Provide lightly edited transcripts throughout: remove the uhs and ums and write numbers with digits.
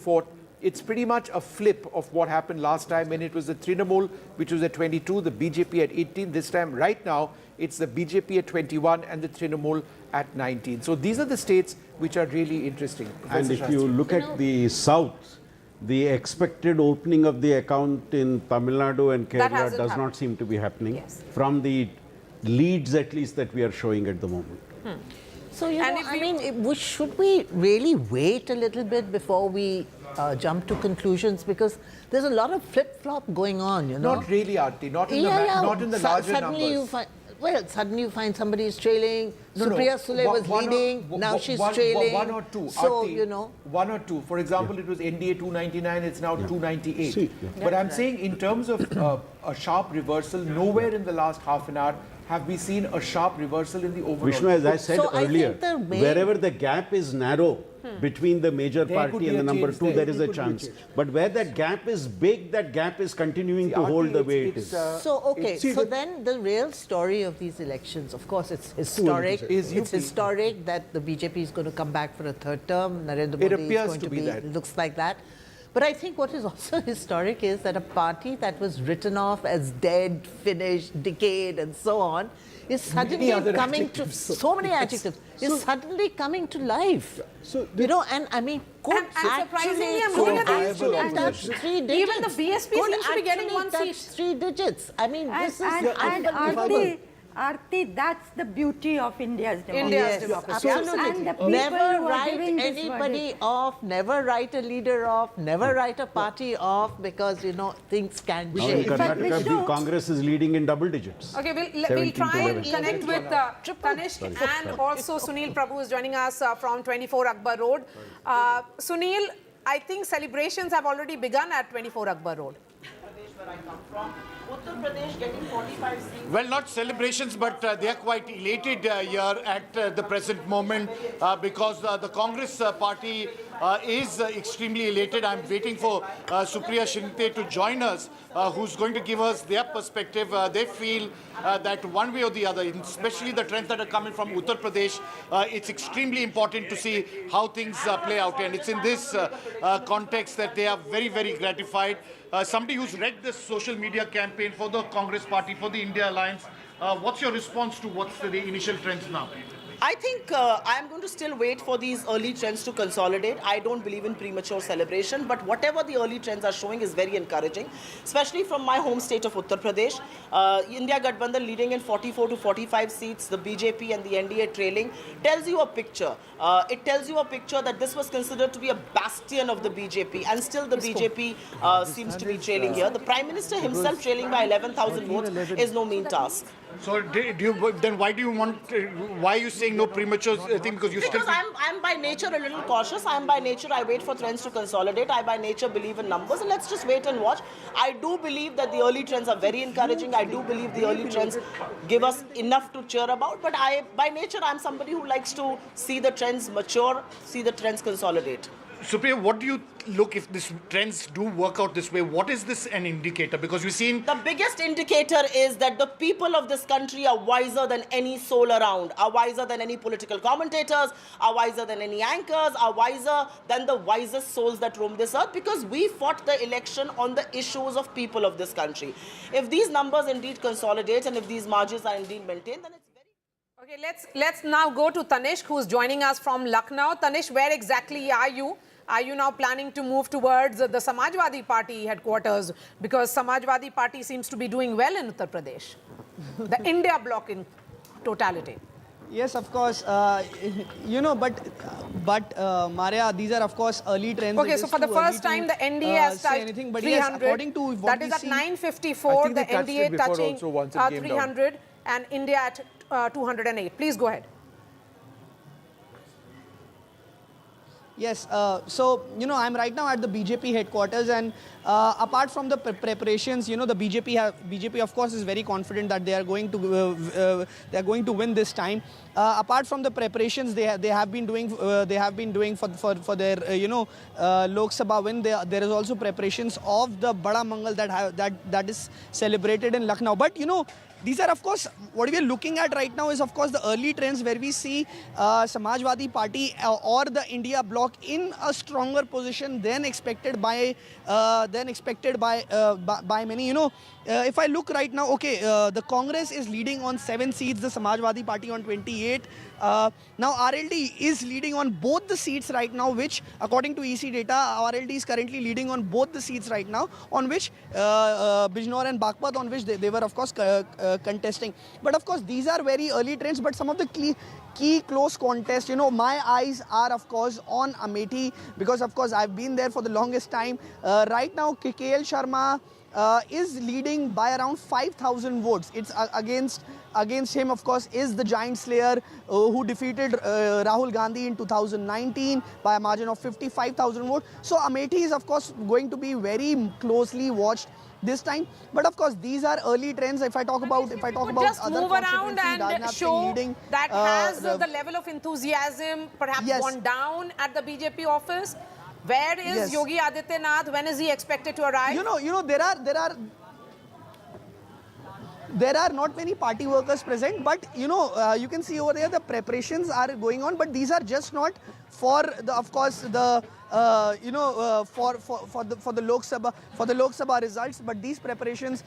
Fourth, it's pretty much a flip of what happened last time when it was the Trinamool, which was at 22, the BJP at 18. This time, right now, it's the BJP at 21 and the Trinamool at 19. So these are the states which are really interesting. And if you look at the south, the expected opening of the account in Tamil Nadu and Kerala does not seem to be happening from the leads at least that we are showing at the moment. So, should we really wait a little bit before we jump to conclusions? Because there's a lot of flip-flop going on, you know. Not really, Aarti. Not in the larger numbers. Suddenly you find somebody is trailing. Supriya Sule was leading. Now she's trailing. One or two. So, Aarti, you know. One or two. For example, it was NDA 299. It's now 298. But I'm saying in terms of a sharp reversal, nowhere in the last half an hour have we seen a sharp reversal in the overall. Vishnu, as I said earlier, wherever the gap is narrow between the major party and the number two, there is a chance. But where that gap is big, that gap is continuing to hold the way it is. So then the real story of these elections, of course, it's historic. It's historic that the BJP is going to come back for a third term. Narendra Modi is going to be that. Looks like that. But I think what is also historic is that a party that was written off as dead, finished, decayed, and so on, is suddenly coming to so many adjectives. Is suddenly coming to life. So you know, and I mean, could surprisingly, I'm looking at these touch 3 digits. Even the BSP seems to be getting one seat. 3 digits. I mean, this is unbelievable. Aarti, that's the beauty of India's democracy. India's democracy. Absolutely. Never write anybody off, never write a leader off, never write a party off, because, you know, things can change. In Karnataka, the Congress is leading in double digits. Okay, we'll try and connect with Tanishq and also Sunil Prabhu is joining us from 24 Akbar Road. Sunil, I think celebrations have already begun at 24 Akbar Road. Where I come from, Uttar Pradesh getting 45 seats. Well, not celebrations, but they are quite elated here at the present moment because the Congress party is extremely elated. I'm waiting for Supriya Shinte to join us, who's going to give us their perspective. They feel that one way or the other, especially the trends that are coming from Uttar Pradesh, it's extremely important to see how things play out. And it's in this context that they are very, very gratified. Somebody who's read this social media campaign for the Congress party, for the India Alliance, what's your response to what's the initial trends now? I think I'm going to still wait for these early trends to consolidate. I don't believe in premature celebration, but whatever the early trends are showing is very encouraging, especially from my home state of Uttar Pradesh. India Gathbandhan leading in 44 to 45 seats, the BJP and the NDA trailing, tells you a picture. It tells you a picture that this was considered to be a bastion of the BJP, and still the BJP seems to be trailing here. The Prime Minister himself trailing by 11,000 votes is no mean task. So then why do you want, why are you saying no premature thing? Because I'm by nature a little cautious. I'm by nature, I wait for trends to consolidate. I by nature believe in numbers, and let's just wait and watch. I do believe that the early trends are very encouraging. I do believe the early trends give us enough to cheer about, but by nature, I'm somebody who likes to see the trends mature, see the trends consolidate. Supriya, what do you look if these trends do work out this way? What is this an indicator? Because we've seen... The biggest indicator is that the people of this country are wiser than any soul around, are wiser than any political commentators, are wiser than any anchors, are wiser than the wisest souls that roam this earth, because we fought the election on the issues of people of this country. If these numbers indeed consolidate and if these margins are indeed maintained, then it's very... Okay, let's now go to Tanishq, who's joining us from Lucknow. Tanishq, where exactly are you? Are you now planning to move towards the Samajwadi Party headquarters? Because Samajwadi Party seems to be doing well in Uttar Pradesh. The India bloc in totality. Yes, of course. You know, but Maria, these are of course early trends. Okay, so for the first time, the NDA has touched 300. Yes, according to what that is at 954. The NDA touching 300 and India at 208. Please go ahead. Yes, so, you know, I'm right now at the BJP headquarters, and apart from the preparations, you know, the BJP of course is very confident that they are going to win this time. Apart from the preparations they have been doing for their Lok Sabha win, there is also preparations of the Bada Mangal that is celebrated in Lucknow. But you know, these are, of course, what we are looking at right now is, of course, the early trends where we see Samajwadi Party or the India bloc in a stronger position than expected by many. You know, if I look right now, okay, the Congress is leading on 7 seats, the Samajwadi Party on 28. Now RLD is leading on both the seats right now, which according to EC data, RLD is currently leading on both the seats right now, on which Bijnor and Baghpat, on which they were, of course, contesting. But of course, these are very early trends, but some of the key close contests, you know, my eyes are, of course, on Amethi, because, of course, I've been there for the longest time. Right now, KL Sharma is leading by around 5,000 votes. It's against him, of course, is the giant slayer who defeated Rahul Gandhi in 2019 by a margin of 55,000 votes. So Amethi is, of course, going to be very closely watched this time. But of course, these are early trends. If I talk about just other move around and Rajnath show leading, that has the level of enthusiasm perhaps gone down at the BJP office. Where is Yogi Adityanath? When is he expected to arrive? You know, there are not many party workers present, but you know, you can see over there the preparations are going on, but these are just not for the, of course, the for the Lok Sabha results, but these preparations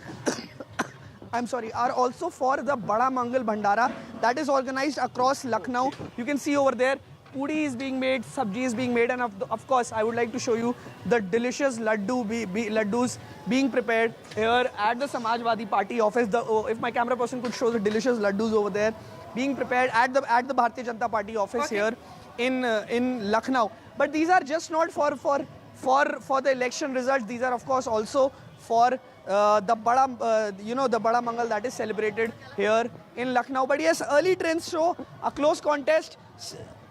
I'm sorry, are also for the Bada Mangal Bhandara that is organized across Lucknow. You can see over there, puri is being made, sabji is being made, and of course, I would like to show you the delicious laddus being prepared here at the Samajwadi Party office. If my camera person could show the delicious laddus over there, being prepared at the Bharatiya Janata Party office here in Lucknow. But these are just not for the election results. These are, of course, also for the Bada Mangal that is celebrated here in Lucknow. But yes, early trends show a close contest.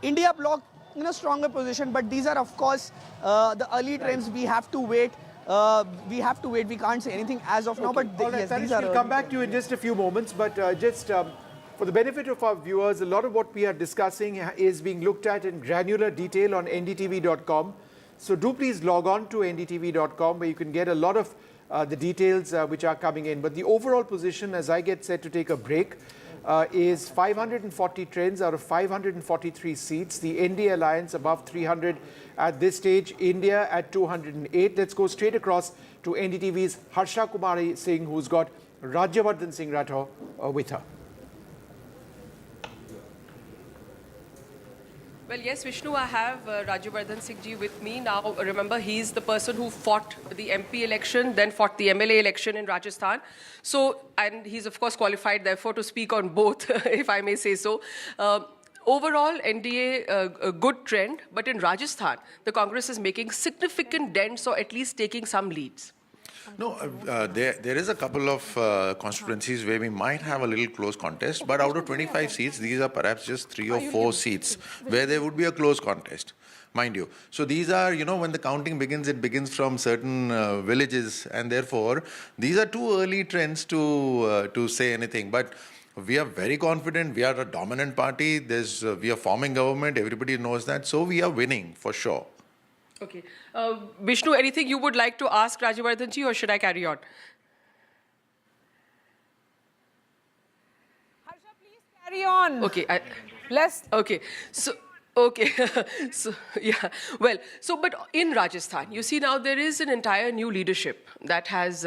India bloc in a stronger position, but these are, of course, the early trends. We have to wait. We can't say anything as of now. But yes, these are. We'll come back to you in just a few moments. But just for the benefit of our viewers, a lot of what we are discussing is being looked at in granular detail on NDTV.com. So do please log on to NDTV.com, where you can get a lot of the details which are coming in. But the overall position, as I get set to take a break, is 540 trends out of 543 seats. The NDA alliance above 300 at this stage. India at 208. Let's go straight across to NDTV's Harsha Kumari Singh, who's got Rajyavardhan Singh Rathore with her. Well, yes, Vishnu, I have Rajyavardhan Singh ji with me. Now, remember, he's the person who fought the MP election, then fought the MLA election in Rajasthan. So, and he's, of course, qualified, therefore, to speak on both, if I may say so. Overall, NDA, a good trend, but in Rajasthan, the Congress is making significant dents or at least taking some leads. No, there is a couple of constituencies where we might have a little close contest, but out of 25 seats, these are perhaps just 3 or 4 seats where there would be a close contest, mind you. So these are, you know, when the counting begins, it begins from certain villages, and therefore, these are too early trends to say anything. But we are very confident. We are a dominant party. We are forming government. Everybody knows that. So we are winning for sure. Okay. Vishnu, anything you would like to ask Rajyavardhan ji, or should I carry on? Harsha, please carry on. Okay. Okay. So, okay. So, yeah. Well, so, but in Rajasthan, you see now there is an entire new leadership that has,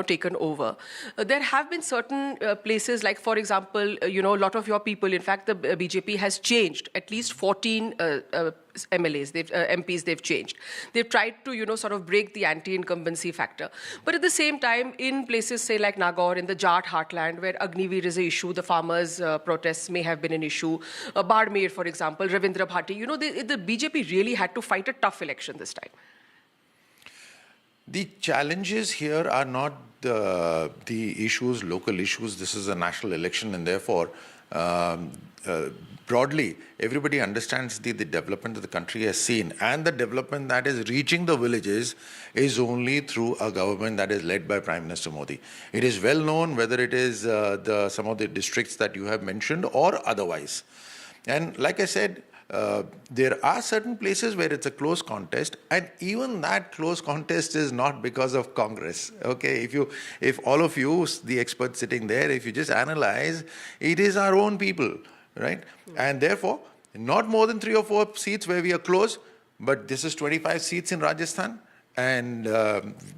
taken over. There have been certain places, like, for example, a lot of your people, in fact, the BJP has changed at least 14 MLAs, MPs they've changed. They've tried to, sort of break the anti-incumbency factor. But at the same time, in places, say, like Nagaur, in the Jat heartland, where Agniveer is an issue, the farmers' protests may have been an issue. Bardmer, for example, Ravindra Bhati, the BJP really had to fight a tough election this time. The challenges here are not the issues, local issues. This is a national election, and therefore, broadly, everybody understands the development that the country has seen, and the development that is reaching the villages is only through a government that is led by Prime Minister Modi. It is well known, whether it is some of the districts that you have mentioned or otherwise. And like I said, there are certain places where it's a close contest, and even that close contest is not because of Congress. Okay, if all of you, the experts sitting there, if you just analyze, it is our own people, right? And therefore, not more than 3 or 4 seats where we are close, but this is 25 seats in Rajasthan, and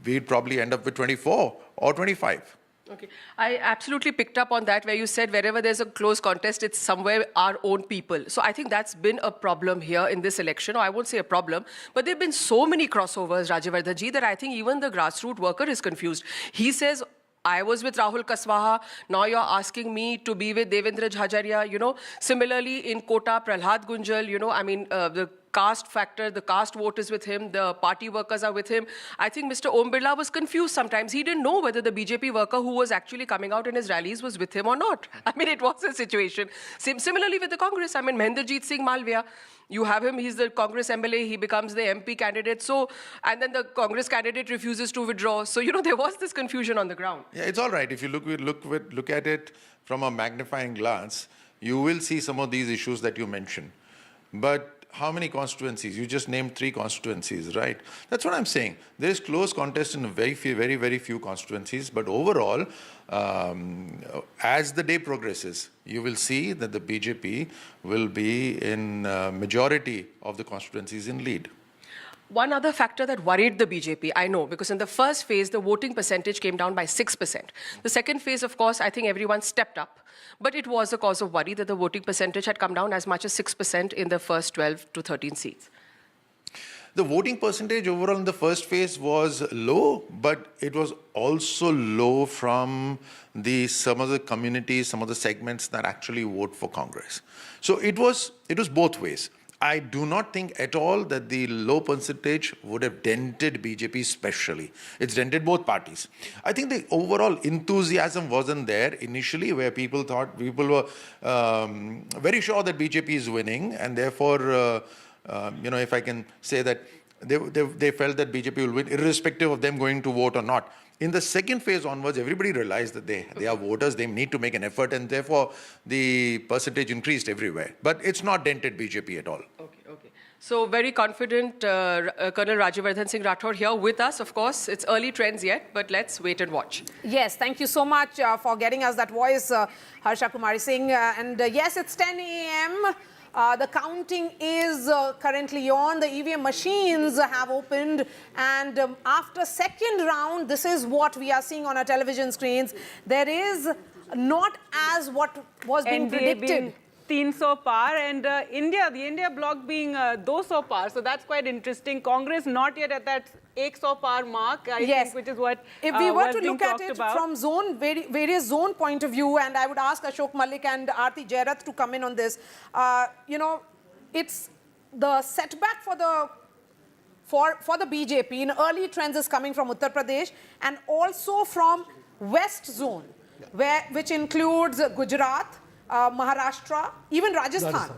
we'd probably end up with 24 or 25. Okay, I absolutely picked up on that where you said wherever there's a close contest, it's somewhere our own people. So I think that's been a problem here in this election, or I won't say a problem, but there have been so many crossovers, Rajyavardhan-ji, that I think even the grassroots worker is confused. He says, I was with Rahul Kaswaha, now you're asking me to be with Devendra Jhajaria, you know. Similarly, in Kota, Prahlad Gunjal, you know, I mean, the caste factor, the caste vote is with him, the party workers are with him. I think Mr. Om Birla was confused sometimes. He didn't know whether the BJP worker who was actually coming out in his rallies was with him or not. I mean, it was a situation. Similarly with the Congress, I mean, Mahendrajit Singh Malviya, you have him, he's the Congress MLA, he becomes the MP candidate. So, and then the Congress candidate refuses to withdraw. So, you know, there was this confusion on the ground. Yeah, it's all right. If you look at it from a magnifying glass, you will see some of these issues that you mentioned. But how many constituencies? You just named 3 constituencies, right? That's what I'm saying. There is close contest in very few constituencies. But overall, as the day progresses, you will see that the BJP will be in majority of the constituencies in lead. One other factor that worried the BJP, I know, because in the first phase, the voting percentage came down by 6%. The second phase, of course, I think everyone stepped up. But it was a cause of worry that the voting percentage had come down as much as 6% in the first 12 to 13 seats. The voting percentage overall in the first phase was low, but it was also low from some of the communities, some of the segments that actually vote for Congress. So it was both ways. I do not think at all that the low percentage would have dented BJP especially. It's dented both parties. I think the overall enthusiasm wasn't there initially, where people were very sure that BJP is winning, and therefore, you know, if I can say that they felt that BJP will win irrespective of them going to vote or not. In the second phase onwards, everybody realized that they are voters, they need to make an effort, and therefore the percentage increased everywhere. But it's not dented BJP at all. Okay. So very confident Colonel Rajyavardhan Singh Rathore here with us, of course. It's early trends yet, but let's wait and watch. Yes, thank you so much for getting us that voice, Harsha Kumari Singh. Yes, it's 10 a.m. The counting is currently on. The EVM machines have opened, and after second round, this is what we are seeing on our television screens. There is not as what was being predicted. 300 par, and the India bloc being 200 par. So that's quite interesting. Congress not yet at that 100 par mark, I think, which is what if we were to look at it from various zone point of view, and I would ask Ashok Malik and Aarti Jairath to come in on this, you know, it's the setback for the BJP in early trends is coming from Uttar Pradesh and also from West zone, which includes Gujarat, Maharashtra, even Rajasthan.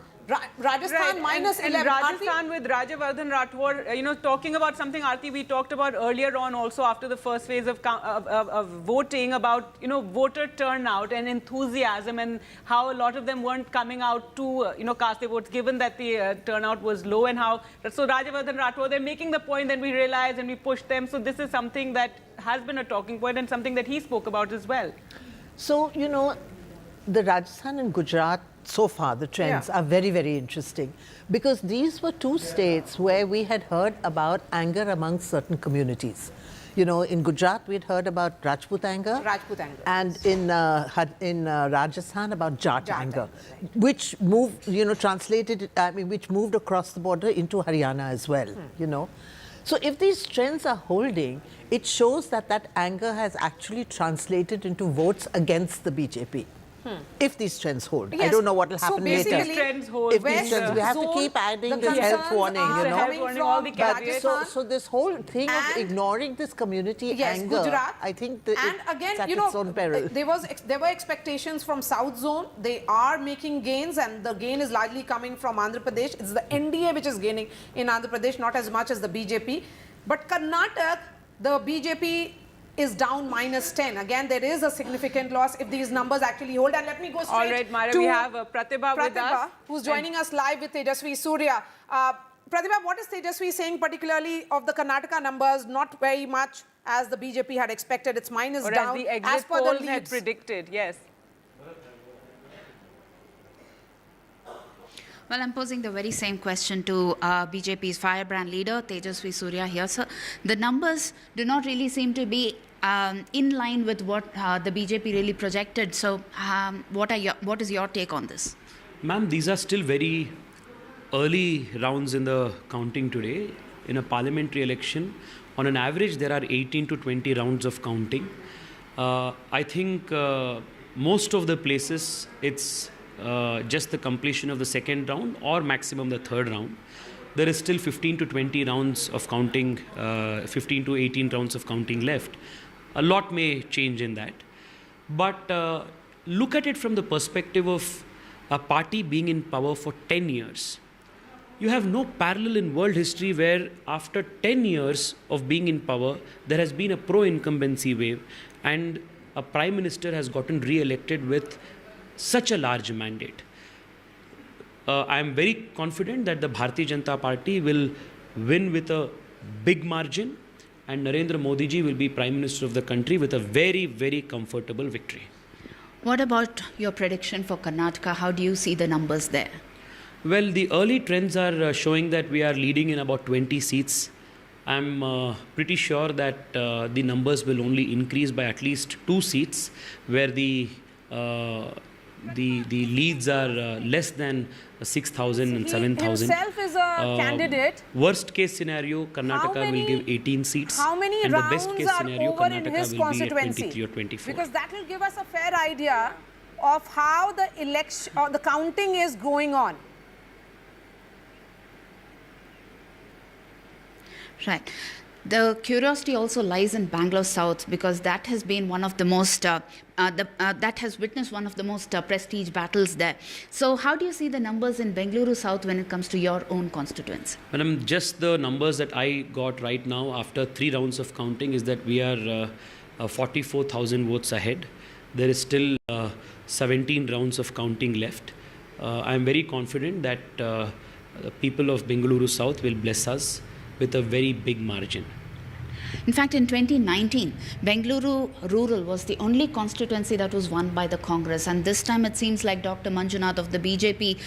Rajasthan minus 11. Rajasthan with Rajyavardhan Rathore, you know, talking about something, Aarti, we talked about earlier on also after the first phase of voting about, you know, voter turnout and enthusiasm and how a lot of them weren't coming out to, you know, cast their votes given that the turnout was low, and how, so Rajyavardhan Rathore, they're making the point, then we realize and we push them. So this is something that has been a talking point and something that he spoke about as well. So, you know, the Rajasthan and Gujarat, so far, the trends are very, very interesting, because these were 2 states where we had heard about anger among certain communities. You know, in Gujarat, we had heard about Rajput anger. And in Rajasthan, about Jat anger, which moved, you know, which moved across the border into Haryana as well, you know. So if these trends are holding, it shows that that anger has actually translated into votes against the BJP. If these trends hold. Yes. I don't know what will happen later. If these trends hold, we have to keep adding the health warning, you know. So this whole thing of ignoring this community anger, Gujarat, I think that and again, it's at you know, its own peril. There were expectations from South Zone. They are making gains, and the gain is largely coming from Andhra Pradesh. It's the NDA which is gaining in Andhra Pradesh, not as much as the BJP. But Karnataka, the BJP is down -10. Again, there is a significant loss if these numbers actually hold. And let me go straight All right, Mara, to we have Pratibha with us, who's joining us live with Tejasvi Surya. Pratibha, what is Tejasvi saying particularly of the Karnataka numbers? Not very much as the BJP had expected. It's minus or down as the exit per polls the had leads. predicted. Yes. Well, I'm posing the very same question to BJP's firebrand leader, Tejasvi Surya here. So the numbers do not really seem to be in line with what the BJP really projected. So what is your take on this? Ma'am, these are still very early rounds in the counting today. In a parliamentary election, on an average, there are 18 to 20 rounds of counting. I think most of the places, it's just the completion of the second round or maximum the third round. There is still 15 to 20 rounds of counting, 15 to 18 rounds of counting left. A lot may change in that. But look at it from the perspective of a party being in power for 10 years. You have no parallel in world history where after 10 years of being in power, there has been a pro-incumbency wave and a prime minister has gotten re-elected with such a large mandate. I am very confident that the Bharatiya Janata Party will win with a big margin and Narendra Modi ji will be Prime Minister of the country with a very, very comfortable victory. What about your prediction for Karnataka? How do you see the numbers there? Well, the early trends are showing that we are leading in about 20 seats. I'm pretty sure that the numbers will only increase by at least 2 seats where the leads are less than 6,000 and 7,000. He himself is a candidate. Worst case scenario, Karnataka will give 18 seats. How many and rounds the best case are scenario, over in Karnataka his will constituency? be at 23 or 24. Because that will give us a fair idea of how the election or the counting is going on. Right. The curiosity also lies in Bangalore South because that has been one of the most, that has witnessed one of the most prestige battles there. So how do you see the numbers in Bengaluru South when it comes to your own constituency? Madam, just the numbers that I got right now after 3 rounds of counting is that we are 44,000 votes ahead. There is still 17 rounds of counting left. I am very confident that the people of Bengaluru South will bless us with a very big margin. In fact, in 2019, Bengaluru Rural was the only constituency that was won by the Congress. And this time it seems like Dr. Manjunath of the BJP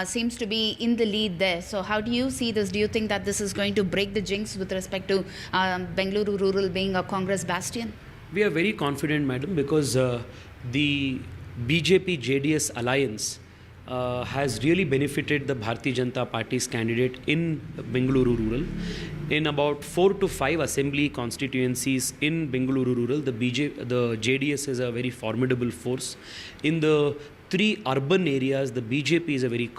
seems to be in the lead there. So how do you see this? Do you think that this is going to break the jinx with respect to Bengaluru Rural being a Congress bastion? We are very confident, madam, because the BJP-JDS alliance has really benefited the Bharatiya Janata Party's candidate in Bengaluru Rural. In about 4 to 5 assembly constituencies in Bengaluru Rural, the JDS is a very formidable force. In the 3 urban areas, the BJP is a very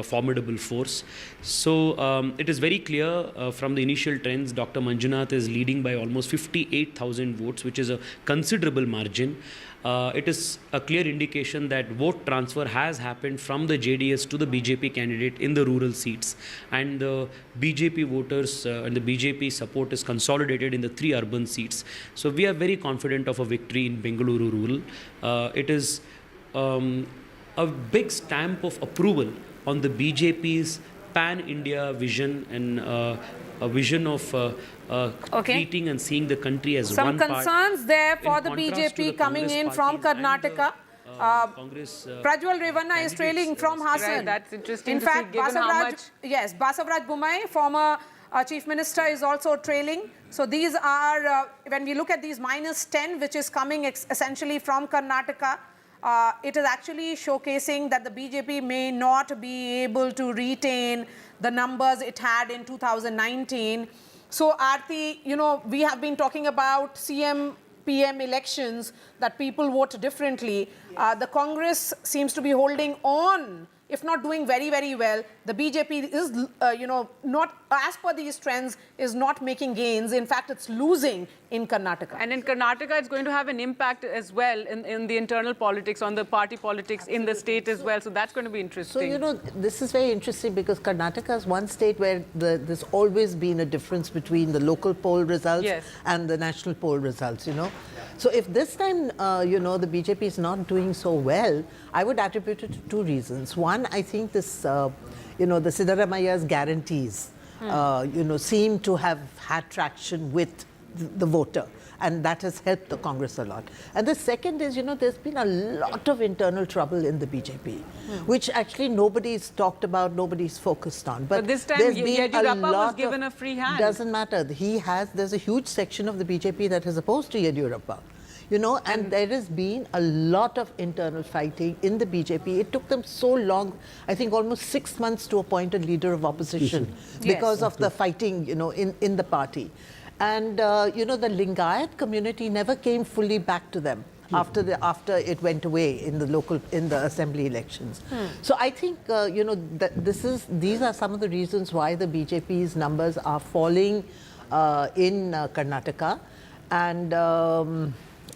formidable force. So it is very clear from the initial trends, Dr. Manjunath is leading by almost 58,000 votes, which is a considerable margin. It is a clear indication that vote transfer has happened from the JDS to the BJP candidate in the rural seats. And the BJP voters and the BJP support is consolidated in the 3 urban seats. So we are very confident of a victory in Bengaluru Rural. It is a big stamp of approval on the BJP's pan-India vision and a vision of treating and seeing the country as one part. Some concerns there for the BJP coming in from Karnataka. Prajwal Revanna is trailing from Hassan. Right, that's interesting. In fact, Basavaraj Bommai, former Chief Minister, is also trailing. So these are, when we look at these -10, which is coming essentially from Karnataka, it is actually showcasing that the BJP may not be able to retain the numbers it had in 2019. So, Aarti, you know, we have been talking about CM, PM elections, that people vote differently. The Congress seems to be holding on if not doing very, very well. The BJP is, not as per these trends, is not making gains. In fact, it's losing in Karnataka. And in Karnataka, it's going to have an impact as well in the internal politics, on the party politics in the state as well. So that's going to be interesting. So, this is very interesting because Karnataka is one state where there's always been a difference between the local poll results and the national poll results, So if this time, the BJP is not doing so well, I would attribute it to two reasons. One, I think this, the Siddaramaya's guarantees, seem to have had traction with the voter. And that has helped the Congress a lot. And the second is, there's been a lot of internal trouble in the BJP, which actually nobody's talked about, nobody's focused on. But this time, Yediyurappa was given a free hand. Doesn't matter. There's a huge section of the BJP that is opposed to Yediyurappa. And there has been a lot of internal fighting in the BJP. It took them so long, I think almost 6 months to appoint a leader of opposition because of the fighting, in the party. And, the Lingayat community never came fully back to them after it went away in the assembly elections. So I think, these are some of the reasons why the BJP's numbers are falling in Karnataka. And,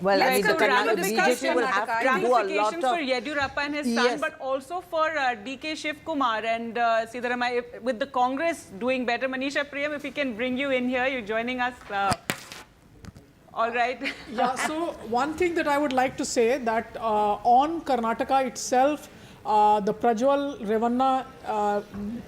well, Let's the BJP will have to do a lot of... for Yediyurappa and his son, but also for DK Shiv Kumar and Siddaramaiah, with the Congress doing better. Manisha Priyam, if we can bring you in here, you're joining us. All right. Yeah, so one thing that I would like to say that on Karnataka itself, the Prajwal Revanna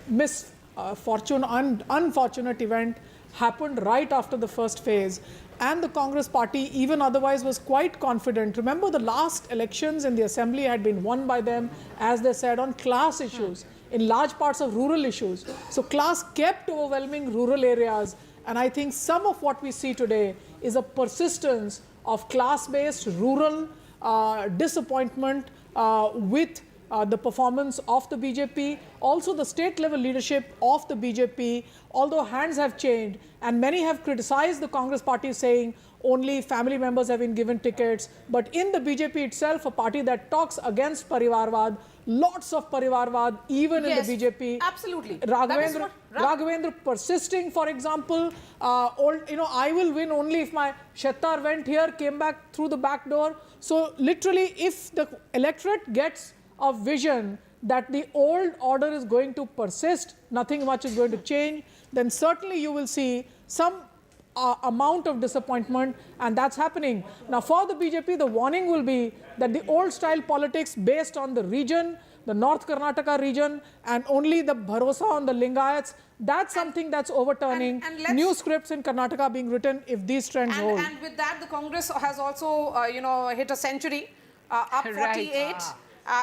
misfortune, unfortunate event happened right after the first phase. And the Congress party, even otherwise, was quite confident. Remember, the last elections in the assembly had been won by them, as they said, on class issues, in large parts of rural issues. So class kept overwhelming rural areas. And I think some of what we see today is a persistence of class-based rural disappointment with the performance of the BJP, also the state-level leadership of the BJP, although hands have changed, and many have criticized the Congress party saying only family members have been given tickets. But in the BJP itself, a party that talks against Parivarvad, lots of Parivarvad, even in the BJP. Absolutely. Raghavendra persisting, for example, I will win only if my Shettar went here, came back through the back door. So literally, if the electorate gets a vision that the old order is going to persist, nothing much is going to change, then certainly you will see some amount of disappointment, and that's happening. Now for the BJP, the warning will be that the old style politics based on the region, the North Karnataka region, and only the bharosa on the Lingayats, that's something that's overturning. And new scripts in Karnataka being written if these trends hold. And with that, the Congress has also, hit a century, up 48.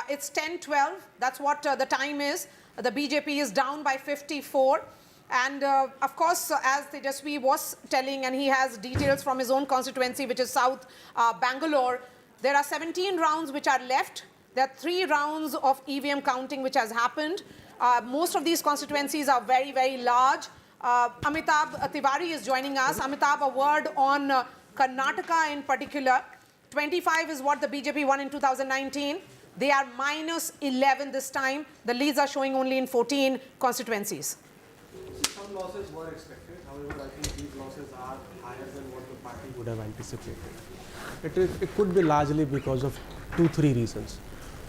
It's 10-12. That's what the time is. The BJP is down by 54. And of course, as Tejasvi was telling, and he has details from his own constituency, which is South Bangalore, there are 17 rounds which are left. There are 3 rounds of EVM counting which has happened. Most of these constituencies are very, very large. Amitabh Tiwari is joining us. Amitabh, a word on Karnataka in particular. 25 is what the BJP won in 2019. They are minus 11 this time. The leads are showing only in 14 constituencies. Some losses were expected. However, I think these losses are higher than what the party would have anticipated. It could be largely because of 2-3 reasons.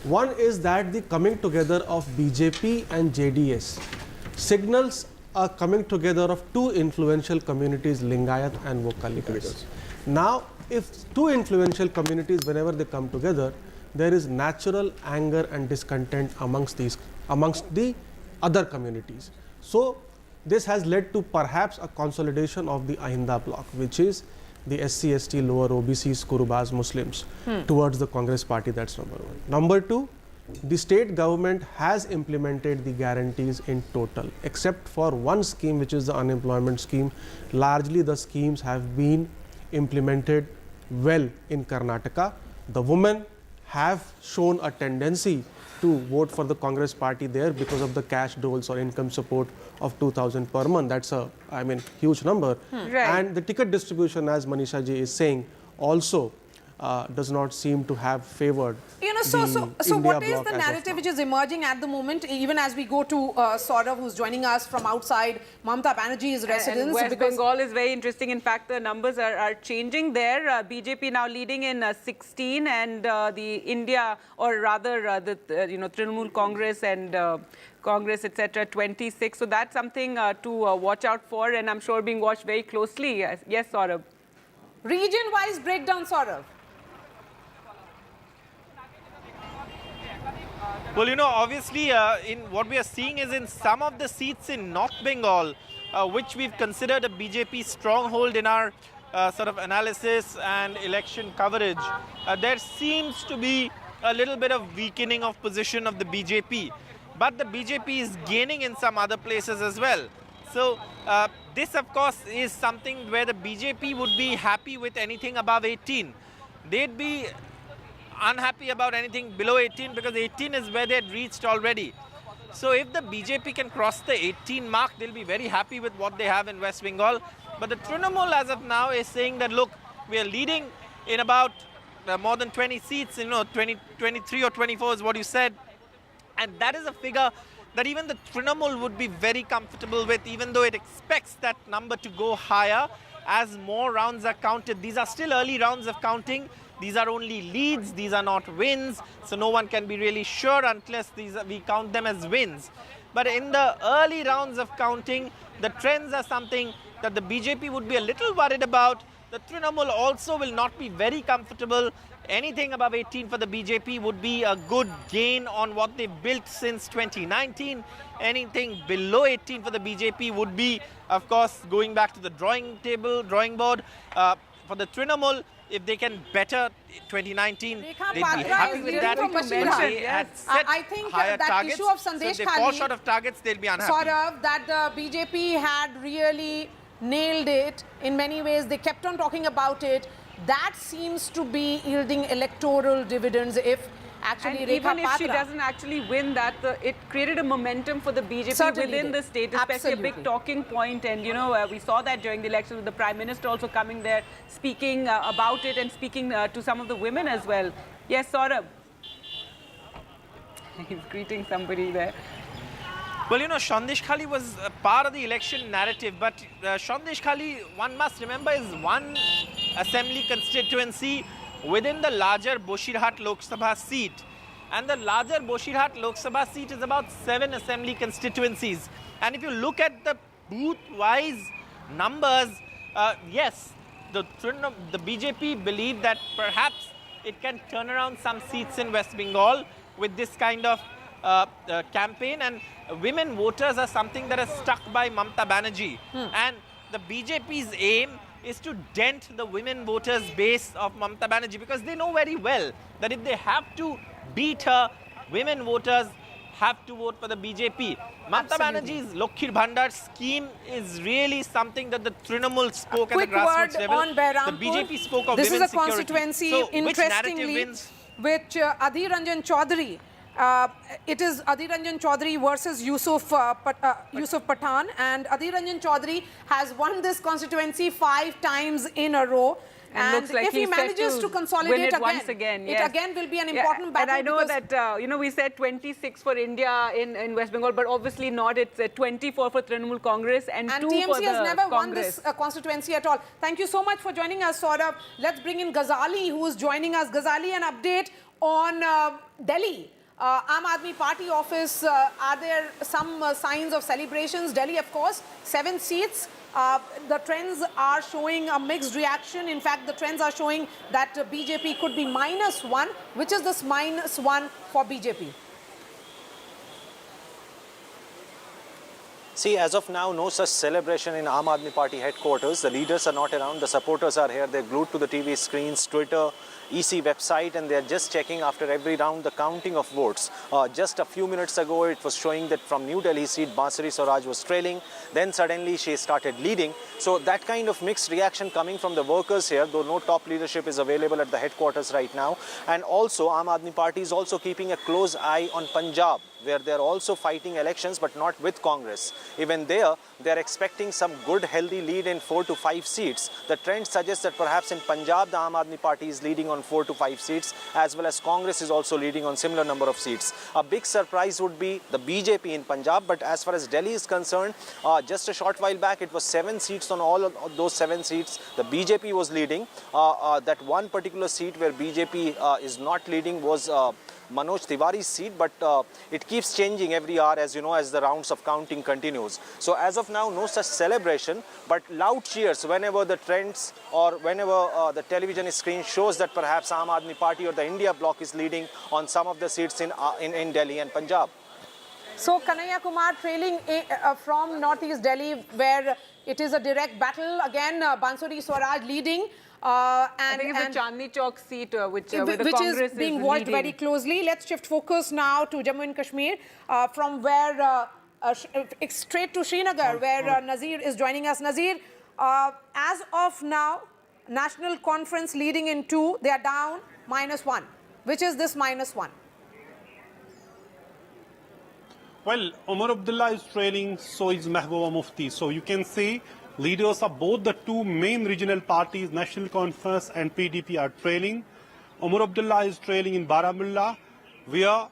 One is that the coming together of BJP and JDS signals a coming together of 2 influential communities, Lingayat and Vokalikas. Now, if 2 influential communities, whenever they come together, there is natural anger and discontent amongst the other communities. So this has led to perhaps a consolidation of the Ahinda bloc, which is the SC, ST, lower OBCs, Kurubas, Muslims, towards the Congress party. That's number one. Number two, the state government has implemented the guarantees in total, except for one scheme, which is the unemployment scheme. Largely the schemes have been implemented well in Karnataka. The women have shown a tendency to vote for the Congress party there because of the cash doles or income support of 2,000 per month. That's a, huge number. And the ticket distribution, as Manisha ji is saying, also does not seem to have favored. So what is the narrative which is emerging at the moment, even as we go to Saurav, who's joining us from outside Mamata Banerjee's residence? And West Bengal is very interesting. In fact, the numbers are changing there. BJP now leading in 16, and the India, or rather the Trinamool Congress and Congress, etc., 26. So that's something to watch out for, and I'm sure being watched very closely. Yes, Saurav. Region-wise breakdown, Saurav. Well, obviously, in what we are seeing is in some of the seats in North Bengal, which we've considered a BJP stronghold in our sort of analysis and election coverage, there seems to be a little bit of weakening of position of the BJP. But the BJP is gaining in some other places as well. So this, of course, is something where the BJP would be happy with anything above 18. They'd be unhappy about anything below 18 because 18 is where they had reached already. So if the BJP can cross the 18 mark, they'll be very happy with what they have in West Bengal. But the Trinamool as of now is saying that, look, we are leading in about more than 20 seats, 23 or 24 is what you said. And that is a figure that even the Trinamool would be very comfortable with, even though it expects that number to go higher as more rounds are counted. These are still early rounds of counting. These are only leads, these are not wins, so no one can be really sure unless we count them as wins. But in the early rounds of counting, the trends are something that the BJP would be a little worried about. The Trinamool also will not be very comfortable. Anything above 18 for the BJP would be a good gain on what they've built since 2019. Anything below 18 for the BJP would be, of course, going back to the drawing board. For the Trinamool, if they can better 2019, they'd be happy with that. They had set I think higher that targets. issue of So Sandesh if they fall short of targets, they'll be unhappy. Sort of that the BJP had really nailed it in many ways. They kept on talking about it. That seems to be yielding electoral dividends if actually and even if she doesn't actually win that, it created a momentum for the BJP within the state, especially a big talking point. And we saw that during the election with the Prime Minister also coming there, speaking about it and speaking to some of the women as well. Yes, Saurabh. He's greeting somebody there. Well, Sandesh Khali was a part of the election narrative, but Sandesh Khali, one must remember, is one assembly constituency within the larger Boshirhat Lok Sabha seat. And the larger Boshirhat Lok Sabha seat is about 7 assembly constituencies. And if you look at the booth-wise numbers, yes, the BJP believe that perhaps it can turn around some seats in West Bengal with this kind of campaign. And women voters are something that is stuck by Mamata Banerjee. And the BJP's aim is to dent the women voters base of Mamata Banerjee, because they know very well that if they have to beat her, women voters have to vote for the BJP. Mamata Banerjee's Lokhir Bhandar scheme is really something that the Trinamool spoke at the grassroots level. The BJP spoke of this women's security. This is a constituency, So, interestingly, which Adhir Ranjan Chaudhary, it is Adhir Ranjan Chaudhary versus Yusuf Pathan, and Adhir Ranjan Chaudhary has won this constituency 5 times in a row. And looks like if he manages to consolidate it once again, yes. it again will be an important battle. And I know that, we said 26 for India in West Bengal, but obviously not. It's 24 for Trinamool Congress and 2 for the TMC has never Congress. won this constituency at all. Thank you so much for joining us, Saurabh. Let's bring in Ghazali, who is joining us. Ghazali, an update on Delhi. Aam Aadmi Party office, are there some signs of celebrations? Delhi, of course, 7 seats. The trends are showing a mixed reaction. In fact, the trends are showing that BJP could be -1. Which is this -1 for BJP? See, as of now, no such celebration in Aam Aadmi Party headquarters. The leaders are not around. The supporters are here. They're glued to the TV screens, Twitter, EC website, and they're just checking after every round the counting of votes. Just a few minutes ago, it was showing that from New Delhi seat, Bansari Swaraj was trailing. Then suddenly she started leading. So that kind of mixed reaction coming from the workers here, though no top leadership is available at the headquarters right now. And also, Aam Aadmi Party is also keeping a close eye on Punjab, where they're also fighting elections, but not with Congress. Even there, they are expecting some good, healthy lead in 4 to 5 seats. The trend suggests that perhaps in Punjab, the Aam Aadmi Party is leading on 4 to 5 seats, as well as Congress is also leading on similar number of seats. A big surprise would be the BJP in Punjab, but as far as Delhi is concerned, just a short while back, it was 7 seats. On all of those 7 seats, the BJP was leading. That one particular seat where BJP is not leading was Manoj Tiwari's seat, but it keeps changing every hour, as you know, as the rounds of counting continues. So as of now, no such celebration, but loud cheers whenever the trends or whenever the television screen shows that perhaps Aam Aadmi Party or the India bloc is leading on some of the seats in Delhi and Punjab. So Kanhaiya Kumar trailing from Northeast Delhi, where it is a direct battle. Again, Bansuri Swaraj leading. I think it's the Chandni Chowk seat which is being watched very closely. Let's shift focus now to Jammu and Kashmir, from where straight to Srinagar, where Nazir is joining us. Nazir, as of now, National Conference leading in 2, they are down -1. Which is this -1? Well, Omar Abdullah is trailing, so is Mehbooba Mufti. So you can see leaders of both the two main regional parties, National Conference and PDP, are trailing. Omar Abdullah is trailing in Baramulla, where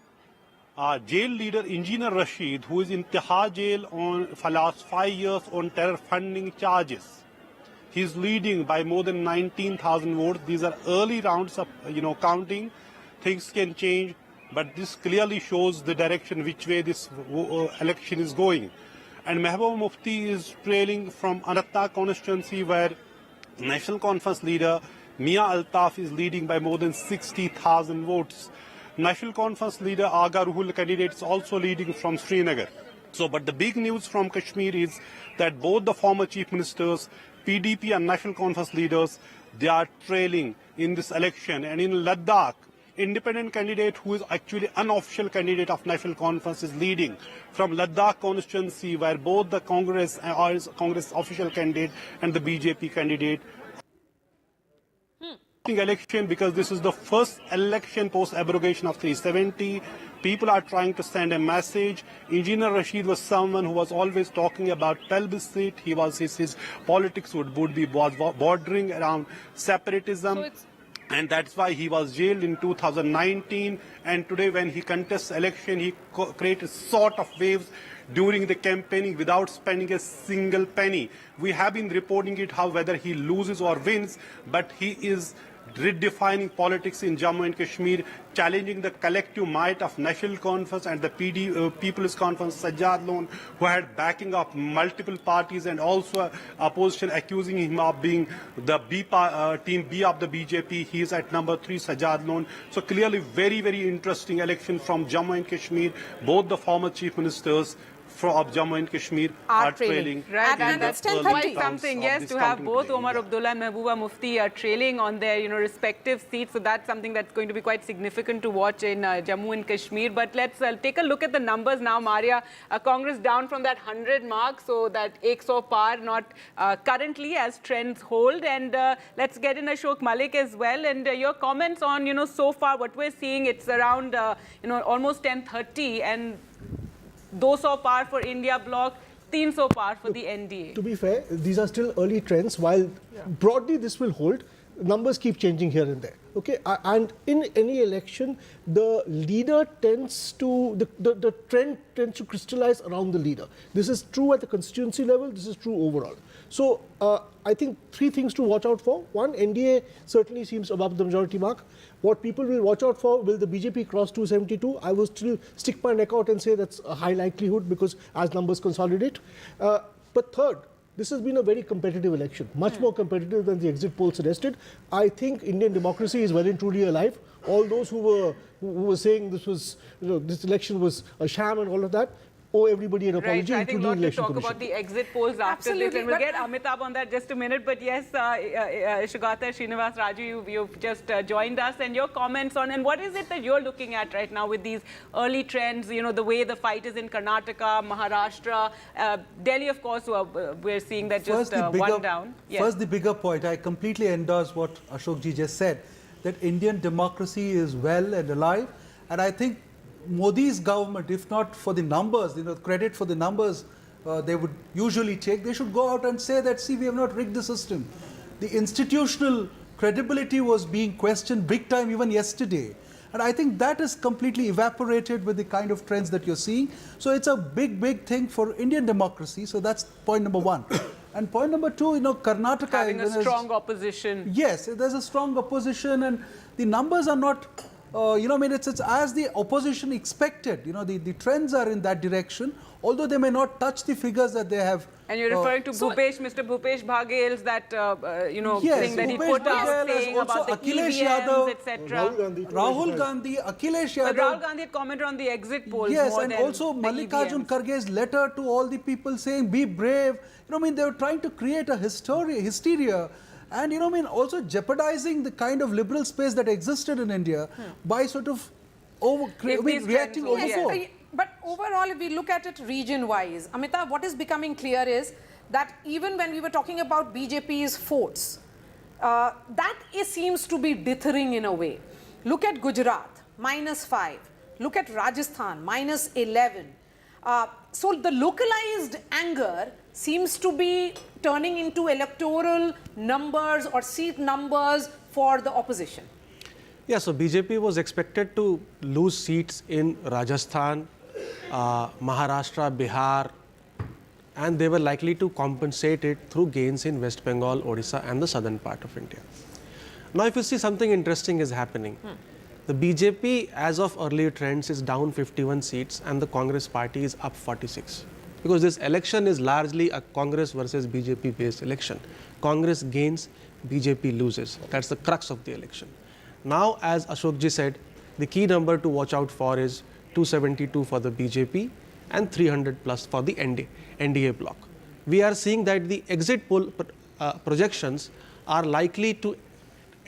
jail leader Engineer Rashid, who is in Tihar jail for last 5 years on terror funding charges. He is leading by more than 19,000 votes. These are early rounds of counting. Things can change, but this clearly shows the direction which way this election is going. And Mehbooba Mufti is trailing from Anantnag constituency, where National Conference leader Mia Altaf is leading by more than 60,000 votes. National Conference leader Aga Ruhul candidate is also leading from Srinagar. So, but the big news from Kashmir is that both the former chief ministers, PDP and National Conference leaders, they are trailing in this election. And in Ladakh, independent candidate, who is actually unofficial candidate of National Conference, is leading from Ladakh constituency, where both the Congress official candidate and the BJP candidate. Election, because this is the first election post abrogation of 370. People are trying to send a message. Engineer Rashid was someone who was always talking about plebiscite. He was his politics was bordering around separatism. And that's why he was jailed in 2019. And today, when he contests election, he created sort of waves during the campaigning without spending a single penny. We have been reporting it, how whether he loses or wins, but he is redefining politics in Jammu and Kashmir, challenging the collective might of National Conference and the People's Conference, Sajjad Lone, who had backing of multiple parties, and also opposition accusing him of being the team B of the BJP. He is at number 3, Sajjad Lone. So clearly very, very interesting election from Jammu and Kashmir. Both the former chief ministers of Jammu and Kashmir are trailing. Right, and that's quite something, yes, to have both Omar Abdullah and Mehbooba Mufti trailing on their respective seats. So that's something that's going to be quite significant to watch in Jammu and Kashmir. But let's take a look at the numbers now, Maria. Congress down from that 100 mark, so that 100 par, not currently as trends hold. And let's get in Ashok Malik as well. And your comments on, so far what we're seeing, it's around, almost 10:30, and 200 par for India bloc, 300 par for the NDA. To be fair, these are still early trends. While broadly this will hold, numbers keep changing here and there. Okay, and in any election, the leader tends to, the trend tends to crystallize around the leader. This is true at the constituency level, this is true overall. So I think 3 things to watch out for. One, NDA certainly seems above the majority mark. What people will watch out for, will the BJP cross 272? I will still stick my neck out and say that's a high likelihood, because as numbers consolidate. But third, this has been a very competitive election, much more competitive than the exit poll suggested. I think Indian democracy is well and truly alive. All those who were saying this was, this election was a sham and all of that, owe everybody an apology, right, I think including we'll Election talk Commission. about the exit polls after this, and we'll get Amitabh on that just a minute. But yes, Shugata, Srinivas, Raju, you've just joined us, and your comments on, and what is it that you're looking at right now with these early trends, the way the fight is in Karnataka, Maharashtra, Delhi, of course, we're seeing that just one down. Yes. First, the bigger point, I completely endorse what Ashokji just said, that Indian democracy is well and alive, and I think Modi's government, if not for the numbers, credit for the numbers they would usually take. They should go out and say that, see, we have not rigged the system. The institutional credibility was being questioned big time even yesterday. And I think that is completely evaporated with the kind of trends that you're seeing. So it's a big, big thing for Indian democracy. So that's point number one. And point number two, Karnataka... Having a strong opposition. Yes, there's a strong opposition and the numbers are not, it's as the opposition expected. The trends are in that direction, although they may not touch the figures that they have. And you're referring to Mr. Bhupesh Baghel's that, yes, thing that he put out saying about the Akhilesh EVMs, Yadav, etc. Rahul Gandhi, Akhilesh Yadav. But Rahul Gandhi had commented on the exit polls yes, more and than also the Mallikarjun EVMs. Kharge's letter to all the people saying, be brave. They were trying to create a hysteria and, also jeopardizing the kind of liberal space that existed in India by sort of reacting overboard. But overall, if we look at it region-wise, Amita, what is becoming clear is that even when we were talking about BJP's forts, seems to be dithering in a way. Look at Gujarat, -5. Look at Rajasthan, -11. So the localized anger seems to be turning into electoral numbers or seat numbers for the opposition. Yeah, so BJP was expected to lose seats in Rajasthan, Maharashtra, Bihar, and they were likely to compensate it through gains in West Bengal, Odisha and the southern part of India. Now, if you see, something interesting is happening. The BJP, as of earlier trends, is down 51 seats and the Congress party is up 46. Because this election is largely a Congress versus BJP based election. Congress gains, BJP loses. That's the crux of the election. Now, as Ashok ji said, the key number to watch out for is 272 for the BJP and 300 plus for the NDA bloc. We are seeing that the exit poll projections are likely to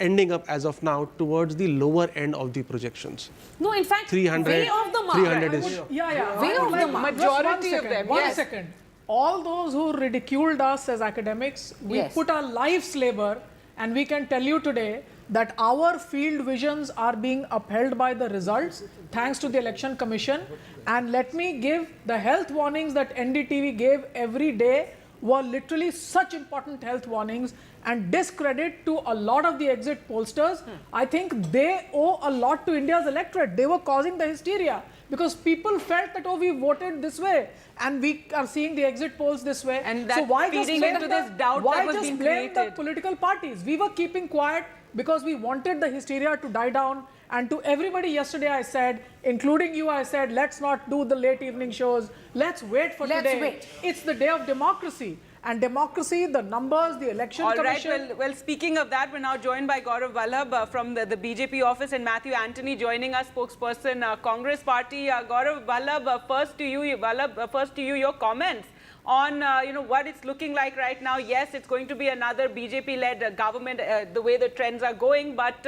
ending up as of now towards the lower end of the projections. No, in fact, 300, way off the mark. 300-ish. Yeah. Way off the mark. Majority of them, One second. All those who ridiculed us as academics, we put our life's labor, and we can tell you today that our field visions are being upheld by the results thanks to the Election Commission. And let me give the health warnings that NDTV gave every day were literally such important health warnings, and discredit to a lot of the exit pollsters. I think they owe a lot to India's electorate. They were causing the hysteria because people felt that, oh, we voted this way and we are seeing the exit polls this way. And that so why feeding just into this doubt why that was just being blame created? the political parties? We were keeping quiet because we wanted the hysteria to die down. And to everybody yesterday I said, including you, I said, let's not do the late evening shows. Let's wait for today. It's the day of democracy. And democracy, the numbers, the election commission. All right, well, speaking of that, we're now joined by Gaurav Vallabh from the BJP office and Matthew Antony joining us, spokesperson, Congress Party. Gaurav Vallabh, first to you, your comments on what it's looking like right now. Yes, it's going to be another BJP-led government, the way the trends are going, but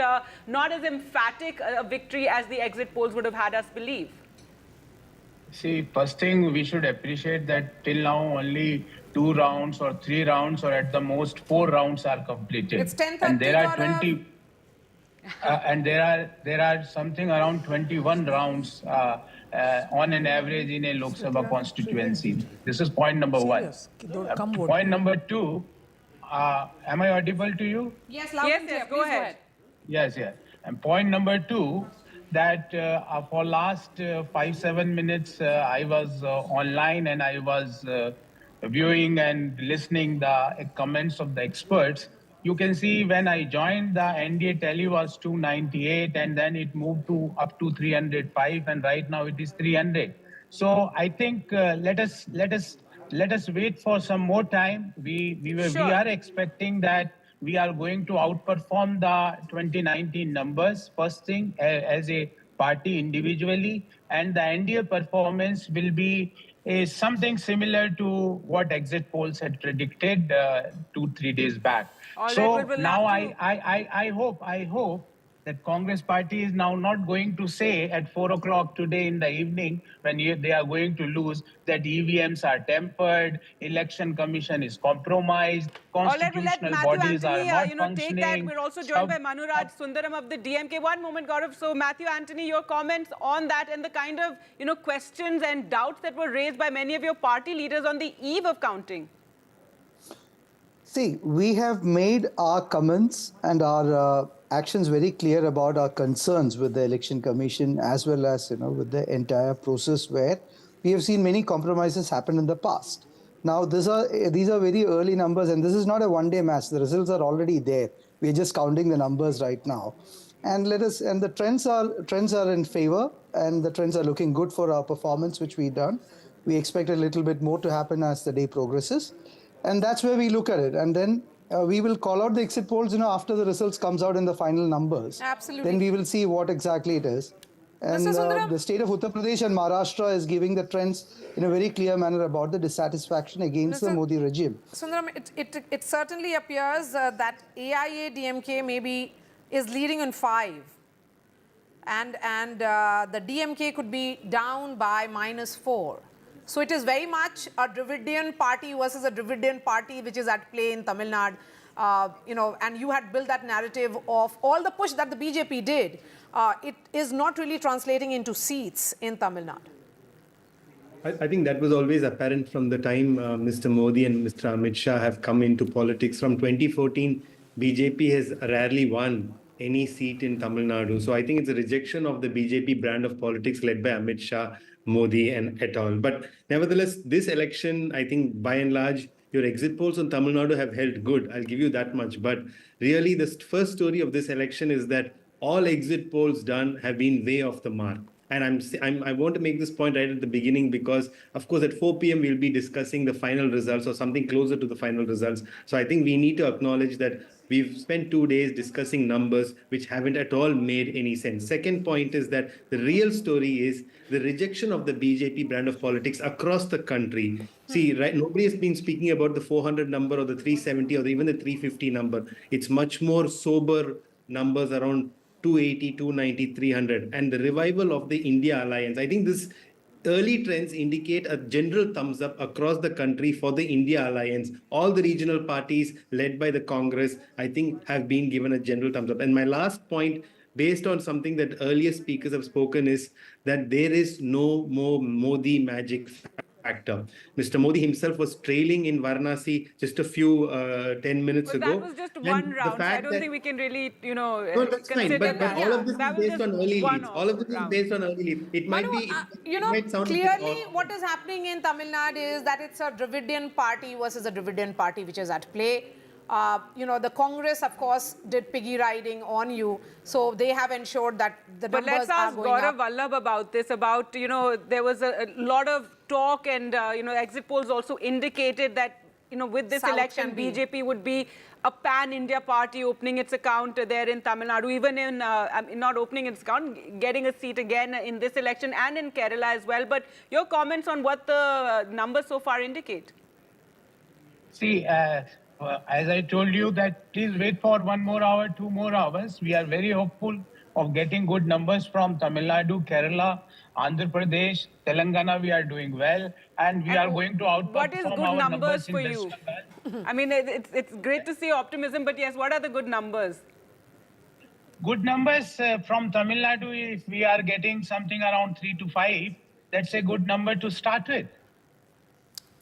not as emphatic a victory as the exit polls would have had us believe. See, first thing we should appreciate that till now only 2 rounds or 3 rounds or at the most 4 rounds are completed. It's 10:30. And there are 20 and there are something around 21 rounds on an average in a Lok Sabha constituency. This is point number 1. Point number 2, am I audible to you? Yes, go ahead. Yes. And point number 2, that for last 5-7 minutes I was online and I was viewing and listening the comments of the experts. You can see when I joined, the NDA tally was 298 and then it moved to up to 305 and right now it is 300. So I think let us wait for some more time. We are expecting that we are going to outperform the 2019 numbers, first thing, as a party individually, and the NDA performance will be something similar to what exit polls had predicted 2-3 days back. All so right, now I hope that Congress party is now not going to say at 4 o'clock today in the evening when they are going to lose that EVMs are tempered, election commission is compromised, All right, we'll let constitutional Matthew bodies Anthony, are not take that. functioning. We're also joined by Manuraj Sundaram of the DMK. One moment, Gaurav. So, Matthew Anthony, your comments on that and the kind of, questions and doubts that were raised by many of your party leaders on the eve of counting. See, we have made our comments and our actions very clear about our concerns with the Election Commission as well as, with the entire process where we have seen many compromises happen in the past. Now, these are very early numbers and this is not a one-day match. The results are already there. We're just counting the numbers right now. And the trends are in favor and the trends are looking good for our performance, which we've done. We expect a little bit more to happen as the day progresses. And that's where we look at it. And then we will call out the exit polls, after the results comes out in the final numbers. Absolutely. Then we will see what exactly it is. And the state of Uttar Pradesh and Maharashtra is giving the trends in a very clear manner about the dissatisfaction against the Modi regime. Sundaram, it certainly appears that AIA-DMK maybe is leading on 5. And the DMK could be down by -4. So it is very much a Dravidian party versus a Dravidian party which is at play in Tamil Nadu. And you had built that narrative of all the push that the BJP did. It is not really translating into seats in Tamil Nadu. I think that was always apparent from the time Mr. Modi and Mr. Amit Shah have come into politics. From 2014, BJP has rarely won any seat in Tamil Nadu. So I think it's a rejection of the BJP brand of politics led by Amit Shah, Modi and et al. But nevertheless, this election, I think by and large, your exit polls on Tamil Nadu have held good. I'll give you that much. But really, the first story of this election is that all exit polls done have been way off the mark. And I want to make this point right at the beginning because, of course, at 4 p.m. we'll be discussing the final results or something closer to the final results. So I think we need to acknowledge that we've spent 2 days discussing numbers which haven't at all made any sense. Second point is that the real story is the rejection of the BJP brand of politics across the country. See, right, nobody has been speaking about the 400 number or the 370 or even the 350 number. It's much more sober numbers around 280, 290, 300. And the revival of the India alliance. I think this early trends indicate a general thumbs up across the country for the India alliance. All the regional parties led by the Congress, I think, have been given a general thumbs up. And my last point, based on something that earlier speakers have spoken, is that there is no more Modi magic factor. Mr. Modi himself was trailing in Varanasi just a few 10 minutes ago. That was just one round. I don't think we can really, No, that's fine. But all of this is based on early leads. All of this is based on early leads. It might be. Clearly what is happening in Tamil Nadu is that it's a Dravidian party versus a Dravidian party which is at play. The Congress, of course, did piggy riding on you. So they have ensured that the numbers are going up. But let's ask Gaurav Vallabh about this, about, there was a lot of talk and, exit polls also indicated that, with this election, BJP would be a pan-India party opening its account there in Tamil Nadu, even in, not opening its account, getting a seat again in this election and in Kerala as well. But your comments on what the numbers so far indicate? See, as I told you that please wait for 1 more hour, 2 more hours. We are very hopeful of getting good numbers from Tamil Nadu, Kerala, Andhra Pradesh, Telangana. We are doing well and we are going to outperform what is good our numbers for in you? I mean, it's great to see optimism, but yes, what are the good numbers? Good numbers from Tamil Nadu, if we are getting something around 3 to 5, that's a good number to start with.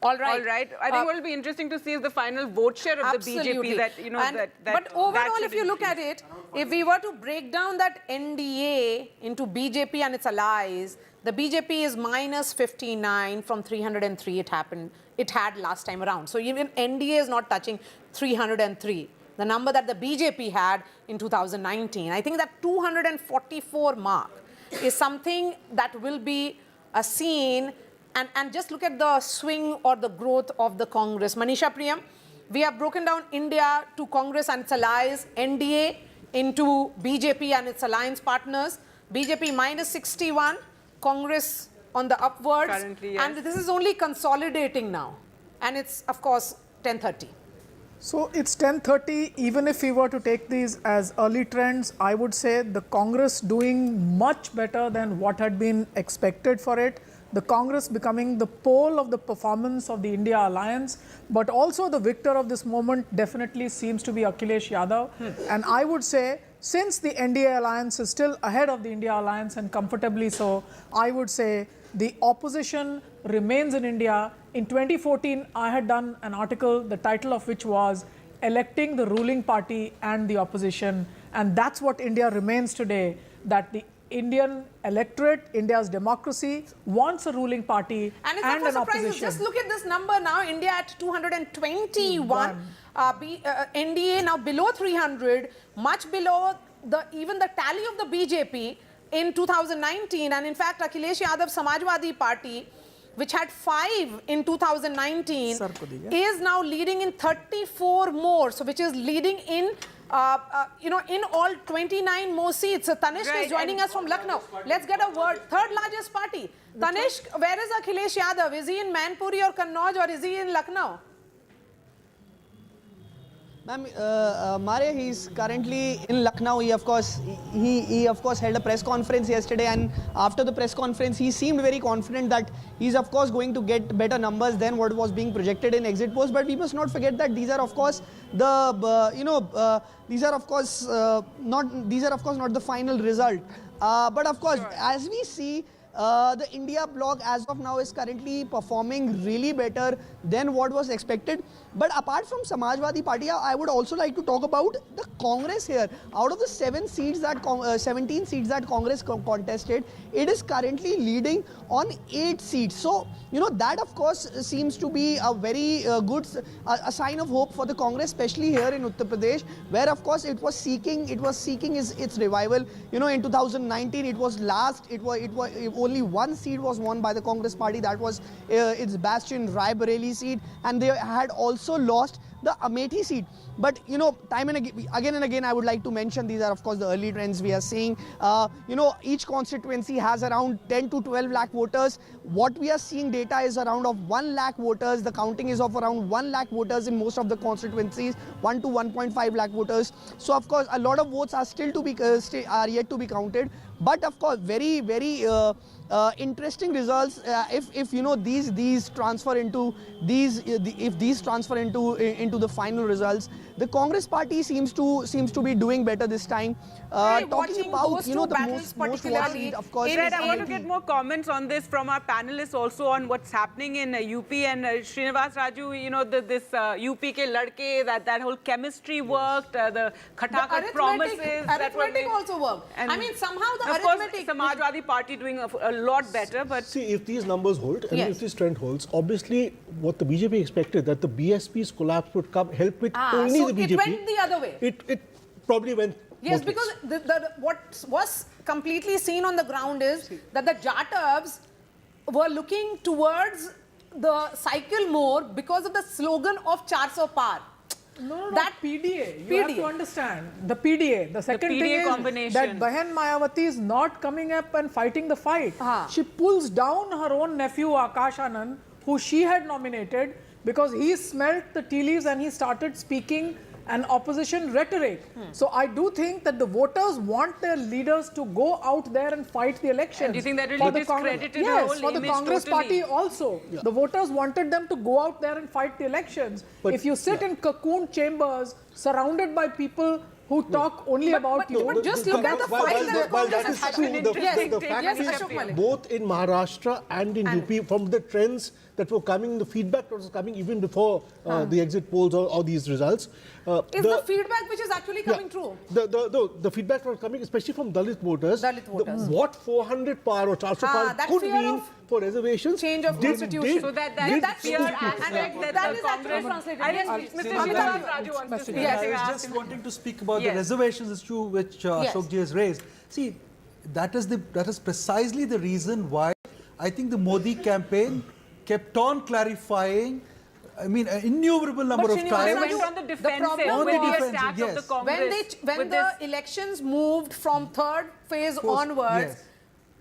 All right. I think what will be interesting to see is the final vote share of the BJP. But overall, if you look at it, if we were to break down that NDA into BJP and its allies, the BJP is -59 from 303 it had last time around. So even NDA is not touching 303, the number that the BJP had in 2019. I think that 244 mark is something that will be seen. And just look at the swing or the growth of the Congress. Manisha Priyam, we have broken down India to Congress and its allies, NDA into BJP and its alliance partners, BJP -61, Congress on the upwards. Currently, yes. And this is only consolidating now. And it's, of course, 10:30. So it's 10:30. Even if we were to take these as early trends, I would say the Congress doing much better than what had been expected for it. The Congress becoming the pole of the performance of the India alliance, but also the victor of this moment definitely seems to be Akhilesh Yadav. And I would say, since the NDA alliance is still ahead of the India alliance and comfortably so, I would say the opposition remains in India. In 2014, I had done an article, the title of which was Electing the Ruling Party and the Opposition. And that's what India remains today, that the Indian electorate, India's democracy, wants a ruling party and an opposition. opposition. Just look at this number now, India at 221, NDA now below 300, much below even the tally of the BJP in 2019. And in fact, Akhilesh Yadav Samajwadi Party, which had 5 in 2019, is now leading in 34 more. So which is leading in, in all 29 more seats. So Tanishq is joining us from Lucknow. Let's get a word. Third largest party. Tanishq, where is Akhilesh Yadav? Is he in Manpuri or Kannauj, or is he in Lucknow? Ma'am, Mare, he's currently in Lucknow. He of course held a press conference yesterday, and after the press conference, he seemed very confident that he's of course going to get better numbers than what was being projected in exit polls. But we must not forget that these are of course these are of course not the final result. But of course, as we see, the India bloc as of now is currently performing really better than what was expected. But apart from Samajwadi Party, I would also like to talk about the Congress here. Out of the 17 seats that Congress contested, it is currently leading on 8 seats. So, that of course seems to be a very good a sign of hope for the Congress, especially here in Uttar Pradesh, where of course it was seeking its revival. In 2019, it was last. Only 1 seat was won by the Congress party. That was its bastion Rae Bareli seat, and they had also lost the Amethi seat. But time and again, I would like to mention these are of course the early trends we are seeing. Each constituency has around 10 to 12 lakh voters. What we are seeing data is around of 1 lakh voters. The counting is of around 1 lakh voters in most of the constituencies, 1 to 1.5 lakh voters. So of course a lot of votes are still to be are yet to be counted. But of course, very interesting results. If these transfer into into the final results, the Congress party seems to be doing better this time. Talking about the most watched, of course. I want to get more comments on this from our panelists also on what's happening in UP and Srinivas Raju. This UP ke ladke, that whole chemistry worked, the khatakat promises. Arithmetic also worked. And I mean, somehow the of arithmetic. Course, Samajwadi Party doing a lot better, but see, if these numbers hold and if this trend holds, obviously what the BJP expected, that the BSP's collapse would help with only the BJP. It went the other way. It probably went. Yes, because what was completely seen on the ground is that the Jatabs were looking towards the cycle more because of the slogan of 400 par. No, that PDA. You have to understand the PDA. The second thing is that Bahan Mayawati is not coming up and fighting the fight. She pulls down her own nephew Akash Anand, who she had nominated, because he smelt the tea leaves and he started speaking an opposition rhetoric. So I do think that the voters want their leaders to go out there and fight the elections. And do you think that really discredited the whole for the Congress party also. Yeah. The voters wanted them to go out there and fight the elections. But if you sit in cocoon chambers surrounded by people who talk only about you. But just look at the fight that Congress has happened. The fact is, both in Maharashtra and in UP, from the trends that were coming, the feedback that was coming even before the exit polls or these results. Is the feedback which is actually coming true? The feedback that was coming, especially from Dalit voters. What 400 par or 400 par could mean for reservations. Change of constitution. So that fear aspect that the Congress translated. Mr. Srinivas Raju wants to say. I was just wanting to speak about the reservations issue which Ashokji has raised. See, that is precisely the reason why I think the Modi campaign kept on clarifying. I mean, an innumerable number of times. They went on the defensive with the attack of the Congress. When the elections moved from third phase onwards,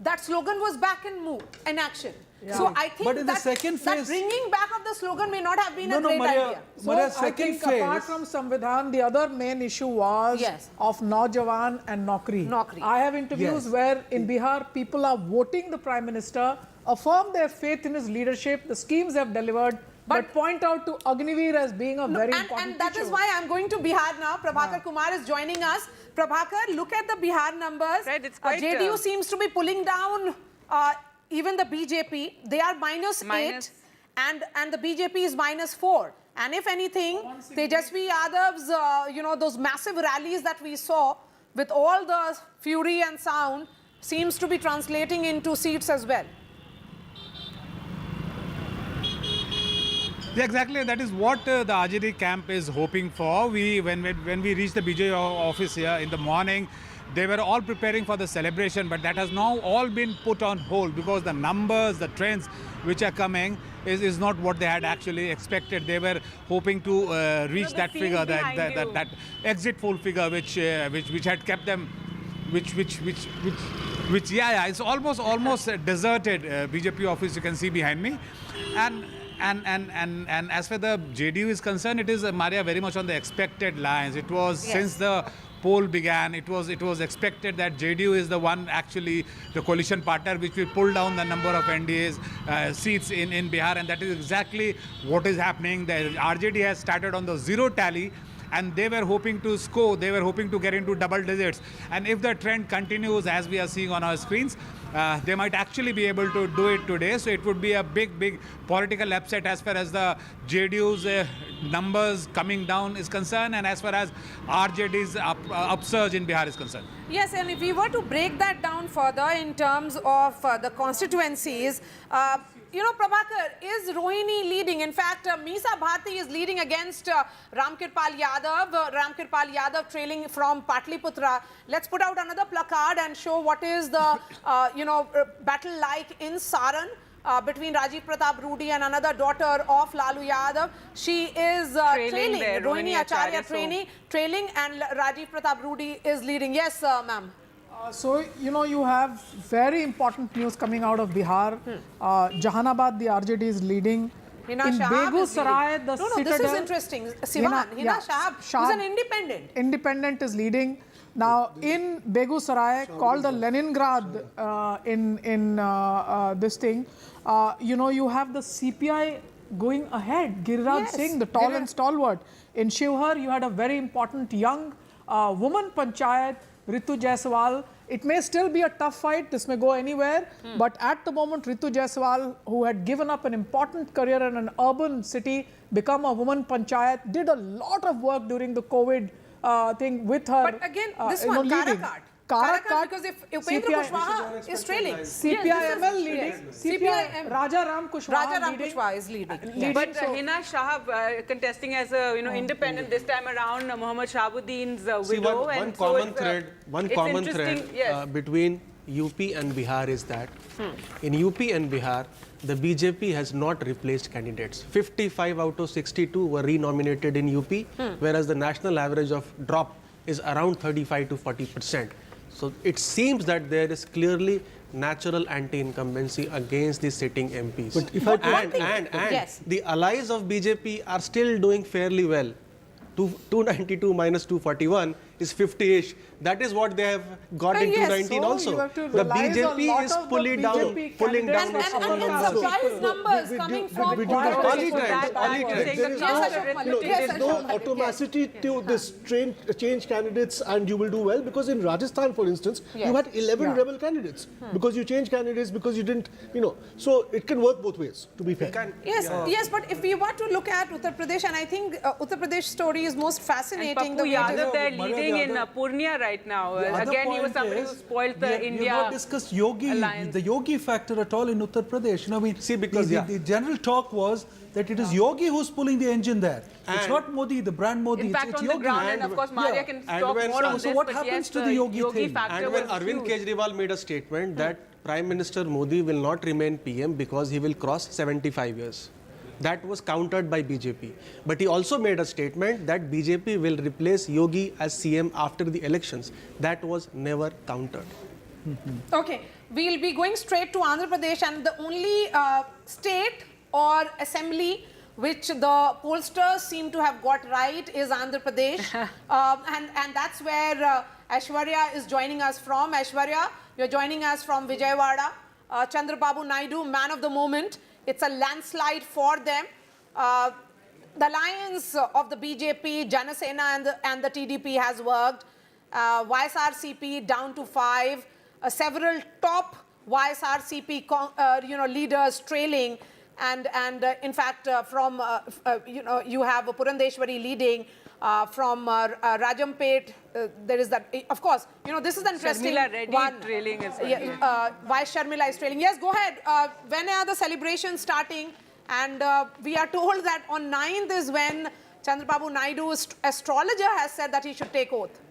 that slogan was back in action. So I think but in the second that phase, bringing back of the slogan may not have been a great idea. So I think apart from Samvidhan, the other main issue was of Naujawan and Naukri. I have interviews where in Bihar people are voting the Prime Minister, affirm their faith in his leadership, the schemes have delivered, but point out to Agniveer as being a very important And that is why I'm going to Bihar now. Prabhakar Kumar is joining us. Prabhakar, look at the Bihar numbers. Right, it's quite, JDU seems to be pulling down even the BJP. They are -8 and the BJP is -4. And if anything, Tejasvi Yadav's, those massive rallies that we saw with all the fury and sound seems to be translating into seats as well. Yeah, exactly. That is what the RJD camp is hoping for. When we reached the BJP office here in the morning, they were all preparing for the celebration, but that has now all been put on hold because the numbers, the trends which are coming is not what they had actually expected. They were hoping to reach that figure, that exit poll figure, which had kept them, it's almost deserted. BJP office you can see behind me, and as far the JDU is concerned, it is Maria very much on the expected lines. It was since the poll began, it was expected that JDU is the one, actually the coalition partner which will pull down the number of NDA's seats in Bihar, and that is exactly what is happening. The RJD has started on the zero tally, and they were hoping to score, they were hoping to get into double digits. And if the trend continues as we are seeing on our screens, they might actually be able to do it today. So it would be a big political upset as far as the JDU's numbers coming down is concerned, and as far as RJD's upsurge in Bihar is concerned. Yes, and if we were to break that down further in terms of the constituencies, Prabhakar, is Rohini leading? In fact, Meesa Bharti is leading against Ramkirpal Yadav. Ramkirpal Yadav trailing from Patliputra. Let's put out another placard and show what is the, battle like in Saran. Between Rajiv Pratap Rudy and another daughter of Lalu Yadav. She is trailing. Rohini Acharya trailing, and Rajiv Pratap Rudy is leading. Yes, ma'am. So, you have very important news coming out of Bihar. Jahanabad, the RJD is leading. Hina in Shahab Begussarai, the Citadel. This is interesting. Sivan, Hina Shahab, who's an independent. Independent is leading. Now, in Begussarai, called the Leningrad in this thing, you have the CPI going ahead. Giriraj Singh, the tall and stalwart. In Shivhar, you had a very important young woman panchayat, Ritu Jaiswal. It may still be a tough fight, this may go anywhere, but at the moment Ritu Jaiswal, who had given up an important career in an urban city, become a woman panchayat, did a lot of work during the COVID thing with her. But again, this one, Karakat, because if Upendra Kushwaha is trailing. CPI-ML leading. CPI Raja Ram Kushwaha is leading. But Hina Shahab contesting as a independent this time around, Mohammad Shahabuddin's widow. One common thread between UP and Bihar is that in UP and Bihar, the BJP has not replaced candidates. 55 out of 62 were renominated in UP, whereas the national average of drop is around 35 to 40%. So it seems that there is clearly natural anti-incumbency against the sitting MPs. But if the allies of BJP are still doing fairly well. 292 minus 241 is 50-ish. That is what they have got in 2019 also. The BJP is pulling down its own numbers. Surprise numbers coming from early trends. There is no automaticity to this change candidates and you will do well, because in Rajasthan, for instance, you had 11 rebel candidates because you changed candidates because you didn't, so it can work both ways, to be fair. Yes, but if we were to look at Uttar Pradesh, and I think Uttar Pradesh story is most fascinating. And Pappu Yadav, they're leading in Purnia right now. Again, he was somebody who spoiled the India. We have not discussed the Yogi factor at all in Uttar Pradesh. See, because the general talk was that it is Yogi who's pulling the engine there. It's not Modi, the brand Modi. In fact, it's on Yogi. the ground, and of course, Maria can talk more on this. So what happens to the Yogi thing? And when Arvind Kejriwal made a statement that Prime Minister Modi will not remain PM because he will cross 75 years. That was countered by BJP. But he also made a statement that BJP will replace Yogi as CM after the elections. That was never countered. Okay, we'll be going straight to Andhra Pradesh, and the only state or assembly which the pollsters seem to have got right is Andhra Pradesh. And that's where Aishwarya is joining us from. Aishwarya, you're joining us from Vijayawada. Chandrababu Naidu, man of the moment. It's a landslide for them. The alliance of the BJP, Janasena and the TDP has worked. YSRCP down to 5. Several top YSRCP leaders trailing. And in fact, from, you have Purandeshwari leading. From Rajampet, there is that, of course, this is an interesting Sharmila Reddy one. trailing as well. Why Sharmila is trailing? Yes, go ahead. When are the celebrations starting? And we are told that on 9th is when Chandrababu Naidu's astrologer has said that he should take oath.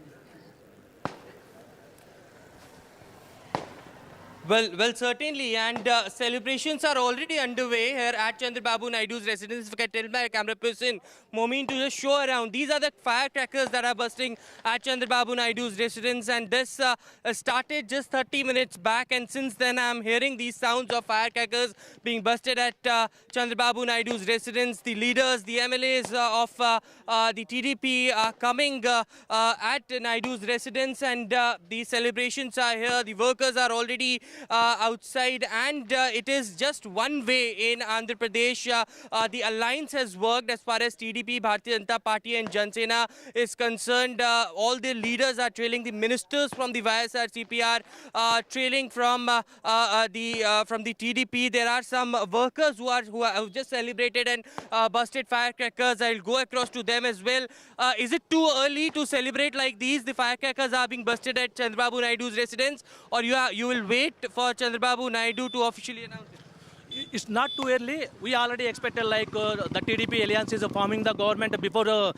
Well, certainly, and celebrations are already underway here at Chandrababu Naidu's residence. If I can tell my camera person, Momin, to just show around. These are the firecrackers that are bursting at Chandrababu Naidu's residence, and this started just 30 minutes back, and since then I'm hearing these sounds of firecrackers being busted at Chandrababu Naidu's residence. The leaders, the MLAs of the TDP are coming at Naidu's residence, and the celebrations are here. The workers are already outside, and it is just one way in Andhra Pradesh. The alliance has worked as far as TDP, Bharatiya Janata Party and Jansena is concerned. All the leaders are trailing. The ministers from the YSRCP are trailing from the TDP. There are some workers who have just celebrated and busted firecrackers. I'll go across to them as well. Is it too early to celebrate like these? The firecrackers are being busted at Chandrababu Naidu's residence, or you will wait for Chandrababu Naidu to officially announce it? It's not too early. We already expected like the TDP alliance is forming the government before the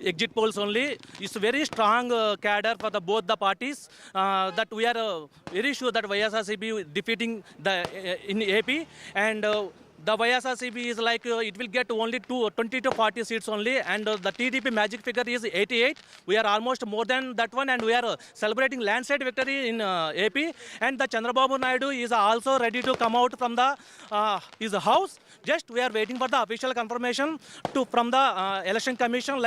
exit polls only. It's a very strong cadre for both the parties that we are very sure that YSRCP defeating in AP, and the YSRCP is like it will get only 20 to 40 seats only, and the TDP magic figure is 88. We are almost more than that one, and we are celebrating landslide victory in AP. And the Chandrababu Naidu is also ready to come out from his house. Just we are waiting for the official confirmation from the election commission.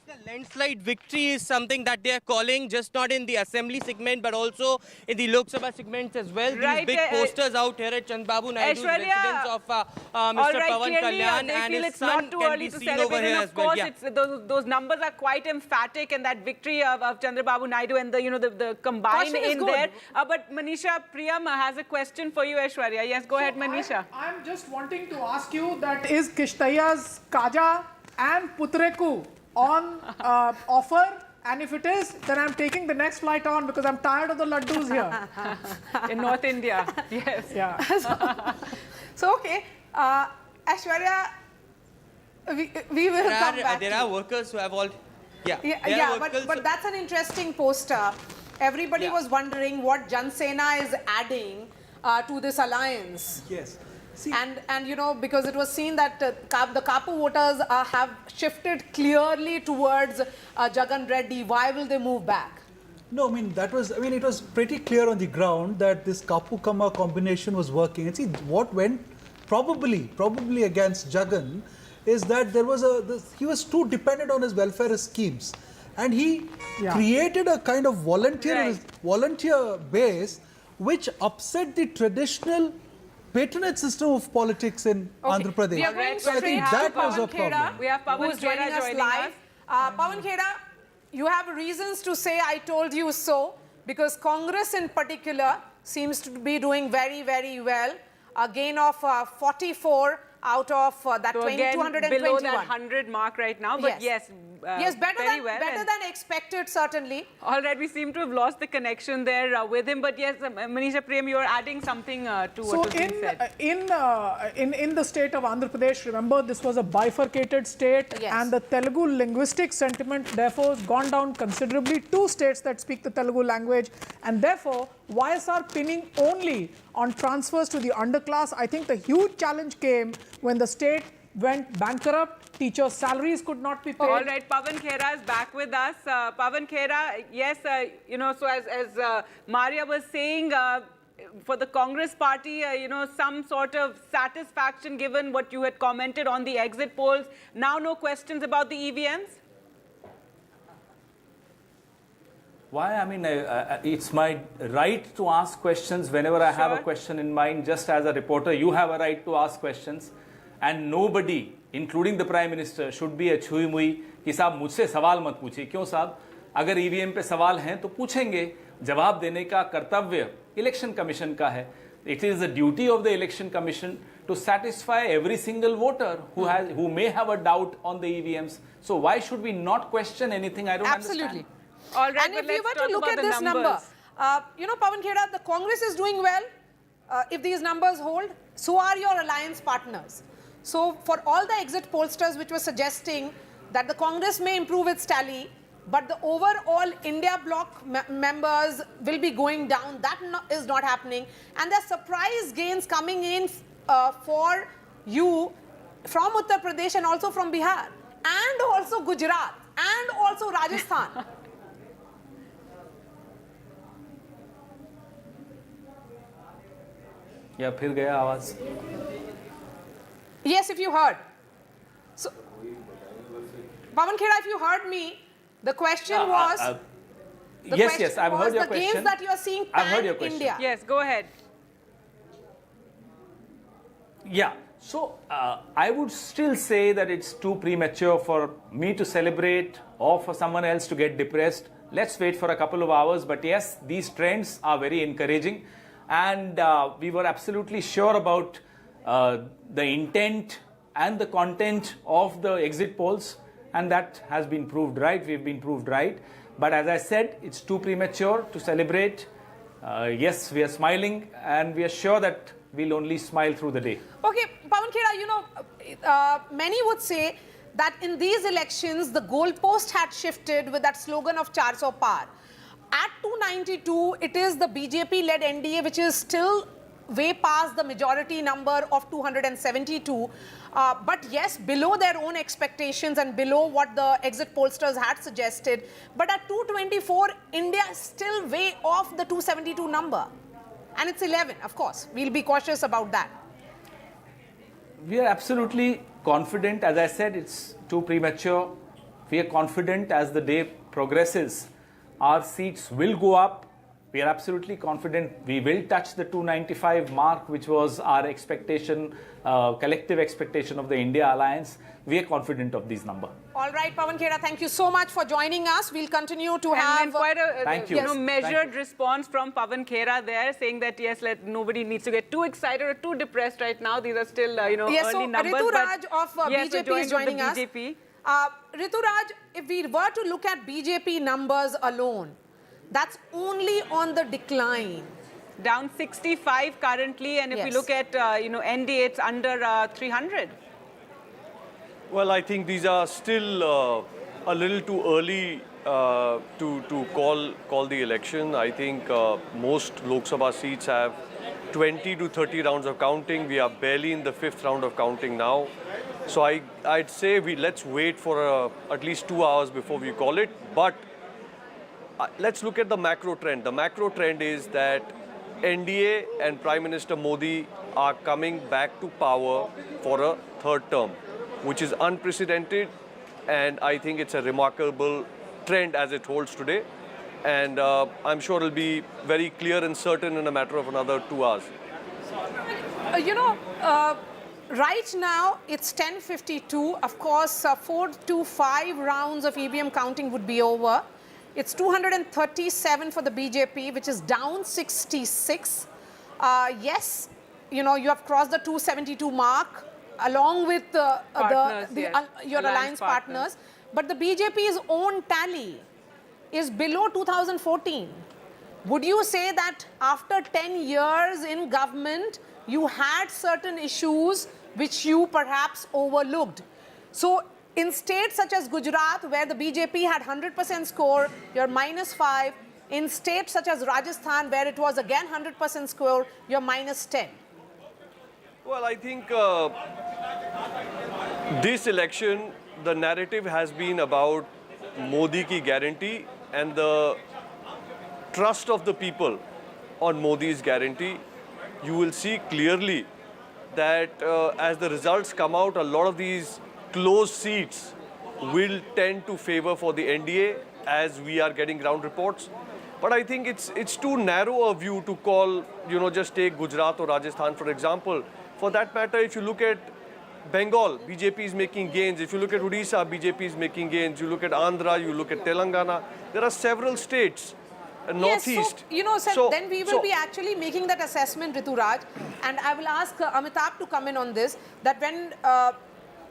The landslide victory is something that they are calling, just not in the assembly segment, but also in the Lok Sabha segments as well. Right, these big posters out here at Chandrababu Naidu's residence of Mr. Pawan Kalyan and his son can be seen over here as well. Of course, those numbers are quite emphatic, and that victory of Chandrababu Naidu and the combined in there. But Manisha Priyam has a question for you, Aishwarya. Yes, go ahead, Manisha. I'm just wanting to ask you that is Kishtaiya's Kaja and Putreku on offer, and if it is, then I'm taking the next flight on because I'm tired of the laddus here. In North India, yes. Yeah. So okay, Aishwarya, we will come back. There are workers who have all... But that's an interesting poster. Everybody was wondering what Jansena is adding to this alliance. Yes. See, and because it was seen that the Kapu voters have shifted clearly towards Jagan Reddy. Why will they move back? No, it was pretty clear on the ground that this Kapu-Kama combination was working. And see, what went probably against Jagan is that he was too dependent on his welfare schemes. And he created a kind of volunteer base which upset the traditional patronage system of politics in Andhra Pradesh. So I think that was a problem. We have Pawan who's joining us live. Pawan Kheda, you have reasons to say I told you so, because Congress in particular seems to be doing very, very well. A gain of 44 out of that so 221. Below that 100 mark right now, but yes, better than expected, certainly. All right, we seem to have lost the connection there with him, but yes, Manisha Prem, you are adding something to what was being said. In the state of Andhra Pradesh, remember this was a bifurcated state, and the Telugu linguistic sentiment therefore has gone down considerably. 2 states that speak the Telugu language, and therefore YSR pinning only on transfers to the underclass. I think the huge challenge came when the state went bankrupt teachers' salaries could not be paid. All right, Pawan Khera is back with us. Pawan Khera, yes, so as Maria was saying, for the Congress party, some sort of satisfaction given what you had commented on the exit polls. Now no questions about the EVMs? Why? I mean, it's my right to ask questions whenever I have a question in mind. Just as a reporter, you have a right to ask questions. And nobody, including the Prime Minister, should be a छुई मुई कि साहब मुझसे सवाल मत पूछिए. क्यों साहब? अगर EVM पे सवाल हैं तो पूछेंगे. जवाब देने का कर्तव्य इलेक्शन कमीशन का है. It is the duty of the election commission to satisfy every single voter who may have a doubt on the EVMs. So why should we not question anything? I don't understand. All right, and if we were to look at this number, Pawan Khera, the Congress is doing well. If these numbers hold, so are your alliance partners. So for all the exit pollsters which were suggesting that the Congress may improve its tally, but the overall India bloc members will be going down, that is not happening. And there are surprise gains coming in for you from Uttar Pradesh and also from Bihar and also Gujarat and also Rajasthan. या फिर गया आवाज. Yes, if you heard. So, Pawan Khera, if you heard me, the question was. Yes, I've heard your question. The gains that you are seeing pan-India. Yes, go ahead. Yeah, so I would still say that it's too premature for me to celebrate or for someone else to get depressed. Let's wait for a couple of hours. But yes, these trends are very encouraging. And we were absolutely sure about the intent and the content of the exit polls, and that has been proved right. We've been proved right. But as I said, it's too premature to celebrate. Yes, we are smiling, and we are sure that we'll only smile through the day. Okay, Pawan Khera, many would say that in these elections, the goalpost had shifted with that slogan of 400 par. At 292, it is the BJP-led NDA which is still way past the majority number of 272. But yes, below their own expectations and below what the exit pollsters had suggested. But at 224, India is still way off the 272 number. And it's 11, of course. We'll be cautious about that. We are absolutely confident. As I said, it's too premature. We are confident as the day progresses. Our seats will go up. We are absolutely confident we will touch the 295 mark, which was our expectation, collective expectation of the India alliance. We are confident of this number. All right, Pawan Khera, thank you so much for joining us. We'll continue to have quite a measured response from Pawan Khera there, saying that yes, nobody needs to get too excited or too depressed right now. These are still early numbers. Ritu Raj of BJP is joining us. Ritu Raj, if we were to look at BJP numbers alone, that's only on the decline. Down 65 currently, and if we look at NDA, it's under 300. Well, I think these are still a little too early to call the election. I think most Lok Sabha seats have 20 to 30 rounds of counting. We are barely in the 5th round of counting now. So I'd say let's wait for at least 2 hours before we call it. But let's look at the macro trend. The macro trend is that NDA and Prime Minister Modi are coming back to power for a 3rd term, which is unprecedented, and I think it's a remarkable trend as it holds today. And I'm sure it'll be very clear and certain in a matter of another 2 hours. Right now, it's 10:52. Of course, 4 to 5 rounds of EVM counting would be over. It's 237 for the BJP, which is down 66. Yes, you have crossed the 272 mark, along with your alliance partners. But the BJP's own tally is below 2014. Would you say that after 10 years in government, you had certain issues which you perhaps overlooked? So in states such as Gujarat, where the BJP had 100% score, you're -5. In states such as Rajasthan, where it was again 100% score, you're -10. Well, I think This election, the narrative has been about Modi ki guarantee and the trust of the people on Modi's guarantee. You will see clearly that as the results come out, a lot of these close seats will tend to favor for the NDA as we are getting ground reports. But I think it's too narrow a view to call, just take Gujarat or Rajasthan for example. For that matter, if you look at Bengal, BJP is making gains. If you look at Odisha, BJP is making gains. You look at Andhra, you look at Telangana. There are several states, northeast. Yes, so, then we will be actually making that assessment, Rituraj. And I will ask Amitabh to come in on this, that when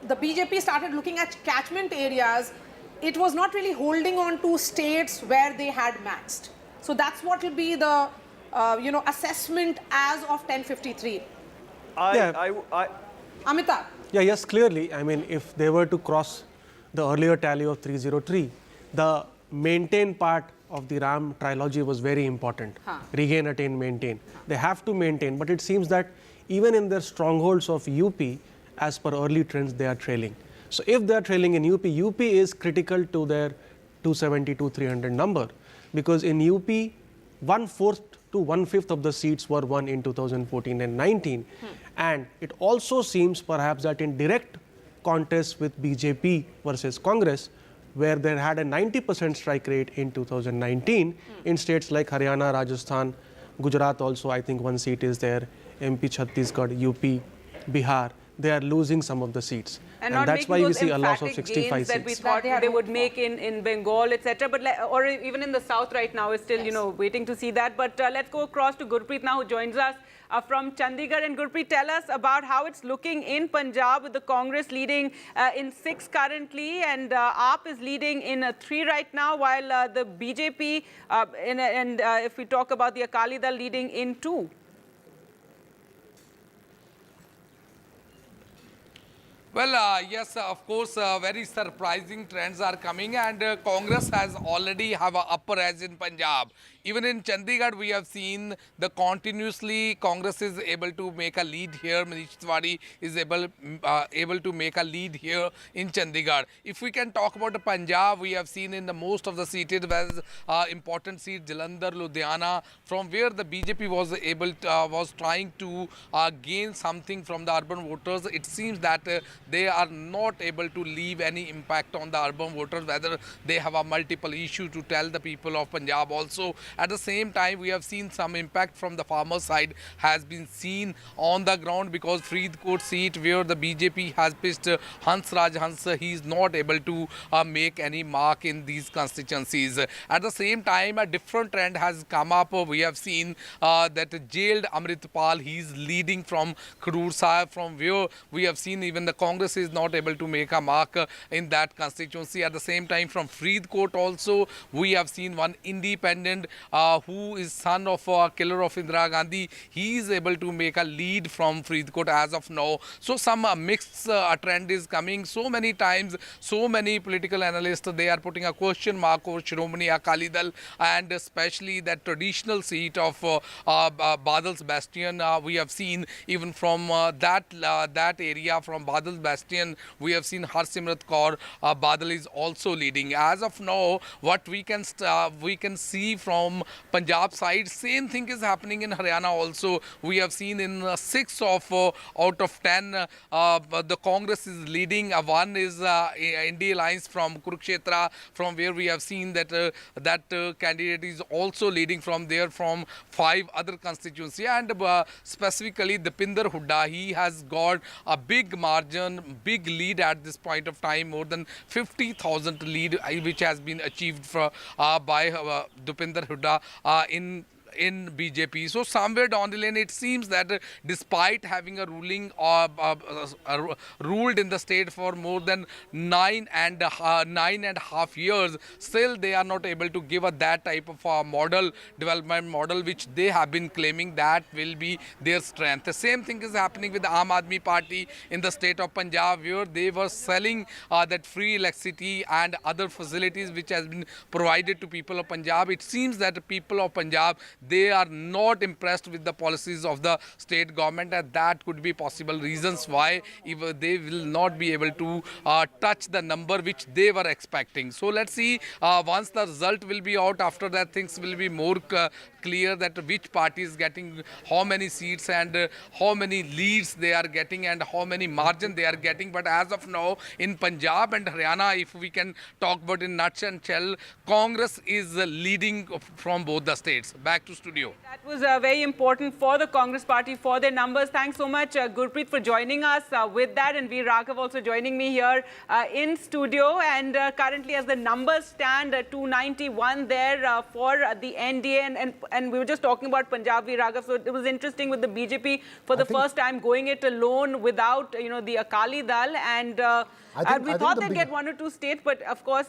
the BJP started looking at catchment areas, it was not really holding on to states where they had maxed. So that's what will be the, assessment as of 10:53. Amitabh. Yeah, yes, clearly. I mean, if they were to cross the earlier tally of 303, the maintain part of the Ram trilogy was very important. Regain, attain, maintain. They have to maintain, but it seems that even in their strongholds of UP, as per early trends, they are trailing. So if they are trailing in UP, UP is critical to their 270-300 number, because in UP, 1/4 to 1/5 of the seats were won in 2014 and 19. And it also seems perhaps that in direct contest with BJP versus Congress, where they had a 90% strike rate in 2019, in states like Haryana, Rajasthan, Gujarat also, I think one seat is there, MP, Chhattisgarh, UP, Bihar, they are losing some of the seats. And that's why we see a loss of 65 that we seats. thought they would make in Bengal, etc. But or even in the south right now is still, waiting to see that. But let's go across to Gurpreet now, who joins us from Chandigarh. And Gurpreet, tell us about how it's looking in Punjab, with the Congress leading in 6 currently, and AAP is leading in 3 right now, while the BJP if we talk about the Akali Dal, leading in 2. Well, yes, of course, very surprising trends are coming, and Congress has already have an upper edge in Punjab. Even in Chandigarh, we have seen the continuously Congress is able to make a lead here. Manish Tiwari is able to make a lead here in Chandigarh. If we can talk about the Punjab, we have seen in the most of the seated important seat, Jalandhar, Ludhiana, from where the BJP was trying to gain something from the urban voters. It seems that they are not able to leave any impact on the urban voters, whether they have a multiple issue to tell the people of Punjab also. At the same time, we have seen some impact from the farmer side has been seen on the ground, because Faridkot seat where the BJP has pitched Hans Raj Hans, he is not able to make any mark in these constituencies. At the same time, a different trend has come up. We have seen that jailed Amritpal, he is leading from Khadur Sahib, from where we have seen even the Congress is not able to make a mark in that constituency. At the same time, from Faridkot also, we have seen one independent who is son of a killer of Indira Gandhi. He is able to make a lead from Faridkot as of now. So some mixed trend is coming. So many times, so many political analysts, they are putting a question mark over Shiromani Akali Dal, and especially that traditional seat of Badal's Bastion. We have seen even from that area, from Badal's Bastion, we have seen Harsimrat Kaur Badal is also leading. As of now, what we can see from Punjab side, same thing is happening in Haryana also. We have seen in 6 out of 10, the Congress is leading. One is NDA Alliance from Kurukshetra, from where we have seen that candidate is also leading from there, from 5 other constituencies. And specifically Dipinder Hooda, he has got a big margin, big lead at this point of time, more than 50,000 lead which has been achieved by Dipinder Hooda in BJP. So somewhere down the lane, it seems that despite having a ruling ruled in the state for more than 9.5 years, still they are not able to give that type of development model which they have been claiming that will be their strength. The same thing is happening with the Aam Aadmi Party in the state of Punjab, where they were selling that free electricity and other facilities which has been provided to people of Punjab. It seems that the people of Punjab, they are not impressed with the policies of the state government, and that could be possible reasons why if they will not be able to touch the number which they were expecting. So let's see, once the result will be out, after that things will be more clear that which party is getting how many seats and how many leads they are getting and how many margin they are getting. But as of now, in Punjab and Haryana, if we can talk about in nutshell, Congress is leading from both the states. Back to studio. That was very important for the Congress party, for their numbers. Thanks so much, Gurpreet, for joining us with that, and Veer Raghav also joining me here in studio. And currently, as the numbers stand, 291 there for the NDA, and we were just talking about Punjab, Veer Raghav. So it was interesting with the BJP for the first time going it alone without, the Akali Dal, and we thought they'd get 1 or 2 states, but of course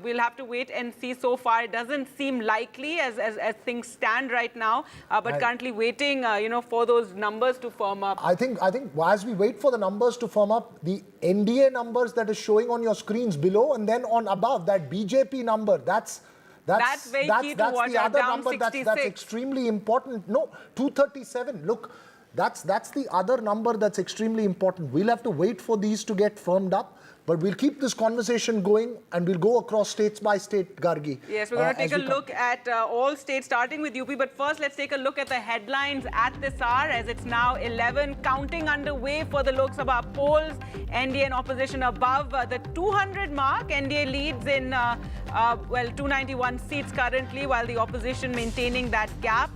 we'll have to wait and see. So far, it doesn't seem likely as things stand right now. But currently waiting, for those numbers to firm up. I think as we wait for the numbers to firm up, the NDA numbers that is showing on your screens below and then on above, that BJP number, that's very key to watch. The other down number 66. that's extremely important. No, 237. Look, that's the other number that's extremely important. We'll have to wait for these to get firmed up. But we'll keep this conversation going and we'll go across states by state, Gargi. Yes, we're going to take a look at all states, starting with UP. But first, let's take a look at the headlines at this hour, as it's now 11. Counting underway for the Lok Sabha polls. NDA and opposition above the 200 mark. NDA leads in, 291 seats currently, while the opposition maintaining that gap.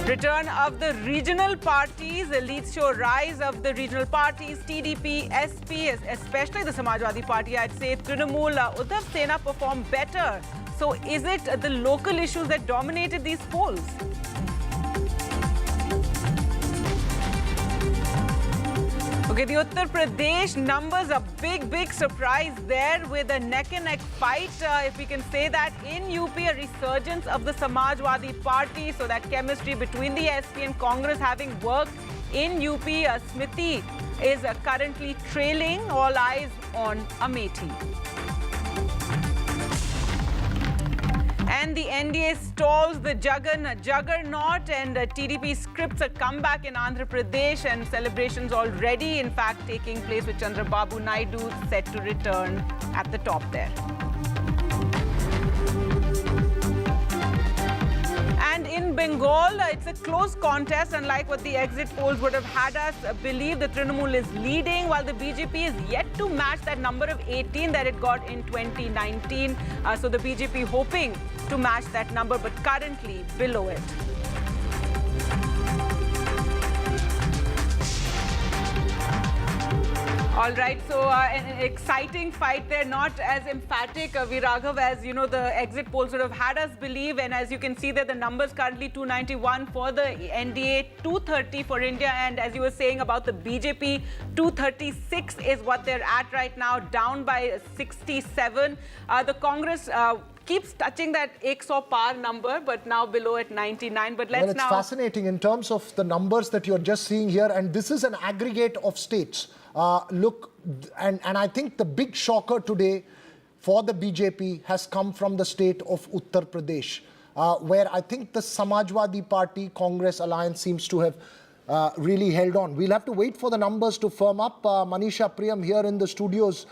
Return of the regional parties leads to a rise of the regional parties. TDP, SP, especially the Samajwadi Party, I'd say. Trinamool, Uddhav Sena performed better. So is it the local issues that dominated these polls? Okay, the Uttar Pradesh numbers, a big surprise there with a neck-and-neck fight, if we can say that. In UP, a resurgence of the Samajwadi Party, so that chemistry between the SP and Congress having worked. In UP, Smriti is currently trailing. All eyes on Amethi. And the NDA stalls the juggernaut, and TDP scripts a comeback in Andhra Pradesh, and celebrations already, in fact, taking place with Chandrababu Naidu set to return at the top there. And in Bengal, it's a close contest, unlike what the exit polls would have had us believe. The Trinamool is leading, while the BJP is yet to match that number of 18 that it got in 2019. So the BJP hoping to match that number, but currently below it. All right, so an exciting fight there, not as emphatic, Viraghav, as the exit polls would have had us believe. And as you can see there, the numbers currently 291 for the NDA, 230 for India. And as you were saying about the BJP, 236 is what they're at right now, down by 67. The Congress keeps touching that 100 par number, but now below at 99. But let's it's fascinating in terms of the numbers that you're just seeing here. And this is an aggregate of states. Look, and I think the big shocker today for the BJP has come from the state of Uttar Pradesh, where I think the Samajwadi Party Congress alliance seems to have really held on. We'll have to wait for the numbers to firm up. Manisha Priyam here in the studios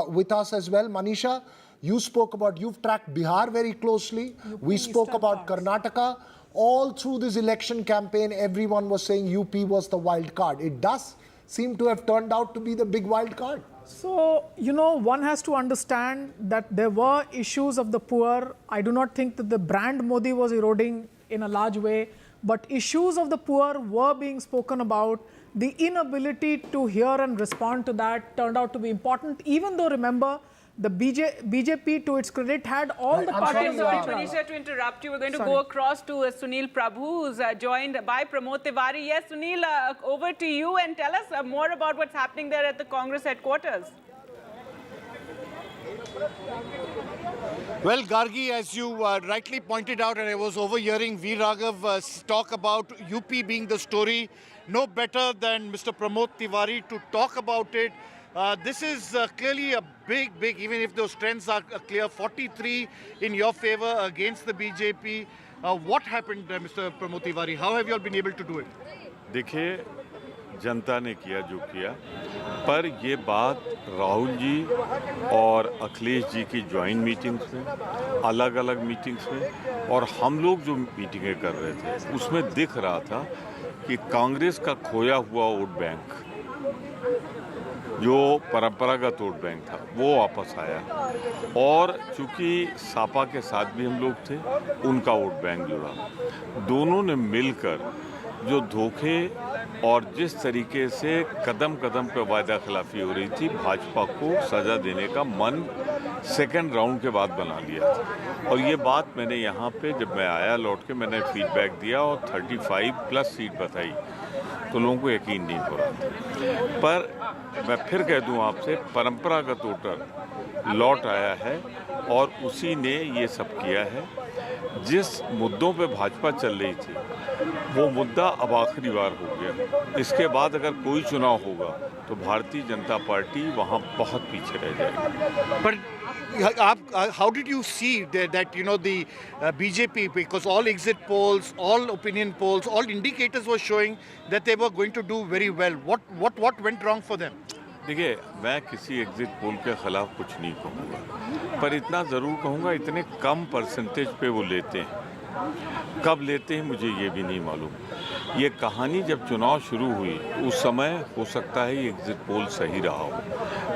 with us as well. Manisha, you've tracked Bihar very closely. We spoke about Karnataka. All through this election campaign, everyone was saying UP was the wild card. It does seem to have turned out to be the big wild card. So, one has to understand that there were issues of the poor. I do not think that the brand Modi was eroding in a large way, but issues of the poor were being spoken about. The inability to hear and respond to that turned out to be important, even though, remember, the BJP, to its credit, had all the parties. Sorry, Manisha, to interrupt you. We're going to go across to Sunil Prabhu, who's joined by Pramod Tiwari. Yes, Sunil, over to you, and tell us more about what's happening there at the Congress headquarters. Well, Gargi, as you rightly pointed out, and I was overhearing Veer Raghav talk about UP being the story, no better than Mr. Pramod Tiwari to talk about it. This is clearly a big, even if those trends are clear, 43 in your favor against the BJP. What happened, Mr. Pramod Tiwari? How have you all been able to do it? देखिए, जनता ने किया जो किया, पर ये बात राहुल जी और अखिलेश जी की ज्वाइंट मीटिंग्स में, अलग-अलग मीटिंग्स में, और हम लोग जो मीटिंगें कर रहे थे उसमें दिख रहा था कि कांग्रेस का खोया हुआ वोट बैंक, जो परंपरागत वोट बैंक था, वो वापस आया, और चूंकि सापा के साथ भी हम लोग थे, उनका वोट बैंक जुड़ा। दोनों ने मिलकर जो धोखे और जिस तरीके से कदम कदम पे वायदा खिलाफी हो रही थी, भाजपा को सजा देने का मन सेकेंड राउंड के बाद बना लिया था। और ये बात मैंने यहाँ पे जब मैं आया लौट के मैंने फीडबैक दिया और 35+ सीट बताई, तो लोगों को यकीन नहीं हो रहा था। पर मैं फिर कह दूं आपसे, परंपरागत वोटर लौट आया है और उसी ने ये सब किया है। जिस मुद्दों पे भाजपा चल रही थी वो मुद्दा अब आखिरी बार हो गया। इसके बाद अगर कोई चुनाव होगा तो भारतीय जनता पार्टी वहाँ बहुत पीछे रह जाएगी। पर how did you see that the BJP, because all exit polls, all opinion polls, all indicators were showing that they were going to do very well. What went wrong for them? देखिए, मैं किसी exit poll के खिलाफ कुछ नहीं कहूँगा, पर इतना ज़रूर कहूँगा, इतने कम परसेंटेज पे वो लेते हैं। कब लेते हैं मुझे ये भी नहीं मालूम। ये कहानी जब चुनाव शुरू हुई उस समय हो सकता है ये एग्जिट पोल सही रहा हो,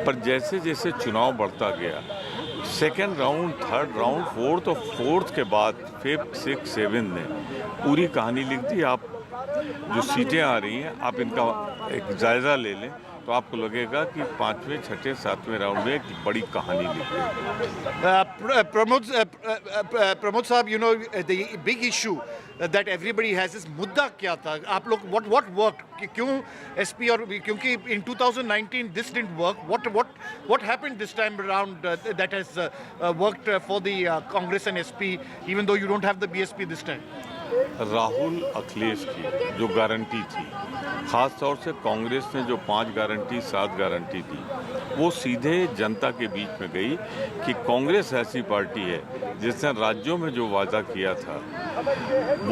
पर जैसे जैसे चुनाव बढ़ता गया, second round, third round, fourth और फोर्थ के बाद 5th, 6th, 7th ने पूरी कहानी लिख दी। आप जो सीटें आ रही हैं, आप इनका एक जायज़ा ले लें तो आपको लगेगा कि 5वें, 6ठे, 7वें राउंड में एक बड़ी कहानी लिख गई। प्रमोद साहब, the big issue that everybody has is मुद्दा क्या था? आप लोग what worked? क्यों SP और क्योंकि in 2019 this didn't work. What happened this time around that has worked for the Congress and SP, even though you don't have the BSP this time? Rahul Akhilesh की जो गारंटी थी, ख़ास तौर से कांग्रेस ने जो 5 गारंटी 7 गारंटी दी, वो सीधे जनता के बीच में गई कि कांग्रेस ऐसी पार्टी है जिसने राज्यों में जो वादा किया था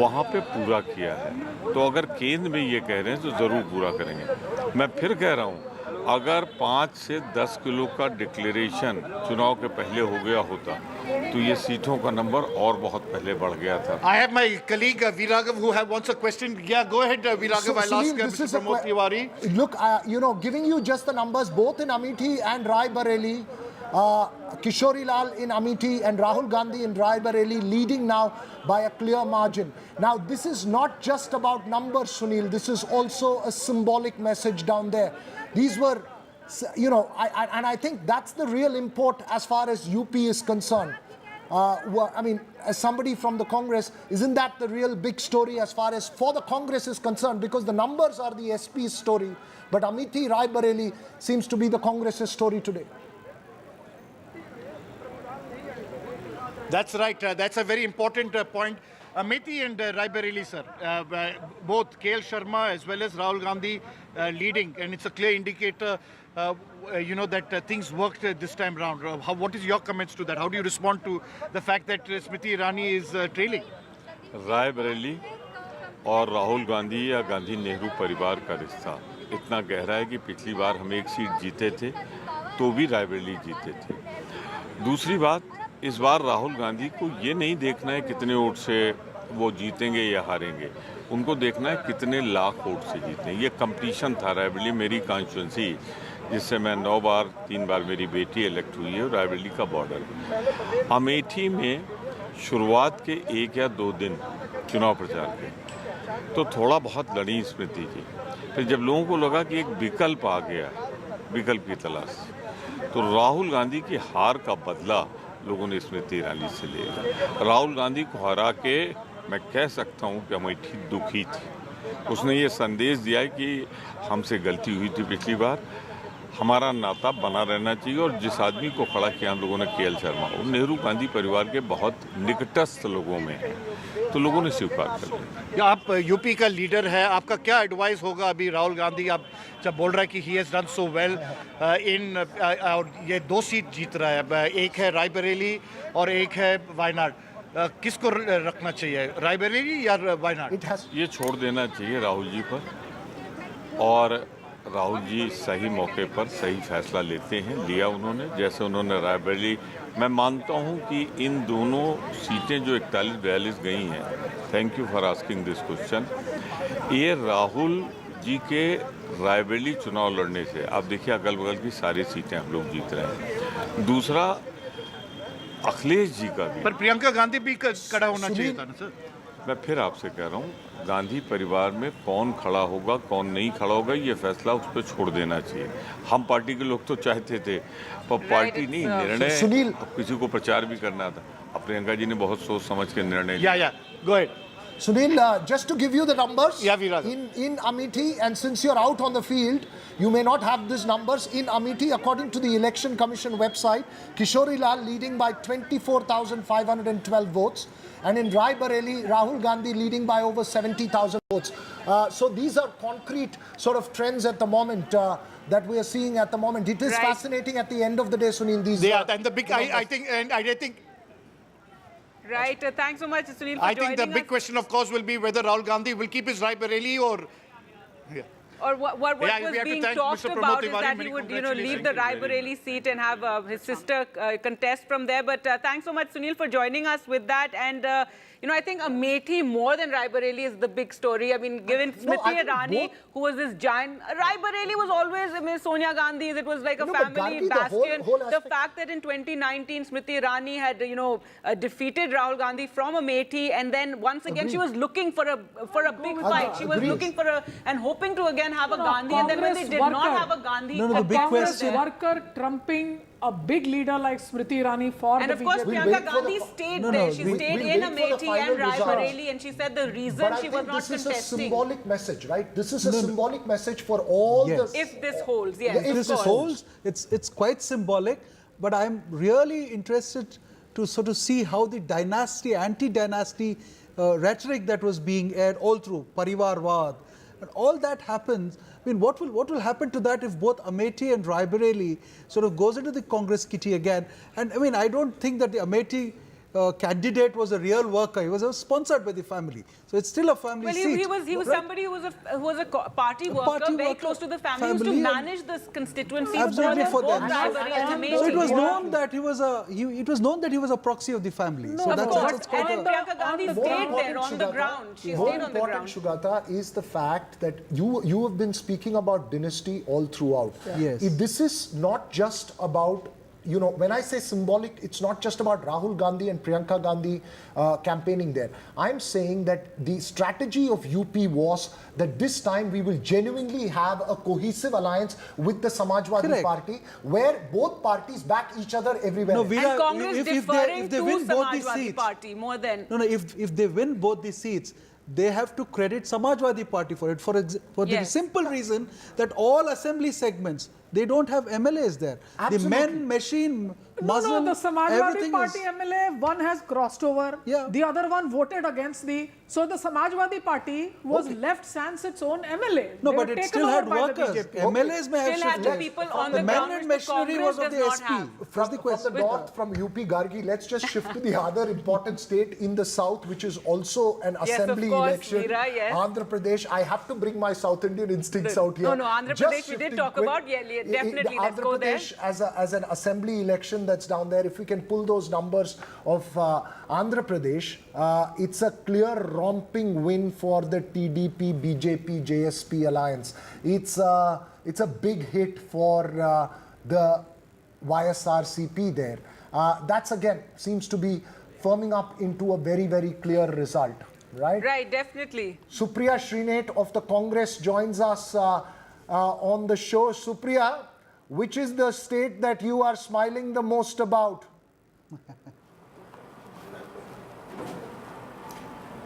वहाँ पे पूरा किया है। तो अगर केंद्र में ये कह रहे हैं तो ज़रूर पूरा करेंगे। मैं फिर कह रहा हूँ, अगर 5 से 10 किलो का डिक्लेरेशन चुनाव के पहले हो गया होता तो ये सीटों का नंबर और बहुत पहले बढ़ गया था। I have my colleague Viraghav who wants a question. Yeah, go ahead, Viraghav. I'll ask Mr. Pramod Tiwari. Look, giving you just the numbers, both in Amethi and Rae Bareli, Kishori Lal in Amethi and Rahul Gandhi in Rae Bareli leading now by a clear margin. Now, this is not just about numbers, Sunil. This is also a symbolic message down there. These were, and I think that's the real import as far as UP is concerned. I mean, as somebody from the Congress, isn't that the real big story as far as for the Congress is concerned? Because the numbers are the SP's story, but Amethi, Rae Bareli seems to be the Congress's story today. That's right. That's a very important point. Amethi and Rae Bareli, sir, both KL Sharma as well as Rahul Gandhi leading, and it's a clear indicator, that things worked this time round. What is your comments to that? How do you respond to the fact that Smriti Irani is trailing? Rae Bareli और राहुल गांधी या गांधी नेहरू परिवार का रिश्ता इतना गहरा है कि पिछली बार हम 1 सीट जीते थे तो भी राय बरेली जीते थे। दूसरी बात, इस बार राहुल गांधी को ये नहीं देखना है कितने वोट से वो जीतेंगे या हारेंगे, उनको देखना है कितने लाख वोट से जीते हैं। ये कंपटीशन था। राय बरेली मेरी कॉन्स्टिट्यूंसी, जिससे मैं 9 बार 3 बार मेरी बेटी इलेक्ट हुई है, राय बरेली का बॉर्डर। अमेठी में शुरुआत के 1 या 2 दिन चुनाव प्रचार के तो थोड़ा बहुत लड़ी स्मृति की, फिर जब लोगों को लगा कि एक विकल्प आ गया, विकल्प की तलाश, तो राहुल गांधी की हार का बदला लोगों ने स्मृति ईरानी से लिया। राहुल गांधी को हरा के मैं कह सकता हूं कि अमेठी दुखी थी। उसने ये संदेश दिया कि हमसे गलती हुई थी पिछली बार, हमारा नाता बना रहना चाहिए और जिस आदमी को खड़ा किया हम लोगों ने केएल शर्मा, वो नेहरू गांधी परिवार के बहुत निकटस्थ लोगों में है, तो लोगों ने स्वीकार कर लिया। आप यूपी का लीडर है, आपका क्या एडवाइस होगा अभी राहुल गांधी आप जब बोल रहा है कि he has done so well in और ये 2 सीट जीत रहा है, एक है रायबरेली और एक है वायनाड, किसको रखना चाहिए, रायबरेली या वायनाड? ये छोड़ देना चाहिए राहुल जी पर, और राहुल जी सही मौके पर सही फैसला लेते हैं, लिया उन्होंने, जैसे उन्होंने रायबरेली। मैं मानता हूं कि इन दोनों सीटें जो 41-42 गई हैं, thank you for asking this question, ये राहुल जी के रायबरेली चुनाव लड़ने से, आप देखिए अगल बगल की सारी सीटें हम लोग जीत रहे हैं। दूसरा, अखिलेश जी का भी, पर प्रियंका गांधी भी खड़ा होना चाहिए था ना सर। मैं फिर आपसे कह रहा हूँ, गांधी परिवार में कौन खड़ा होगा कौन नहीं खड़ा होगा ये फैसला उस पर छोड़ देना चाहिए। हम पार्टी के लोग तो चाहते थे, पर पार्टी नहीं, निर्णय सुनील, किसी को प्रचार भी करना था। अब प्रियंका जी ने बहुत सोच समझ के निर्णय लिया। Go ahead. Sunil, just to give you the numbers, Yeah, Viraj. in Amethi, and since you're out on the field, you may not have these numbers. In Amethi, according to the Election Commission website, Kishori Lal leading by 24,512 votes. And in Rae Bareli, Rahul Gandhi leading by over 70,000 votes. So these are concrete sort of trends at the moment that we are seeing at the moment. It is fascinating at the end of the day, Sunil. These and the big, I think. Right. Thanks so much, Sunil, for I think the joining big us. question, of course, will be whether Rahul Gandhi will keep his Rae-Bareli or. Yeah. Or what Yeah, was we have to being thank talked Mr. about Pramod is Tiwari. that he Many would, leave congratulations. the Rae Bareli seat and have his sister contest from there. But thanks so much, Sunil, for joining us with that. And, I think Amethi more than Rae Bareli is the big story. I mean, given Smriti Irani, who was this giant... Rae Bareli was always, Sonia Gandhi's. It was like a family bastion. The fact that in 2019, Smriti Irani had, defeated Rahul Gandhi from Amethi, and then once again, she was looking for a big fight. She was looking for and hoping to again have a Gandhi. And then when they did not have a Gandhi, the big question, worker trumping a big leader like Smriti Irani for and the of course, BJP. Priyanka Gandhi stayed there. She stayed in Amethi and Rae Bareli, and she said the reason she was not this contesting. is a symbolic message, right? This is a symbolic message for all the... If this holds, yes. If this holds, it's quite symbolic, but I'm really interested to sort of see how the dynasty, anti-dynasty rhetoric that was being aired all through, Parivarvad, and all that happens. I mean, what will happen to that if both Amethi and Rae Bareli sort of goes into the Congress kitty again? And I mean, I don't think that the Amethi candidate was a real worker. He was sponsored by the family, so it's still a family seat. He was somebody who was a party worker, very close to the family. He used to manage this constituency Absolutely for them. Rae Bareli and Amethi. So it was known that he was a proxy of the family. No, so that's and then Priyanka Gandhi stayed there on the ground. She stayed on the ground. Shugata, is the fact that you have been speaking about dynasty all throughout. Yes. This is not just about, when I say symbolic, it's not just about Rahul Gandhi and Priyanka Gandhi campaigning there. I'm saying that the strategy of UP was that this time we will genuinely have a cohesive alliance with the Samajwadi Party, where both parties back each other everywhere. No, and Congress deferring if they to win both the Samajwadi seats, Party more than... No, if they win both the seats, they have to credit Samajwadi Party for it, for the simple reason that all assembly segments, they don't have MLAs there. Absolutely. The men, machine, muzzle, the Samajwadi everything Party MLA, one has crossed over, the other one voted against so the Samajwadi Party was left sans its own MLA. No, They but were it taken still over had by the workers. BJP. MLAs may have Still had shifted. people on the the men ground and which the machinery was of Congress the does SP. not have. From the north, from UP, Gargi, let's just shift to the other important state in the south, which is also an assembly election. Veera, yes. Andhra Pradesh. I have to bring my South Indian instincts out here. No, Andhra Pradesh we did talk about. Yeah, definitely. Let's go there. As an assembly election that's down there, if we can pull those numbers of Andhra Pradesh, it's a clear romping win for the TDP, BJP, JSP alliance. It's a big hit for the YSRCP there. That's again seems to be firming up into a very, very clear result, right? Right, definitely. Supriya Srinath of the Congress joins us on the show. Supriya, which is the state that you are smiling the most about?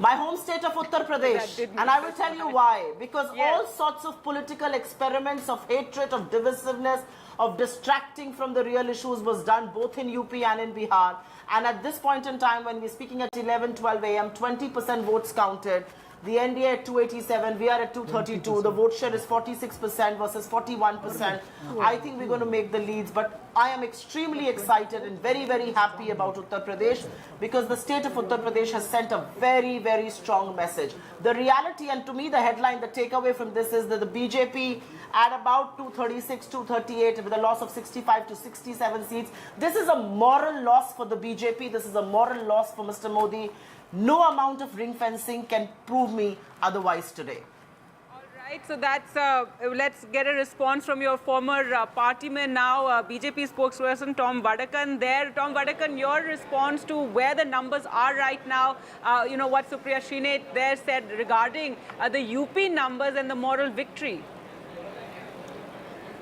My home state of Uttar Pradesh. And I will tell you why. Because all sorts of political experiments of hatred, of divisiveness, of distracting from the real issues was done both in UP and in Bihar. And at this point in time, when we're speaking at 11, 12 a.m., 20% votes counted. The NDA at 287, we are at 232. The vote share is 46% versus 41%. I think we're going to make the leads, but I am extremely excited and very, very happy about Uttar Pradesh because the state of Uttar Pradesh has sent a very, very strong message. The reality, and to me the headline, the takeaway from this is that the BJP at about 236, 238 with a loss of 65 to 67 seats. This is a moral loss for the BJP. This is a moral loss for Mr. Modi. No amount of ring fencing can prove me otherwise today. All right, so that's, let's get a response from your former partyman now, BJP spokesperson Tom Vadakan there. Tom Vadakan, your response to where the numbers are right now, you know, what Supriya Shrinate there said regarding the UP numbers and the moral victory.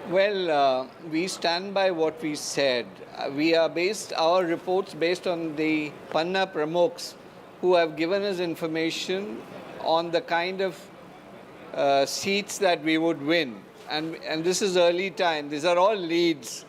Well, we stand by what we said. We are based, our reports based on the Panna Pramukhs who have given us information on the kind of seats that we would win. And this is early time. These are all leads.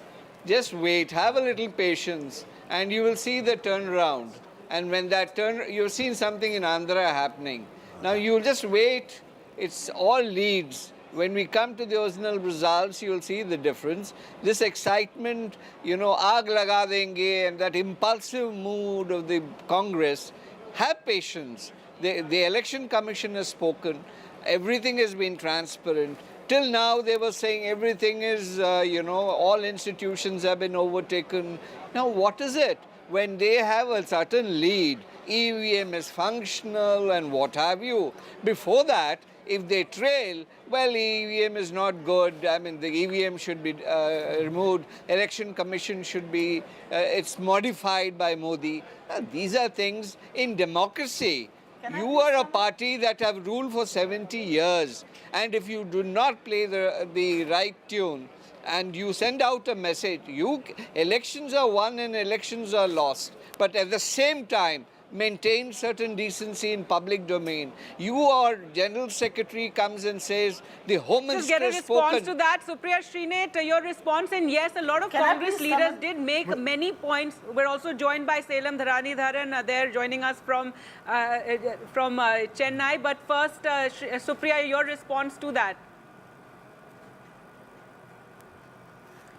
Just wait, have a little patience, and you will see the turnaround. And when that you've seen something in Andhra happening. Now you'll just wait. It's all leads. When we come to the original results, you'll see the difference. This excitement, you know, aag laga denge, and that impulsive mood of the Congress. Have patience. The Election Commission has spoken. Everything has been transparent. Till now, they were saying everything is, you know, all institutions have been overtaken. Now, what is it? When they have a certain lead, EVM is functional and what have you. Before that, if they trail, well, EVM is not good. I mean, the EVM should be removed. Election Commission should be, it's modified by Modi. These are things in democracy. You are a party that have ruled for 70 years. And if you do not play the right tune and you send out a message, elections are won and elections are lost. But at the same time, maintain certain decency in public domain. Your General Secretary comes and says the Home Minister has spoken. Just get a response to that. Supriya Shrinate, your response, and yes, a lot of Congress leaders did make many points. We're also joined by Salem Dharanidharan. They're joining us from Chennai. But first, Supriya, your response to that.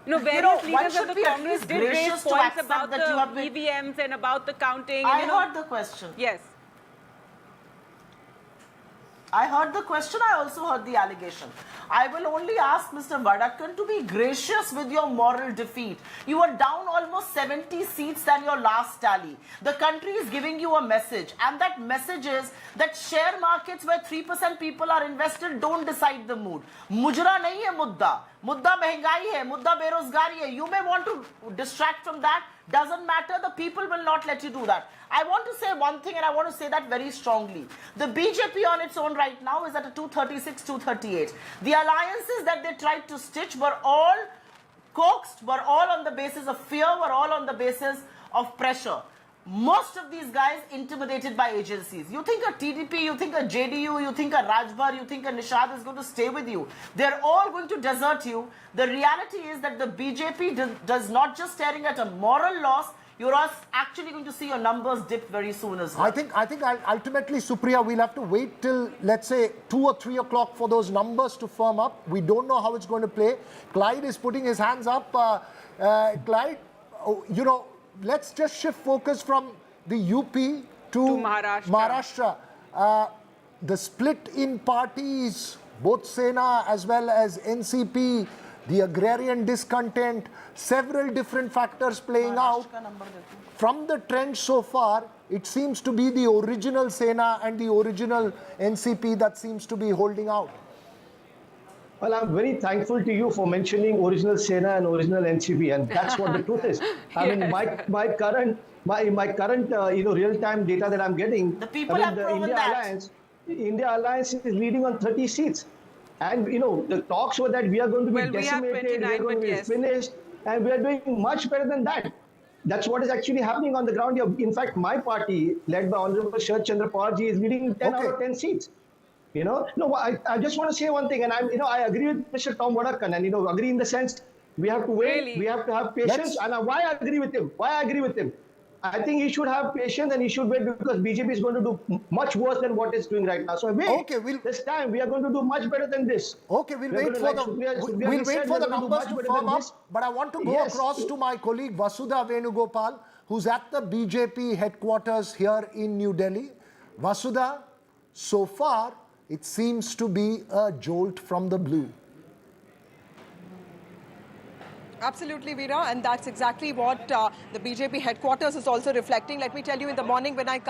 You know, various leaders of the Congress did raise points about the EVMs and about the counting. I heard the question. Yes. I heard the question, I also heard the allegation. I will only ask Mr. Vadakan to be gracious with your moral defeat. You are down almost 70 seats than your last tally. The country is giving you a message, and that message is that share markets where 3% people are invested don't decide the mood. Mujra nahi hai mudda. Mudda mehengai hai, mudda berozgari hai. You may want to distract from that. Doesn't matter, the people will not let you do that. I want to say one thing, and I want to say that very strongly. The BJP on its own right now is at a 236, 238. The alliances that they tried to stitch were all coaxed, were all on the basis of fear, were all on the basis of pressure. Most of these guys intimidated by agencies. You think a TDP, you think a JDU, you think a Rajbhar, you think a Nishad is going to stay with you. They're all going to desert you. The reality is that the BJP does not just staring at a moral loss, you're actually going to see your numbers dip very soon as well. I think ultimately, Supriya, we'll have to wait till, let's say, 2 or 3 o'clock for those numbers to firm up. We don't know how it's going to play. Clyde is putting his hands up. Clyde, you know, let's just shift focus from the UP to Maharashtra. The split in parties, both Sena as well as NCP, the agrarian discontent, several different factors playing out. From the trend so far, it seems to be the original Sena and the original NCP that seems to be holding out. Well, I'm very thankful to you for mentioning original Sena and original NCP, and that's what the truth is. I mean, my current real-time data that I'm getting, the people have proven that. India Alliance is leading on 30 seats. And, you know, the talks were that we are going to be decimated, we are going to be finished, and we are doing much better than that. That's what is actually happening on the ground here. In fact, my party, led by Honorable Sharad Chandra Pawarji, is leading 10 out of 10 seats. No, I just want to say one thing, and I agree with Mr. Tom Wadakan, and agree in the sense we have to wait, we have to have patience. And why I agree with him? I think he should have patience and he should wait, because BJP is going to do much worse than what it's doing right now. So wait, this time we are going to do much better than this. Okay, we'll wait for the numbers to firm up. But I want to go across to my colleague Vasudha Venugopal, who's at the BJP headquarters here in New Delhi. Vasudha, so far it seems to be a jolt from the blue. Absolutely, Veera, and that's exactly what the BJP headquarters is also reflecting. Let me tell you, in the morning when I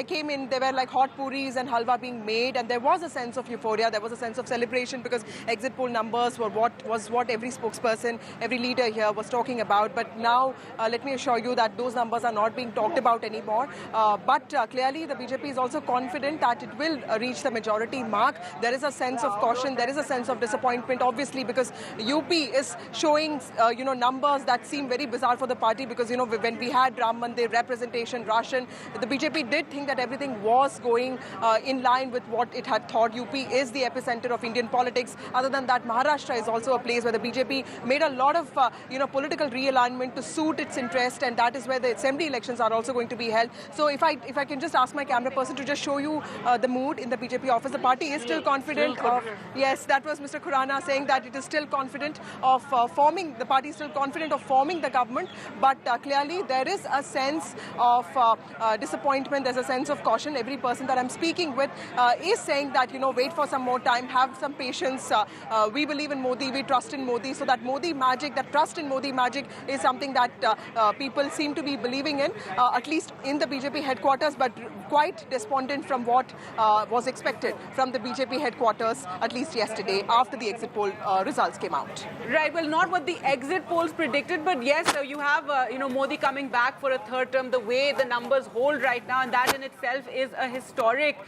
came in, there were like hot puris and halwa being made, and there was a sense of euphoria, there was a sense of celebration, because exit poll numbers were what every spokesperson, every leader here was talking about. But now, let me assure you that those numbers are not being talked about anymore. But clearly, the BJP is also confident that it will reach the majority mark. There is a sense of caution, there is a sense of disappointment, obviously, because UP is showing numbers that seem very bizarre for the party, because when we had Ram Mandir representation, ration, the BJP did think that everything was going in line with what it had thought. UP is the epicenter of Indian politics. Other than that, Maharashtra is also a place where the BJP made a lot of political realignment to suit its interest, and that is where the assembly elections are also going to be held. So if I can just ask my camera person to just show you the mood in the BJP office, the party is still confident of, yes, that was Mr. Khurana saying that it is still confident of forming the government, but clearly there is a sense of disappointment, there's a sense of caution. Every person that I'm speaking with is saying that, wait for some more time, have some patience. We believe in Modi, we trust in Modi, so that Modi magic, that trust in Modi magic is something that people seem to be believing in, at least in the BJP headquarters, but quite despondent from what was expected from the BJP headquarters, at least yesterday, after the exit poll results came out. Right, well, not what the exit polls predicted, but yes, you have Modi coming back for a third term, the way the numbers hold right now, and that in itself is a historic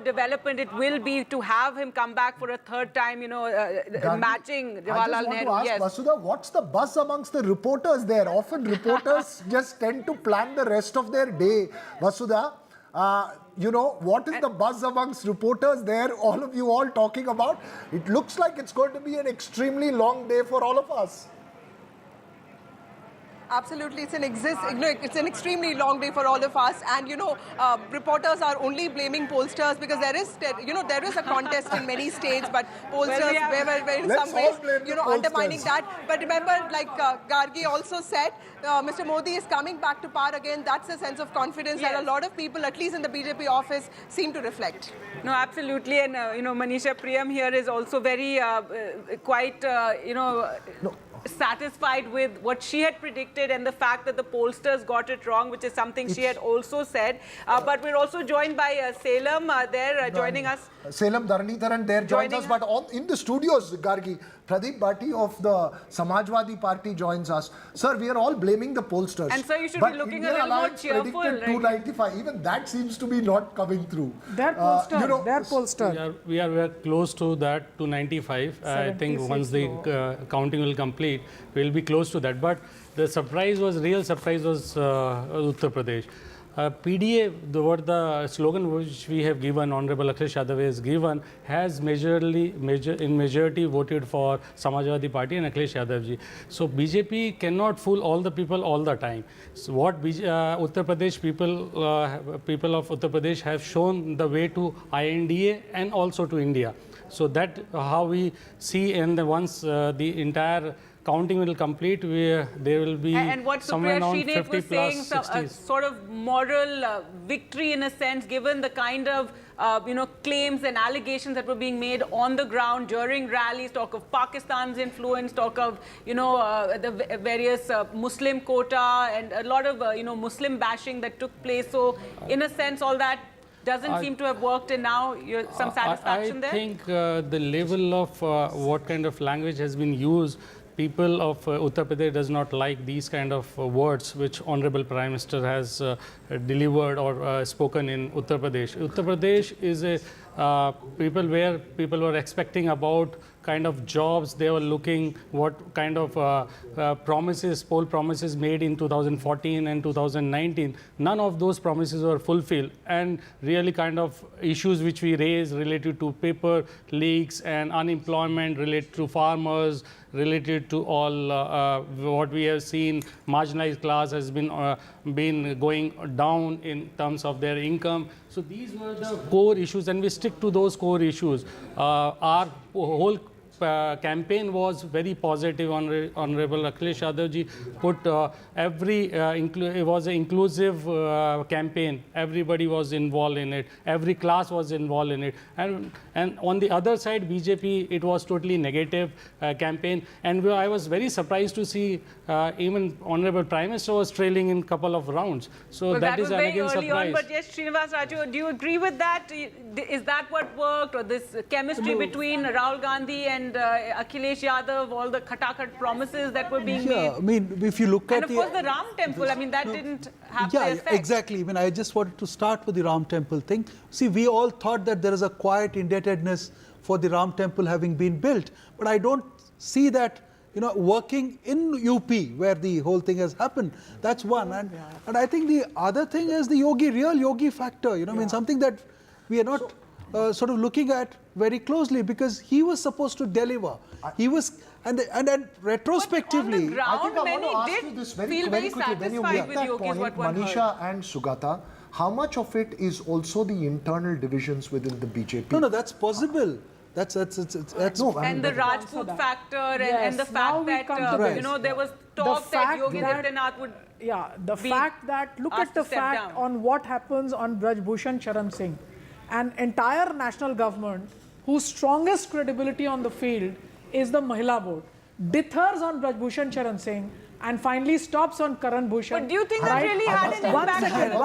development. It will be to have him come back for a third time, matching Jawaharlal Nehru. I just want to ask Vasudha, what's the buzz amongst the reporters there? Often reporters just tend to plan the rest of their day. Vasudha, what is the buzz amongst reporters there? All of you all talking about? It looks like it's going to be an extremely long day for all of us. Absolutely, it's an extremely long day for all of us, and reporters are only blaming pollsters because there is a contest in many states, but pollsters were in some ways undermining that. But remember, like Gargi also said, Mr. Modi is coming back to power again. That's a sense of confidence that a lot of people, at least in the BJP office, seem to reflect. No, absolutely, and Manisha Priyam here is also very satisfied with what she had predicted and the fact that the pollsters got it wrong, which is something she had also said. But we're also joined by Salem joining us. Salem Dharnitharan there joins us, but in the studios, Gargi, Pradeep Bhatti of the Samajwadi Party joins us. Sir, we are all blaming the pollsters. And sir, you should be looking a little more cheerful. Right? 295, even that seems to be not coming through. Their pollster. We are very close to that, 295. I think once the counting will complete, we'll be close to that. But the real surprise was Uttar Pradesh. PDA, the slogan which we have given, Honorable Akhilesh Yadav has given, has in majority voted for Samajwadi Party and Akhilesh Yadav ji. So BJP cannot fool all the people all the time. So what Uttar Pradesh people of Uttar Pradesh have shown the way to INDA and also to India. So that how we see, and once the entire counting will complete, there will be somewhere around 50 plus 60. A sort of moral victory in a sense, given the kind of claims and allegations that were being made on the ground during rallies, talk of Pakistan's influence, talk of the various Muslim quota and a lot of Muslim bashing that took place. So in a sense, all that doesn't seem to have worked, and now some satisfaction there? I think the level of what kind of language has been used, people of Uttar Pradesh does not like these kind of words which Honorable Prime Minister has delivered or spoken in Uttar Pradesh. Uttar Pradesh is a people were expecting about kind of jobs they were looking, what kind of poll promises made in 2014 and 2019. None of those promises were fulfilled, and really kind of issues which we raised related to paper leaks and unemployment, related to farmers, related to all what we have seen, marginalized class has been going down in terms of their income. So these were the core issues, and we stick to those core issues. Our whole campaign was very positive. Honorable Akhilesh Yadav-ji put it was an inclusive campaign. Everybody was involved in it. Every class was involved in it. And on the other side, BJP, it was totally negative campaign. And I was very surprised to see even Honorable Prime Minister was trailing in a couple of rounds. So well, that was is an very again early surprise. on, but yes, Srinivas Raju, do you agree with that? Is that what worked, or this chemistry between Rahul Gandhi and Akhilesh Yadav, all the khatakhat promises that were being made? I mean, if you look at of course the Ram Temple, I mean, that didn't have the effect. Exactly. I mean, I just wanted to start with the Ram Temple thing. See, we all thought that there is a quiet indebtedness for the Ram Temple having been built, but I don't see that, you know, working in UP where the whole thing has happened. That's one. And I think the other thing is the real yogi factor, you know, I mean, something that we are not sort of looking at very closely, because he was supposed to deliver. He was, and retrospectively, ground, I think I many want to ask did you this feel very quickly. When you satisfied make with that Yogi is what point, one Manisha and Sugata, how much of it is also the internal divisions within the BJP? No, that's possible. That's no, and the Rajput factor and the fact that you know, there was talk that Yogi Adityanath would the fact that, look at the fact on what happens on Braj Bhushan Charan Singh. An entire national government whose strongest credibility on the field is the Mahila board, dithers on Braj Bhushan Charan Singh and finally stops on Karan Bhushan. But do you think that really had an impact?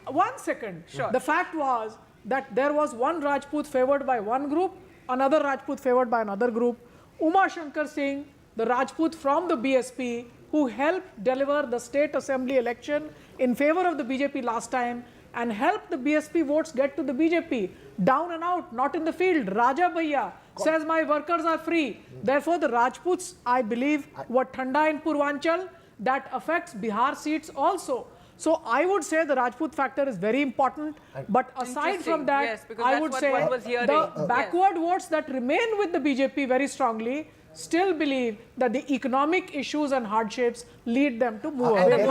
One second. Sure. The fact was that there was one Rajput favored by one group, another Rajput favored by another group. Uma Shankar Singh, the Rajput from the BSP, who helped deliver the state assembly election in favor of the BJP last time and helped the BSP votes get to the BJP. Down and out, not in the field. Raja Bhaiya says my workers are free. Therefore, the Rajputs, I believe, were Thanda in Purvanchal. That affects Bihar seats also. So I would say the Rajput factor is very important. But aside from that, I would say the backward votes that remain with the BJP very strongly still believe that the economic issues and hardships lead them to move And away. the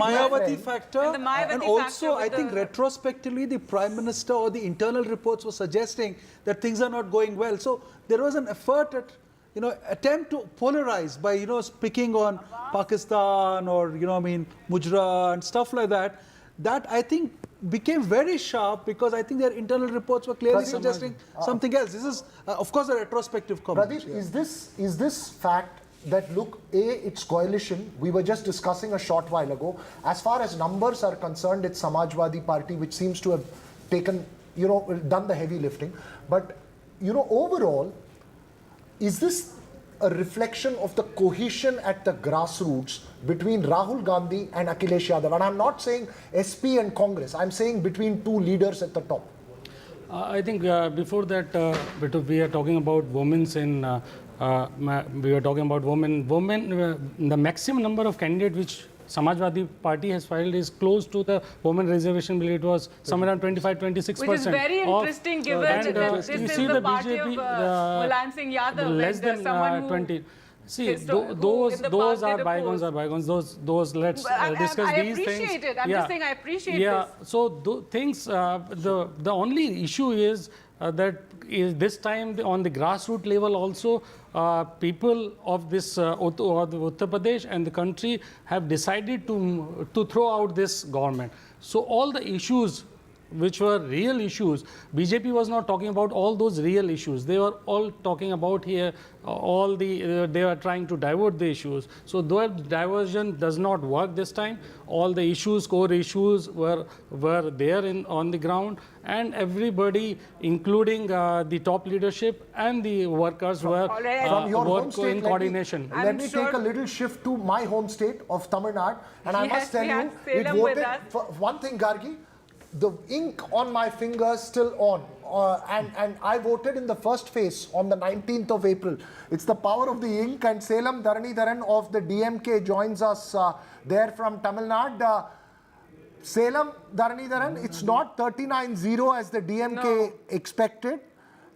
Mayawati factor. And also, I think retrospectively, the Prime Minister or the internal reports were suggesting that things are not going well. So there was an effort at, you know, attempt to polarize by, you know, picking on Pakistan or, you know, I mean, Mujra and stuff like that. That, I think, became very sharp because I think their internal reports were clearly suggesting something else. This is, of course, a retrospective comment. Pradeep, is this fact that, look, it's coalition. We were just discussing a short while ago. As far as numbers are concerned, it's Samajwadi Party, which seems to have taken, you know, done the heavy lifting. But, you know, overall, is this a reflection of the cohesion at the grassroots between Rahul Gandhi and Akhilesh Yadav? And I'm not saying SP and Congress. I'm saying between two leaders at the top. I think before that, we are talking about women's in. We were talking about women. The maximum number of candidates which Samajwadi Party has filed is close to the women reservation bill. It was somewhere around 25-26%. Which is very interesting given that this is the party of Mulayam Singh Yadav, less than someone who 20. See, those are bygones. Those let's discuss these things. I appreciate it. I'm just saying I appreciate this. Yeah. So things. The only issue is that this time on the grassroots level also, people of this Uttar Pradesh and the country have decided to throw out this government. So all the issues which were real issues, BJP was not talking about all those real issues. They were all talking about here they are trying to divert the issues. So that diversion does not work this time. All the issues, core issues were there on the ground, and everybody, including the top leadership and the workers, were in coordination. Let me take a little shift to my home state of Tamil Nadu, and I must tell you, it voted for one thing, Gargi. the ink on my fingers still on. And I voted in the first phase on the 19th of April. It's the power of the ink, and Salem Dharanidharan of the DMK joins us there from Tamil Nadu. Salem Dharanidharan, it's not 39-0 as the DMK expected.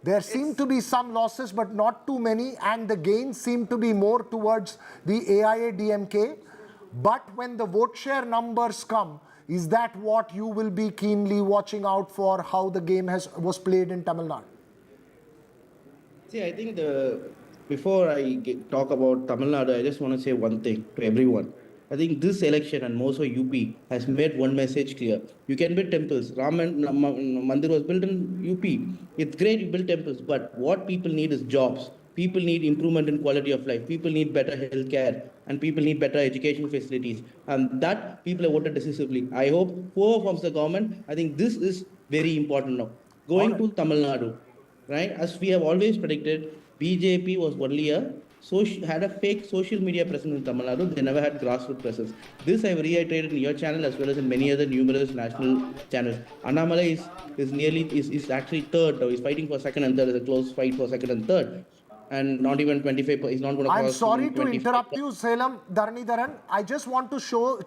There seem to be some losses, but not too many, and the gains seem to be more towards the AIA-DMK. But when the vote share numbers come, is that what you will be keenly watching out for, how the game was played in Tamil Nadu? See, I think before I talk about Tamil Nadu, I just want to say one thing to everyone. I think this election and more so UP has made one message clear. You can build temples. Ram Mandir was built in UP. It's great you build temples, but what people need is jobs. People need improvement in quality of life. People need better health care, and people need better education facilities. And that people have voted decisively. I hope whoever forms the government, I think this is very important now. Going to Tamil Nadu, right? As we have always predicted, BJP was only had a fake social media presence in Tamil Nadu. They never had grassroots presence. This I have reiterated in your channel as well as in many other numerous national channels. Annamalai is actually third. He's fighting for second and third. It's a close fight for second and third. And not even 25. He's not going to. I'm sorry to interrupt you, Salem Dharanidharan. I just want to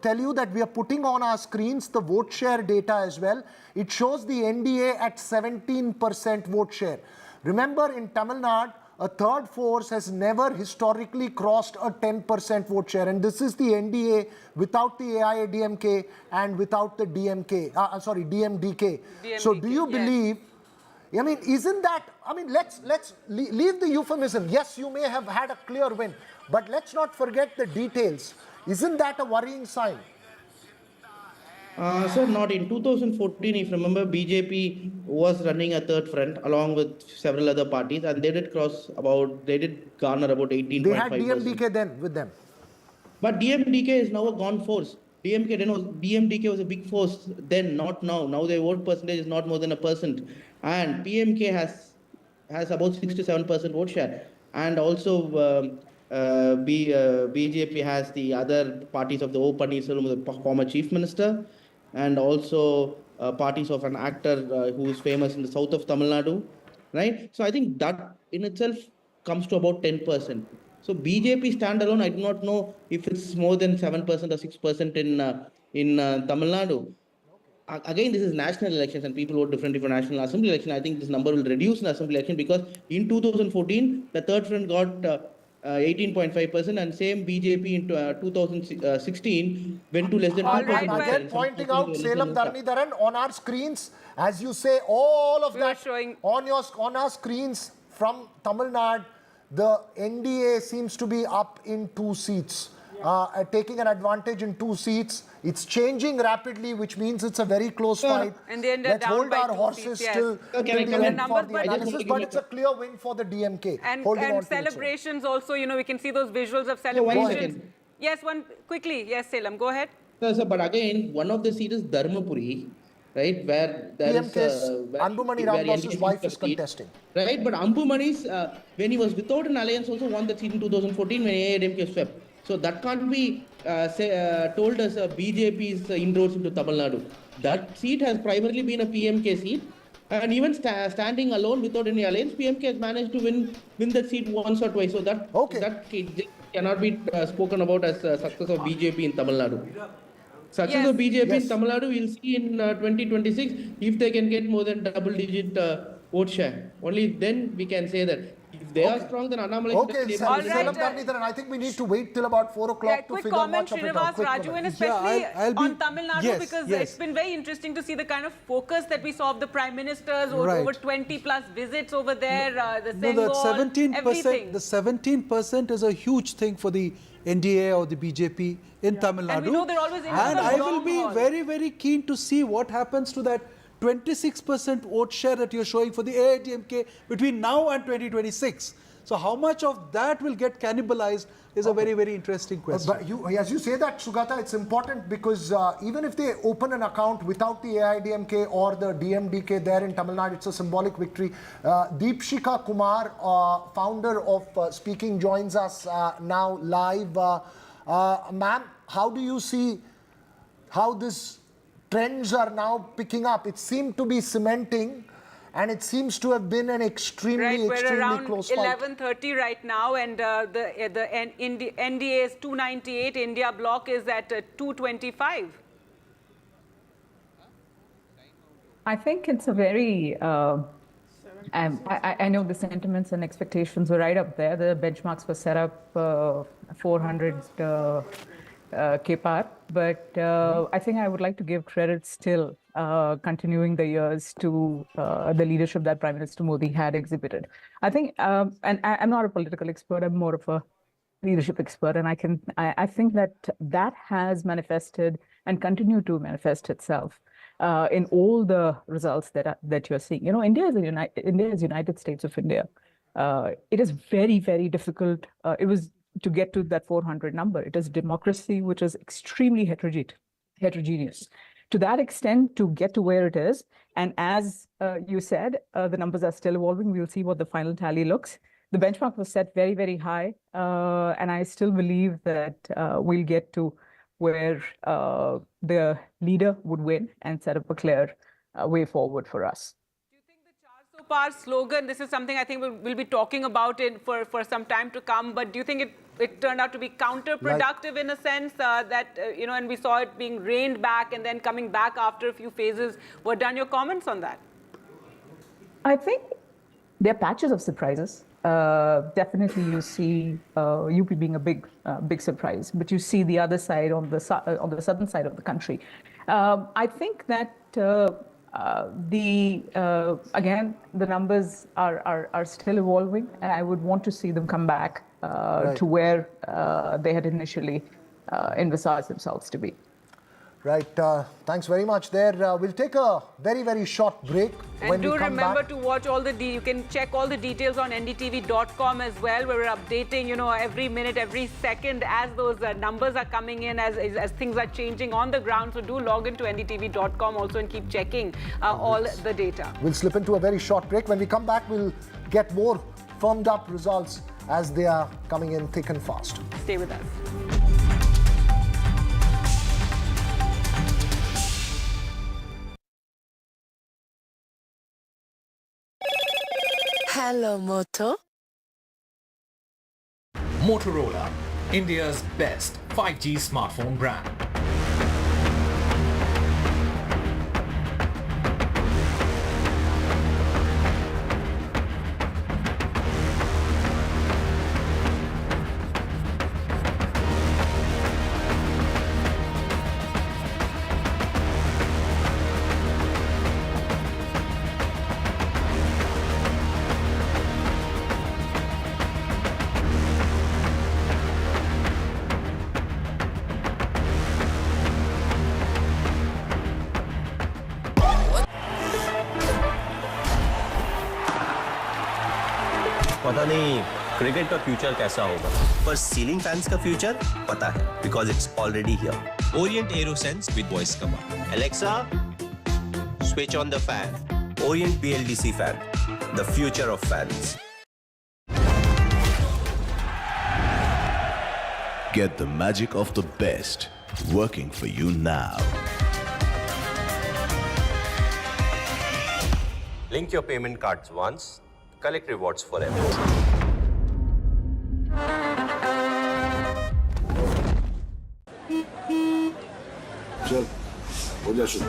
tell you that we are putting on our screens the vote share data as well. It shows the NDA at 17% vote share. Remember, in Tamil Nadu, a third force has never historically crossed a 10% vote share. And this is the NDA without the AIA-DMK and without the DMDK. So do you believe, I mean, isn't that, I mean, let's leave the euphemism. Yes, you may have had a clear win, but let's not forget the details. Isn't that a worrying sign? Sir, not in 2014, if you remember, BJP was running a third front along with several other parties, and they did garner about 18.5%. They had DMDK then with them. But DMDK is now a gone force. DMDK was a big force then, not now. Now their vote percentage is not more than 1%. And PMK has about 6 to 7% vote share. And also BJP has the other parties of the O Pannirselvam, the former chief minister, and also parties of an actor who is famous in the south of Tamil Nadu, right? So I think that in itself comes to about 10%. So BJP standalone, I do not know if it's more than 7% or 6% in Tamil Nadu. Again, this is national elections and people vote differently for national assembly election. I think this number will reduce in assembly election because in 2014, the third front got 18.5%, and same BJP in 2016 went to less than 2%. Again, pointing out, Salem Dharanidharan, on our screens, as you say, all of that on our screens from Tamil Nadu, the NDA seems to be up in 2 seats, taking an advantage in 2 seats. It's changing rapidly, which means it's a very close fight. And they Let's down hold by our 2 horses seats, still yes. till the end for the analysis, but it's a clear win for the DMK. And celebrations also, you know, we can see those visuals of celebrations. Yes, quickly. Yes, Salem, go ahead. So, but again, one of the seats is Dharmapuri, right, where there DMK's Anbumani Ramdas's wife is contesting. Right, but Ambumani's, when he was without an alliance, also won the seat in 2014 when AIA-DMK swept. So that can't be told as BJP's inroads into Tamil Nadu. That seat has primarily been a PMK seat, and even standing alone without any alliance, PMK has managed to win that seat once or twice. So that cannot be spoken about as success of BJP in Tamil Nadu. Success of BJP in Tamil Nadu, we'll see in 2026 if they can get more than double-digit vote share. Only then we can say that. If they are strong, then Annamalai... Okay, Salem Dharanidharan, I think we need to wait till about 4 o'clock to figure much of it out. Raju, and especially on Tamil Nadu, because it's been very interesting to see the kind of focus that we saw of the Prime Ministers, over 20 plus visits over there, the Senggol, everything. The 17% is a huge thing for the NDA or the BJP in Tamil Nadu. And we know they're always in and I will be very, very keen to see what happens to that 26% vote share that you're showing for the AIA-DMK between now and 2026. So how much of that will get cannibalized is a very, very interesting question. But as you say that, Sugata, it's important because even if they open an account without the AIA-DMK or the DMDK there in Tamil Nadu, it's a symbolic victory. Deepshika Kumar, founder of Speaking, joins us now live. Ma'am, how do you see how this trends are now picking up. It seemed to be cementing, and it seems to have been an extremely we're around close fight. 11:30 right now, and the NDA is 298. India bloc is at 225. I think it's a very. I know the sentiments and expectations were right up there. The benchmarks were set up 400 kpar, but I think I would like to give credit still continuing the years to the leadership that Prime Minister Modi had exhibited. I think, and I'm not a political expert, I'm more of a leadership expert, and I think that has manifested and continued to manifest itself in all the results that you're seeing. You know, India is United States of India. It is very, very difficult. It was to get to that 400 number. It is democracy, which is extremely heterogeneous. To that extent, to get to where it is, and as you said, the numbers are still evolving. We'll see what the final tally looks. The benchmark was set very, very high, and I still believe that we'll get to where the leader would win and set up a clear way forward for us. So far slogan, this is something I think we'll be talking about it for some time to come, but do you think it turned out to be counterproductive in a sense that, you know, and we saw it being reined back and then coming back after a few phases? What are your comments on that? I think there are patches of surprises. Definitely you see UP being a big surprise, but you see the other side on the southern side of the country. I think that again, the numbers are still evolving, and I would want to see them come back to where they had initially envisaged themselves to be. Right. Thanks very much there. We'll take a very, very short break. And do remember to watch all you can check all the details on ndtv.com as well, where we're updating, you know, every minute, every second as those numbers are coming in, as things are changing on the ground. So do log into ndtv.com also and keep checking all the data. We'll slip into a very short break. When we come back, we'll get more firmed up results as they are coming in thick and fast. Stay with us. Hello, Moto. Motorola, India's best 5G smartphone brand. पता नहीं cricket का future कैसा होगा, पर ceiling fans का future पता है, because it's already here. Orient AeroSense with voice command. Alexa, switch on the fan. Orient BLDC fan, the future of fans. Get the magic of the best working for you now. Link your payment cards once, collect rewards forever. चल, हो जा शुरू।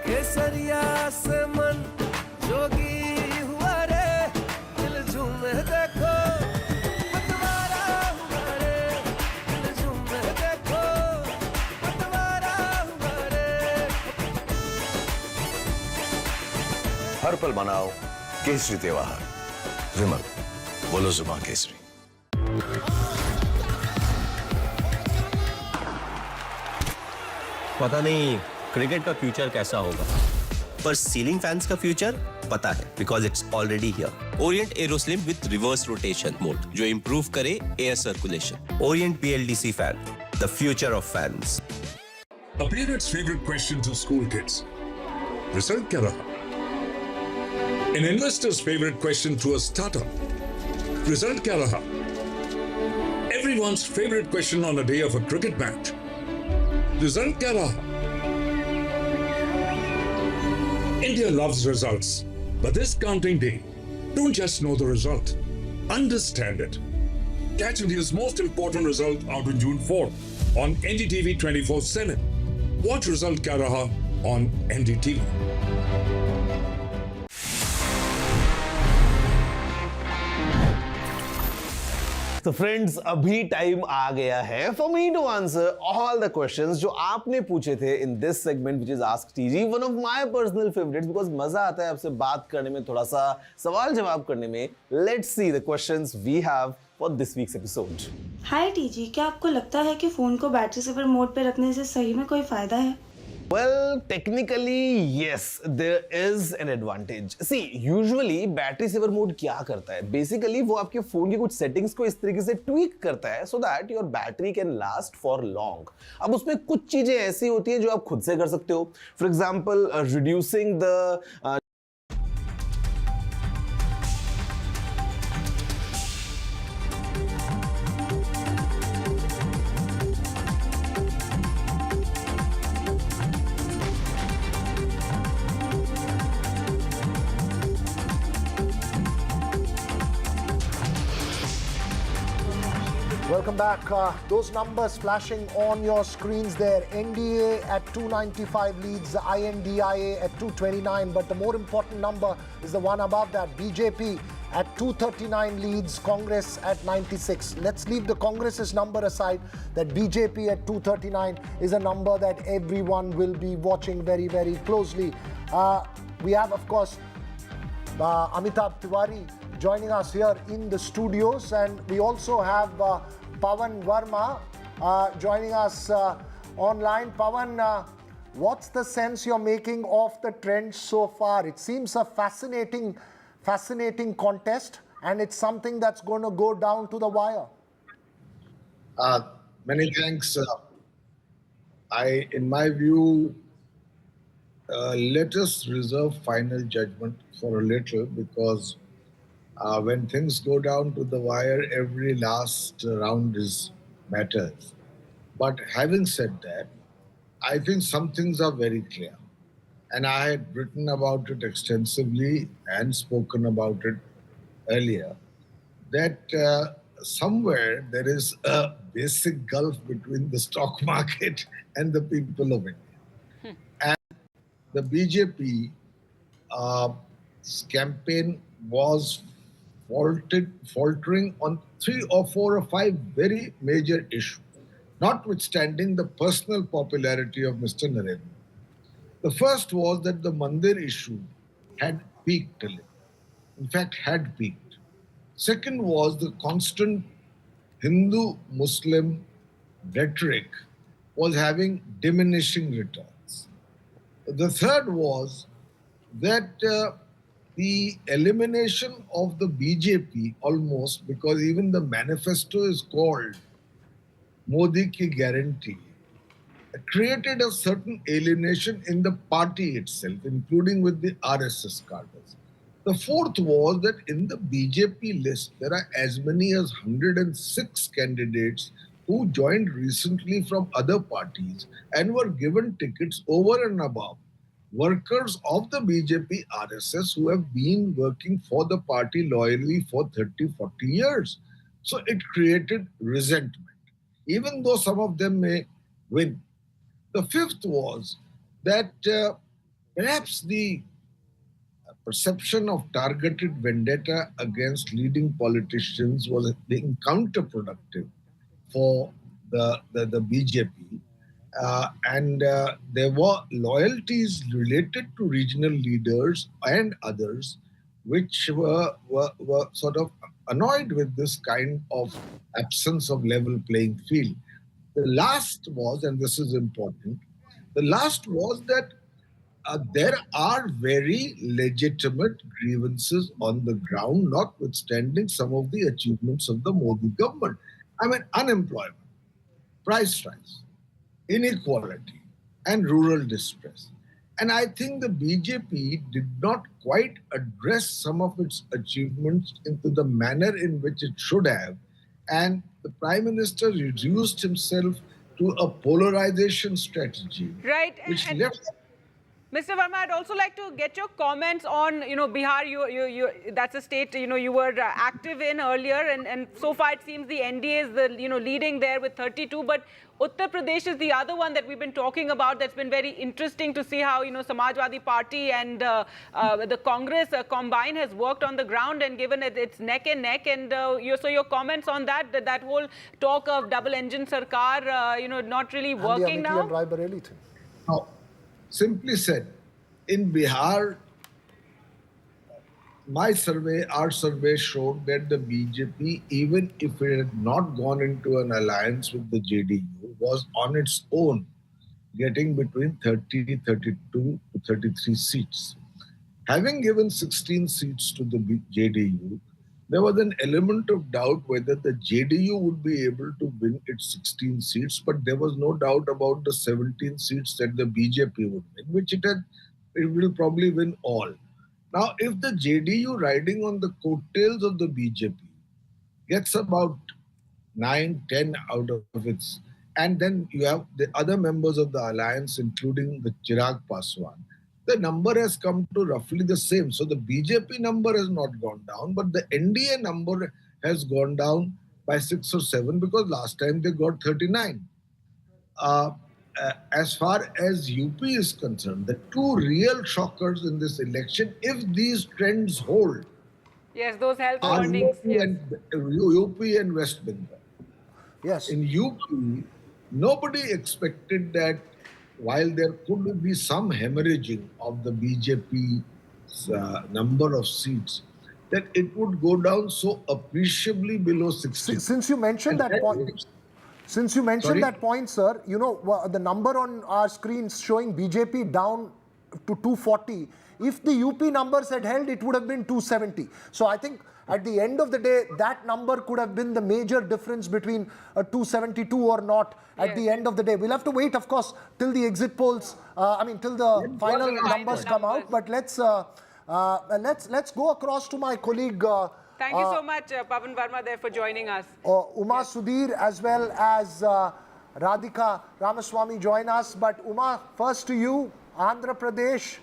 केसरिया से मन जोगी हुआ रे, दिल झूमे देखो, पतवारा हुआ रे, दिल झूमे देखो, पतवारा हुआ रे। हर पल मनाओ केसरी त्योहार। विमल, बोलो जुबान केसरी। पता नहीं क्रिकेट का फ्यूचर कैसा होगा, पर सीलिंग फैंस का फ्यूचर पता है, because it's already here. Orient AeroSlim with reverse rotation mode, जो improve करे air circulation. Orient BLDC fan, the future of fans. A parent's favorite question to school kids: result क्या रहा? An investor's favorite question to a startup: result क्या रहा? Every everyone's favorite question on a day of a cricket match. Result kya raha? India loves results, but this counting day, don't just know the result, understand it. Catch India's most important result out on June 4th on NDTV 24/7. Watch Result Kya Raha on NDTV. तो friends अभी time आ गया है for me to answer all the questions जो आपने पूछे थे in this segment which is ask TG, one of my personal favourites because मजा आता है आपसे बात करने में, थोड़ा सा सवाल जवाब करने में. Let's see the questions we have for this week's episode. Hi TG, क्या आपको लगता है कि फोन को बैटरी सेवर मोड पे रखने से सही में कोई फायदा है? Well, technically, yes, there is an advantage. See, usually battery saver mode क्या करता है? Basically, वो आपके फोन की कुछ settings को इस तरीके से tweak करता है so that your battery can last for long. अब उसमें कुछ चीजें ऐसी होती हैं जो आप खुद से कर सकते हो. For example, reducing the Welcome back. Those numbers flashing on your screens there. NDA at 295 leads INDIA at 229. But the more important number is the one above that. BJP at 239 leads Congress at 96. Let's leave the Congress's number aside. That BJP at 239 is a number that everyone will be watching very, very closely. We have, of course, Amitabh Tiwari joining us here in the studios, and we also have Pawan Verma joining us online. Pawan, what's the sense you're making of the trend so far? It seems a fascinating contest, and it's something that's going to go down to the wire. Many thanks. In my view, let us reserve final judgment for a little, because when things go down to the wire, every last round matters. But having said that, I think some things are very clear. And I had written about it extensively and spoken about it earlier, that somewhere there is a basic gulf between the stock market and the people of India. And the BJP campaign was faltering on 3 or 4 or 5 very major issues, notwithstanding the personal popularity of Mr. Narendra. The first was that the Mandir issue had peaked a little. In fact, had peaked. Second was the constant Hindu-Muslim rhetoric was having diminishing returns. The third was that the elimination of the BJP almost, because even the manifesto is called Modi Ki Guarantee, created a certain alienation in the party itself, including with the RSS cadres. The fourth was that in the BJP list, there are as many as 106 candidates who joined recently from other parties and were given tickets over and above workers of the BJP RSS who have been working for the party loyally for 30, 40 years. So it created resentment, even though some of them may win. The fifth was that perhaps the perception of targeted vendetta against leading politicians was being counterproductive for the BJP. And there were loyalties related to regional leaders and others which were sort of annoyed with this kind of absence of level playing field. The last was, and this is important, the last was that there are very legitimate grievances on the ground, notwithstanding some of the achievements of the Modi government. I mean, unemployment, price rise, inequality, and rural distress. And I think the BJP did not quite address some of its achievements into the manner in which it should have. and the Prime Minister reduced himself to a polarization strategy, right? which And left. Mr. Verma, I'd also like to get your comments on, Bihar. You that's a state, you were active in earlier, and so far it seems the NDA is the, leading there with 32. But Uttar Pradesh is the other one that we've been talking about. That's been very interesting to see how, Samajwadi Party and the Congress combine has worked on the ground and given it its neck and neck. And so your comments on that whole talk of double engine sarkar, not really working now. And the Amethi and Rae Bareli thing. Now, simply said, in Bihar, our survey showed that the BJP, even if it had not gone into an alliance with the JDU, was on its own getting between 32 to 33 seats. Having given 16 seats to the JDU, there was an element of doubt whether the JDU would be able to win its 16 seats, but there was no doubt about the 17 seats that the BJP would win, which it will probably win all. Now, if the JDU riding on the coattails of the BJP gets about 9, 10 out of its, and then you have the other members of the alliance, including the Chirag Paswan, the number has come to roughly the same. So the BJP number has not gone down, but the NDA number has gone down by 6 or 7 because last time they got 39. As far as UP is concerned, the two real shockers in this election, if these trends hold, yes, those health are warnings. UP and West Bengal. Yes. In UP, nobody expected that while there could be some hemorrhaging of the BJP's number of seats, that it would go down so appreciably below 60. Since you mentioned that point, sir, the number on our screens showing BJP down to 240. If the UP numbers had held, it would have been 270. So I think at the end of the day, that number could have been the major difference between a 272 or not at the end of the day. We'll have to wait, of course, till the exit polls, till the final numbers come out. But let's go across to my colleague. Thank you so much, Pavan Verma, there for joining us. Uma Sudhir as well as Radhika Ramaswamy join us. But Uma, first to you, Andhra Pradesh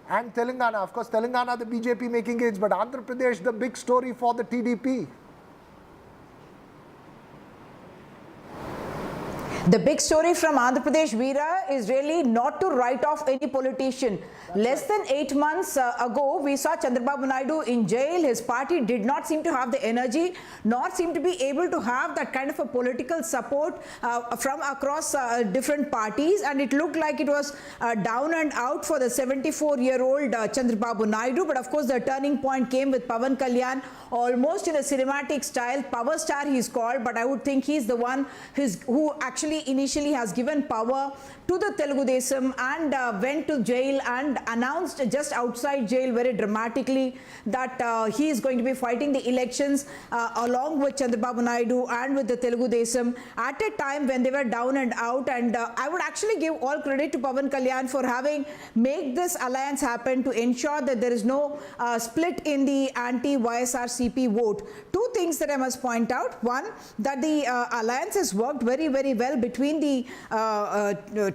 and Telangana. Of course, Telangana, the BJP making gains, but Andhra Pradesh, the big story for the TDP. The big story from Andhra Pradesh, Veera, is really not to write off any politician. Less than 8 months ago, we saw Chandrababu Naidu in jail. His party did not seem to have the energy, nor seem to be able to have that kind of a political support from across different parties. And it looked like it was down and out for the 74-year-old Chandrababu Naidu. But of course, the turning point came with Pawan Kalyan, almost in a cinematic style. Power star he's called, but I would think he's the one who actually initially has given power to the Telugu Desam and went to jail and announced just outside jail very dramatically that he is going to be fighting the elections along with Chandrababu Naidu and with the Telugu Desam at a time when they were down and out. And I would actually give all credit to Pawan Kalyan for having made this alliance happen to ensure that there is no split in the anti-YSRCP vote. Two things that I must point out. One, that the alliance has worked very, very well between the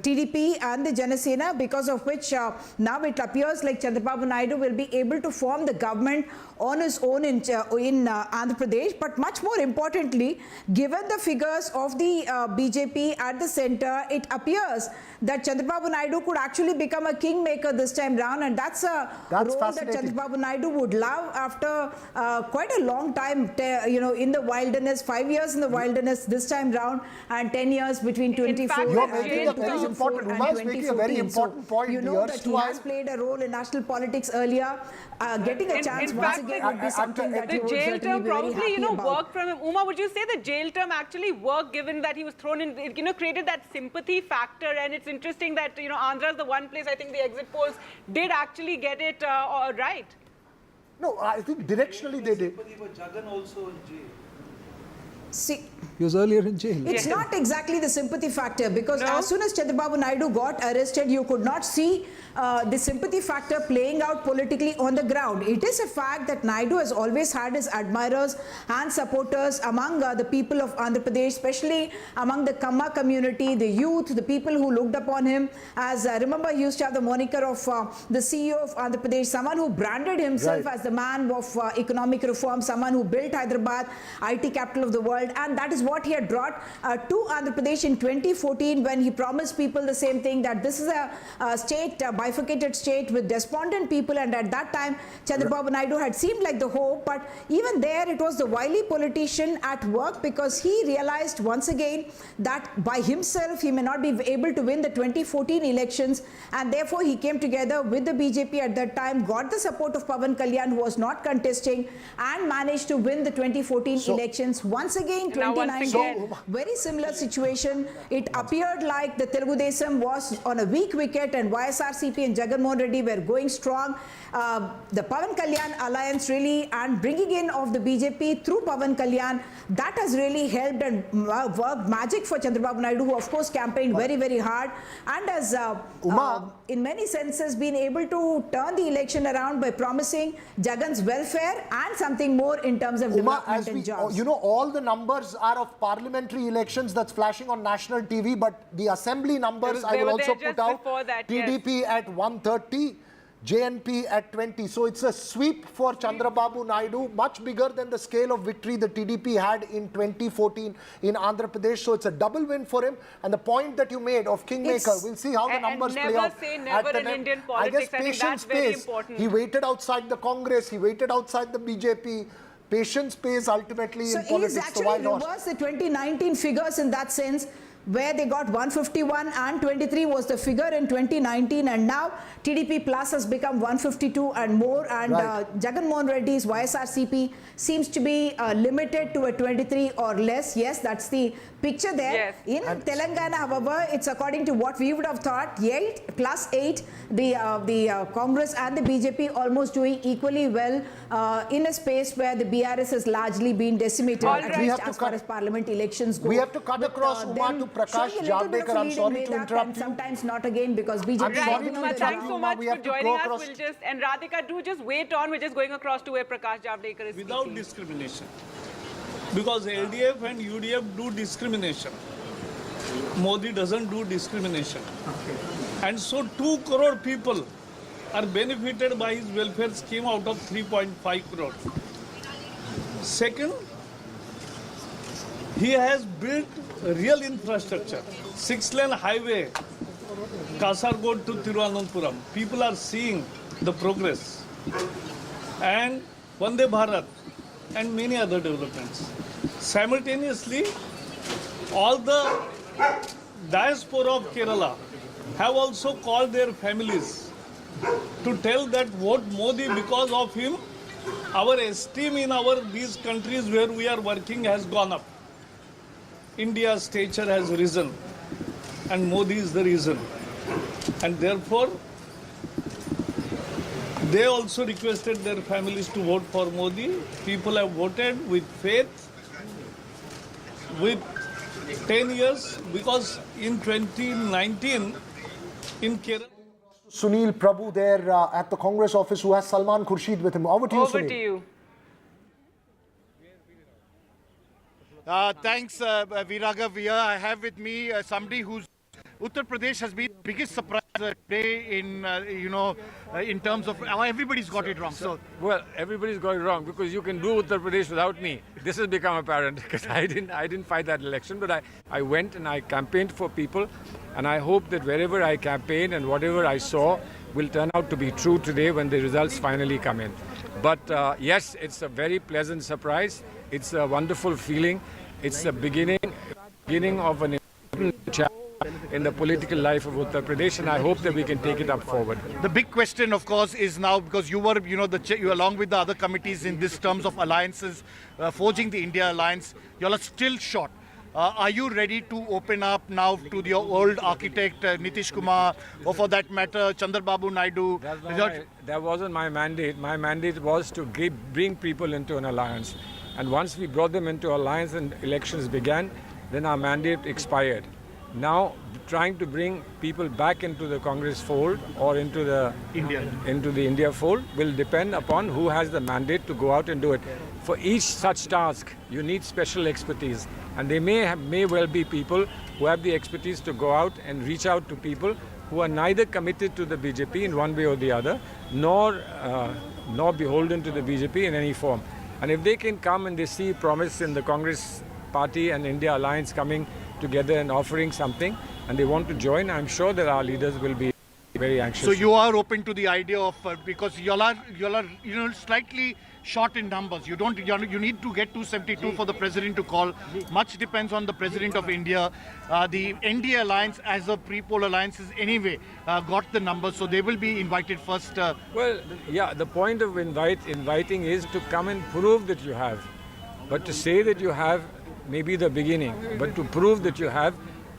TDP and the Janasena, because of which now it appears like Chandrababu Naidu will be able to form the government on his own in Andhra Pradesh. But much more importantly, given the figures of the BJP at the center, it appears that Chandrababu Naidu could actually become a kingmaker this time round, and that's a role that Chandrababu Naidu would love after quite a long time, in the wilderness, 5 years in the wilderness this time round, and 10 years between 24 You're making a very important, Uma is making a very important point. You know that he has played a role in national politics earlier. Getting a chance once again would be something that he would certainly be very happy about. Worked from him. Uma, would you say the jail term actually worked, given that he was thrown in, created that sympathy factor? And it's interesting that, Andhra is the one place I think the exit polls did actually get it right. No, I think directionally they did. Jagan also in jail. See. He was earlier in jail. It's not exactly the sympathy factor, because as soon as Chandrababu Naidu got arrested, you could not see the sympathy factor playing out politically on the ground. It is a fact that Naidu has always had his admirers and supporters among the people of Andhra Pradesh, especially among the Kamma community, the youth, the people who looked upon him as, remember, he used to have the moniker of the CEO of Andhra Pradesh, someone who branded himself as the man of economic reform, someone who built Hyderabad, IT capital of the world, and that is what he had brought to Andhra Pradesh in 2014 when he promised people the same thing, that this is a state, bifurcated state with despondent people, and at that time Chandrababu Naidu had seemed like the hope, but even there it was the wily politician at work, because he realized once again that by himself he may not be able to win the 2014 elections, and therefore he came together with the BJP at that time, got the support of Pawan Kalyan, who was not contesting, and managed to win the 2014 elections. Once again 2019, very similar situation. It appeared like the Telugu Desam was on a weak wicket and YSRCP and Jagan Mohan Reddy were going strong. The Pawan Kalyan alliance really, and bringing in of the BJP through Pawan Kalyan, that has really helped and worked magic for Chandrababu Naidu, who of course campaigned very, very hard, and has in many senses been able to turn the election around by promising Jagan's welfare and something more in terms of development and jobs. You know, all the numbers are of parliamentary elections that's flashing on national TV, but the assembly numbers I will also put out. TDP at 130, JNP at 20. So it's a sweep for Chandrababu Naidu, much bigger than the scale of victory the TDP had in 2014 in Andhra Pradesh. So it's a double win for him. And the point that you made of Kingmaker, we'll see how the numbers play out. Never say never in Indian politics. I think that's very important. He waited outside the Congress. He waited outside the BJP. Patience pays ultimately in politics. So he's actually reversed the 2019 figures in that sense, where they got 151 and 23 was the figure in 2019, and now TDP plus has become 152 and more, and Jagan Mohan Reddy's YSRCP seems to be limited to a 23 or less. Yes, that's the picture there. In Telangana, however, it's according to what we would have thought, 8 plus 8, the Congress and the BJP almost doing equally well in a space where the BRS has largely been decimated, at least as far as parliament elections go. We have to cut across Uma to Prakash Javadekar. I'm sorry to interrupt you. Sometimes not again, because BJP... I'm sorry to interrupt Thanks so much for joining us. We'll just, and Radhika, do just wait on. We're just going across to where Prakash Javadekar is without discrimination. Because LDF and UDF do discrimination. Modi doesn't do discrimination. And so 2 crore people are benefited by his welfare scheme out of 3.5 crore. Second, he has built real infrastructure. 6-lane highway, Kasargod to Thiruvananthapuram. People are seeing the progress. And Vande Bharat and many other developments. Simultaneously, all the diaspora of Kerala have also called their families to tell that vote Modi, because of him, our esteem in these countries where we are working has gone up. India's stature has risen, and Modi is the reason. And therefore, they also requested their families to vote for Modi. People have voted with faith, with 10 years, because in 2019, in Kerala... Sunil Prabhu there at the Congress office, who has Salman Khurshid with him. Over to you, Sunil. Over to you. Thanks, Viragav. Here I have with me somebody who's Uttar Pradesh has been the biggest surprise today in, in terms of everybody's got it wrong. So, well, everybody's got it wrong because you can do Uttar Pradesh without me. This has become apparent because I didn't fight that election, but I went and I campaigned for people, and I hope that wherever I campaigned and whatever I saw will turn out to be true today when the results finally come in. But yes, it's a very pleasant surprise. It's a wonderful feeling. It's the beginning of an important chapter in the political life of Uttar Pradesh, and I hope that we can take it up forward. The big question, of course, is now, because you were, you along with the other committees in this terms of alliances, forging the India alliance, you all are still short. Are you ready to open up now to your old architect, Nitish Kumar, or for that matter, Chandrababu Naidu? That wasn't my mandate. My mandate was to bring people into an alliance. And once we brought them into alliance and elections began, then our mandate expired. Now, trying to bring people back into the Congress fold or into the India fold will depend upon who has the mandate to go out and do it. For each such task, you need special expertise, and they may well be people who have the expertise to go out and reach out to people who are neither committed to the BJP in one way or the other, nor beholden to the BJP in any form. And if they can come and they see promise in the Congress Party and India alliance coming together and offering something, and they want to join, I'm sure that our leaders will be very anxious. So you are open to the idea of because you are slightly short in numbers. You need to get 272 for the president to call. Much depends on the president of India. The NDA alliance as a pre-poll alliance is anyway got the numbers, so they will be invited first. Well, yeah, the point of inviting is to come and prove that you have. But to say that you have may be the beginning, but to prove that you have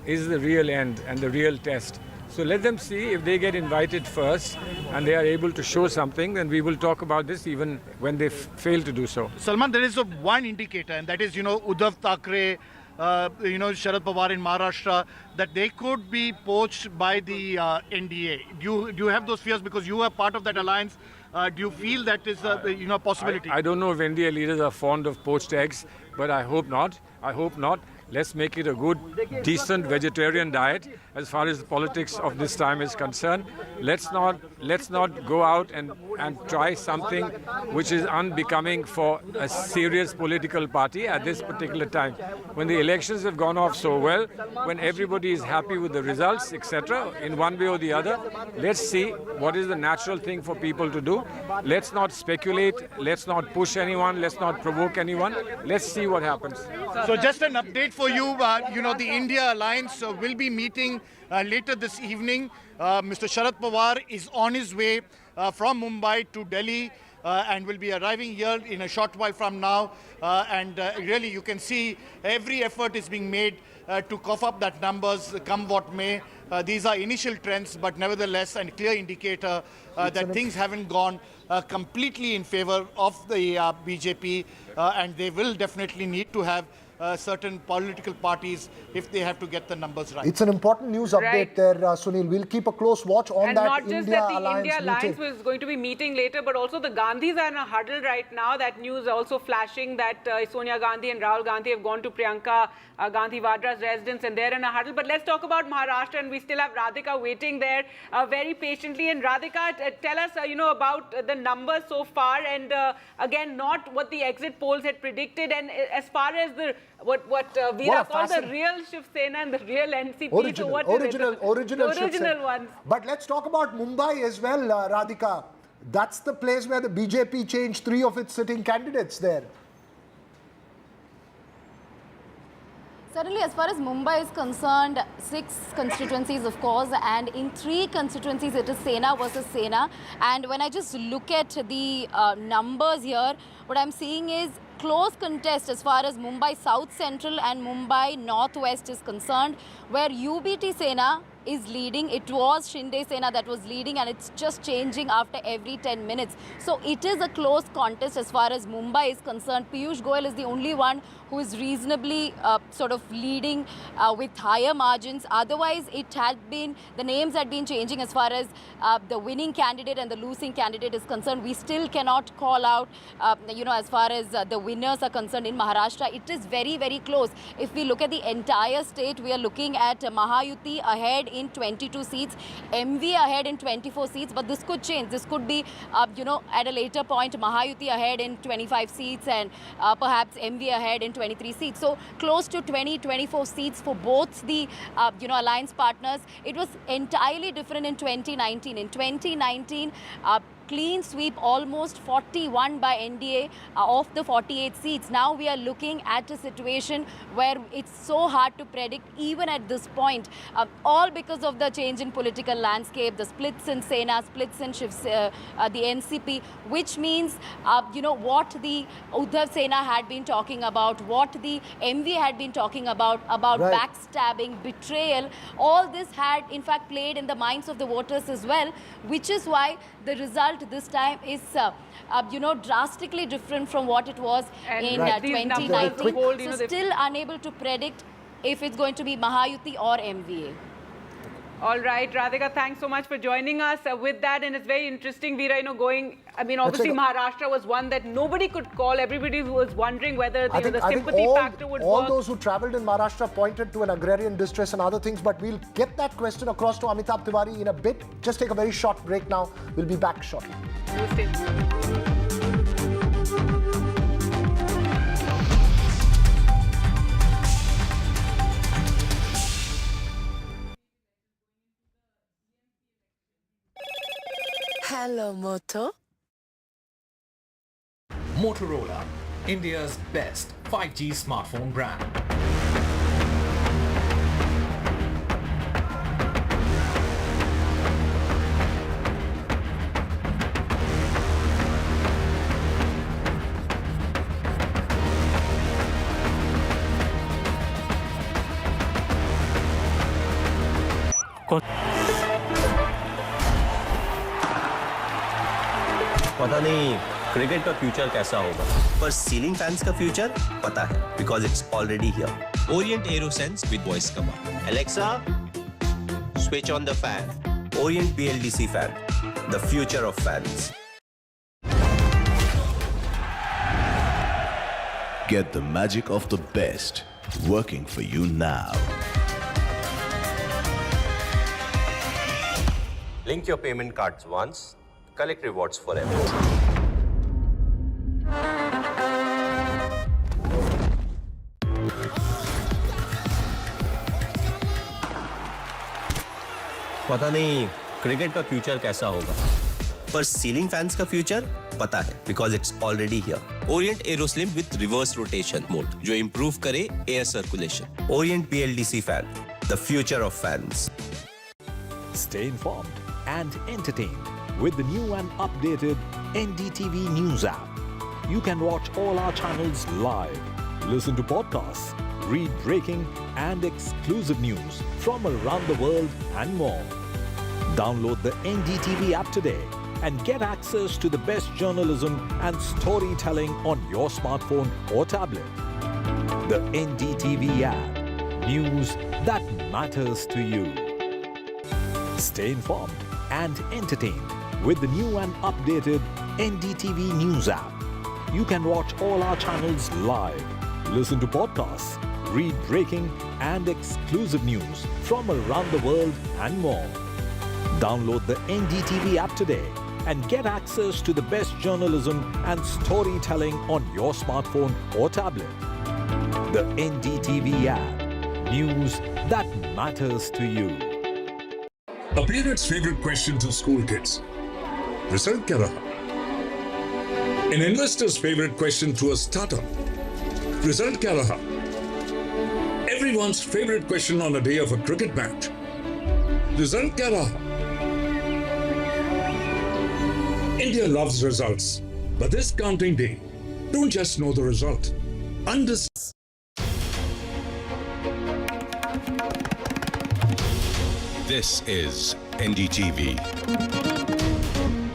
is the real end and the real test. So let them see. If they get invited first and they are able to show something, then we will talk about this even when they fail to do so. Salman, there is one indicator, and that is, Uddhav Thackeray, Sharad Pawar in Maharashtra, that they could be poached by the NDA. Do you have those fears because you are part of that alliance? Do you feel that is a possibility? I don't know if NDA leaders are fond of poached eggs, but I hope not. I hope not. Let's make it a good, decent vegetarian diet as far as the politics of this time is concerned. Let's not go out and try something which is unbecoming for a serious political party at this particular time. When the elections have gone off so well, when everybody is happy with the results, etc., in one way or the other, let's see what is the natural thing for people to do. Let's not speculate, let's not push anyone, let's not provoke anyone. Let's see what happens. So just an update for you, the India Alliance will be meeting later this evening. Mr. Sharad Pawar is on his way from Mumbai to Delhi and will be arriving here in a short while from now. And really you can see every effort is being made to cough up that numbers come what may. These are initial trends, but nevertheless a clear indicator that things haven't gone completely in favor of the BJP, and they will definitely need to have certain political parties if they have to get the numbers right. It's an important news update there, Sunil. We'll keep a close watch on and that not just India that the Alliance India Alliance meeting. was going to be meeting later, but also the Gandhis are in a huddle right now. That news also flashing that Sonia Gandhi and Rahul Gandhi have gone to Priyanka Gandhi Vadra's residence and they're in a huddle. But let's talk about Maharashtra, and we still have Radhika waiting there very patiently. And Radhika, tell us, about the numbers so far, and again, not what the exit polls had predicted. And as far as the what Veera called the real Shiv Sena and the real NCP. Original ones. But let's talk about Mumbai as well, Radhika. That's the place where the BJP changed 3 of its sitting candidates there. Certainly, as far as Mumbai is concerned, 6 constituencies, of course, and in 3 constituencies, it is Sena versus Sena. And when I just look at the numbers here, what I'm seeing is close contest as far as Mumbai South Central and Mumbai Northwest is concerned, where UBT Sena is leading. It was Shinde Sena that was leading, and it's just changing after every 10 minutes. So it is a close contest as far as Mumbai is concerned. Piyush Goyal is the only one who is reasonably sort of leading with higher margins. Otherwise, it had been, the names had been changing as far as the winning candidate and the losing candidate is concerned. We still cannot call out, as far as the winners are concerned in Maharashtra. It is very, very close. If we look at the entire state, we are looking at Mahayuti ahead in 22 seats, MV ahead in 24 seats, but this could change. This could be, at a later point, Mahayuti ahead in 25 seats and perhaps MV ahead in 23 seats. So close to 24 seats for both the, alliance partners. It was entirely different in 2019. In 2019, clean sweep, almost 41 by NDA of the 48 seats. Now we are looking at a situation where it's so hard to predict even at this point, all because of the change in political landscape, the splits in Sena, splits in the NCP, which means, what the Uddhav Sena had been talking about, what the MV had been talking about right, backstabbing, betrayal, all this had in fact played in the minds of the voters as well, which is why the result result this time is, drastically different from what it was in Right. These numbers 2019. hold, So still unable to predict if it's going to be Mahayuti or MVA. All right, Radhika, thanks so much for joining us with that. And it's very interesting, Veera, obviously Maharashtra was one that nobody could call. Everybody was wondering whether the sympathy factor would all work. those who travelled in Maharashtra pointed to an agrarian distress and other things, but we'll get that question across to Amitabh Tiwari in a bit. Just take a very short break now. We'll be back shortly. Hello, Moto. Motorola, India's best 5G smartphone brand. पता नहीं cricket का future कैसा होगा, पर ceiling fans का future पता है, because it's already here. Orient AeroSense with voice command. Alexa, switch on the fan. Orient BLDC fan, the future of fans. Get the magic of the best working for you now. Link your payment cards once, collect rewards forever. पता नहीं cricket का future कैसा होगा, पर ceiling fans का future पता है, because it's already here. Orient AeroSlim with reverse rotation mode, जो improve करे air circulation. Orient BLDC fan, the future of fans. Stay informed and entertained with the new and updated NDTV News app. You can watch all our channels live, listen to podcasts, read breaking and exclusive news from around the world and more. Download the NDTV app today and get access to the best journalism and storytelling on your smartphone or tablet. The NDTV app. News that matters to you. Stay informed and entertained with the new and updated NDTV News app. You can watch all our channels live, listen to podcasts, read breaking and exclusive news from around the world and more. Download the NDTV app today and get access to the best journalism and storytelling on your smartphone or tablet. The NDTV app. News that matters to you. A parent's favorite question to school kids. Result kya raha? An investor's favorite question to a startup. Result kya raha? Everyone's favorite question on a day of a cricket match. Result kya raha? India loves results, but this counting day, don't just know the result. Understand. This is NDTV,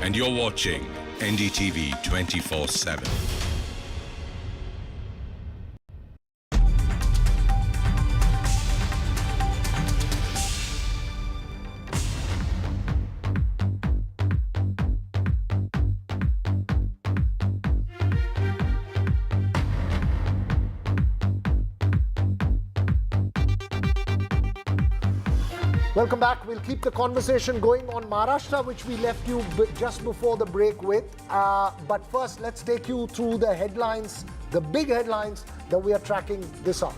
and you're watching NDTV 24/7. Welcome back. We'll keep the conversation going on Maharashtra, which we left you just before the break with. But first, let's take you through the headlines, the big headlines that we are tracking this hour.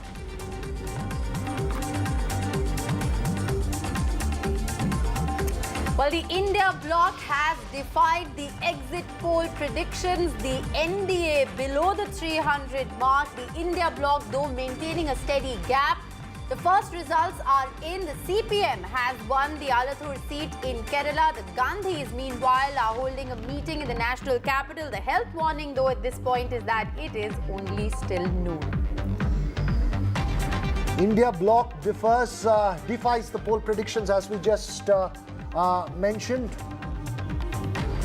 Well, the India bloc has defied the exit poll predictions. The NDA below the 300 mark. The India bloc, though, maintaining a steady gap. The first results are in. The CPM has won the Alathur seat in Kerala. The Gandhis, meanwhile, are holding a meeting in the national capital. The health warning, though, at this point is that it is only still noon. India bloc defies the poll predictions, as we just mentioned.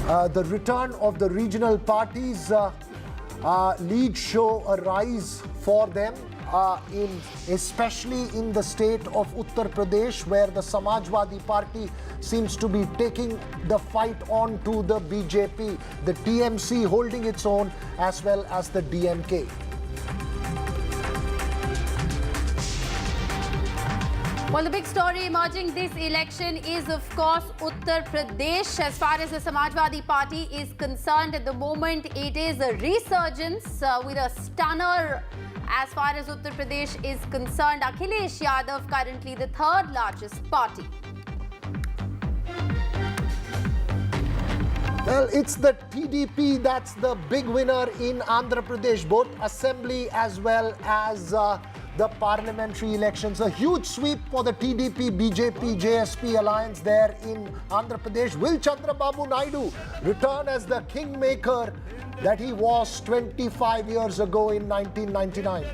The return of the regional parties lead show a rise for them, especially in the state of Uttar Pradesh, where the Samajwadi Party seems to be taking the fight on to the BJP, the TMC holding its own, as well as the DMK. Well, the big story emerging this election is, of course, Uttar Pradesh. As far as the Samajwadi Party is concerned, at the moment, it is a resurgence with a stunner. As far as Uttar Pradesh is concerned, Akhilesh Yadav currently the third largest party. Well, it's the TDP that's the big winner in Andhra Pradesh, both assembly as well as the parliamentary elections. A huge sweep for the TDP, BJP, JSP alliance there in Andhra Pradesh. Will Chandrababu Naidu return as the kingmaker that he was 25 years ago in 1999?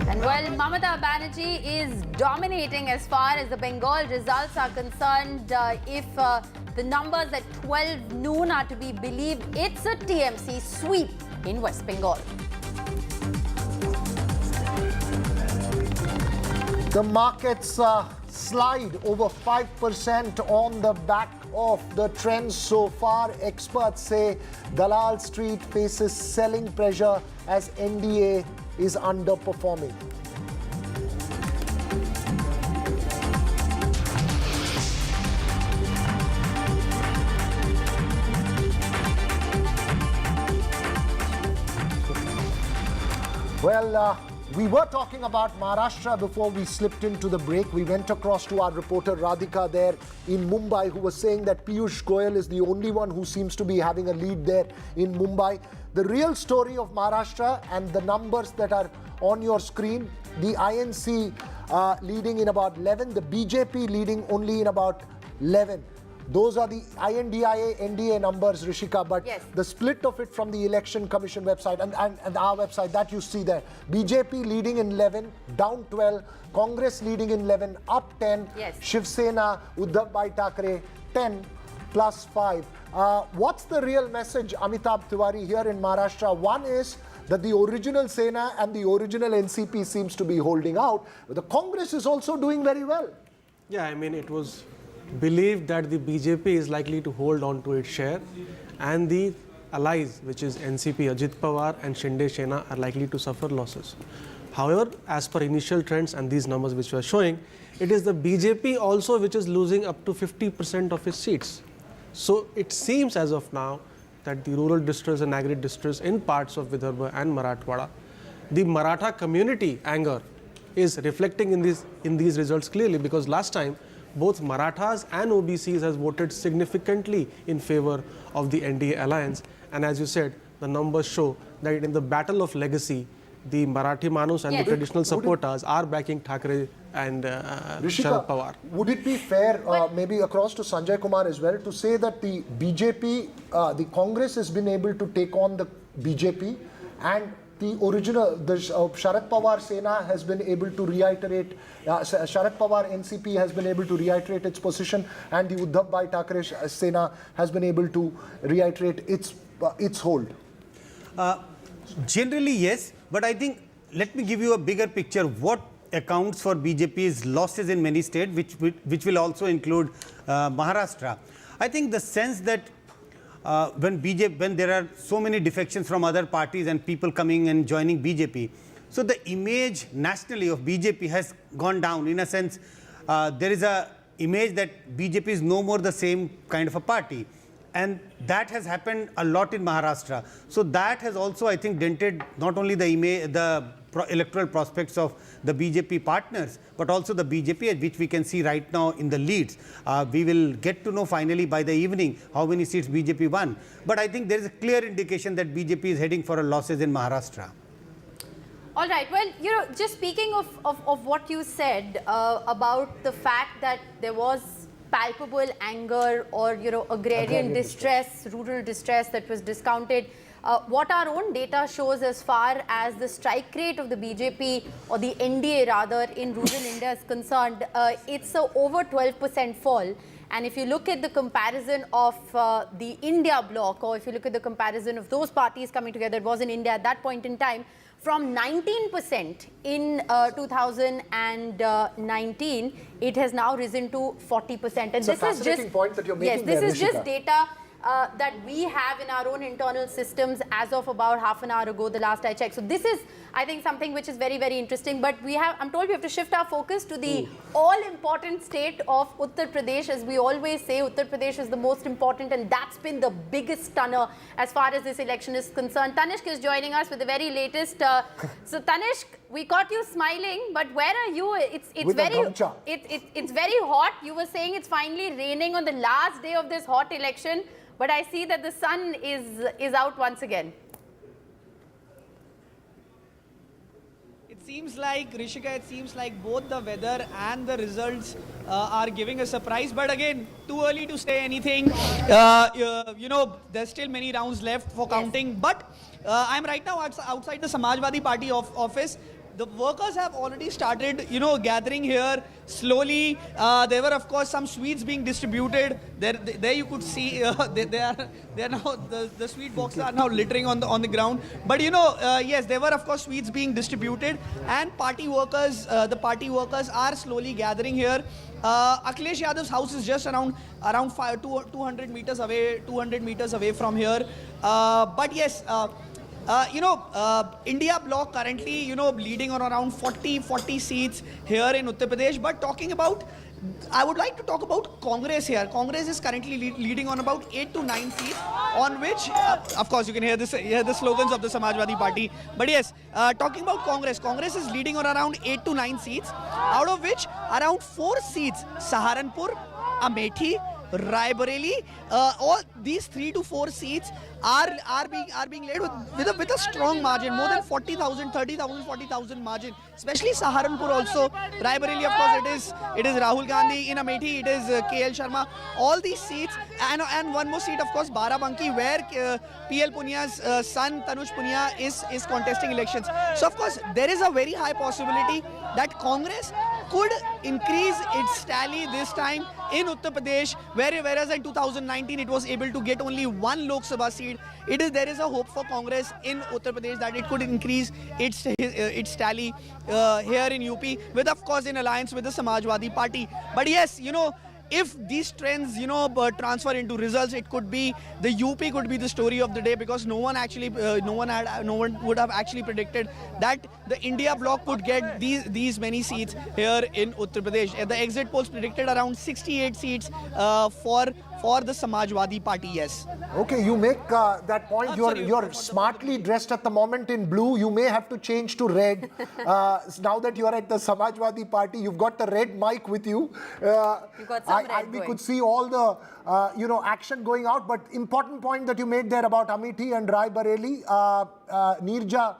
And well, Mamata Banerjee is dominating as far as the Bengal results are concerned. If the numbers at 12 noon are to be believed, it's a TMC sweep in West Bengal. The markets slide over 5% on the back of the trends so far. Experts say Dalal Street faces selling pressure as NDA is underperforming. Well, we were talking about Maharashtra before we slipped into the break. We went across to our reporter Radhika there in Mumbai, who was saying that Piyush Goyal is the only one who seems to be having a lead there in Mumbai. The real story of Maharashtra and the numbers that are on your screen, the INC leading in about 11, the BJP leading only in about 11. Those are the INDIA, NDA numbers, Rishika, but yes, the split of it from the Election Commission website and our website, that you see there. BJP leading in 11, down 12, Congress leading in 11, up 10, yes, Shiv Sena, Uddhav Bhai Thackeray, 10 plus 5. What's the real message, Amitabh Tiwari, here in Maharashtra? One is that the original Sena and the original NCP seems to be holding out, but the Congress is also doing very well. Yeah, I mean, it was believed that the BJP is likely to hold on to its share, and the allies, which is NCP, Ajit Pawar and Shinde Sena, are likely to suffer losses. However, as per initial trends and these numbers which we are showing, it is the BJP also which is losing up to 50% of its seats. So it seems as of now that the rural districts and agri districts in parts of Vidarbha and Marathwada, the Maratha community anger is reflecting in these results clearly, because last time both Marathas and OBCs has voted significantly in favor of the NDA alliance. And as you said, the numbers show that in the battle of legacy, the Marathi Manus and the traditional supporters are backing Thackeray and Sharad Pawar. Would it be fair, maybe across to Sanjay Kumar as well, to say that the BJP, the Congress has been able to take on the BJP, and the original, the Sharad Pawar Sena has been able to reiterate, Sharad Pawar NCP has been able to reiterate its position, and the Uddhav Bhai Thackeray Sena has been able to reiterate its hold? Generally, yes, but I think, let me give you a bigger picture. What accounts for BJP's losses in many states, which will also include Maharashtra. I think the sense that when there are so many defections from other parties and people coming and joining BJP, so the image nationally of BJP has gone down. In a sense, there is a image that BJP is no more the same kind of a party. And that has happened a lot in Maharashtra. So that has also, I think, dented not only the image, electoral prospects of the BJP partners, but also the BJP, which we can see right now in the leads. We will get to know finally by the evening how many seats BJP won. But I think there is a clear indication that BJP is heading for losses in Maharashtra. All right. Well, just speaking of what you said about the fact that there was palpable anger or, agrarian distress, rural distress that was discounted. what our own data shows as far as the strike rate of the BJP or the NDA rather in rural India is concerned, it's a over 12% fall. And if you look at the comparison of the India bloc, or if you look at the comparison of those parties coming together, it was in India at that point in time, from 19% in 2019, it has now risen to 40%. And It's this a fascinating is just point that you're making. yes, this there, is just Rishika. data that we have in our own internal systems as of about half an hour ago, the last I checked. So this is, I think, something which is very, very interesting. But we have, I'm told we have to shift our focus to the all-important state of Uttar Pradesh. As we always say, Uttar Pradesh is the most important, and that's been the biggest stunner as far as this election is concerned. Tanishq is joining us with the very latest. So Tanishq, we caught you smiling, but where are you? It's very hot. You were saying it's finally raining on the last day of this hot election. But I see that the sun is out once again. It seems like, Rishika, it seems like both the weather and the results are giving a surprise. But again, too early to say anything. You know, there's still many rounds left for counting. But I'm right now outside the Samajwadi Party office. The workers have already started, you know, gathering here slowly. There were, of course, some sweets being distributed. There you could see they are now the sweet boxes are now littering on the ground. But you know, yes, there were, of course, sweets being distributed, and party workers, the party workers are slowly gathering here. Akhilesh Yadav's house is just around 200 meters away from here. But yes. You know, India bloc currently, you know, leading on around 40 seats here in Uttar Pradesh. But talking about, I would like to talk about Congress here. Congress is currently leading on about 8 to 9 seats, on which, of course, you can hear the slogans of the Samajwadi Party. But yes, talking about Congress is leading on around 8 to 9 seats, out of which around 4 seats, Saharanpur, Amethi, Rae Bareli, all these 3 to 4 seats are being led with a strong margin, more than 40,000, 30,000, 40,000 margin. Especially Saharanpur also. Rae Bareli, of course, it is Rahul Gandhi. In Amethi, it is KL Sharma. All these seats, and one more seat, of course, Barabanki, where PL Punya's son Tanuj Punya is contesting elections. So, of course, there is a very high possibility that Congress could increase its tally this time in Uttar Pradesh, whereas in 2019 it was able to get only 1 Lok Sabha seat. There is a hope for Congress in Uttar Pradesh that it could increase its tally here in UP, with, of course, in alliance with the Samajwadi Party. But yes, you know, if these trends, you know, transfer into results, it could be the UP could be the story of the day, because no one would have actually predicted that the India bloc could get these many seats here in Uttar Pradesh. The exit polls predicted around 68 seats for the Samajwadi Party. Yes. Okay, you make that point. You're smartly dressed at the moment in blue. You may have to change to red. Now that you're at the Samajwadi Party, you've got the red mic with you. We could see all the action going out. But important point that you made there about Amethi and Rae Bareli. Neerja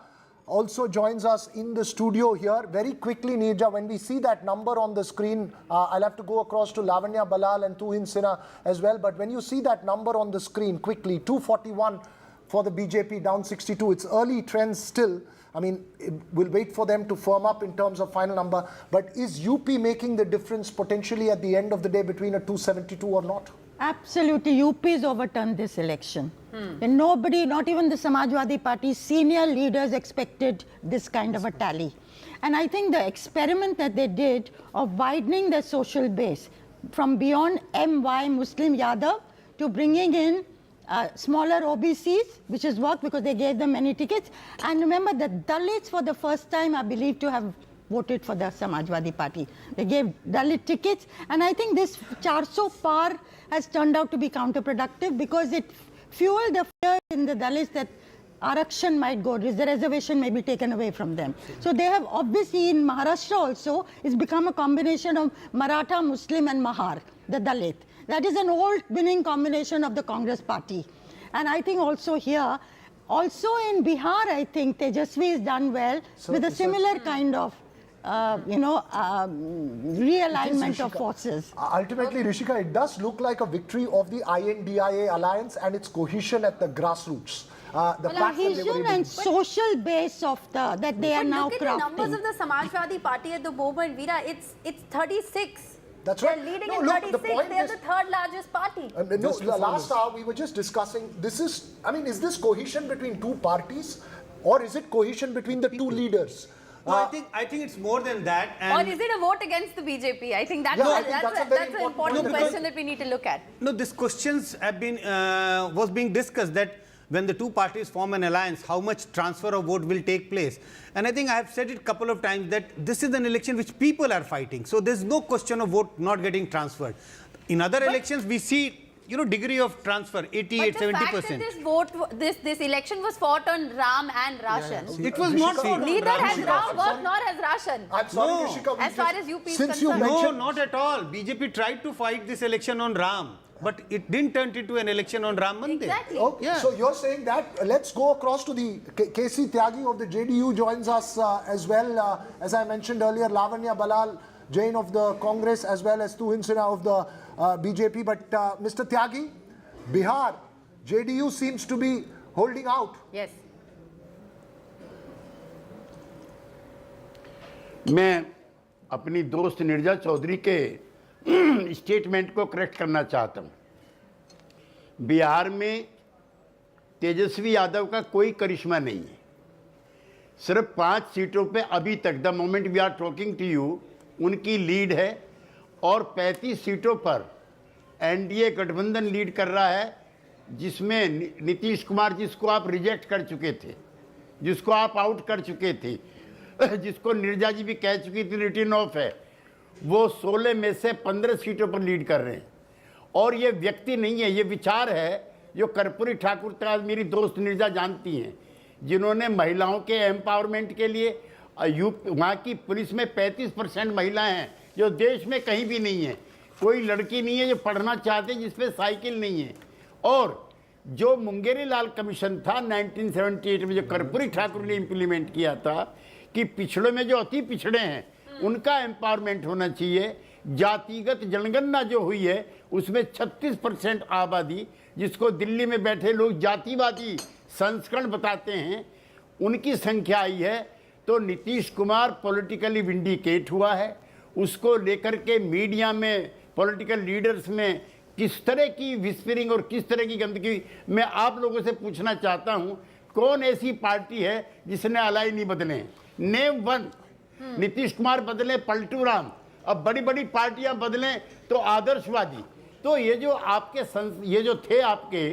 also joins us in the studio here. Very quickly, Neerja, when we see that number on the screen, I'll have to go across to Lavanya Balal and Tuhin Sinha as well. But when you see that number on the screen, quickly, 241 for the BJP, down 62. It's early trends still. I mean, we'll wait for them to firm up in terms of final number. But is UP making the difference potentially at the end of the day between a 272 or not? Absolutely. UP has overturned this election. And nobody, not even the Samajwadi Party, senior leaders expected this kind of a tally. And I think the experiment that they did of widening the social base from beyond MY Muslim Yadav to bringing in smaller OBCs, which has worked because they gave them many tickets. And remember, the Dalits for the first time are believed to have voted for the Samajwadi Party. They gave Dalit tickets, and I think this 400 par has turned out to be counterproductive, because it fueled the fear in the Dalits that Arakshan might go, the reservation may be taken away from them. So they have obviously in Maharashtra also, it's become a combination of Maratha, Muslim and Mahar, the Dalit. That is an old winning combination of the Congress party. And I think also here, also in Bihar, I think Tejasvi has done well with a similar kind of realignment of forces. Ultimately, Rishika, it does look like a victory of the INDIA alliance and its cohesion at the grassroots. the fact that they were Cohesion able and to- social base of that they are now Look at the numbers crafting. of the Samajwadi Party at the moment, Veera. It's 36. That's They're right. leading No, at look, the 36. point They're is- the third largest party. No, last hour we were just discussing, this is, I mean, is this cohesion between two parties or is it cohesion between the two leaders? No, I think it's more than that. Or is it a vote against the BJP? I think that's, Yeah, I think that's a very an important important point. question that we need to look at. No, these questions have been was being discussed, that when the two parties form an alliance, how much transfer of vote will take place. And I think I have said it a couple of times that this is an election which people are fighting. So there's no question of vote not getting transferred. In other elections, we see, degree of transfer, 88, But the 70%. fact that this vote, this election was fought on Ram and Ration. It was not fought on Neither has Ram. Ram worked nor has Ration. I'm sorry, No. Rishika, we As far just- as UP is since you concerned. No, mentioned, not at all. BJP tried to fight this election on Ram, but it didn't turn into an election on Ram Mandir. Exactly. Okay, Yeah. so you're saying that, let's go across to the KC Tyagi of the JDU joins us as well. As I mentioned earlier, Lavanya Balal, Jain of the Congress, as well as Tuhin Sinha of the BJP. But Mr. Tyagi, Bihar, JDU seems to be holding out. Yes. मैं अपनी दोस्त निर्जा चौधरी के statement को correct करना चाहता हूं। बिहार में तेजस्वी यादव का कोई करिश्मा नहीं है। सिर्फ 5 सीटों पे अभी तक the moment we are talking to you उनकी लीड है और 35 सीटों पर एनडीए गठबंधन लीड कर रहा है, जिसमें नीतीश कुमार जिसको आप रिजेक्ट कर चुके थे, जिसको आप आउट कर चुके थे, जिसको निर्जा जी भी कह चुकी थी रिटर्न ऑफ है, वो 16 में से 15 सीटों पर लीड कर रहे हैं। और ये व्यक्ति नहीं है, ये विचार है जो कर्पूरी ठाकुर तक मेरी दोस्त निर्जा जानती हैं, जिन्होंने महिलाओं के एम्पावरमेंट के लिए वहाँ की पुलिस में 35% महिलाएं हैं, जो देश में कहीं भी नहीं है। कोई लड़की नहीं है जो पढ़ना चाहते जिस पे साइकिल नहीं है। और जो मुंगेरी लाल कमीशन था 1978 में, जो कर्पूरी ठाकुर ने इम्प्लीमेंट किया था कि पिछड़ों में जो अति पिछड़े हैं उनका एम्पावरमेंट होना चाहिए। जातिगत जनगणना जो हुई है उसमें 36% आबादी, जिसको दिल्ली में बैठे लोग जातिवादी संस्करण बताते हैं, उनकी संख्या आई है। तो नीतीश कुमार पॉलिटिकली विंडिकेट हुआ है। उसको लेकर के मीडिया में, पॉलिटिकल लीडर्स में किस तरह की विस्परिंग और किस तरह की गंदगी, मैं आप लोगों से पूछना चाहता हूं, कौन ऐसी पार्टी है जिसने अलाई नहीं बदले? Name one. नीतीश कुमार बदले पलटू राम, अब बड़ी बड़ी पार्टियां बदलें तो आदर्शवादी। तो ये जो आपके ये जो थे आपके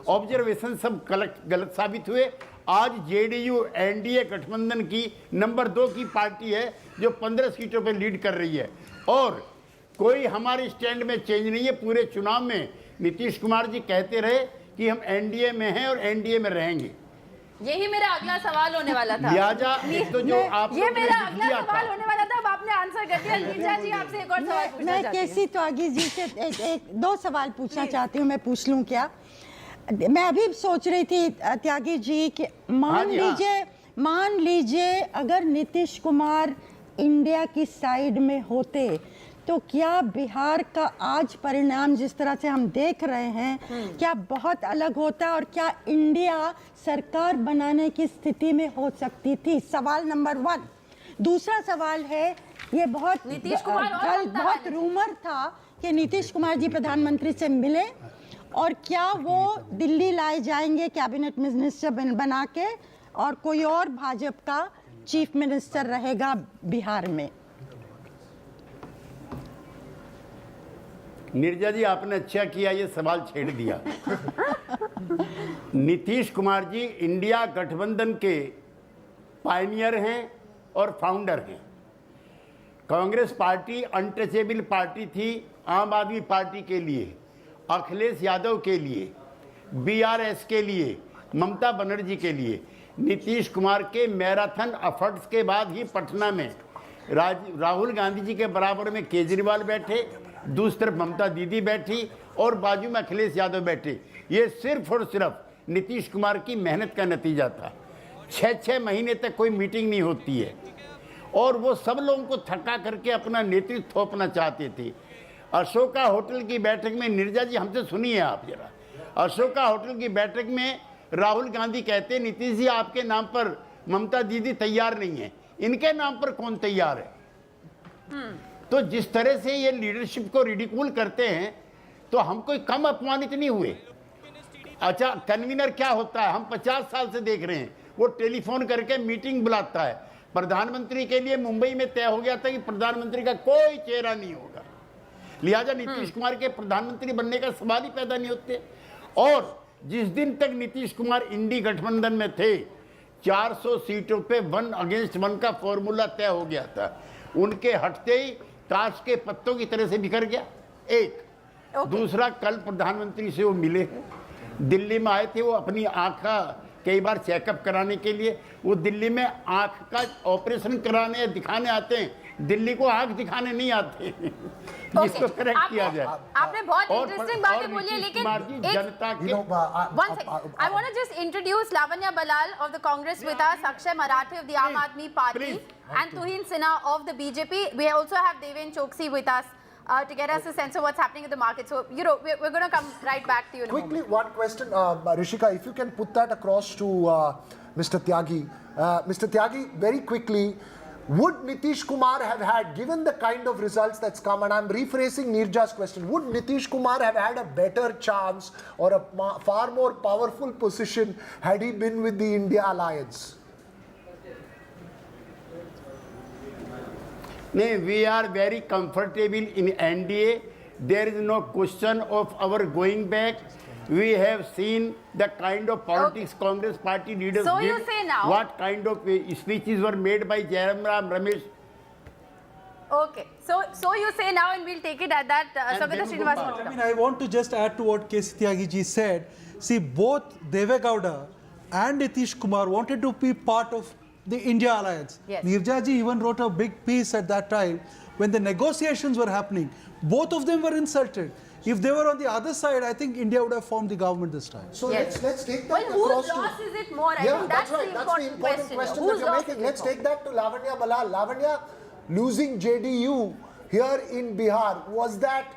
ऑब्जर्वेशन सब गलत साबित हुए। आज जेडीयू एनडीए गठबंधन की नंबर 2 की पार्टी है जो 15 सीटों पर लीड कर रही है और कोई हमारे स्टैंड में चेंज नहीं है। पूरे चुनाव में नीतीश कुमार जी कहते रहे कि हम एनडीए में हैं और एनडीए में रहेंगे। यही मेरा अगला सवाल होने वाला था। लिहाजा एक तो जो आप ये मेरा अगला सवाल होने वाला था, अब आपने आंसर कर दिया। लीजा जी आपसे एक और सवाल पूछना मैं चाहती हूँ। केसी त्यागी जी से दो सवाल पूछना चाहती हूँ, मैं पूछ लूँ क्या? मैं अभी सोच रही थी त्यागी जी कि मान लीजिए अगर नीतीश कुमार इंडिया की साइड में होते तो क्या बिहार का आज परिणाम जिस तरह से हम देख रहे हैं क्या बहुत अलग होता और क्या इंडिया सरकार बनाने की स्थिति में हो सकती थी? सवाल नंबर 1। दूसरा सवाल है, ये बहुत नीतीश कुमार और बहुत रूमर था कि नीतीश कुमार जी प्रधानमंत्री से मिले और क्या वो दिल्ली लाए जाएंगे कैबिनेट मिनिस्टर बना के और कोई और भाजपा का चीफ मिनिस्टर रहेगा बिहार में? निर्जा जी आपने अच्छा किया ये सवाल छेड़ दिया। नीतीश कुमार जी इंडिया गठबंधन के पायनियर हैं और फाउंडर हैं। कांग्रेस पार्टी अनटचेबल पार्टी थी आम आदमी पार्टी के लिए, अखिलेश यादव के लिए, बीआरएस के लिए, ममता बनर्जी के लिए। नीतीश कुमार के मैराथन एफर्ट्स के बाद ही पटना में राहुल गांधी जी के बराबर में केजरीवाल बैठे, दूसरी तरफ ममता दीदी बैठी और बाजू में अखिलेश यादव बैठे। ये सिर्फ और सिर्फ नीतीश कुमार की मेहनत का नतीजा था। 6 महीने तक कोई मीटिंग नहीं होती है और वो सब लोगों को थका करके अपना नेतृत्व थोपना चाहते थे। अशोका होटल की बैठक में, निर्जा जी हमसे सुनिए आप जरा, अशोका होटल की बैठक में राहुल गांधी कहते हैं नीतीश जी आपके नाम पर ममता दीदी तैयार नहीं है, इनके नाम पर कौन तैयार है? तो जिस तरह से ये लीडरशिप को रिडिकूल करते हैं तो हम कोई कम अपमानित नहीं हुए। अच्छा, कन्वीनर क्या होता है? हम 50 साल से देख रहे हैं, वो टेलीफोन करके मीटिंग बुलाता है। प्रधानमंत्री के लिए मुंबई में तय हो गया था कि प्रधानमंत्री का कोई चेहरा नहीं होगा, लिहाजा नीतीश कुमार के प्रधानमंत्री बनने का सवाल ही पैदा नहीं होते। और जिस दिन तक नीतीश कुमार इंडी गठबंधन में थे, 400 सीटों पे 1 अगेंस्ट 1 का फॉर्मूला तय हो गया था। उनके हटते ही ताश के पत्तों की तरह से बिखर गया। एक दूसरा, कल प्रधानमंत्री से वो मिले हैं, दिल्ली में आए थे, वो अपनी आँख का कई बार चेकअप कराने के लिए, वो दिल्ली में आँख का ऑपरेशन कराने या दिखाने आते हैं, दिल्ली को आँख दिखाने नहीं आते। जिसको करेक्ट किया जाए। आपने बहुत इंटरेस्टिंग बातें बोली है, लेकिन जनता के one second. I want to just introduce Lavanya Balal of the Congress with us, Akshay Marathe of the Aam Aadmi Party, and Tuhin Sinha of the BJP. We also have Deven Choksi with us to get us a sense of what's happening in the market. So, you know, we're going to come right back to you in a moment. Quickly, one question, Rishika, if you can put that across to Mr. Tyagi. Mr. Tyagi, very quickly, would Nitish Kumar have had, given the kind of results that's come, and I'm rephrasing Nirja's question, would Nitish Kumar have had a better chance or a far more powerful position had he been with the India alliance? No, we are very comfortable in NDA. There is no question of our going back. We have seen the kind of politics Congress party leaders So did. you say now- What kind of speeches were made by Jairam Ram Ramesh. Okay, so you say now, and we'll take it at that. Savita Srinivas. I mean, I want to just add to what K.C. Tyagi ji said. See, both Deve Gowda and Nitish Kumar wanted to be part of the India alliance. Yes. Nirja ji even wrote a big piece at that time when the negotiations were happening. Both of them were insulted. If they were on the other side, I think India would have formed the government this time. So let's take that Well, across whose loss is it more? I Yeah, think that's that's right. the That's the important important question that Whose you're loss making. is it Let's more? take that to Lavanya Balal. Lavanya, losing JDU here in Bihar, was that,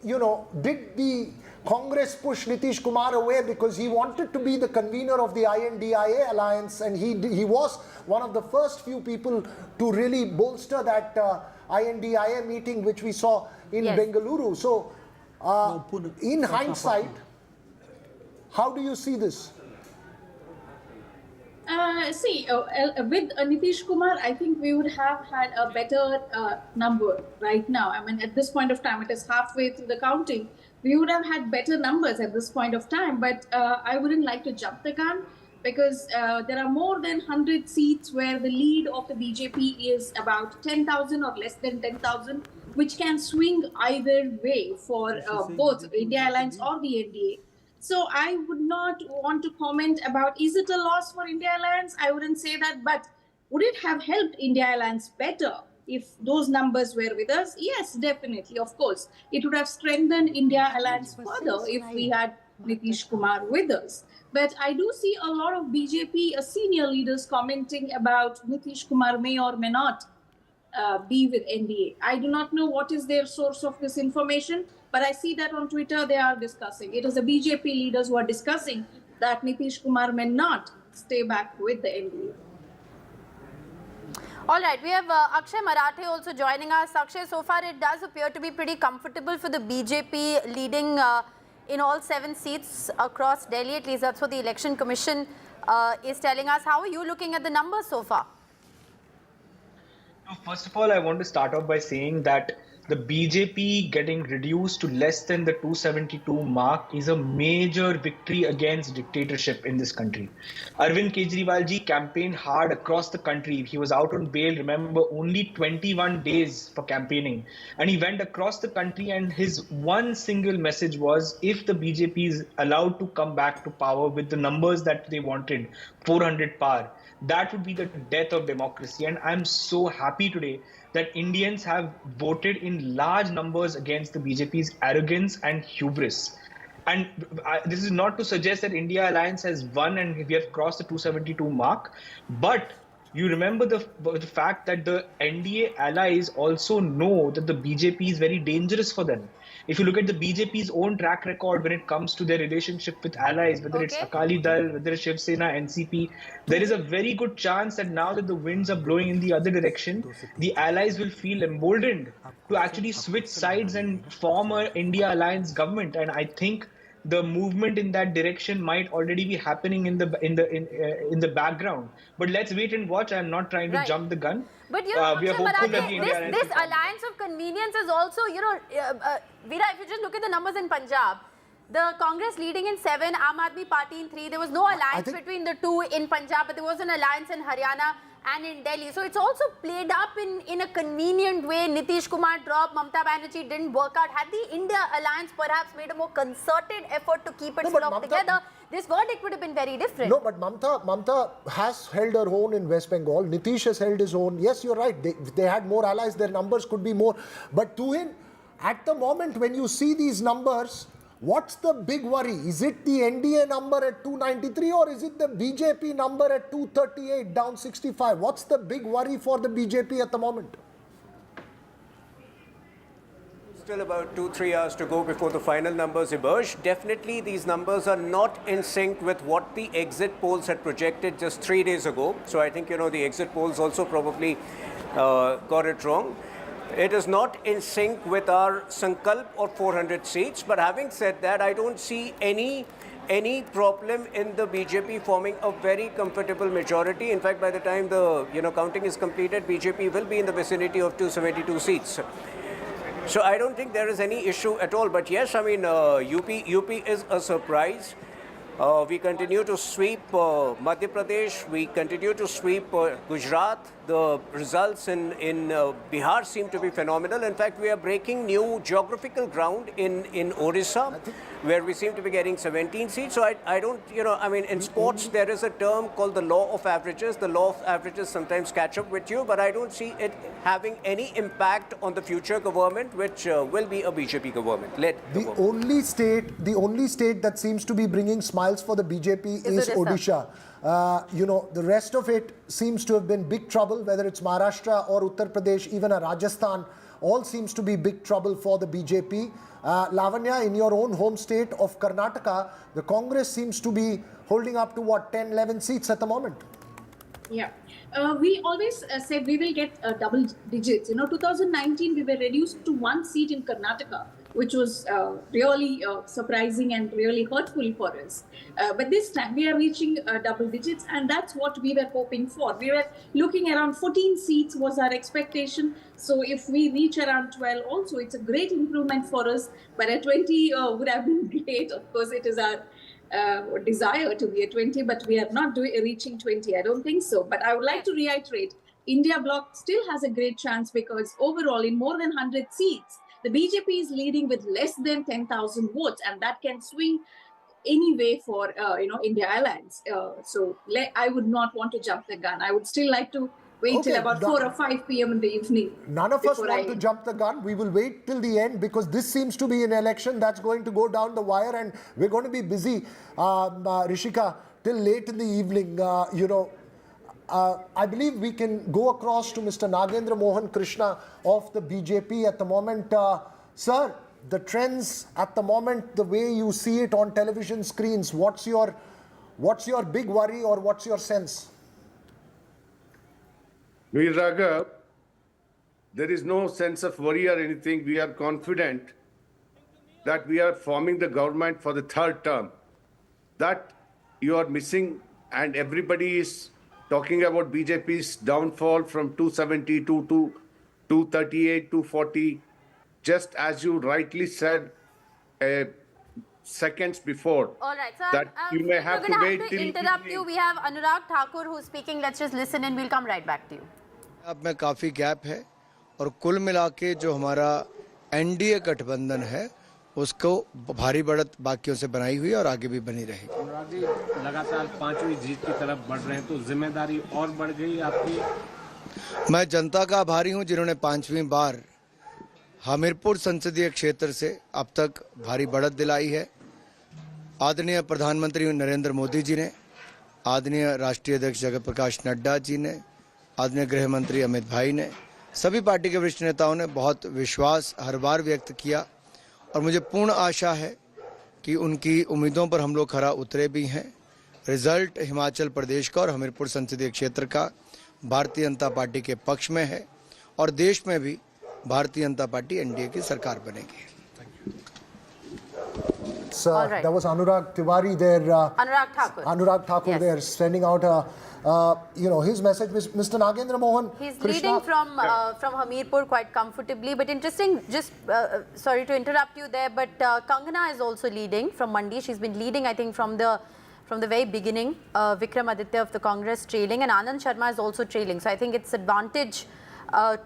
you know, did the Congress push Nitish Kumar away because he wanted to be the convener of the INDIA alliance, and he was one of the first few people to really bolster that INDIA meeting which we saw in Bengaluru. So, in hindsight, how do you see this? With Nitish Kumar, I think we would have had a better number right now. I mean, at this point of time, it is halfway through the counting. We would have had better numbers at this point of time, but I wouldn't like to jump the gun because there are more than 100 seats where the lead of the BJP is about 10,000 or less than 10,000, which can swing either way for both India Alliance or the NDA. So I would not want to comment about, is it a loss for India Alliance? I wouldn't say that, but would it have helped India Alliance better if those numbers were with us? Yes, definitely, of course. It would have strengthened India Alliance further if we had Nitish Kumar with us. But I do see a lot of BJP senior leaders commenting about Nitish Kumar may or may not be with NDA. I do not know what is their source of this information, but I see that on Twitter they are discussing. It is the BJP leaders who are discussing that Nitish Kumar may not stay back with the NDA. All right, we have Akshay Marathe also joining us. Akshay, so far it does appear to be pretty comfortable for the BJP leading in all 7 seats across Delhi. At least that's what the Election Commission is telling us. How are you looking at the numbers so far? First of all, I want to start off by saying that the BJP getting reduced to less than the 272 mark is a major victory against dictatorship in this country. Arvind Kejriwal ji campaigned hard across the country. He was out on bail, remember, only 21 days for campaigning. And he went across the country and his one single message was, if the BJP is allowed to come back to power with the numbers that they wanted, 400 par, that would be the death of democracy. And I'm so happy today that Indians have voted in large numbers against the BJP's arrogance and hubris. And this is not to suggest that India Alliance has won and we have crossed the 272 mark, but you remember the fact that the NDA allies also know that the BJP is very dangerous for them. If you look at the BJP's own track record when it comes to their relationship with allies, whether it's Akali Dal, whether it's Shiv Sena, NCP, there is a very good chance that now that the winds are blowing in the other direction, the allies will feel emboldened to actually switch sides and form a India alliance government. And I think the movement in that direction might already be happening in the background. But let's wait and watch. I'm not trying to jump the gun. But we are hopeful that the India alliance this alliance of convenience is also, Veera, if you just look at the numbers in Punjab, the Congress leading in 7, Aam Aadmi Party in 3. There was no alliance between the two in Punjab, but there was an alliance in Haryana and in Delhi. So it's also played up in a convenient way. Nitish Kumar dropped, Mamata Banerjee didn't work out. Had the India alliance perhaps made a more concerted effort to keep its bloc together, this verdict would have been very different. No, but Mamata has held her own in West Bengal. Nitish has held his own. Yes, you're right. They had more allies. Their numbers could be more. But Tuhin, at the moment when you see these numbers, what's the big worry? Is it the NDA number at 293 or is it the BJP number at 238, down 65? What's the big worry for the BJP at the moment? Still about 2-3 hours to go before the final numbers emerge. Definitely these numbers are not in sync with what the exit polls had projected just 3 days ago. So I think, the exit polls also probably got it wrong. It is not in sync with our Sankalp or 400 seats. But having said that, I don't see any problem in the BJP forming a very comfortable majority. In fact, by the time the counting is completed, BJP will be in the vicinity of 272 seats. So I don't think there is any issue at all. But yes, I mean, UP is a surprise. We continue to sweep Madhya Pradesh. We continue to sweep Gujarat. The results in Bihar seem to be phenomenal. In fact, we are breaking new geographical ground in Odisha, where we seem to be getting 17 seats. So I don't, I mean, in sports, there is a term called the law of averages. The law of averages sometimes catch up with you, but I don't see it having any impact on the future government, which will be a BJP government. The only state that seems to be bringing smiles for the BJP is Odisha. The rest of it seems to have been big trouble, whether it's Maharashtra or Uttar Pradesh, even Rajasthan, all seems to be big trouble for the BJP. Lavanya, in your own home state of Karnataka, the Congress seems to be holding up to what, 10, 11 seats at the moment? Yeah. We always said we will get double digits. 2019 we were reduced to 1 seat in Karnataka, which was really surprising and really hurtful for us. But this time we are reaching double digits, and that's what we were hoping for. We were looking around 14 seats was our expectation. So if we reach around 12 also, it's a great improvement for us. But a 20 would have been great. Of course, it is our desire to be a 20, but we are not reaching 20. I don't think so. But I would like to reiterate, India bloc still has a great chance because overall in more than 100 seats, the BJP is leading with less than 10,000 votes, and that can swing any way for India alliance. So I would not want to jump the gun. I would still like to wait till about 4 or 5 p.m. in the evening. None of us want to jump the gun. We will wait till the end because this seems to be an election that's going to go down the wire, and we're going to be busy, Rishika, till late in the evening. I believe we can go across to Mr. Nagendra Mohan Krishna of the BJP at the moment. Sir, the trends at the moment, the way you see it on television screens, what's your big worry or what's your sense? Veer Raghav, there is no sense of worry or anything. We are confident that we are forming the government for the 3rd term. That you are missing, and everybody is talking about BJP's downfall from 272 to 238, 240, just as you rightly said seconds before. All right, so that you may have to wait till interrupt you. We have Anurag Thakur who's speaking. Let's just listen and we'll come right back to you. अब में काफ़ी gap है और कुल मिला के जो हमारा एनडीए गठबंधन है उसको भारी बढ़त बाकियों से बनाई हुई और आगे भी बनी रहेगी। अनुराग जी, लगातार 5वीं जीत की तरफ बढ़ रहे हैं तो जिम्मेदारी और बढ़ गई आपकी। मैं जनता का आभारी हूं जिन्होंने 5वीं बार हमीरपुर संसदीय क्षेत्र से अब तक भारी बढ़त दिलाई है। आदरणीय प्रधानमंत्री नरेंद्र मोदी जी ने, आदरणीय राष्ट्रीय अध्यक्ष जगत प्रकाश नड्डा जी ने, आदरणीय गृह मंत्री अमित भाई ने, सभी पार्टी के वरिष्ठ नेताओं ने बहुत विश्वास हर बार व्यक्त किया और मुझे पूर्ण आशा है कि उनकी उम्मीदों पर हम लोग खरा उतरे भी हैं। रिजल्ट हिमाचल प्रदेश का और हमीरपुर संसदीय क्षेत्र का भारतीय जनता पार्टी के पक्ष में है और देश में भी भारतीय जनता पार्टी एनडीए की सरकार बनेगी। Right. That was Anurag Tiwari there. Anurag Thakur yes. there, sending out his message. Mr. Nagendra Mohan. He's Krishna. leading from Hamirpur quite comfortably. But interesting, just sorry to interrupt you there, but Kangana is also leading from Mandi. She's been leading, I think, from the very beginning. Vikram Aditya of the Congress trailing, and Anand Sharma is also trailing. So I think it's advantage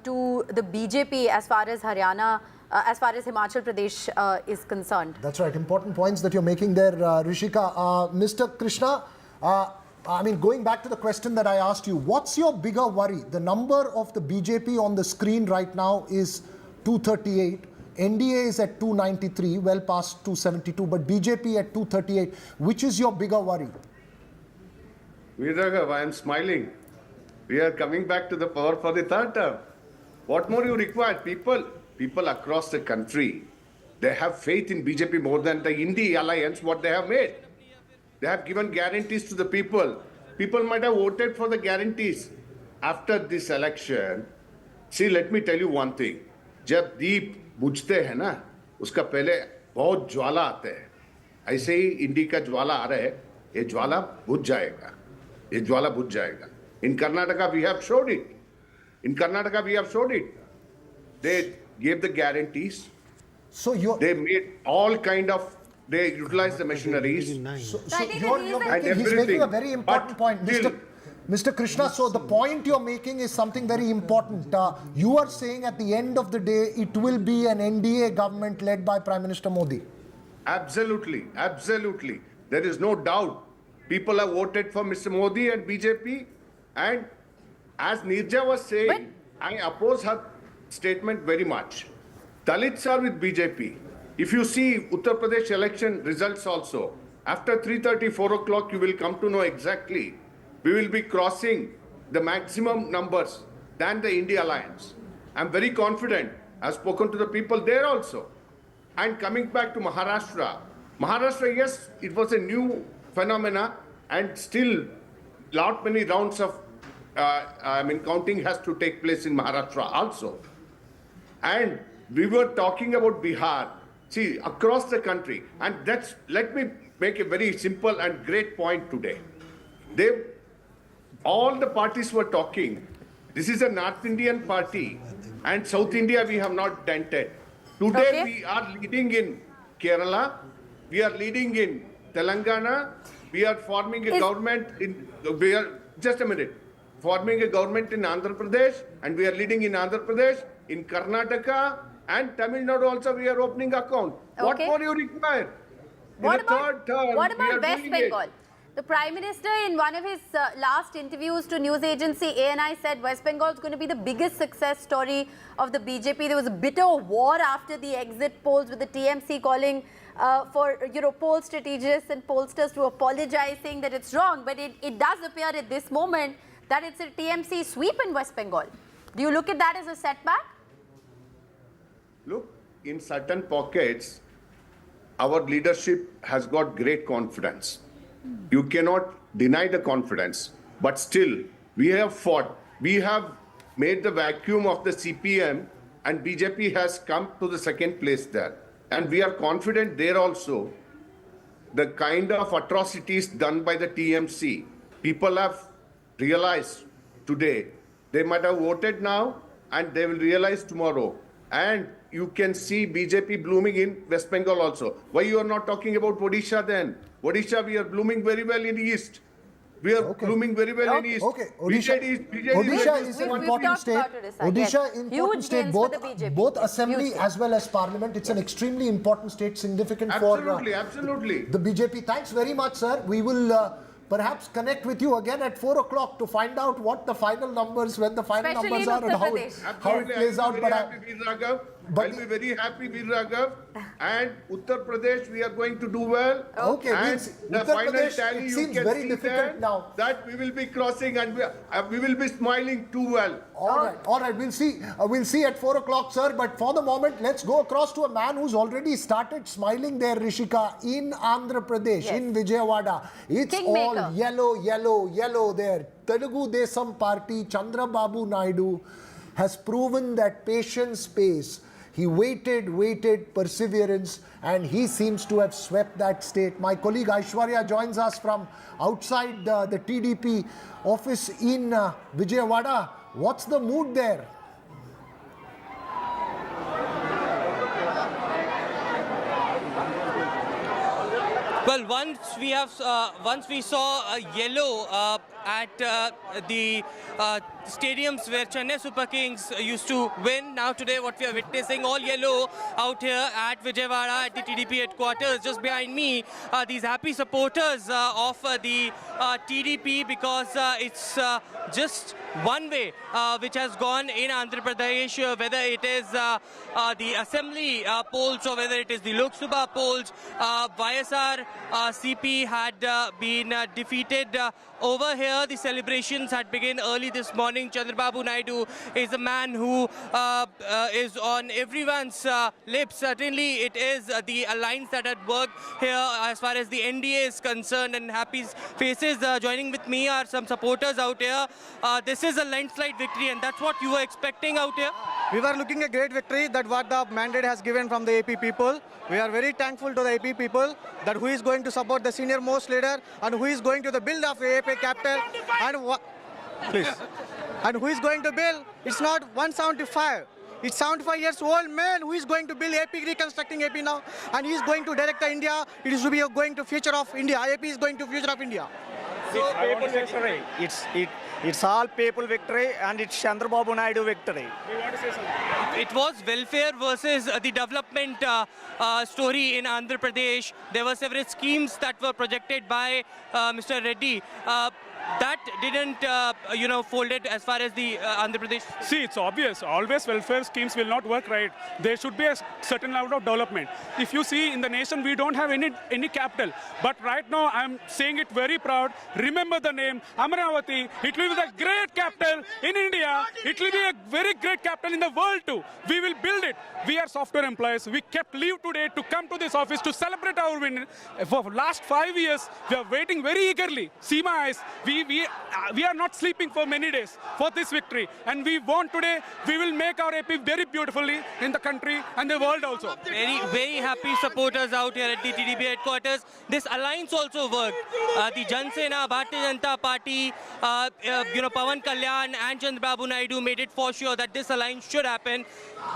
to the BJP as far as Haryana. As far as Himachal Pradesh is concerned. That's right. Important points that you're making there, Rishika. Mr. Krishna, I mean, going back to the question that I asked you, what's your bigger worry? The number of the BJP on the screen right now is 238. NDA is at 293, well past 272, but BJP at 238. Which is your bigger worry? Veerraghav, I am smiling. We are coming back to the power for the third term. What more you require? People across the country, they have faith in BJP more than the Indi alliance, what they have made. They have given guarantees to the people. People might have voted for the guarantees. After this election, see, let me tell you one thing. जब दीप बुझते हैं ना, उसका पहले बहुत ज्वाला आते हैं. ऐसे ही इंडी का ज्वाला आ रहा है, ये ज्वाला बुझ जाएगा. ये ज्वाला बुझ जाएगा. In Karnataka, we have showed it. They gave the guarantees. So they made all kind of, they utilized the machineries. He's making a very important point. Mr. Krishna, so the point you're making is something very important. You are saying at the end of the day, it will be an NDA government led by Prime Minister Modi. Absolutely. There is no doubt. People have voted for Mr. Modi and BJP. And as Nirja was saying, I oppose her statement very much. Dalits are with BJP. If you see Uttar Pradesh election results also, after 3:30, 4 o'clock, you will come to know exactly. We will be crossing the maximum numbers than the India Alliance. I'm very confident. I've spoken to the people there also. And coming back to Maharashtra, yes, it was a new phenomena and still lot many rounds of counting has to take place in Maharashtra also. And we were talking about Bihar, see, across the country. And let me make a very simple and great point today. All the parties were talking. This is a North Indian party. And South India we have not dented. Today we are leading in Kerala. We are leading in Telangana. We are forming a government forming a government in Andhra Pradesh, and we are leading in Andhra Pradesh, in Karnataka, and Tamil Nadu also we are opening account. What more you require? What about West Bengal? The Prime Minister, in one of his last interviews to news agency ANI, said West Bengal is going to be the biggest success story of the BJP. There was a bitter war after the exit polls with the TMC calling for poll strategists and pollsters to apologize, saying that it's wrong. But it does appear at this moment that it's a TMC sweep in West Bengal. Do you look at that as a setback? Look, in certain pockets, our leadership has got great confidence. You cannot deny the confidence. But still, we have fought. We have made the vacuum of the CPM, and BJP has come to the second place there. And we are confident there also. The kind of atrocities done by the TMC, people have realized today. They might have voted now and they will realize tomorrow. And you can see BJP blooming in West Bengal also. Why you are not talking about Odisha then? Odisha, we are blooming very well in the East. We are blooming very well in East. Odisha is an important state. Odisha is an important state, both assembly as well as parliament. It's an extremely important state, significant for the BJP. Thanks very much, sir. We will perhaps connect with you again at 4 o'clock to find out what the final numbers, when the final numbers are, and how it plays out. I'll be very happy, Veer Raghav. And Uttar Pradesh, we are going to do well. Okay, And the Uttar final Pradesh, tally, it you seems can very see difficult now. that we will be crossing and we will be smiling too well. All right, we'll see at 4 o'clock, sir. But for the moment, let's go across to a man who's already started smiling there, Rishika, in Andhra Pradesh, in Vijayawada. It's Kingmaker. all yellow, yellow, yellow there. Telugu Desam Party, Chandrababu Naidu has proven that patience pays. He waited, perseverance, and he seems to have swept that state. My colleague Aishwarya joins us from outside the TDP office in Vijayawada. What's the mood there? Well, once we saw yellow at the stadiums where Chennai Super Kings used to win. Now today what we are witnessing, all yellow out here at Vijayawada at the TDP headquarters. Just behind me, these happy supporters of the TDP, because it's just one way which has gone in Andhra Pradesh, whether it is the assembly polls or whether it is the Lok Sabha polls. YSR CP had been defeated over here. The celebrations had begun early this morning. Chandrababu Naidu is a man who is on everyone's lips. Certainly it is the alliance that had worked here as far as the NDA is concerned, and happy faces. Joining with me are some supporters out here. This is a landslide victory, and that's what you were expecting out here? We were looking a great victory, that what the mandate has given from the AP people. We are very thankful to the AP people that who is going to support the senior most leader and who is going to the build of the AP capital and who is going to build. It's not 175. It's 75 years old man who is going to build AP, reconstructing AP now, and he is going to direct the India. It is to be going to future of India. AP is going to future of India. So people victory. It's all people victory, and it's Chandrababu Naidu victory. It was welfare versus the development story in Andhra Pradesh. There were several schemes that were projected by Mr. Reddy. That didn't, folded as far as the Andhra Pradesh. See, it's obvious. Always welfare schemes will not work right. There should be a certain level of development. If you see in the nation, we don't have any capital. But right now, I'm saying it very proud. Remember the name, Amaravati. It will be the great capital in India. It will be a very great capital in the world too. We will build it. We are software employees. We kept leave today to come to this office to celebrate our win. For the last 5 years, we are waiting very eagerly. See my eyes. We are not sleeping for many days for this victory, and we want today. We will make our AP very beautifully in the country and the world also. Very happy supporters out here at the TDP headquarters. This alliance also worked. The Jan Sena, Bharatiya Janata Party, Pawan Kalyan and Chandrababu Naidu made it for sure that this alliance should happen.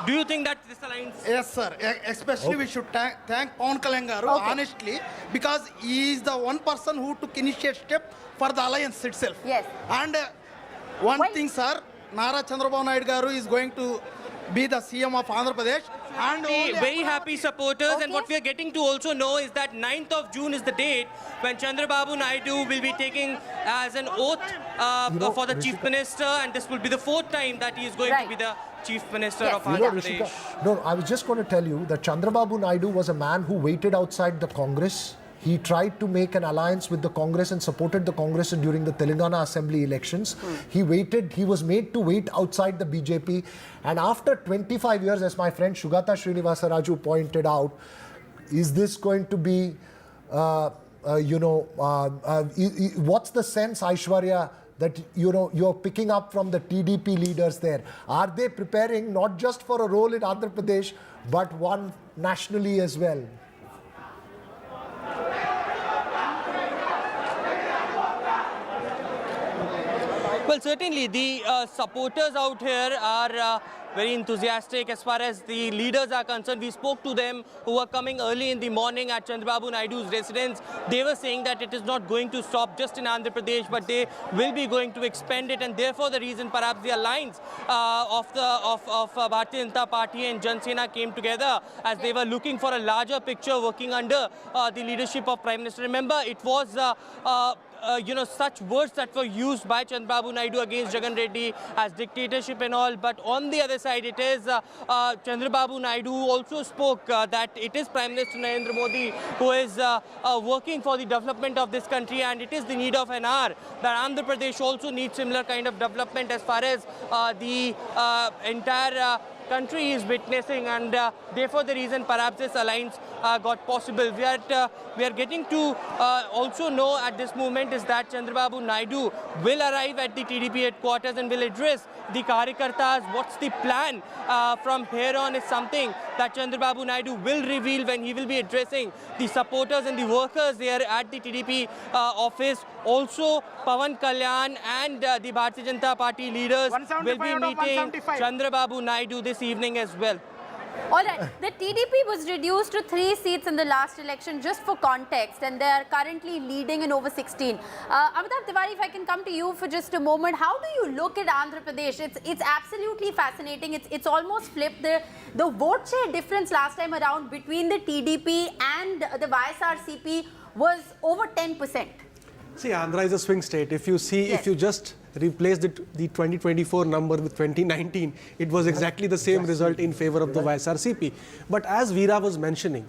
Do you think that this alliance? Yes, sir. Especially we should thank Pawan Kalyan garu, honestly, because he is the one person who took initiative step for the alliance itself. Yes. And one thing, sir, Nara Chandrababu Naidu garu is going to be the CM of Andhra Pradesh. And very happy supporters, and what we are getting to also know is that 9th of June is the date when Chandrababu Naidu will be taking as an oath for the Chief Minister, and this will be the 4th time that he is going to be the Chief Minister of Andhra Pradesh. No, I was just going to tell you that Chandrababu Naidu was a man who waited outside the Congress. He tried to make an alliance with the Congress and supported the Congress during the Telangana Assembly elections. He was made to wait outside the BJP. And after 25 years, as my friend Shugata Srinivasa Raju pointed out, is this going to be, what's the sense, Aishwarya, that you're picking up from the TDP leaders there? Are they preparing not just for a role in Andhra Pradesh, but one nationally as well? Well, certainly the supporters out here are very enthusiastic as far as the leaders are concerned. We spoke to them who were coming early in the morning at Chandrababu Naidu's residence. They were saying that it is not going to stop just in Andhra Pradesh, but they will be going to expand it, and therefore the reason perhaps the alliance of Bharatiya Janata Party and Jan Sena came together as they were looking for a larger picture working under the leadership of Prime Minister. Remember, it was such words that were used by Chandrababu Naidu against Jagan Reddy as dictatorship and all. But on the other side, it is Chandrababu Naidu who also spoke that it is Prime Minister Narendra Modi who is working for the development of this country, and it is the need of an hour that Andhra Pradesh also needs similar kind of development as far as the entire country is witnessing, and therefore the reason perhaps this alliance got possible. We are getting to also know at this moment is that Chandrababu Naidu will arrive at the TDP headquarters and will address the Karyakartas. What's the plan from here on is something that Chandrababu Naidu will reveal when he will be addressing the supporters and the workers there at the TDP office. Also, Pawan Kalyan and the Bharatiya Janata Party leaders will be meeting Chandrababu Naidu this evening as well. All right, the TDP was reduced to 3 seats in the last election, just for context, and they are currently leading in over 16. Amitabh Tiwari, if I can come to you for just a moment, how do you look at Andhra Pradesh? It's absolutely fascinating. It's almost flipped. The vote share difference last time around between the TDP and the YSRCP was over 10%. See, Andhra is a swing state. If you see, if you just replace the 2024 number with 2019, it was exactly the same result in favor of the YSRCP. But as Veera was mentioning,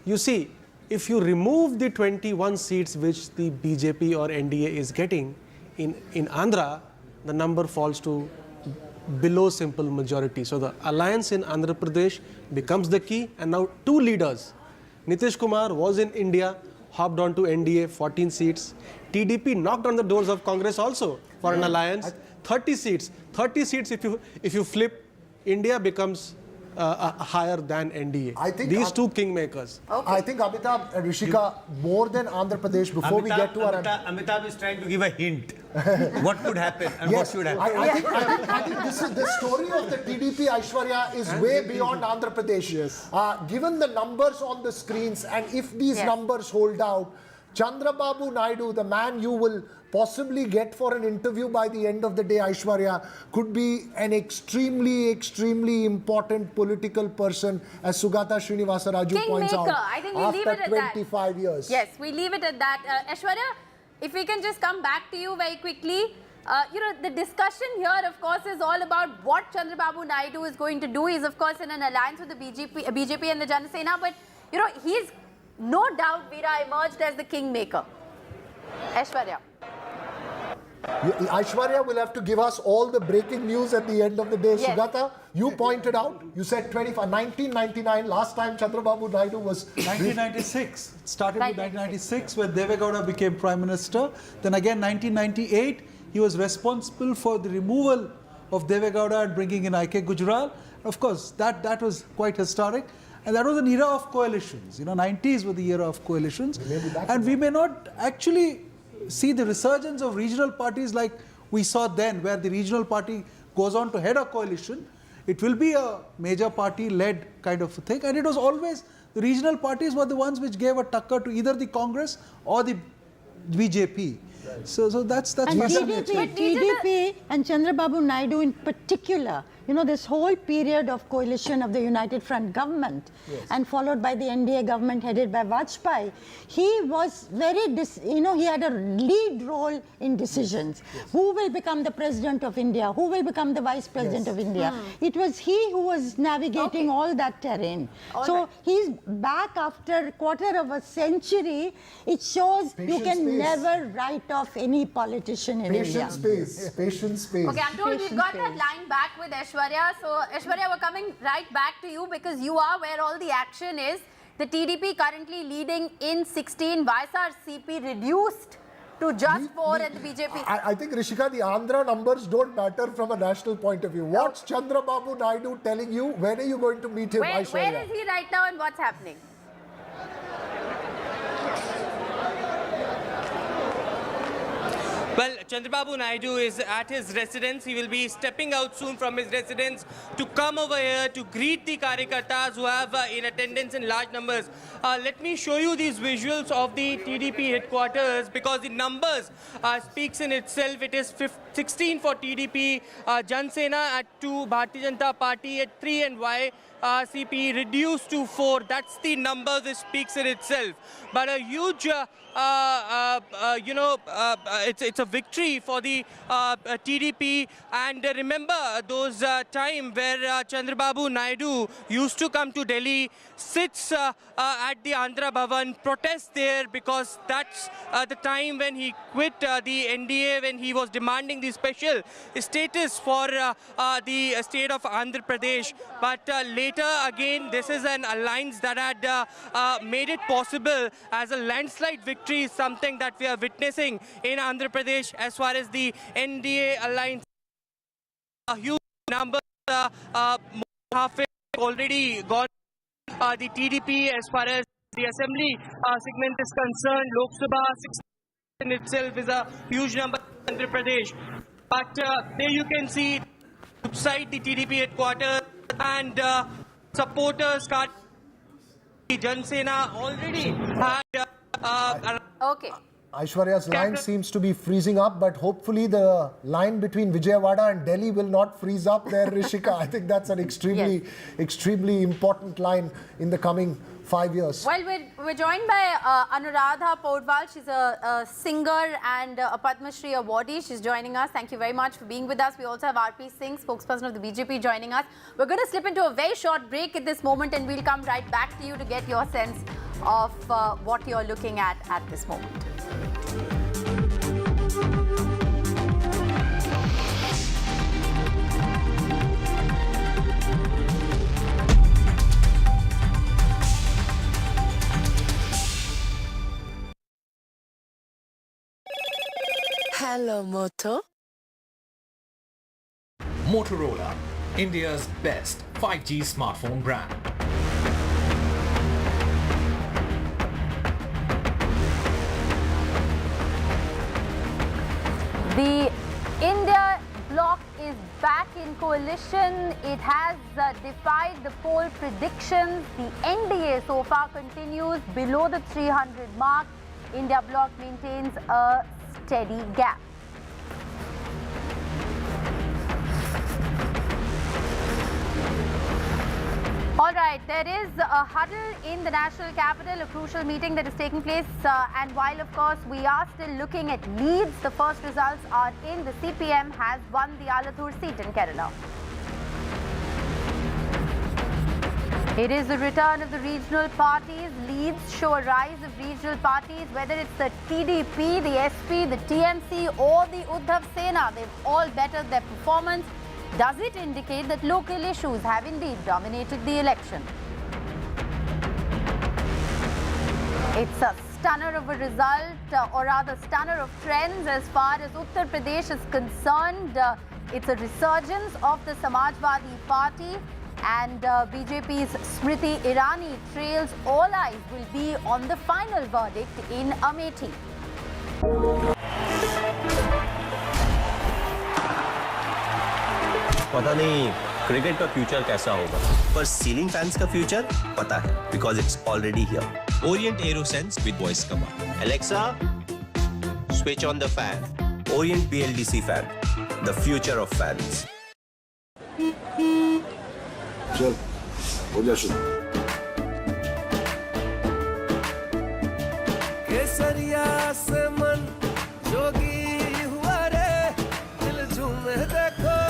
you see, if you remove the 21 seats which the BJP or NDA is getting in Andhra, the number falls to below simple majority. So the alliance in Andhra Pradesh becomes the key, and now 2 leaders. Nitish Kumar was in India, hopped on to NDA, 14 seats. TDP knocked on the doors of Congress also for an alliance, 30 seats. 30 seats, if you flip, India becomes higher than NDA. I think these 2 kingmakers. Okay. I think Amitabh and Rishika, more than Andhra Pradesh, before we get to Amitabh is trying to give a hint. What could happen and what should happen. I think the story of the TDP Aishwarya is way beyond Andhra Pradesh. Yes. Given the numbers on the screens, and if these numbers hold out, Chandrababu Naidu, the man you will possibly get for an interview by the end of the day, Aishwarya, could be an extremely, extremely important political person, as Sugata Srinivasa Raju points out, I think we leave it after at 25 years. Yes, we leave it at that. Aishwarya, if we can just come back to you very quickly. The discussion here, of course, is all about what Chandrababu Naidu is going to do. He's, of course, in an alliance with the BJP and the Janasena, but, he's no doubt, Veera, emerged as the kingmaker. Aishwarya. Aishwarya will have to give us all the breaking news at the end of the day. Yes. Sugata, you pointed out, you said 1999, last time Chandrababu Naidu was... 1996. It started with 1996 when Deve Gowda became Prime Minister. Then again 1998, he was responsible for the removal of Deve Gowda and bringing in I.K. Gujral. Of course, that was quite historic. And that was an era of coalitions. 90s were the era of coalitions. And we may not actually see the resurgence of regional parties like we saw then, where the regional party goes on to head a coalition. It will be a major party-led kind of a thing. And it was always, the regional parties were the ones which gave a tucker to either the Congress or the BJP. So that's and fascinating. TDP and Chandrababu Naidu in particular, this whole period of coalition of the United Front government and followed by the NDA government headed by Vajpayee, he was very, he had a lead role in decisions. Who will become the President of India? Who will become the Vice President of India? It was he who was navigating all that terrain. He's back after a quarter of a century. It shows you can never write off any politician in India. Patience space. Okay, I'm told we've got that line back with Aishwarya. So, Aishwarya, we're coming right back to you because you are where all the action is. The TDP currently leading in 16, YSRCP reduced to just 4 and the BJP. I think, Rishika, the Andhra numbers don't matter from a national point of view. What's Chandrababu Naidu telling you? When are you going to meet him, Aishwarya? Where is he right now and what's happening? Well, Chandrababu Naidu is at his residence. He will be stepping out soon from his residence to come over here to greet the Karyakartas who have in attendance in large numbers. Let me show you these visuals of the TDP headquarters because the numbers speaks in itself. It is 16 for TDP, Jan Sena at 2, Bharatiya Janata Party at 3 and YCP reduced to 4. That's the number that speaks in itself. But a huge, it's a victory for the TDP. And remember those time where Chandrababu Naidu used to come to Delhi, sits at the Andhra Bhavan, protest there because that's the time when he quit the NDA, when he was demanding the special status for the state of Andhra Pradesh. But later again, this is an alliance that had made it possible as a landslide victory, something that we are witnessing in Andhra Pradesh as far as the NDA alliance. A huge number, half already gone. The TDP as far as the assembly segment is concerned, Lok Sabha 16 in itself is a huge number in Andhra Pradesh. But there you can see outside the TDP headquarters and supporters, Jan Sena already had. Okay. Aishwarya's line seems to be freezing up, but hopefully the line between Vijayawada and Delhi will not freeze up there, Rishika. I think that's an extremely important line in the coming 5 years. Well, we're joined by Anuradha Podwal. She's a singer and a Padma Shri awardee. She's joining us. Thank you very much for being with us. We also have RP Singh, spokesperson of the BJP, joining us. We're going to slip into a very short break at this moment and we'll come right back to you to get your sense of what you're looking at this moment. Hello, Moto. Motorola, India's best 5G smartphone brand. The India bloc is back in coalition. It has defied the poll predictions. The NDA so far continues below the 300 mark. India bloc maintains a steady gap. All right, there is a huddle in the national capital, a crucial meeting that is taking place. And while, of course, we are still looking at leads, the first results are in. The CPM has won the Alathur seat in Kerala. It is the return of the regional parties. Leads show a rise of regional parties, whether it's the TDP, the SP, the TMC or the Uddhav Sena. They've all bettered their performance. Does it indicate that local issues have indeed dominated the election? It's a stunner of a result, or rather stunner of trends as far as Uttar Pradesh is concerned. It's a resurgence of the Samajwadi Party, and BJP's Smriti Irani trails. All eyes will be on the final verdict in Amethi. पता नहीं cricket का future कैसा होगा, पर ceiling fans का future पता है, because it's already here. Orient AeroSense with voice command. Alexa, switch on the fan. Orient BLDC fan, the future of fans. चल, हो जा शुरू. केसरिया से मन जोगी हुआ रे, दिल झूमे देखो.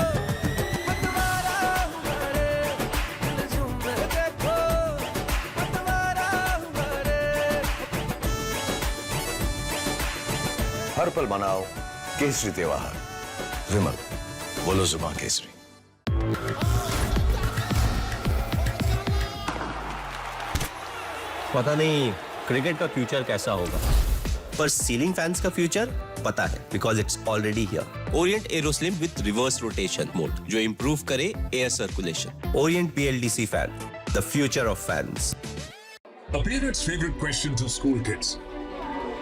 हर पल मनाओ केसरी त्योहार. विमल, बोलो जुबां केसरी. पता नहीं क्रिकेट का फ्यूचर कैसा होगा, पर सीलिंग फैंस का फ्यूचर पता है, because it's already here. Orient AeroSlim with reverse rotation mode, जो improve करे air circulation. Orient BLDC fan, the future of fans. A parent's favorite question to school kids.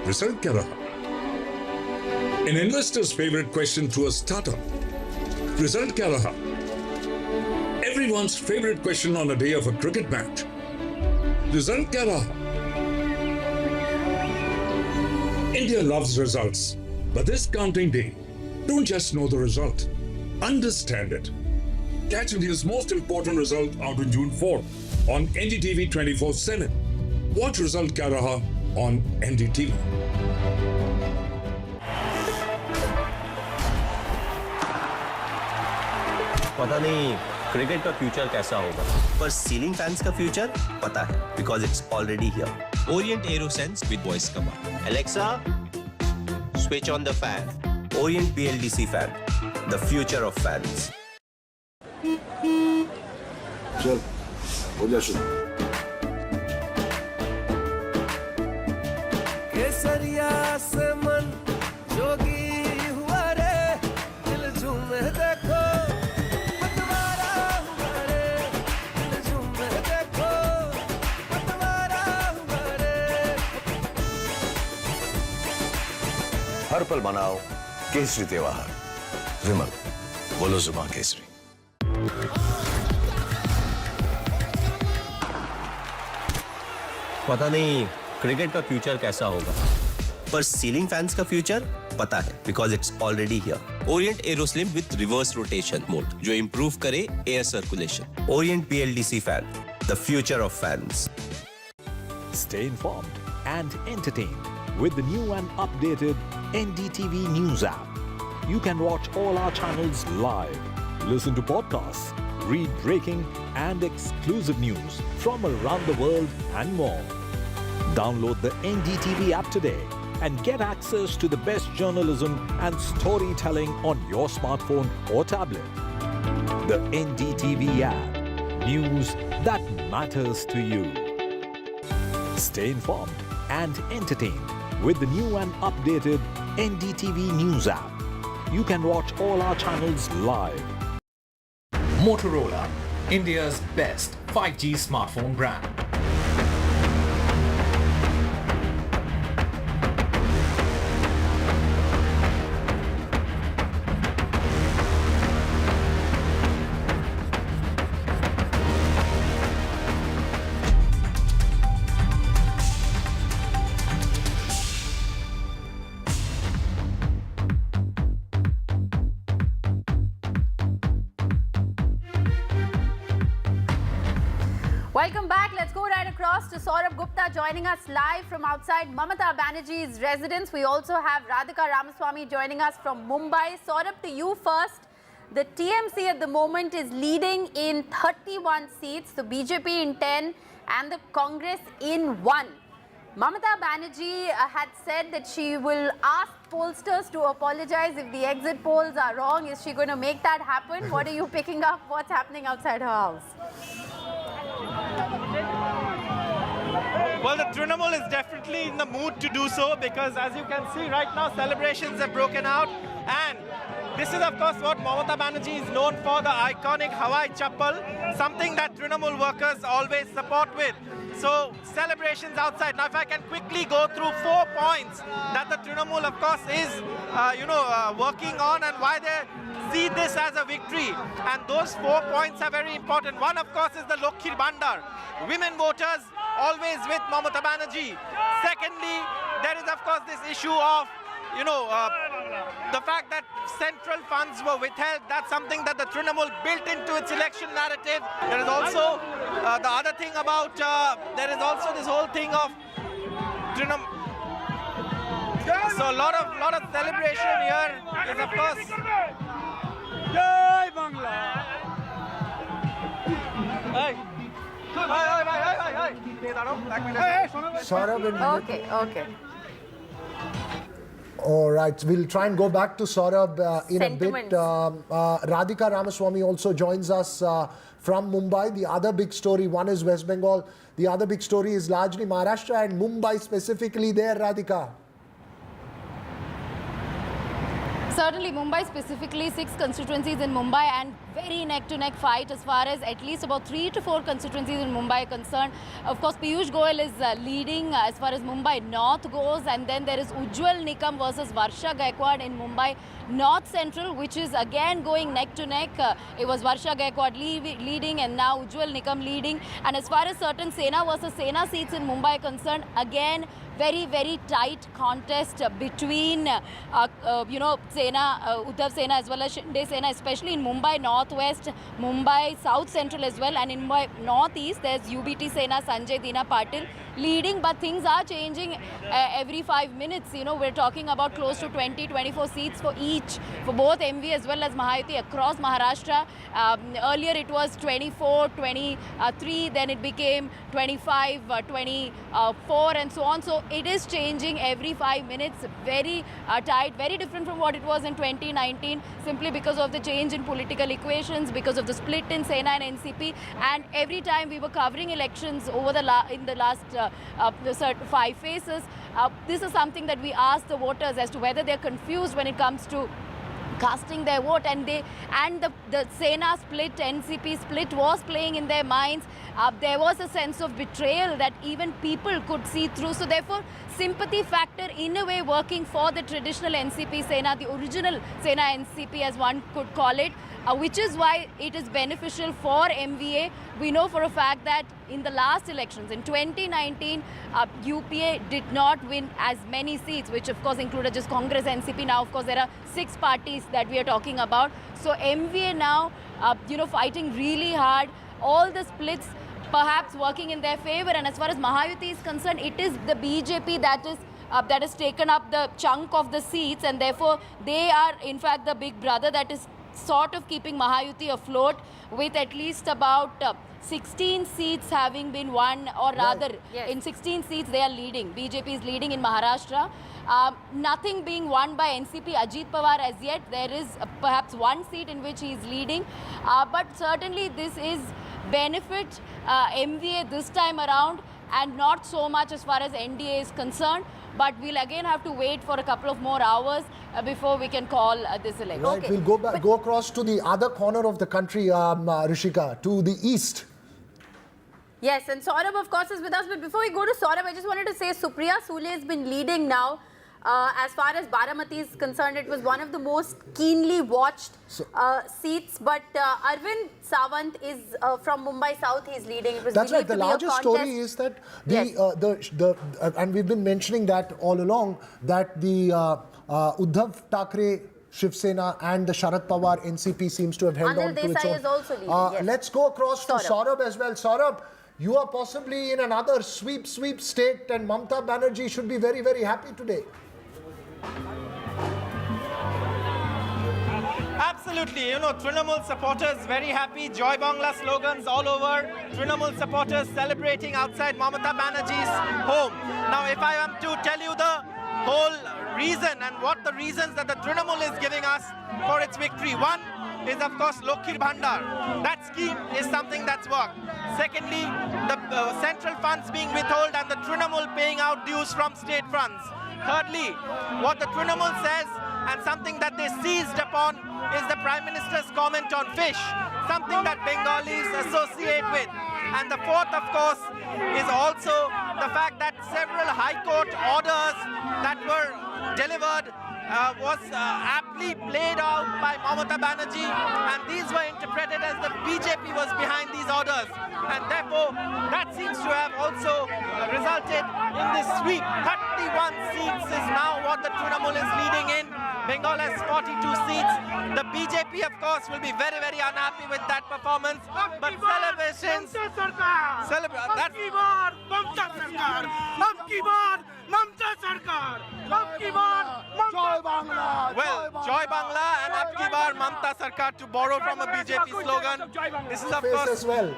Result क्या रहा? An investor's favorite question to a startup. Result kya raha? Everyone's favorite question on a day of a cricket match. Result kya raha? India loves results, but this counting day, don't just know the result, understand it. Catch India's most important result out on June 4th on NDTV 24/7. Watch Result Kya Raha on NDTV. पता नहीं cricket का future कैसा होगा, पर ceiling fans का future पता है, because it's already here. Orient AeroSense with voice command. Alexa, switch on the fan. Orient BLDC fan, the future of fans. चल हो जा शुरू. केसरिया से मन जोगी हुआ रे, दिल झूमे देखो पतवारा हुआ रे, दिल झूमे देखो पतवारा हुआ रे. हर पल मनाओ केसरी त्योहार. विमल, बोलो जुबान केसरी. पता नहीं क्रिकेट का फ्यूचर कैसा होगा, पर सीलिंग फैंस का फ्यूचर पता है, because it's already here. Orient AeroSlim with reverse rotation mode, जो improve करे air circulation. Orient BLDC fan, the future of fans. Stay informed and entertained with the new and updated NDTV News app. You can watch all our channels live, listen to podcasts, read breaking and exclusive news from around the world and more. Download the NDTV app today and get access to the best journalism and storytelling on your smartphone or tablet. The NDTV app. News that matters to you. Stay informed and entertained with the new and updated NDTV News app. You can watch all our channels live. Motorola, India's best 5G smartphone brand. Welcome back. Let's go right across to Saurabh Gupta joining us live from outside Mamata Banerjee's residence. We also have Radhika Ramaswamy joining us from Mumbai. Saurabh, to you first. The TMC at the moment is leading in 31 seats, the BJP in 10 and the Congress in 1. Mamata Banerjee had said that she will ask pollsters to apologize if the exit polls are wrong. Is she going to make that happen? What are you picking up? What's happening outside her house? Well, the Trinamool is definitely in the mood to do so, because as you can see right now, celebrations have broken out, and this is of course what Mamata Banerjee is known for, the iconic Hawai Chappal, something that Trinamool workers always support with. So celebrations outside. Now if I can quickly go through 4 points that the Trinamool of course is working on, and why they see this as a victory, and those 4 points are very important. One of course is the Lokhir Bandar, women voters always with Mamata Banerjee. Secondly, there is of course this issue of the fact that central funds were withheld. That's something that the Trinamool built into its election narrative. There is also the other thing about, there is also this whole thing of Trinamool. So a lot of celebration here is of course. Jai Bangla! Hey! Okay. All right, we'll try and go back to Saurabh in a bit. Radhika Ramaswamy also joins us from Mumbai. The other big story, one is West Bengal. The other big story is largely Maharashtra and Mumbai specifically there, Radhika. Certainly, Mumbai specifically, 6 constituencies in Mumbai and very neck-to-neck fight as far as at least about 3 to 4 constituencies in Mumbai are concerned. Of course, Piyush Goyal is leading as far as Mumbai North goes, and then there is Ujjwal Nikam versus Varsha Gaikwad in Mumbai North Central, which is again going neck-to-neck. It was Varsha Gaikwad leading and now Ujjwal Nikam leading. And as far as certain Sena versus Sena seats in Mumbai are concerned, again, very, very tight contest between, Sena, Uddhav Sena as well as Shinde Sena, especially in Mumbai Northwest, Mumbai South Central as well, and in Mumbai Northeast, there's UBT Sena, Sanjay Dina Patil leading, but things are changing every 5 minutes. You know, we're talking about close to 20-24 seats for each, for both MV as well as Mahayuti across Maharashtra. Earlier it was 24, 23, then it became 25, 24 and so on. So it is changing every 5 minutes, very tight, very different from what it was in 2019, simply because of the change in political equations, because of the split in Sena and NCP. And every time we were covering elections over in the last 5 phases, this is something that we asked the voters as to whether they're confused when it comes to casting their vote, and the Sena split, NCP split was playing in their minds. There was a sense of betrayal that even people could see through. So therefore, sympathy factor in a way working for the traditional NCP Sena, the original Sena NCP as one could call it, which is why it is beneficial for MVA. We know for a fact that in the last elections, in 2019, UPA did not win as many seats, which of course included just Congress, NCP. Now, of course, there are 6 parties that we are talking about. So MVA now, fighting really hard. All the splits perhaps working in their favor. And as far as Mahayuti is concerned, it is the BJP that has taken up the chunk of the seats, and therefore they are in fact the big brother that is sort of keeping Mahayuti afloat, with at least about 16 seats having been won, or rather in 16 seats they are leading. BJP is leading in Maharashtra. Nothing being won by NCP Ajit Pawar as yet. There is perhaps 1 seat in which he is leading, but certainly this is benefit MVA this time around, and not so much as far as NDA is concerned. But we'll again have to wait for a couple of more hours before we can call this election. Right, we'll go across to the other corner of the country, Rishika, to the east. Yes, and Saurabh, of course, is with us. But before we go to Saurabh, I just wanted to say Supriya Sule has been leading now. As far as Baramati is concerned, it was one of the most keenly watched seats. But Arvind Sawant is from Mumbai South. He's leading. It was That's right. The largest story is that and we've been mentioning that all along, that the Uddhav Thackeray Shiv Sena and the Sharad Pawar NCP seems to have held on to its own. Is also leading, Let's go across to Saurabh as well. Saurabh, you are possibly in another sweep state, and Mamata Banerjee should be very, very happy today. Absolutely, Trinamool supporters very happy. Joy Bangla slogans all over. Trinamool supporters celebrating outside Mamata Banerjee's home. Now, if I am to tell you the whole reason and what the reasons that the Trinamool is giving us for its victory. One is, of course, Lokhir Bhandar. That scheme is something that's worked. Secondly, the central funds being withheld and the Trinamool paying out dues from state funds. Thirdly, what the Trinamool says, and something that they seized upon, is the Prime Minister's comment on fish, something that Bengalis associate with. And the fourth, of course, is also the fact that several High Court orders that were delivered was aptly played out by Mamata Banerjee, and these were interpreted as the BJP was behind these orders, and therefore that seems to have also resulted in this sweep. 31 seats is now what the Trinamool is leading in. Bengal has 42 seats. The BJP, of course, will be very, very unhappy with that performance, but celebrations... Well, Joy Bangla and Abki Bar Mamta Sarkar, to borrow from a BJP slogan. This is, of course, as well.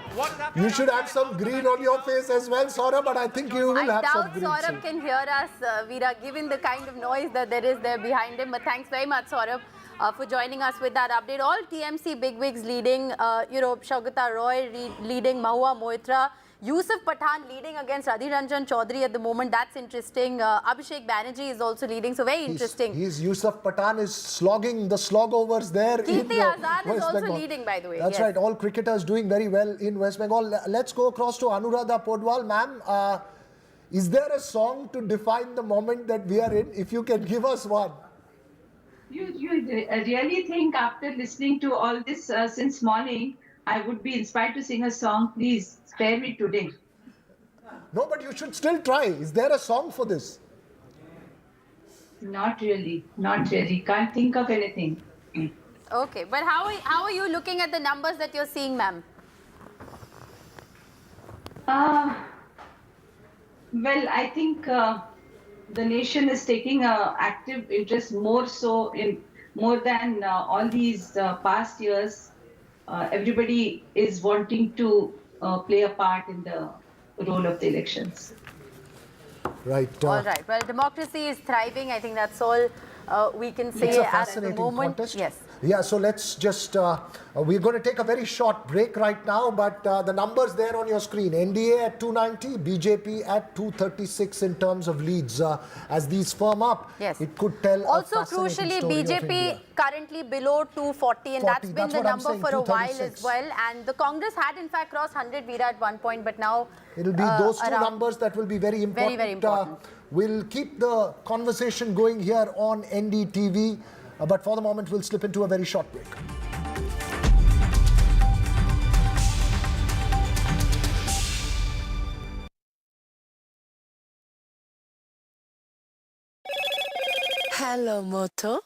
You should have some green on your face as well, Saurabh, but I think you will have some green. I doubt Saurabh can hear us, Veera, given the kind of noise that there is there behind him. But thanks very much, Saurabh. for joining us with that update. All TMC bigwigs leading, Saugata Roy leading, Mahua Moitra, Yusuf Pathan leading against Adhir Ranjan Chaudhary at the moment. That's interesting. Abhishek Banerjee is also leading, so very interesting. Yusuf Pathan is slogging the slogovers there. Kirti Azad is also leading, by the way. That's right. All cricketers doing very well in West Bengal. Let's go across to Anuradha Podwal. Ma'am, is there a song to define the moment that we are in? If you can give us one. You really think after listening to all this since morning, I would be inspired to sing a song? Please spare me today. No, but you should still try. Is there a song for this? Not really. Not really. Can't think of anything. Okay, but how are you looking at the numbers that you're seeing, ma'am? Well, I think the nation is taking an active interest more than all these past years. Everybody is wanting to play a part in the role of the elections. Right. All right. Well, democracy is thriving. I think that's all we can say it's a at fascinating the moment. Contest. Yes. Yeah, so let's just, we're going to take a very short break right now, but the numbers there on your screen, NDA at 290, BJP at 236 in terms of leads. As these firm up, yes, it could tell also a fascinating crucially, story of BJP India. currently below 240, and that's been the number for a while as well. And the Congress had in fact crossed 100 Veera at one point, but now it'll be those two numbers that will be very important. Very important. We'll keep the conversation going here on NDTV, but for the moment, we'll slip into a very short break. Hello, Moto.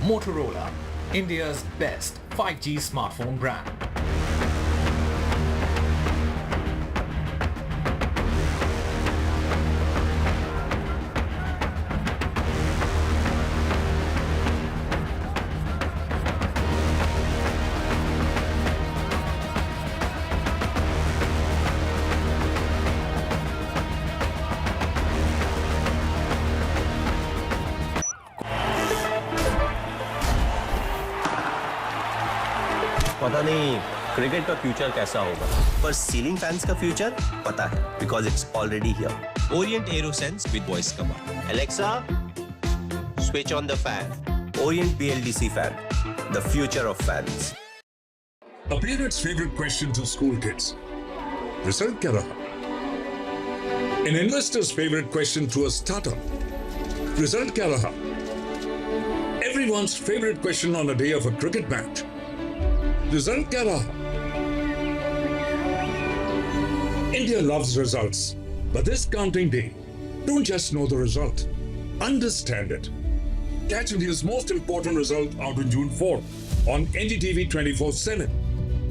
Motorola, India's best 5G smartphone brand. पता नहीं cricket का future कैसा होगा, पर ceiling fans का future पता है, because it's already here. Orient AeroSense with voice command. Alexa, switch on the fan. Orient BLDC fan, the future of fans. A parent's favorite question to school kids. Result kya raha? An investor's favorite question to a startup. Result kya raha? Everyone's favorite question on a day of a cricket match. Result kya raha? India loves results, but this counting day, don't just know the result, understand it. Catch India's most important result out on June 4 on NDTV 24/7.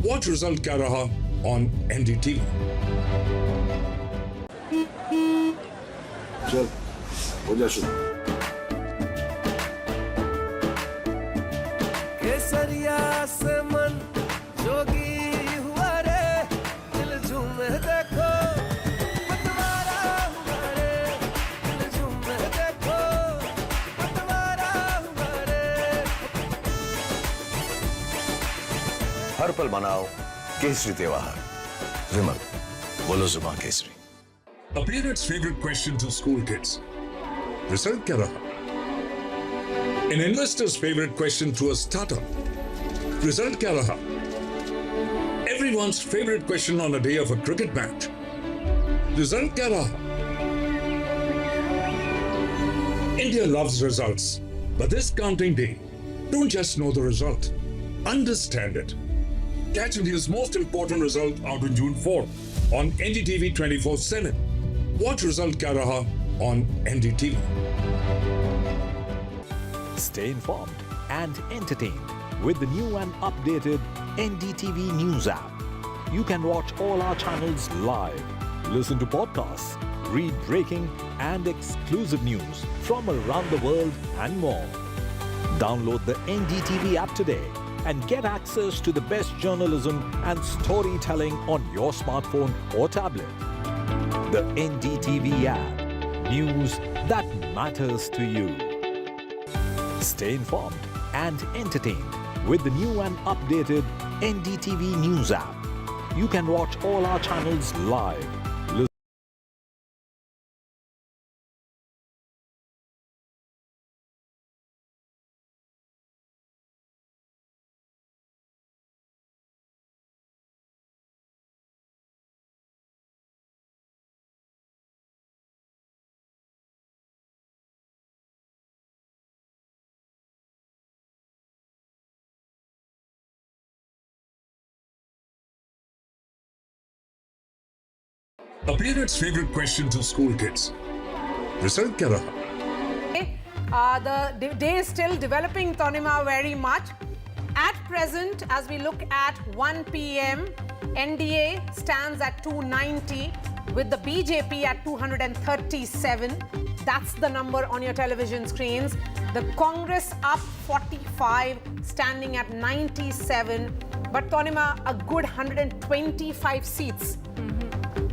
Watch Result Kya Raha on NDTV. चल, हो जा शुरू। केसरिया से मन जोगी हुआ रे, दिल झूमे देखो, पतवारा हुआ रे, दिल झूमे देखो, पतवारा हुआ रे। हर पल मनाओ केसरी त्योहार। विमल, बोलो जुबान Kesari. A parent's favorite question to school kids. Result kya raha? An investor's favorite question to a startup. Result kya raha? Everyone's favorite question on a day of a cricket match. Result kya raha? India loves results, but this counting day, don't just know the result, understand it. Catch India's most important result out on June 4 on NDTV 24/7. Watch Result Kya Raha on NDTV. Stay informed and entertained with the new and updated NDTV News app. You can watch all our channels live, listen to podcasts, read breaking and exclusive news from around the world and more. Download the NDTV app today and get access to the best journalism and storytelling on your smartphone or tablet. The NDTV app. News that matters to you. Stay informed and entertained with the new and updated NDTV News app. You can watch all our channels live. A parent's favorite question to school kids. Result kya raha? The day is still developing, Tanima, very much. At present, as we look at 1 p.m., NDA stands at 290 with the BJP at 237. That's the number on your television screens. The Congress up 45, standing at 97. But Tanima, a good 125 seats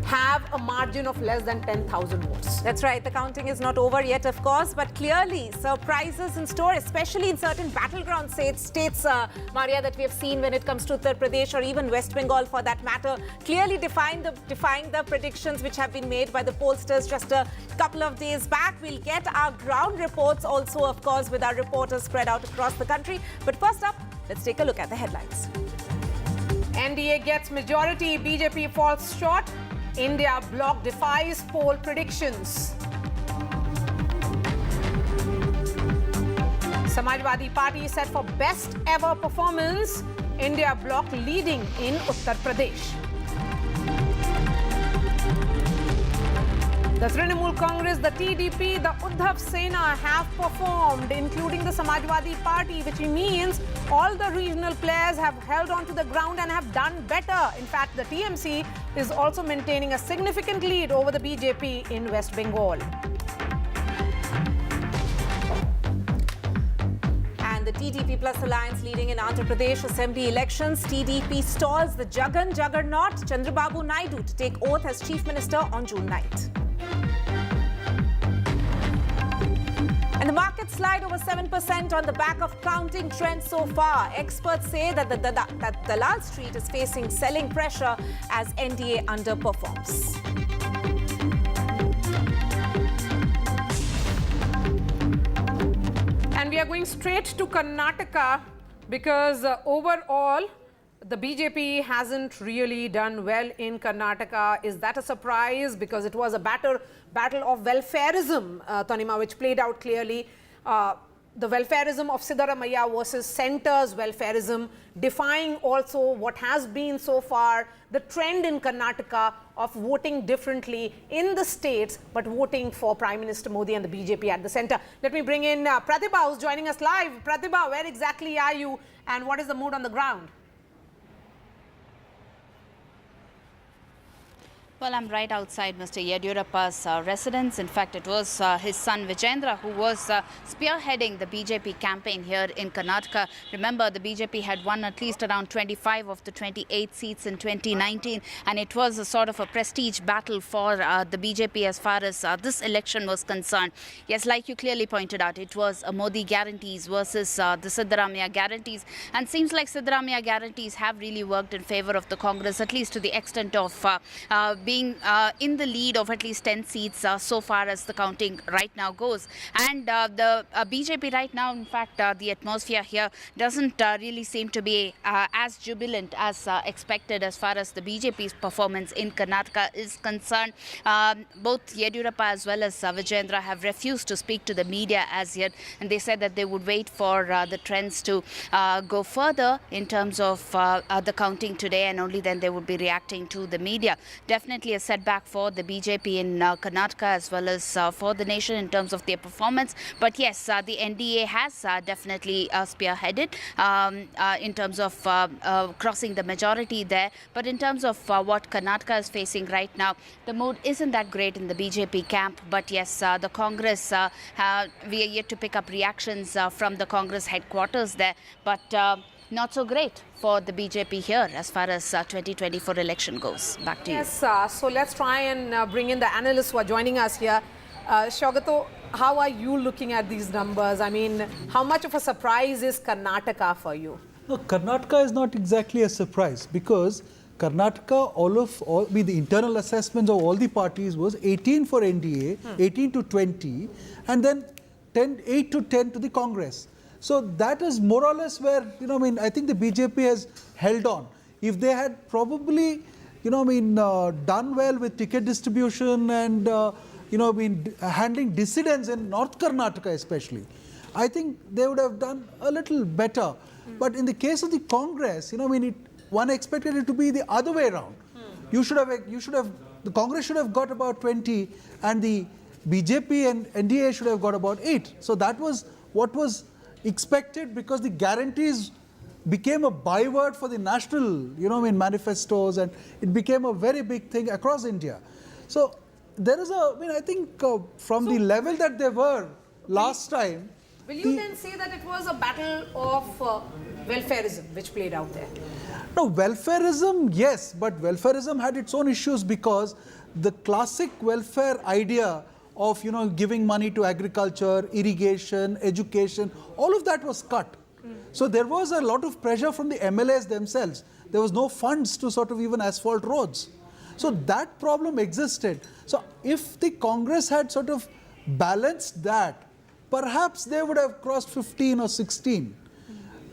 have a margin of less than 10,000 votes. That's right. The counting is not over yet, of course, but clearly surprises in store, especially in certain battleground states, Maria, that we have seen when it comes to Uttar Pradesh or even West Bengal for that matter, clearly defying the predictions which have been made by the pollsters just a couple of days back. We'll get our ground reports also, of course, with our reporters spread out across the country. But first up, let's take a look at the headlines. NDA gets majority, BJP falls short. India bloc defies poll predictions. Samajwadi Party set for best ever performance. India bloc leading in Uttar Pradesh. The Trinamool Congress, the TDP, the Uddhav Sena have performed, including the Samajwadi Party, which means all the regional players have held on to the ground and have done better. In fact, the TMC is also maintaining a significant lead over the BJP in West Bengal. And the TDP Plus Alliance leading in Andhra Pradesh Assembly elections. TDP stalls the juggernaut Chandrababu Naidu to take oath as Chief Minister on June 9th. And the market slide over 7% on the back of counting trends so far. Experts say that the Dalal Street is facing selling pressure as NDA underperforms. And we are going straight to Karnataka because overall, the BJP hasn't really done well in Karnataka. Is that a surprise? Because it was a battle of welfarism, Tanima, which played out clearly. The welfarism of Siddaramaiah versus centre's welfarism, defying also what has been so far the trend in Karnataka of voting differently in the states, but voting for Prime Minister Modi and the BJP at the centre. Let me bring in Pratibha, who's joining us live. Pratibha, where exactly are you and what is the mood on the ground? Well, I'm right outside Mr. Yediyurappa's residence. In fact, it was his son Vijendra who was spearheading the BJP campaign here in Karnataka. Remember, the BJP had won at least around 25 of the 28 seats in 2019, and it was a sort of a prestige battle for the BJP as far as this election was concerned. Yes, like you clearly pointed out, it was a Modi guarantees versus the Siddaramaiah guarantees, and seems like Siddaramaiah guarantees have really worked in favor of the Congress, at least to the extent of being in the lead of at least 10 seats so far as the counting right now goes. And the BJP right now, in fact, the atmosphere here doesn't really seem to be as jubilant as expected as far as the BJP's performance in Karnataka is concerned. Both Yediyurappa as well as Vijendra have refused to speak to the media as yet, and they said that they would wait for the trends to go further in terms of the counting today, and only then they would be reacting to the media. Definitely a setback for the BJP in Karnataka as well as for the nation in terms of their performance. But yes, the NDA has definitely spearheaded in terms of crossing the majority there. But in terms of what Karnataka is facing right now, the mood isn't that great in the BJP camp. But yes, the Congress, we are yet to pick up reactions from the Congress headquarters there. But not so great for the BJP here as far as 2024 election goes. Back to you. Yes, so let's try and bring in the analysts who are joining us here. Shaugato, how are you looking at these numbers? I mean, how much of a surprise is Karnataka for you? No, Karnataka is not exactly a surprise because Karnataka, the internal assessments of all the parties was 18 for NDA, 18 to 20, and then 8 to 10 to the Congress. So that is more or less where, I think the BJP has held on. If they had probably, done well with ticket distribution and, handling dissidents in North Karnataka especially, I think they would have done a little better. But in the case of the Congress, one expected it to be the other way around. The Congress should have got about 20 and the BJP and NDA should have got about 8. So that was what was expected because the guarantees became a byword for the national, manifestos, and it became a very big thing across India. So there is I think from the level that they were last time. Will you then say that it was a battle of welfareism which played out there? No, welfareism, yes, but welfareism had its own issues because the classic welfare idea of, giving money to agriculture, irrigation, education, all of that was cut. So there was a lot of pressure from the MLAs themselves. There was no funds to sort of even asphalt roads. So that problem existed. So if the Congress had sort of balanced that, perhaps they would have crossed 15 or 16.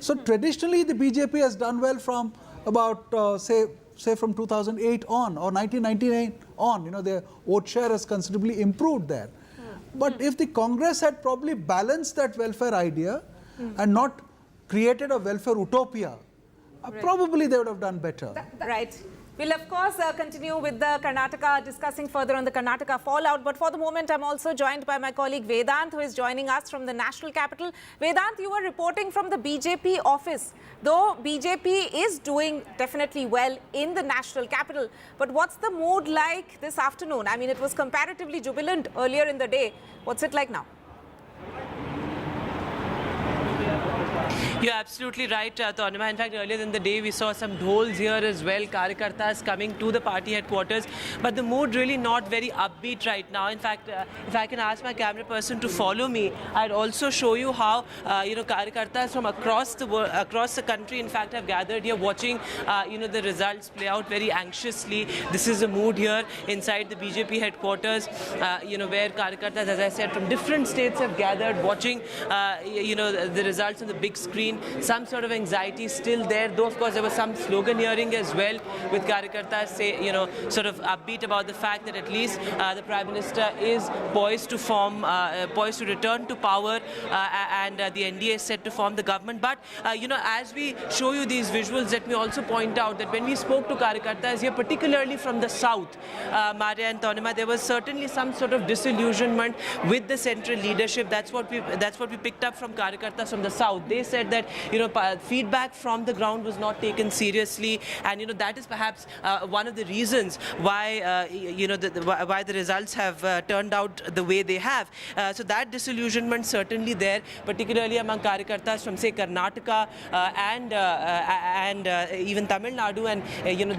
So traditionally, the BJP has done well from about, say from 2008 on or 1999 on. Their vote share has considerably improved there. But if the Congress had probably balanced that welfare idea and not created a welfare utopia, probably they would have done better. Right. We'll of course continue with the Karnataka, discussing further on the Karnataka fallout. But for the moment, I'm also joined by my colleague Vedant, who is joining us from the national capital. Vedant, you were reporting from the BJP office. Though BJP is doing definitely well in the national capital, but what's the mood like this afternoon? I mean, it was comparatively jubilant earlier in the day. What's it like now? You're absolutely right, Tanima. In fact, earlier in the day, we saw some dhols here as well, Karyakartas coming to the party headquarters. But the mood really not very upbeat right now. In fact, if I can ask my camera person to follow me, I'd also show you how, Karyakartas from across the country, in fact, have gathered here watching, the results play out very anxiously. This is a mood here inside the BJP headquarters, where Karyakartas, as I said, from different states have gathered watching, the results on the big screen. Some sort of anxiety still there, though of course there was some slogan hearing as well with Karyakartas sort of upbeat about the fact that at least the Prime Minister is poised to return to power and the NDA is set to form the government. But as we show you these visuals, let me also point out that when we spoke to Karyakartas here, particularly from the south, Maria and Tanima, there was certainly some sort of disillusionment with the central leadership. That's what we picked up from Karyakartas from the south. They said that feedback from the ground was not taken seriously, and that is perhaps one of the reasons why why the results have turned out the way they have. So that disillusionment certainly there, particularly among Karyakartas from say Karnataka and even Tamil Nadu, and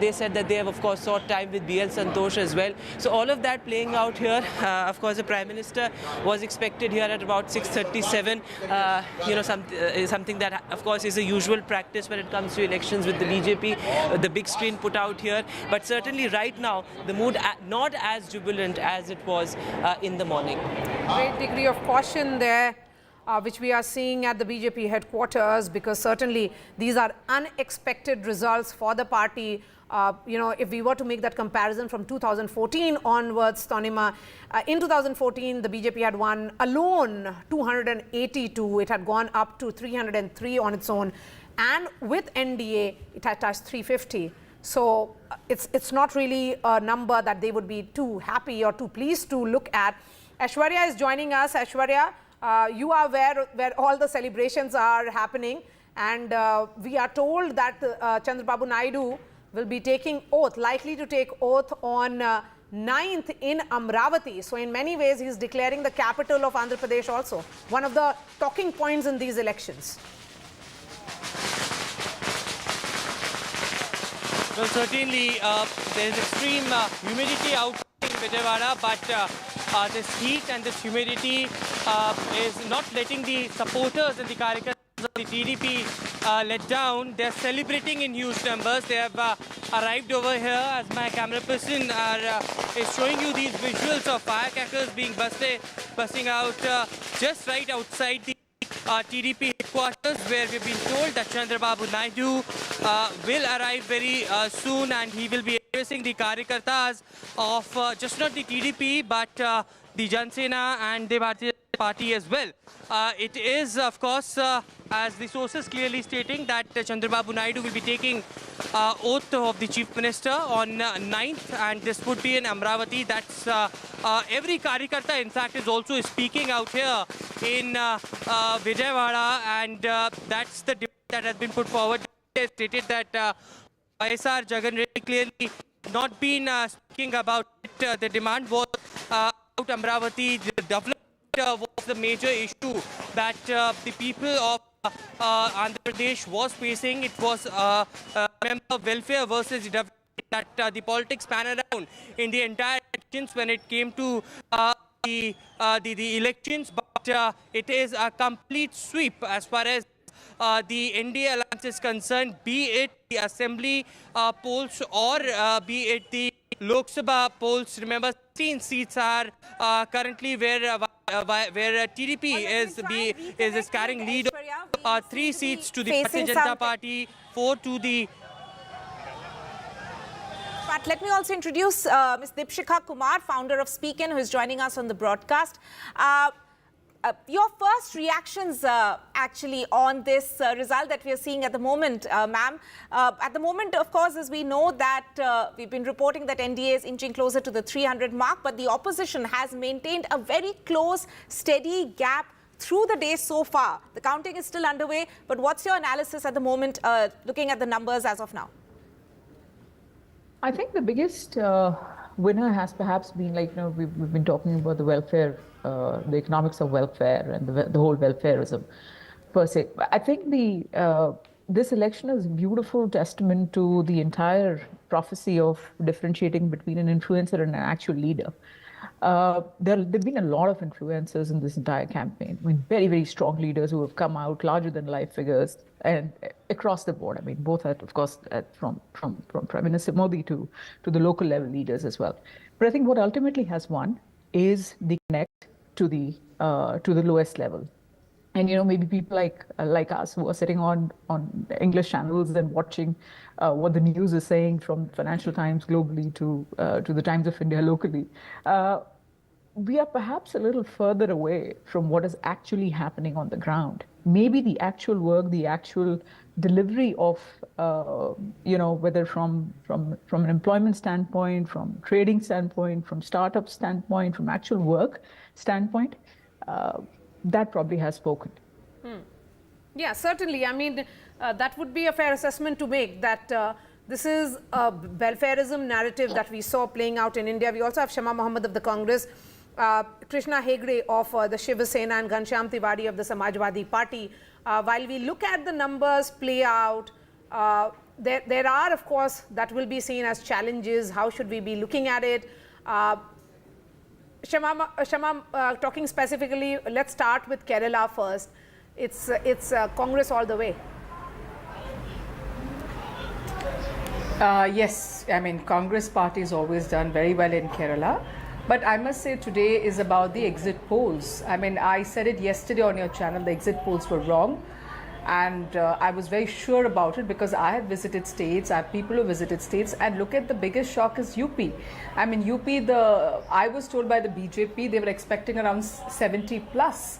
they said that they have of course sought time with BL Santosh as well. So all of that playing out here. Of course, the Prime Minister was expected here at about 6:37. Something that of course is a usual practice when it comes to elections with the BJP, the big screen put out here. But certainly right now the mood not as jubilant as it was in the morning. Great degree of caution there, which we are seeing at the BJP headquarters, because certainly these are unexpected results for the party. If we were to make that comparison from 2014 onwards, Tanima, in 2014, the BJP had won alone 282. It had gone up to 303 on its own. And with NDA, it had touched 350. So it's not really a number that they would be too happy or too pleased to look at. Aishwarya is joining us. Aishwarya, you are where all the celebrations are happening. And we are told that Chandrababu Naidu will be taking oath, likely to take oath on 9th in Amravati. So in many ways, he is declaring the capital of Andhra Pradesh also. One of the talking points in these elections. Well, certainly there is extreme humidity out in Vijayawada, but this heat and this humidity is not letting the supporters and the Karyakartas of the TDP let down. They're celebrating in huge numbers. They have arrived over here, as my camera person is showing you these visuals of firecrackers being busting out just right outside the TDP headquarters, where we've been told that Chandrababu Naidu will arrive very soon, and he will be addressing the Karyakartas of just not the TDP but the Jan Sena and the Bharatiya Party as well. It is, of course, as the sources clearly stating, that Chandrababu Naidu will be taking oath of the Chief Minister on 9th, and this would be in Amravati. That's every Karyakarta, in fact, is also speaking out here in Vijayawada, and that's the debate that has been put forward. They stated that YSR Jagan really clearly not been speaking about it. The demand was about Amravati. The development was the major issue that the people of Andhra Pradesh was facing. It was member welfare versus development that the politics pan around in the entire elections when it came to the elections. But it is a complete sweep as far as the NDA alliance is concerned, be it the assembly polls or be it the Lok Sabha polls. Remember, 16 seats are currently where TDP is carrying lead. 3 seats to the Bharatiya Janata Party, 4 to the... But let me also introduce Ms. Dipshika Kumar, founder of Speakin, who is joining us on the broadcast. Your first reactions actually on this result that we are seeing at the moment, ma'am. At the moment, of course, as we know that we've been reporting that NDA is inching closer to the 300 mark, but the opposition has maintained a very close, steady gap through the day so far. The counting is still underway, but what's your analysis at the moment, looking at the numbers as of now? I think the biggest winner has perhaps been, like, you know, we've been talking about the welfare, the economics of welfare and the whole welfareism per se. I think this election is a beautiful testament to the entire prophecy of differentiating between an influencer and an actual leader. There have been a lot of influencers in this entire campaign. I mean, very, very strong leaders who have come out, larger than life figures, and across the board. I mean, both of course, from Prime Minister Modi to the local level leaders as well. But I think what ultimately has won is the connect to the lowest level. And, you know, maybe people like us who are sitting on English channels and watching what the news is saying, from Financial Times globally to the Times of India locally, we are perhaps a little further away from what is actually happening on the ground. Maybe the actual work, the actual delivery of, you know, whether from an employment standpoint, from trading standpoint, from startup standpoint, from actual work standpoint, that probably has spoken. Yeah, certainly. I mean, that would be a fair assessment to make, that this is a welfareism narrative that we saw playing out in India. We also have Shama Mohammed of the Congress, Krishna Hegde of the Shiva Sena, and Ghanshyam Tiwari of the Samajwadi Party. While we look at the numbers play out, there are, of course, that will be seen as challenges. How should we be looking at it? Shama, talking specifically, let's start with Kerala first. It's Congress all the way. Yes, I mean, Congress party has always done very well in Kerala. But I must say today is about the exit polls. I mean, I said it yesterday on your channel, the exit polls were wrong. And I was very sure about it because I have visited states, I have people who visited states, and look at the biggest shock is UP. I mean, UP, I was told by the BJP they were expecting around 70 plus.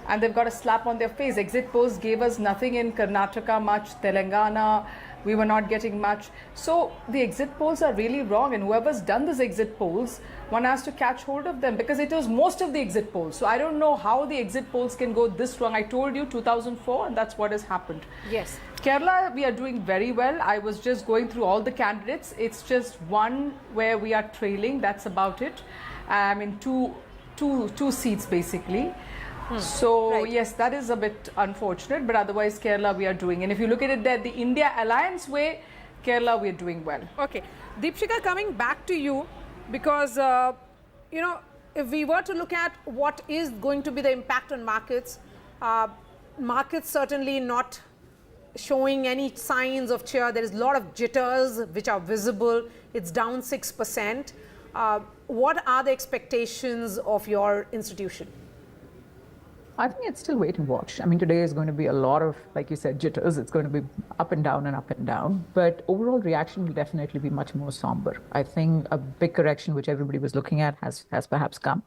And they've got a slap on their face. Exit polls gave us nothing in Karnataka much, Telangana, we were not getting much. So the exit polls are really wrong, and whoever's done these exit polls, one has to catch hold of them because it was most of the exit polls. So I don't know how the exit polls can go this wrong. I told you 2004, and that's what has happened. Yes. Kerala, we are doing very well. I was just going through all the candidates. It's just one where we are trailing. That's about it. I mean, two seats basically. So right. Yes, that is a bit unfortunate, but otherwise Kerala we are doing. And if you look at it the India alliance way, Kerala we are doing well. Okay, Deepshika, coming back to you, because you know, if we were to look at what is going to be the impact on markets, markets certainly not showing any signs of cheer. There is a lot of jitters which are visible. It's down 6%. What are the expectations of your institution? I think it's still wait and watch. I mean, today is going to be a lot of, like you said, jitters. It's going to be up and down and up and down. But overall reaction will definitely be much more somber. I think a big correction, which everybody was looking at, has perhaps come.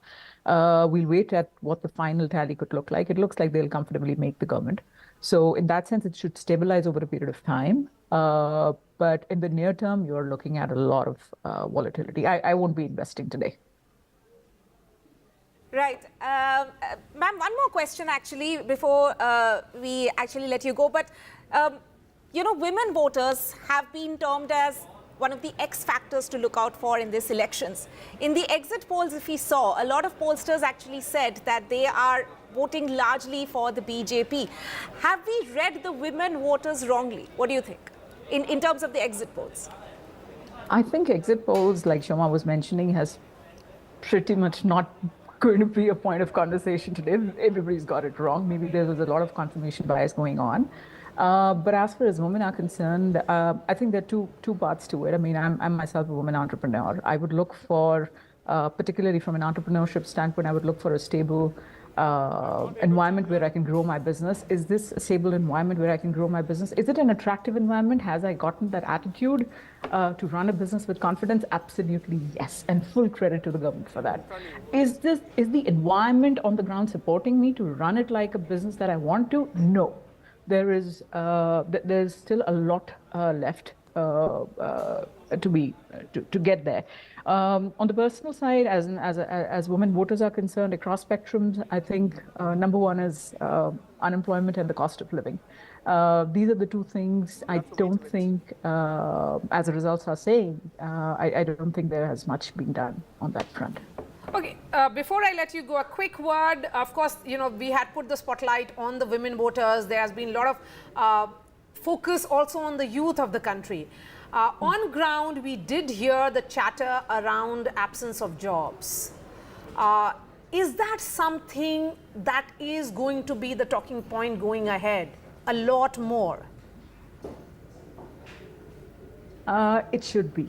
We'll wait at what the final tally could look like. It looks like they'll comfortably make the government. So in that sense, it should stabilize over a period of time. But in the near term, you're looking at a lot of volatility. I won't be investing today. Right. Ma'am, one more question actually before we actually let you go. But, you know, women voters have been termed as one of the X factors to look out for in these elections. In the exit polls, if we saw, a lot of pollsters actually said that they are voting largely for the BJP. Have we read the women voters wrongly? What do you think in terms of the exit polls? I think exit polls, like Shoma was mentioning, has pretty much not going to be a point of conversation today. Everybody's got it wrong. Maybe there was a lot of confirmation bias going on. But as far as women are concerned, I think there are two parts to it. I mean, I'm myself a woman entrepreneur. I would look for, particularly from an entrepreneurship standpoint, I would look for a stable environment where I can grow my business. Is this a stable environment where I can grow my business? Is it an attractive environment? Has I gotten that attitude to run a business with confidence? Absolutely yes, and full credit to the government for that. Is the environment on the ground supporting me to run it like a business that I want to? No, there's still a lot left to get there. On the personal side, as women voters are concerned, across spectrums, I think number one is unemployment and the cost of living. These are the two things I don't think, as the results are saying, I don't think there has much been done on that front. Okay, before I let you go, a quick word. Of course, you know, we had put the spotlight on the women voters. There has been a lot of focus also on the youth of the country. On ground, we did hear the chatter around absence of jobs. Is that something that is going to be the talking point going ahead? A lot more? It should be.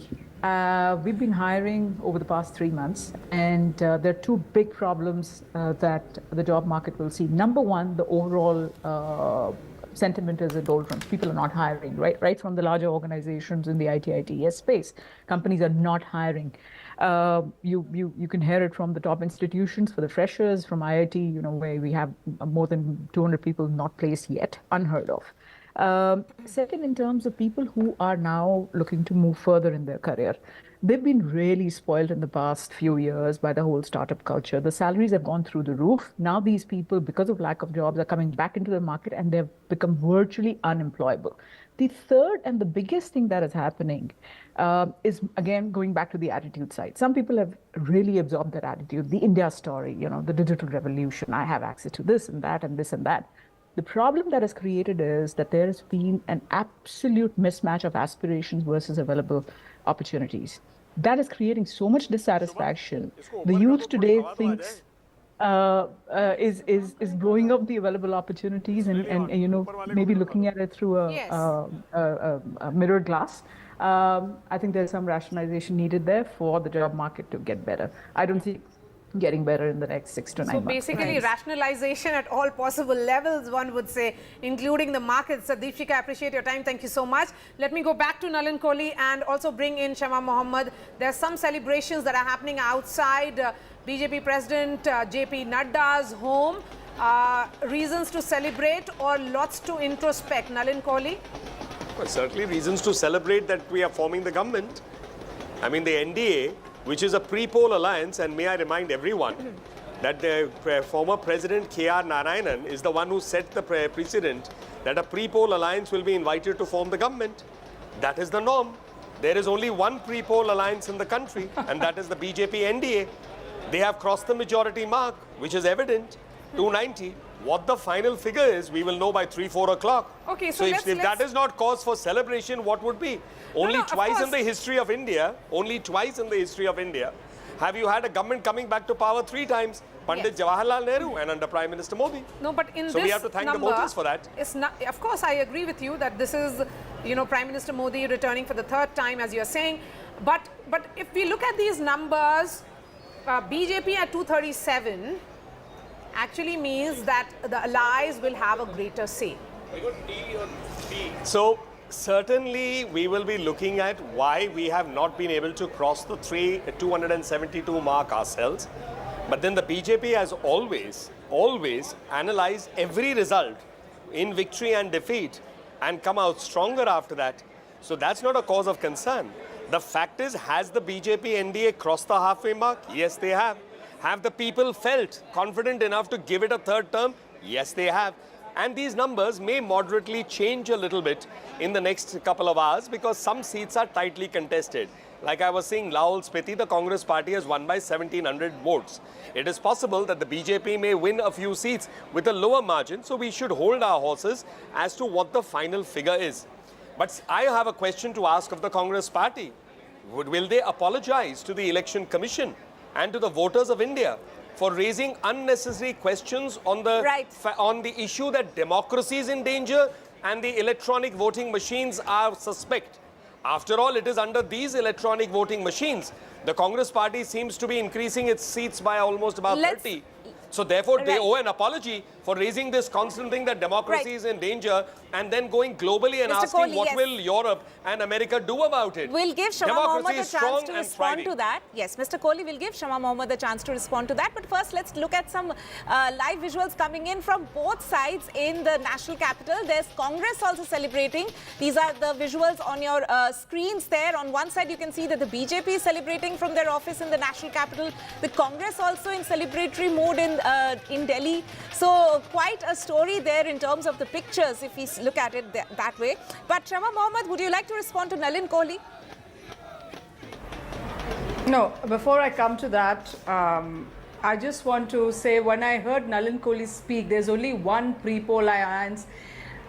We've been hiring over the past 3 months, and there are two big problems that the job market will see. Number one, the overall sentiment is in doldrums. People are not hiring, right from the larger organizations in the IT/ITES space. Companies are not hiring. You can hear it from the top institutions for the freshers, from IIT, you know, where we have more than 200 people not placed yet, unheard of. Second, in terms of people who are now looking to move further in their career, they've been really spoiled in the past few years by the whole startup culture. The salaries have gone through the roof. Now these people, because of lack of jobs, are coming back into the market and they've become virtually unemployable. The third and the biggest thing that is happening is, again, going back to the attitude side. Some people have really absorbed that attitude, the India story, you know, the digital revolution. I have access to this and that and this and that. The problem that is created is that there has been an absolute mismatch of aspirations versus available opportunities. That is creating so much dissatisfaction. The youth today thinks is blowing up the available opportunities and you know, maybe looking at it through a mirrored glass. I think there's some rationalization needed there for the job market to get better. I don't see getting better in the next 6 to 9 months. So basically rationalization at all possible levels, one would say, including the markets. Deepshika, I appreciate your time. Thank you so much. Let me go back to Nalin Kohli and also bring in Shama Mohammed. There's some celebrations that are happening outside BJP President JP Nadda's home. Reasons to celebrate or lots to introspect? Nalin Kohli? Well, certainly reasons to celebrate that we are forming the government. I mean, the NDA, which is a pre-poll alliance, and may I remind everyone that the former President K.R. Narayanan is the one who set the precedent that a pre-poll alliance will be invited to form the government. That is the norm. There is only one pre-poll alliance in the country, and that is the BJP NDA. They have crossed the majority mark, which is evident, 290. What the final figure is, we will know by 3-4 o'clock. Okay, so if that is not cause for celebration, what would be? Only twice in the history of India, have you had a government coming back to power 3 times? Pandit Jawaharlal Nehru and under Prime Minister Modi. No, but in so this we have to thank number, the voters for that. It's not, of course, I agree with you that this is, Prime Minister Modi returning for the 3rd time, as you're saying. But if we look at these numbers, BJP at 237 actually means that the allies will have a greater say. So certainly we will be looking at why we have not been able to cross the 272 mark ourselves. But then the BJP has always analyzed every result in victory and defeat and come out stronger after that. So that's not a cause of concern. The fact is, has the BJP NDA crossed the halfway mark? Yes, they have. Have the people felt confident enough to give it a 3rd term? Yes, they have. And these numbers may moderately change a little bit in the next couple of hours because some seats are tightly contested. Like I was saying, Lahore Spiti, the Congress party has won by 1,700 votes. It is possible that the BJP may win a few seats with a lower margin, so we should hold our horses as to what the final figure is. But I have a question to ask of the Congress party. Will they apologize to the Election Commission and to the voters of India for raising unnecessary questions on the issue that democracy is in danger and the electronic voting machines are suspect? After all, it is under these electronic voting machines. The Congress party seems to be increasing its seats by almost about 30. So therefore, they owe an apology for raising this constant thing that democracy is in danger and then going globally and asking Kohli, what will Europe and America do about it. We'll give Shama Democracy Mohammed a is chance strong to and respond thriving. to that. Yes, Mr. Kohli, we'll give Shama Mohammed a chance to respond to that. But first, let's look at some live visuals coming in from both sides in the national capital. There's Congress also celebrating. These are the visuals on your screens there. On one side, you can see that the BJP is celebrating from their office in the national capital. The Congress also in celebratory mode in Delhi. So quite a story there in terms of the pictures if we look at it that way. But Shama Mohammed, would you like to respond to Nalin Kohli? No, before I come to that, I just want to say when I heard Nalin Kohli speak, there's only one pre-poll alliance.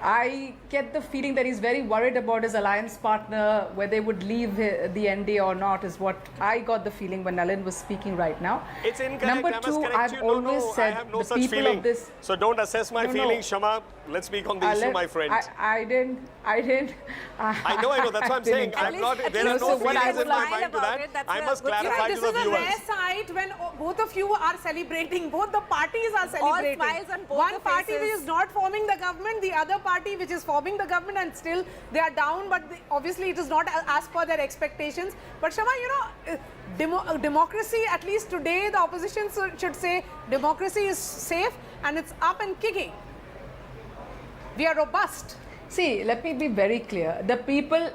I get the feeling that he's very worried about his alliance partner, whether they would leave the NDA or not, is what I got the feeling when Nalin was speaking right now. It's incorrect. Number two, I've always said I have no the such people feeling. of this. So don't assess my feelings, Shama. Let's speak on the issue, my friend. I didn't. I know. That's what I'm saying. There are no feelings in my mind to that. I must clarify to the viewers. This is a rare sight when both of you are celebrating. Both the parties are celebrating. All smiles on both One the party faces. which is not forming the government, the other party which is forming the government, and still they are down. But obviously, it is not as per their expectations. But Shama, democracy, at least today, the opposition should say democracy is safe and it's up and kicking. We are robust. See, let me be very clear. The people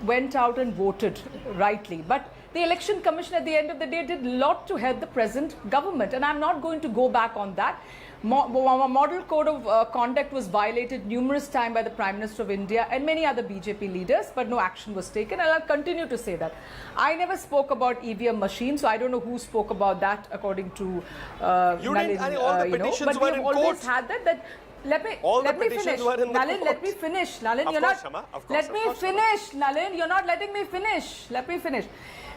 went out and voted rightly, but the Election Commission at the end of the day did a lot to help the present government, and I'm not going to go back on that. Model Code of Conduct was violated numerous times by the Prime Minister of India and many other BJP leaders, but no action was taken, and I'll continue to say that. I never spoke about EVM machines, so I don't know who spoke about that according to Nalin, all the petitions were in court. But we have always had that. Let me finish. Nalin, let me finish. Nalin, you're not. Let me finish. Nalin, you're not letting me finish. Let me finish.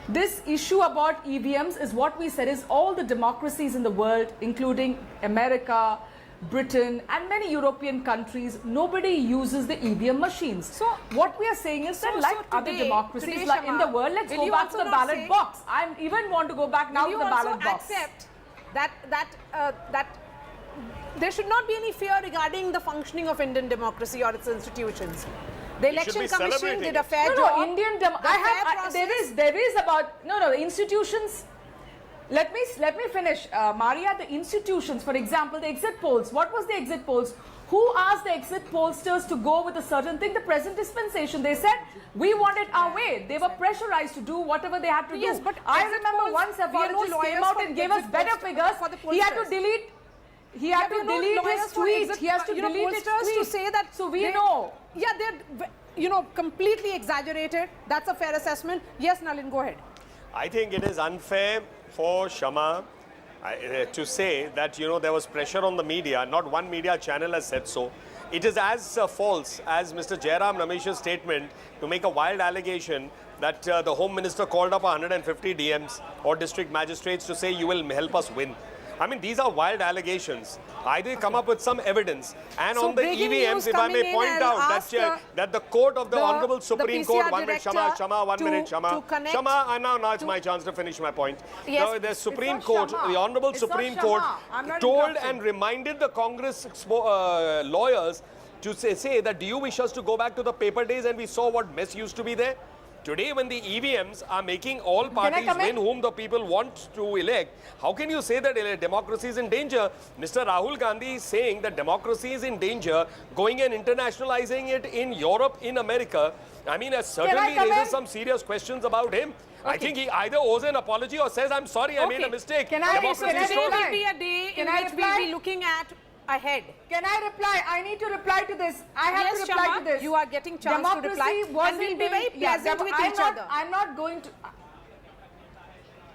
This issue about EVMs is what we said is all the democracies in the world, including America, Britain, and many European countries, nobody uses the EVM machines. So what we are saying is that like other democracies like in the world, let's go back to the ballot box. I even want to go back now to the ballot box. Will you also accept that there should not be any fear regarding the functioning of Indian democracy or its institutions? The Election Commission did a fair job. There is about the institutions. Let me finish, Maria. The institutions, for example, the exit polls. What was the exit polls? Who asked the exit pollsters to go with a certain thing? The present dispensation. They said we want it our way. They were pressurized to do whatever they had to do. Yes, but I remember once a apologist came out and gave us better figures. He had to delete. He had to delete his tweet. He has to delete his tweet to say that. So we know. Yeah, they're completely exaggerated. That's a fair assessment. Yes, Nalin, go ahead. I think it is unfair for Shama to say that there was pressure on the media. Not one media channel has said so. It is as false as Mr. Jairam Ramesh's statement to make a wild allegation that the Home Minister called up 150 DMs or district magistrates to say you will help us win. I mean, these are wild allegations. Either come up with some evidence. And So on the breaking EVMs, news if I may coming in, point I'll out ask that the court of the Honorable the Supreme PCR Court, 1 minute, director Shama, 1 minute, Shama. to connect Shama, now it's my chance to finish my point. Yes. The Supreme It's not Court, Shama. the Honorable It's not Supreme Shama. Court I'm not told interrupting. and reminded the Congress lawyers to say that do you wish us to go back to the paper days, and we saw what mess used to be there. Today, when the EVMs are making all parties win whom the people want to elect, how can you say that democracy is in danger? Mr. Rahul Gandhi is saying that democracy is in danger, going and internationalizing it in Europe, in America. I mean, certainly raises some serious questions about him. I think he either owes an apology or says, I'm sorry, I made a mistake. Today will be a day in which we'll be looking at ahead. Can I reply? I need to reply to this. I have to reply Shama, to this. you are getting chance to reply. And we'll be very pleasant with each other. I'm not going to...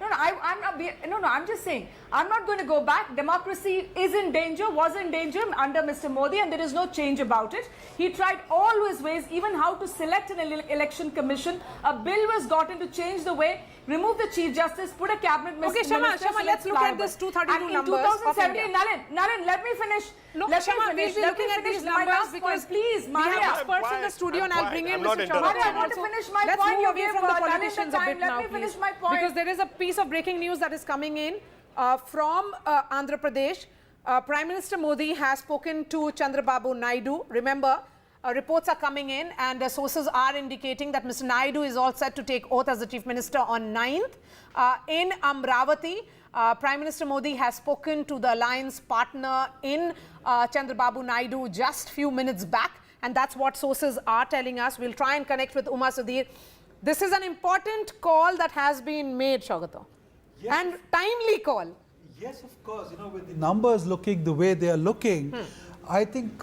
I'm just saying, I'm not going to go back. Democracy is in danger, was in danger under Mr. Modi, and there is no change about it. He tried all his ways, even how to select an election commission. A bill was gotten to change the way, remove the Chief Justice, put a cabinet minister. Okay, Shama, let's look at this 232 and numbers. In 2017, Nalin, let me finish. No, let Shama, me finish. we'll be looking at these numbers because please, we Maria. have experts in the studio, and I'll bring in Mr. Chaudhary. I want to finish my Let's point. move away You from the gave politicians a bit now, Let me finish please. my point. Because there is a piece of breaking news that is coming in from Andhra Pradesh. Prime Minister Modi has spoken to Chandrababu Naidu. Remember, reports are coming in, and sources are indicating that Mr. Naidu is all set to take oath as the Chief Minister on 9th. In Amravati, Prime Minister Modi has spoken to the alliance partner in Chandrababu Naidu just few minutes back, and that's what sources are telling us. We'll try and connect with Uma Sudhir. This is an important call that has been made, Shagata, and timely call. Yes, of course. You know, with the numbers looking the way they are looking, I think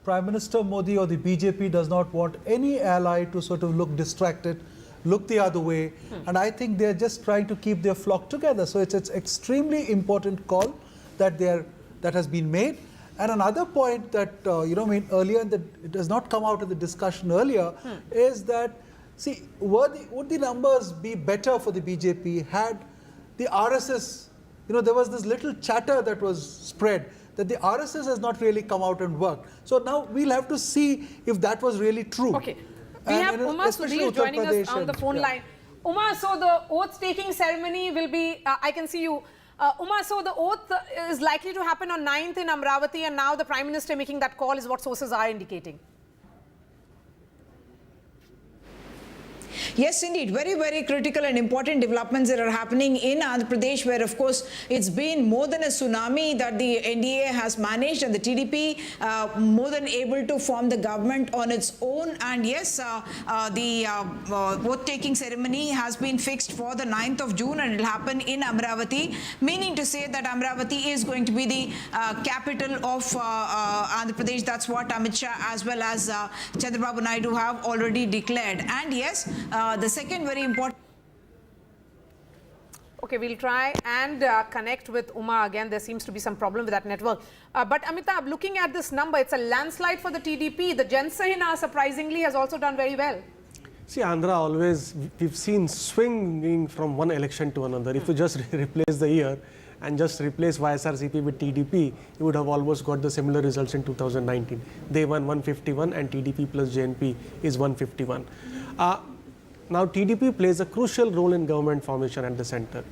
Prime Minister Modi or the BJP does not want any ally to sort of look distracted, look the other way, and I think they're just trying to keep their flock together. So it's extremely important call that has been made. And another point that earlier that it does not come out of the discussion earlier is that, see, would the numbers be better for the BJP had the RSS, there was this little chatter that was spread that the RSS has not really come out and worked. So now we'll have to see if that was really true. Okay. We have Uma Sudhir joining us on the phone line. Uma, so the oath-taking ceremony will be, I can see you. Uma, so the oath is likely to happen on 9th in Amravati, and now the Prime Minister making that call is what sources are indicating. Yes, indeed. Very, very critical and important developments that are happening in Andhra Pradesh, where, of course, it's been more than a tsunami that the NDA has managed, and the TDP more than able to form the government on its own. And yes, the vote-taking ceremony has been fixed for the 9th of June, and it will happen in Amravati, meaning to say that Amravati is going to be the capital of Andhra Pradesh. That's what Amit Shah as well as Chandrababu Naidu have already declared. And yes, the second very important... Okay, we'll try and connect with Uma again. There seems to be some problem with that network. But Amitabh, looking at this number, it's a landslide for the TDP. The Jansena, surprisingly, has also done very well. See, Andhra always, we've seen swinging from one election to another. If you just replace the year and just replace YSRCP with TDP, you would have almost got the similar results in 2019. They won 151 and TDP plus JNP is 151. Now, TDP plays a crucial role in government formation at the center.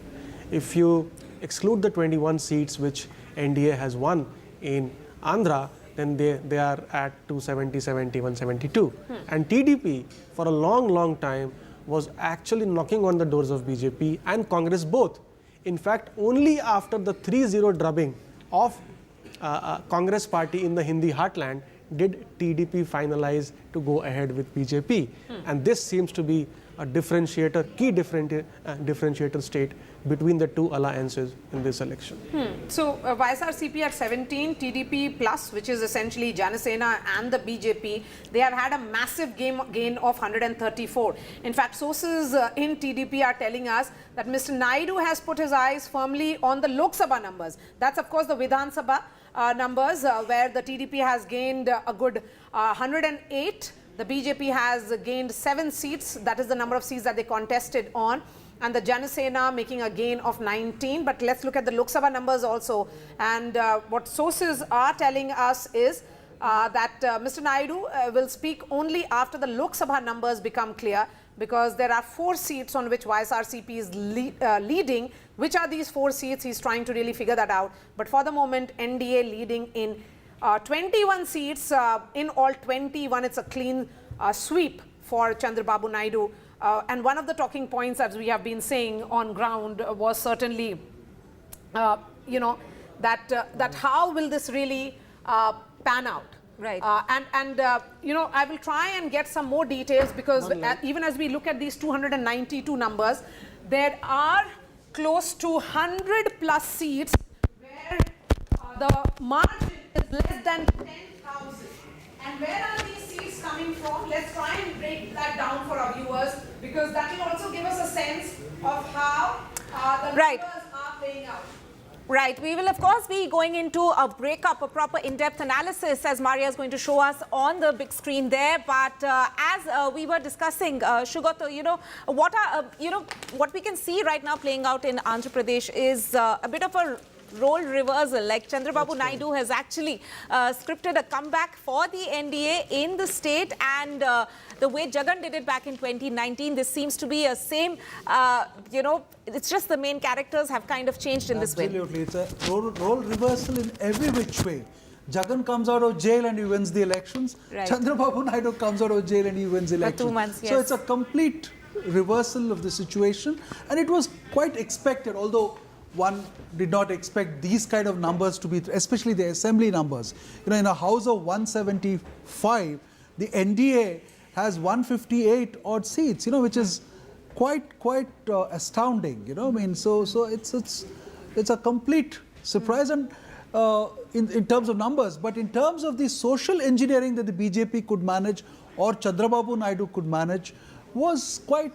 If you exclude the 21 seats which NDA has won in Andhra, then they are at 270, 71, 72. And TDP, for a long, long time, was actually knocking on the doors of BJP and Congress both. In fact, only after the 3-0 drubbing of Congress party in the Hindi heartland did TDP finalize to go ahead with BJP. And this seems to be a differentiator, key differentiator state between the two alliances in this election. So YSRCP at 17, TDP plus, which is essentially Janasena and the BJP, they have had a massive gain of 134. In fact, sources in TDP are telling us that Mr. Naidu has put his eyes firmly on the Lok Sabha numbers. That's, of course, the Vidhan Sabha numbers, where the TDP has gained a good 108 The BJP has gained 7 seats. That is the number of seats that they contested on. And the Janasena making a gain of 19. But let's look at the Lok Sabha numbers also. And what sources are telling us is that Mr. Naidu will speak only after the Lok Sabha numbers become clear, because there are 4 seats on which YSRCP is leading. Which are these 4 seats? He's trying to really figure that out. But for the moment, NDA leading in 21 seats. In all 21, it's a clean sweep for Chandrababu Naidu. And one of the talking points, as we have been saying on ground, was certainly, you know, that how will this really pan out? Right. You know, I will try and get some more details, because even as we look at these 292 numbers, there are close to 100 plus seats where the margin is less than 10,000. And where are these seats coming from? Let's try and break that down for our viewers, because that will also give us a sense of how the numbers are playing out. Right. We will, of course, be going into a breakup, a proper in-depth analysis, as Maria is going to show us on the big screen there. But as we were discussing, Shugato, you know, what we can see right now playing out in Andhra Pradesh is a bit of a role reversal. Like Chandrababu Naidu has actually scripted a comeback for the NDA in the state, and the way Jagan did it back in 2019, this seems to be a same, you know, it's just the main characters have kind of changed in this way. Absolutely. It's a role reversal in every which way. Jagan comes out of jail and he wins the elections. Right. Chandrababu Naidu comes out of jail and he wins elections. For 2 months, yes. So it's a complete reversal of the situation, and it was quite expected, although one did not expect these kind of numbers to be, especially the assembly numbers. You know, in a house of 175, the NDA has 158 odd seats, you know, which is quite astounding, you know. I mean, so it's a complete surprise, and in terms of numbers, but in terms of the social engineering that the BJP could manage, or Chandrababu Naidu could manage, was quite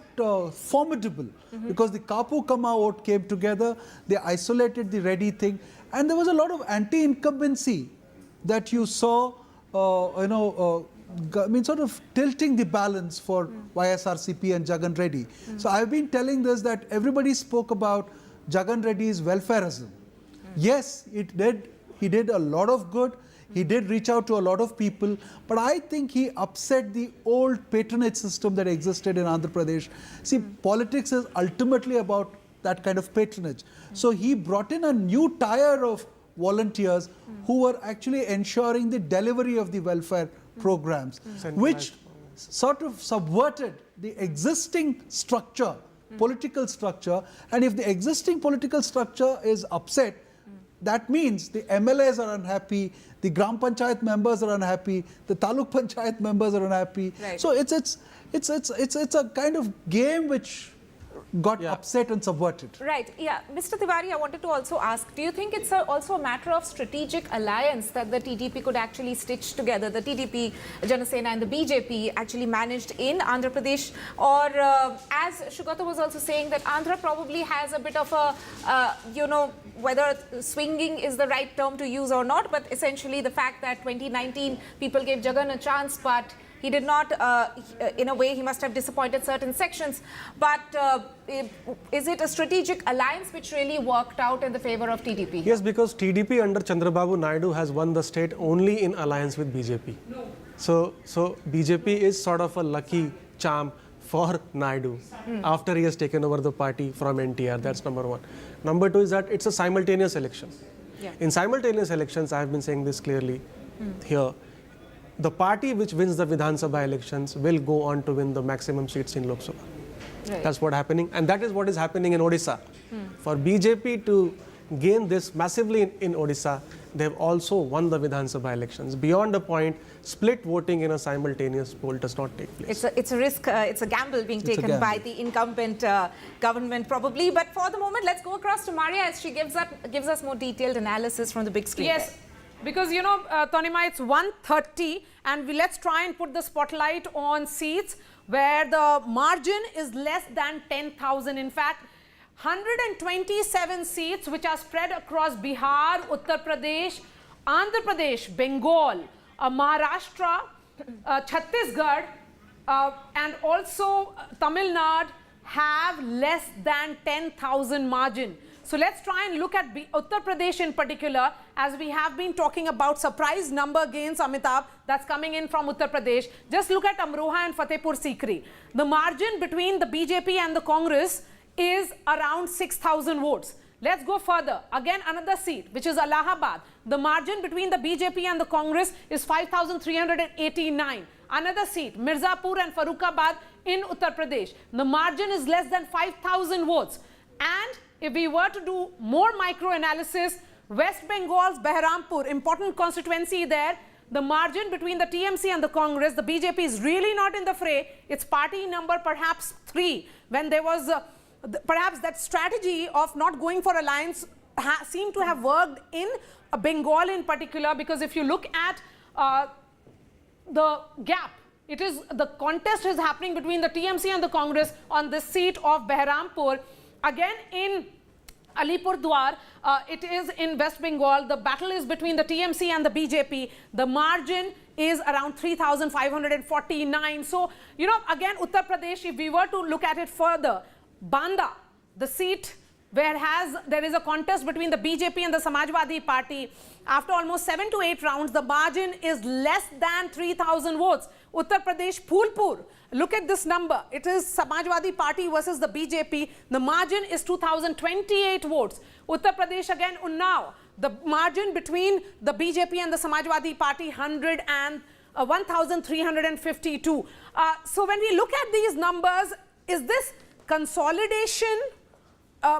formidable, because the Kapu Kama vote came together, they isolated the Reddy thing, and there was a lot of anti-incumbency that you saw, you know, I mean, sort of tilting the balance for YSRCP and Jagan Reddy. So I've been telling this, that everybody spoke about Jagan Reddy's welfareism. Yes, it did. He did a lot of good. He did reach out to a lot of people, but I think he upset the old patronage system that existed in Andhra Pradesh. See, politics is ultimately about that kind of patronage. So he brought in a new tier of volunteers who were actually ensuring the delivery of the welfare programs, which sort of subverted the existing structure, political structure. And if the existing political structure is upset, that means the MLAs are unhappy, the Gram Panchayat members are unhappy, the Taluk Panchayat members are unhappy. Right. So it's a kind of game which got upset and subverted. Right. Yeah. Mr. Tiwari, I wanted to also ask, do you think it's also a matter of strategic alliance that the TDP could actually stitch together? The TDP, Janasena and the BJP actually managed in Andhra Pradesh? Or as Shugato was also saying, that Andhra probably has a bit of a, you know, whether swinging is the right term to use or not, but essentially the fact that 2019 people gave Jagan a chance, but he did not, in a way, he must have disappointed certain sections. But is it a strategic alliance which really worked out in the favor of TDP? Yes, because TDP under Chandrababu Naidu has won the state only in alliance with BJP. No. So BJP is sort of a lucky charm for Naidu after he has taken over the party from NTR. That's number one. Number two is that it's a simultaneous election. Yeah. In simultaneous elections, I have been saying this clearly here, the party which wins the Vidhan Sabha elections will go on to win the maximum seats in Lok Sabha. Right. That's what's happening, and that is what is happening in Odisha. For BJP to gain this massively in Odisha, they've also won the Vidhan Sabha elections. Beyond a point, split voting in a simultaneous poll does not take place. It's a risk, it's a gamble being taken by the incumbent government probably. But for the moment, let's go across to Maria as she gives us more detailed analysis from the big screen. Yes. There. Because, you know, Tanima, it's 130, and let's try and put the spotlight on seats where the margin is less than 10,000. In fact, 127 seats which are spread across Bihar, Uttar Pradesh, Andhra Pradesh, Bengal, Maharashtra, Chhattisgarh and also Tamil Nadu have less than 10,000 margin. So let's try and look at Uttar Pradesh in particular, as we have been talking about surprise number gains, Amitabh, that's coming in from Uttar Pradesh. Just look at Amroha and Fatehpur Sikri. The margin between the BJP and the Congress is around 6,000 votes. Let's go further. Again, another seat, which is Allahabad. The margin between the BJP and the Congress is 5,389. Another seat, Mirzapur and Farrukhabad in Uttar Pradesh. The margin is less than 5,000 votes. And if we were to do more micro-analysis, West Bengal's Behrampur, important constituency there, the margin between the TMC and the Congress, the BJP is really not in the fray. It's party number perhaps 3, when there was perhaps that strategy of not going for alliance seemed to have worked in Bengal in particular, because if you look at the gap, it is the contest is happening between the TMC and the Congress on this seat of Behrampur. Again, in Alipurduar, it is in West Bengal. The battle is between the TMC and the BJP. The margin is around 3,549. So, you know, again, Uttar Pradesh, if we were to look at it further, Banda, the seat where there is a contest between the BJP and the Samajwadi Party, after almost 7 to 8 rounds, the margin is less than 3,000 votes. Uttar Pradesh, Phulpur, look at this number. It is Samajwadi Party versus the BJP. The margin is 2,028 votes. Uttar Pradesh, again, Unnao, the margin between the BJP and the Samajwadi Party, 1,352. So when we look at these numbers, is this consolidation?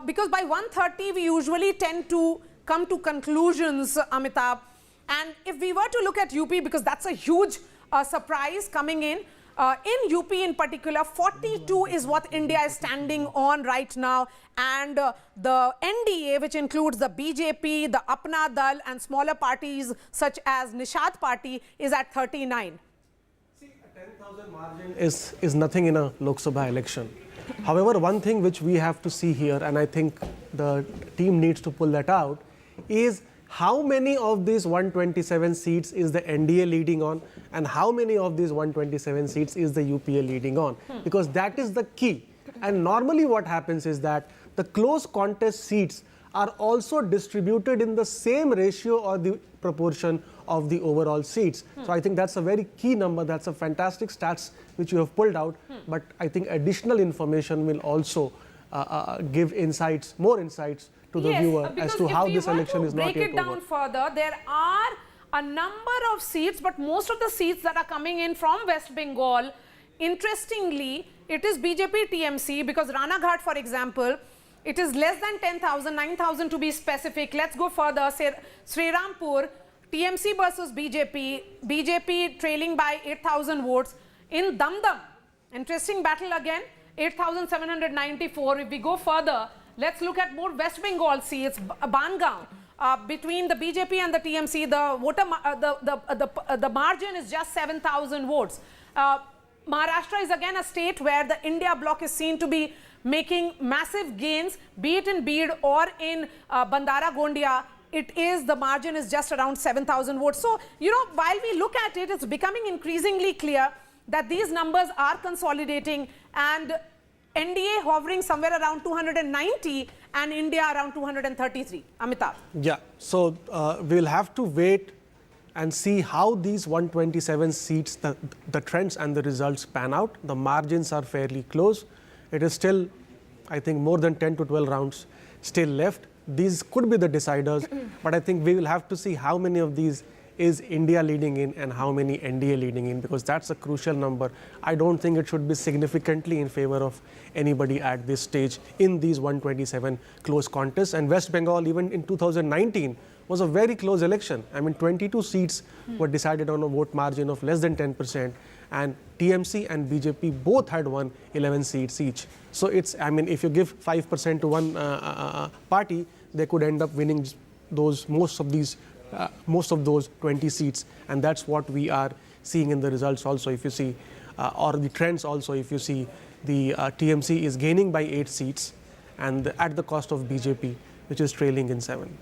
Because by 1:30 we usually tend to come to conclusions, Amitabh. And if we were to look at UP, because that's a huge surprise coming in UP in particular, 42 is what India is standing on right now. And the NDA, which includes the BJP, the Apna Dal and smaller parties such as Nishad Party, is at 39. See, a 10,000 margin is nothing in a Lok Sabha election. However, one thing which we have to see here, and I think the team needs to pull that out, is how many of these 127 seats is the NDA leading on, and how many of these 127 seats is the UPA leading on, because that is the key. And normally what happens is that the close contest seats are also distributed in the same ratio or the proportion of the overall seats. So I think that's a very key number. That's a fantastic stats which you have pulled out. But I think additional information will also give insights, more insights to the viewer as to how this election is not yet over. Break it down further, there are a number of seats, but most of the seats that are coming in from West Bengal, interestingly, it is BJP TMC, because Ranaghat, for example, it is less than 10,000, 9,000 to be specific. Let's go further. Srirampur, TMC versus BJP, BJP trailing by 8,000 votes. In Damdam, interesting battle again, 8,794. If we go further, let's look at more West Bengal seats. Bangaon, between the BJP and the TMC, the margin is just 7,000 votes. Maharashtra is again a state where the India bloc is seen to be making massive gains, be it in Bid or in Bandara Gondia. The margin is just around 7,000 votes. So, you know, while we look at it, it's becoming increasingly clear that these numbers are consolidating, and NDA hovering somewhere around 290 and India around 233. Amitabh. Yeah, so we'll have to wait and see how these 127 seats, the trends and the results pan out. The margins are fairly close. It is still, I think, more than 10 to 12 rounds still left. These could be the deciders, but I think we will have to see how many of these is India leading in and how many NDA leading in, because that's a crucial number. I don't think it should be significantly in favor of anybody at this stage in these 127 close contests. And West Bengal, even in 2019, was a very close election. I mean, 22 seats were decided on a vote margin of less than 10%. And TMC and BJP both had won 11 seats each. So it's, I mean, if you give 5% to one party, they could end up winning most of those 20 seats. And that's what we are seeing in the results also, if you see, or the trends also, if you see, the TMC is gaining by 8 seats and at the cost of BJP, which is trailing in 7.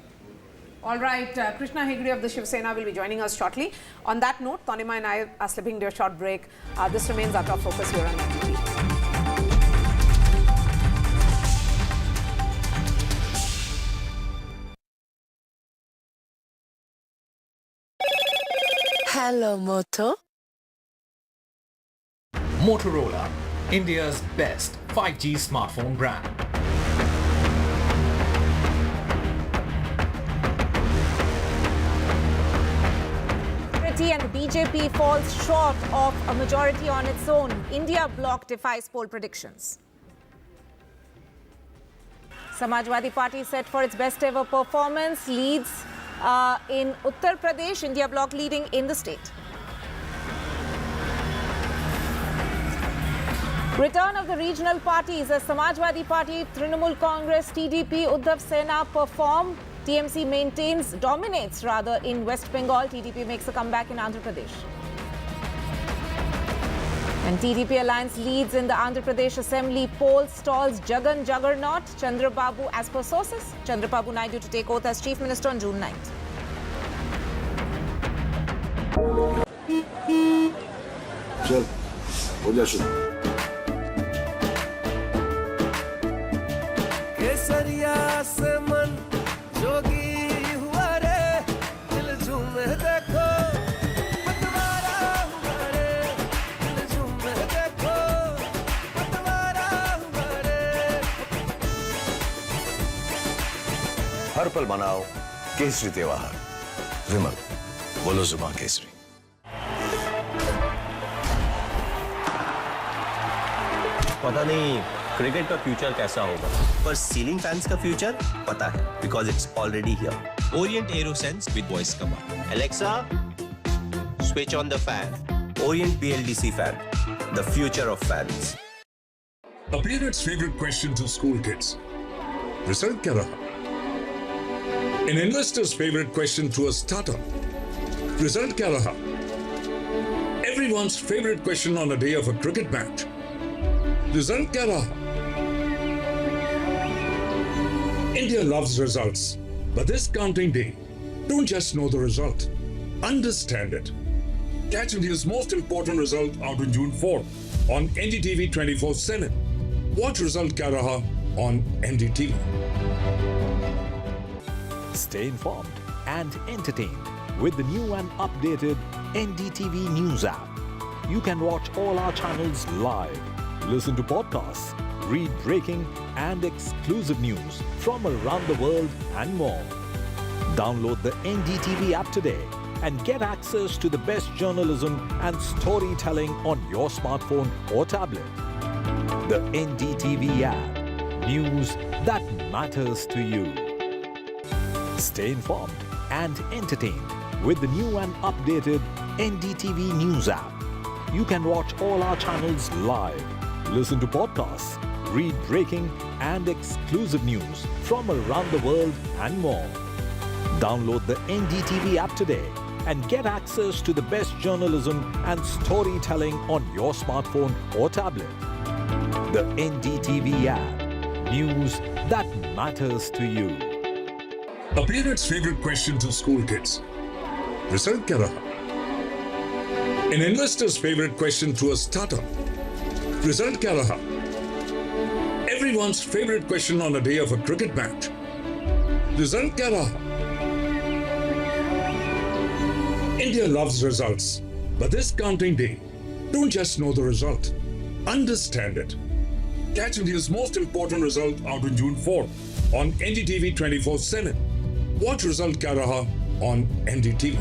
All right, Krishna Hegde of the Shiv Sena will be joining us shortly. On that note, Tanima and I are slipping to a short break. This remains our top focus here on NDTV. Hello, Moto. Motorola, India's best 5G smartphone brand. Smriti and the BJP falls short of a majority on its own. India bloc defies poll predictions. Samajwadi Party set for its best ever performance, leads in Uttar Pradesh, India bloc leading in the state. Return of the regional parties as Samajwadi Party, Trinamool Congress, TDP, Uddhav Sena perform. TMC dominates in West Bengal. TDP makes a comeback in Andhra Pradesh. And TDP alliance leads in the Andhra Pradesh Assembly poll, stalls Jagan Juggernaut, Chandrababu as per sources. Chandrababu Naidu to take oath as Chief Minister on June 9th. चल हो जा शुरू केसरिया से मन जोगी हुआ रे दिल झूमे देखो पतवारा हुआ रे दिल झूमे देखो पतवारा हुआ रे हर पल मनाओ केसरी त्योहार विमल बोलो जुबान केसरी पता नहीं क्रिकेट का फ्यूचर कैसा होगा पर सीलिंग फैंस का फ्यूचर पता है because it's already here Orient arrow sense with voice command Alexa switch on the fan Orient BLDC fan the future of fans A parent's favorite question to school kids. Result kya raha? An investor's favorite question to a startup. Result kya raha? Everyone's favorite question on a day of a cricket match. Result kya raha? India loves results, but this counting day, don't just know the result, understand it. Catch India's most important result out on June 4 on NDTV 24/7. Watch Result Kya Raha on NDTV. Stay informed and entertained with the new and updated NDTV News app. You can watch all our channels live, listen to podcasts, read breaking and exclusive news from around the world and more. Download the NDTV app today and get access to the best journalism and storytelling on your smartphone or tablet. The NDTV app. News that matters to you. Stay informed and entertained with the new and updated NDTV News app. You can watch all our channels live, listen to podcasts, read breaking and exclusive news from around the world and more. Download the NDTV app today and get access to the best journalism and storytelling on your smartphone or tablet. The NDTV app. News that matters to you. A parent's favorite question to school kids. Result kya raha? An investor's favorite question to a startup. Result kya raha? Everyone's favorite question on a day of a cricket match. Result kya raha? India loves results, but this counting day, don't just know the result, understand it. Catch India's most important result out on June 4 on NDTV 24/7. Watch Result Kya Raha on NDTV.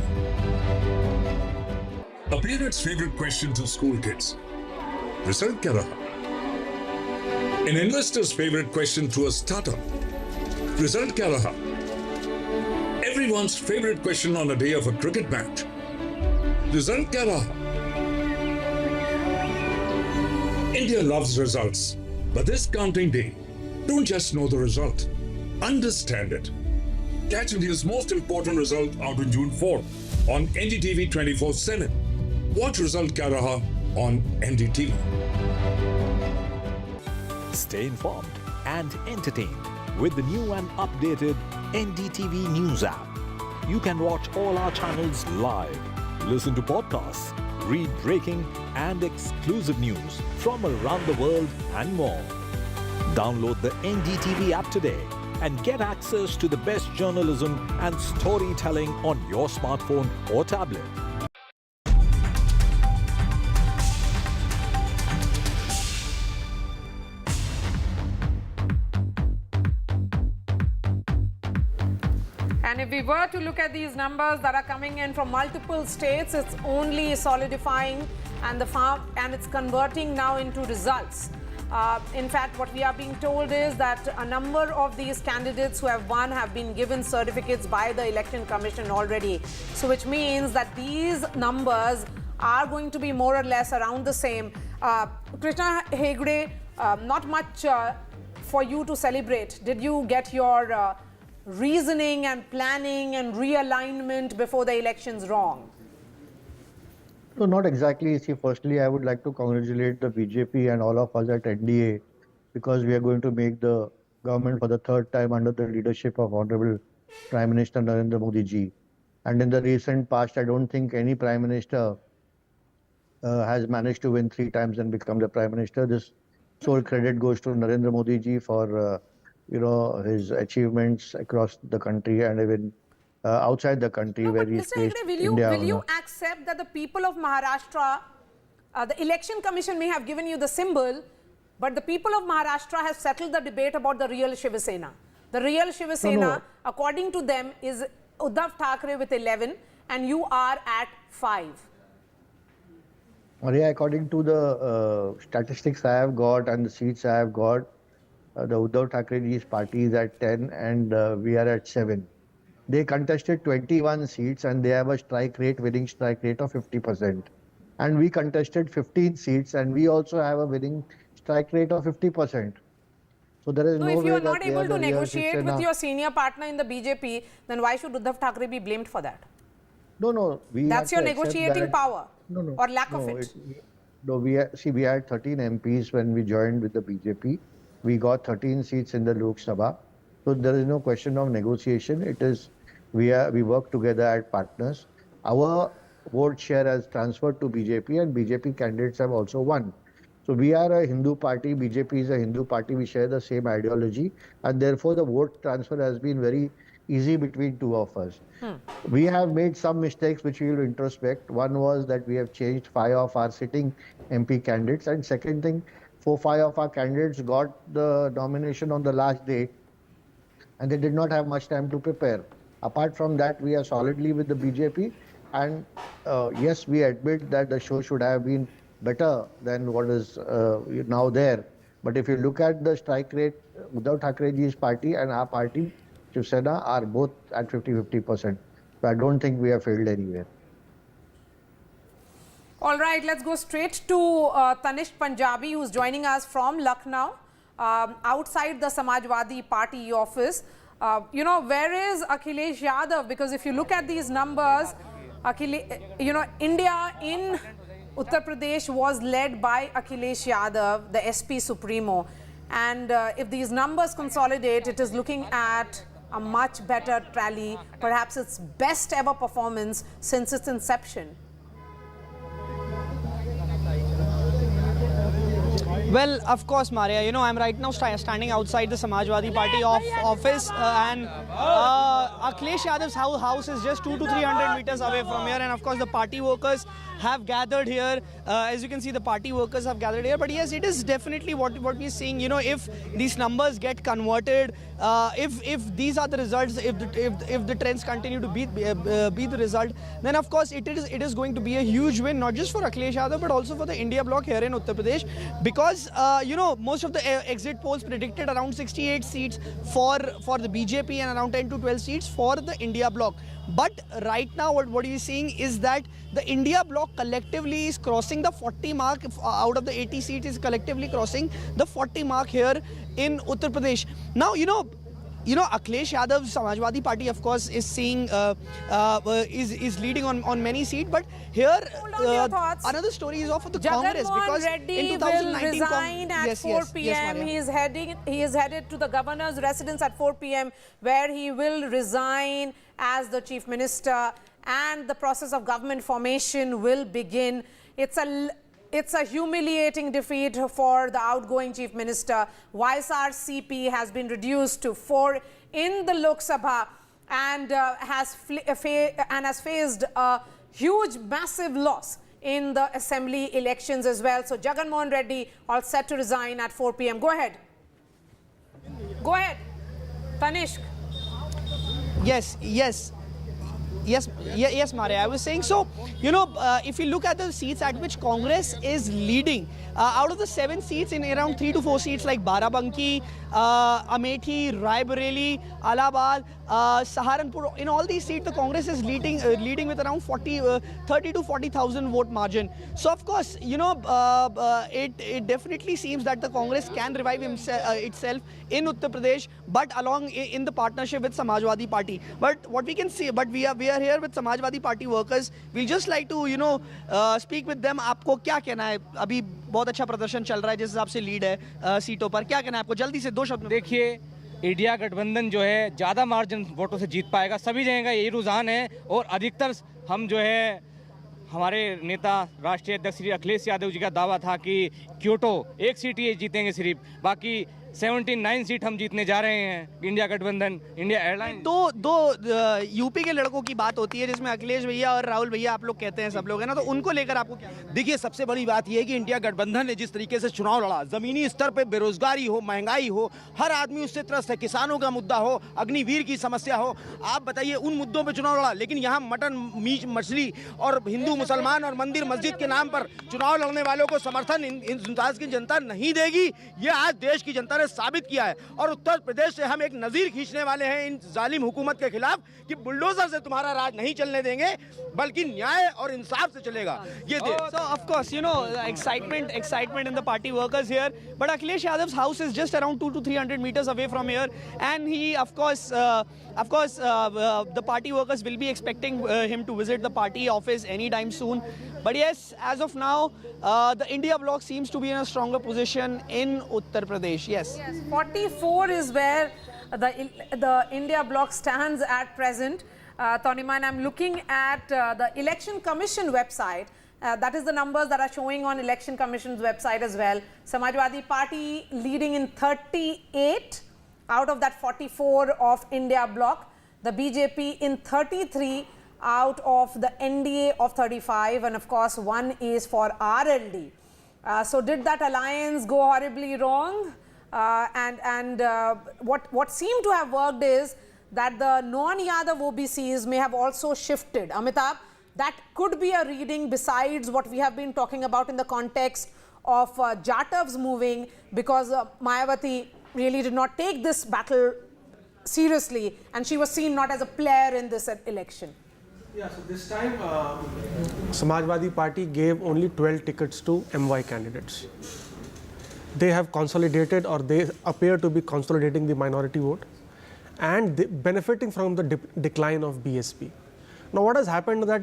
A parent's favorite question to school kids. Result kya raha? An investor's favorite question to a startup. Result kya raha? Everyone's favorite question on a day of a cricket match. Result kya raha? India loves results, but this counting day, don't just know the result, understand it. Catch India's most important result out on June 4 on NDTV 24/7. Watch Result Kya Raha on NDTV. Stay informed and entertained with the new and updated NDTV News app. You can watch all our channels live, listen to podcasts, read breaking and exclusive news from around the world and more. Download the NDTV app today and get access to the best journalism and storytelling on your smartphone or tablet. And if we were to look at these numbers that are coming in from multiple states, it's only solidifying and it's converting now into results. In fact, what we are being told is that a number of these candidates who have won have been given certificates by the Election Commission already. So which means that these numbers are going to be more or less around the same. Krishna Hegde, not much for you to celebrate. Did you get your reasoning and planning and realignment before the elections wrong? No, not exactly. See, firstly, I would like to congratulate the BJP and all of us at NDA because we are going to make the government for the third time under the leadership of Honorable Prime Minister Narendra Modi ji. And in the recent past, I don't think any Prime Minister has managed to win 3 times and become the Prime Minister. This sole credit goes to Narendra Modi ji for his achievements across the country and even outside the country where he's placed India. Will you accept that the people of Maharashtra, the Election Commission may have given you the symbol, but the people of Maharashtra have settled the debate about the real Shiva Sena. The real Shiva Sena, according to them, is Uddhav Thackeray with 11 and you are at 5. Yeah, according to the statistics I have got and the seats I have got, the Uddhav Thackeray's party is at 10 and we are at 7. They contested 21 seats and they have a winning strike rate of 50%. And we contested 15 seats and we also have a winning strike rate of 50%. So there is no way if you are that not able to negotiate with your senior partner in the BJP, then why should Uddhav Thackeray be blamed for that? No. That's your negotiating power or lack of it. We had 13 MPs when we joined with the BJP. We got 13 seats in the Lok Sabha. So there is no question of negotiation. It is we work together as partners. Our vote share has transferred to BJP and BJP candidates have also won. So we are a Hindu party, BJP is a Hindu party, we share the same ideology and therefore the vote transfer has been very easy between two of us. We have made some mistakes which we will introspect. One was that we have changed 5 of our sitting MP candidates and second thing, 4-5 of our candidates got the nomination on the last day and they did not have much time to prepare. Apart from that, we are solidly with the BJP and yes, we admit that the show should have been better than what is now there. But if you look at the strike rate, Uddhav Thackeray's party and our party, Shiv Sena, are both at 50-50%. So I don't think we have failed anywhere. All right, let's go straight to Tanishq Punjabi, who's joining us from Lucknow, outside the Samajwadi Party office. Where is Akhilesh Yadav? Because if you look at these numbers, India in Uttar Pradesh was led by Akhilesh Yadav, the SP Supremo. And if these numbers consolidate, it is looking at a much better rally, perhaps its best ever performance since its inception. Well, of course, Maria, I'm right now standing outside the Samajwadi Party office and Akhilesh Yadav's house is just 200 to 300 meters away from here, and of course the party workers have gathered here. As you can see, the party workers have gathered here. But yes, it is definitely what we're seeing. If these numbers get converted, if these are the results, if the trends continue to be the result, then of course it is going to be a huge win, not just for Akhilesh Yadav but also for the India bloc here in Uttar Pradesh, because most of the exit polls predicted around 68 seats for the BJP and around 10 to 12 seats for the India bloc. But right now what we are seeing is that the India bloc collectively is crossing the 40 mark. Out of the 80 seats is collectively crossing the 40 mark here in Uttar Pradesh. Now, you know, Akhilesh Yadav's Samajwadi Party, of course, is seeing is leading on many seats. But here, another story is of the Congress, because Reddy in 2019, will resign at 4 p.m. Maria. He is headed to the governor's residence at 4 p.m. where he will resign as the chief minister, and the process of government formation will begin. It's a humiliating defeat for the outgoing chief minister. YSRCP has been reduced to 4 in the Lok Sabha and has faced a huge, massive loss in the assembly elections as well. So Jagan Mohan Reddy all set to resign at 4 p.m. Go ahead. Go ahead, Tanishq. Yes, Maria. I was saying, so, you know, if you look at the seats at which Congress is leading, out of the 7 seats, in around 3 to 4 seats like Barabanki, Amethi, Rae Bareli, Allahabad, Saharanpur, in all these seats, the Congress is leading with around 30 to 40,000 vote margin. So, of course, you know, it definitely seems that the Congress can revive itself in Uttar Pradesh, but along in the partnership with Samajwadi Party. But what we can see, but we are here with Samajwadi Party workers. We'll just like to, you know, speak with them. आपको क्या कहना है? अभी बहुत अच्छा प्रदर्शन चल रहा है, जिस हिसाब से लीड है सीटों पर. क्या कहना है आपको? जल्दी से 2 शब्द. देखिए, इंडिया गठबंधन जो है ज़्यादा मार्जिन वोटों से जीत पाएगा. सभी जगह का यही रुझान है और अधिकतर हम जो है, हमारे नेता राष्ट्रीय अध्यक्ष श्री अखिलेश यादव जी का दावा था कि क्योटो 1 सीट ही जीतेंगे सिर्फ, बाकी 79 सीट हम जीतने जा रहे हैं. इंडिया गठबंधन, इंडिया एयरलाइन. दो यूपी के लड़कों की बात होती है, जिसमें अखिलेश भैया और राहुल भैया आप लोग कहते हैं, सब लोग है ना, तो उनको लेकर आपको क्या? देखिए, सबसे बड़ी बात यह है कि इंडिया गठबंधन ने जिस तरीके से चुनाव लड़ा, जमीनी स्तर पे बेरोजगारी हो, महंगाई हो, हर आदमी उससे त्रस्त है, किसानों का मुद्दा हो, अग्निवीर की समस्या हो, आप बताइए, उन मुद्दों पे चुनाव लड़ा. लेकिन यहाँ मटन, मीट, मछली और हिंदू मुसलमान और मंदिर मस्जिद के नाम पर चुनाव लड़ने वालों को समर्थन हिंदुस्तान की जनता नहीं देगी. ये आज देश की जनता ने साबित किया है. और उत्तर प्रदेश से हम एक नजीर खींचने वाले हैं इन जालिम हुकूमत के खिलाफ कि बुलडोजर से तुम्हारा राज नहीं चलने देंगे, बल्कि न्याय और इंसाफ से चलेगा. ये So of course, you know, excitement in the party workers here. But Akhilesh Yadav's house is just around 200 to 300 meters away from here, and he, of course, the party workers will be expecting him to visit the party office anytime soon. But yes, as of now, the India bloc seems to be in a stronger position in Uttar Pradesh. Yes. 44 is where the India bloc stands at present. Toniman, I'm looking at the Election Commission website. That is the numbers that are showing on Election Commission's website as well. Samajwadi Party leading in 38 out of that 44 of India bloc. The BJP in 33 out of the NDA of 35, and of course 1 is for RLD. So did that alliance go horribly wrong? What seemed to have worked is that the non-Yadav OBCs may have also shifted. Amitabh, that could be a reading besides what we have been talking about in the context of Jatavs moving, because Mayawati really did not take this battle seriously and she was seen not as a player in this election. Yeah, so this time Samajwadi Party gave only 12 tickets to MY candidates. They have consolidated, or they appear to be consolidating, the minority vote and benefiting from the decline of BSP. Now what has happened that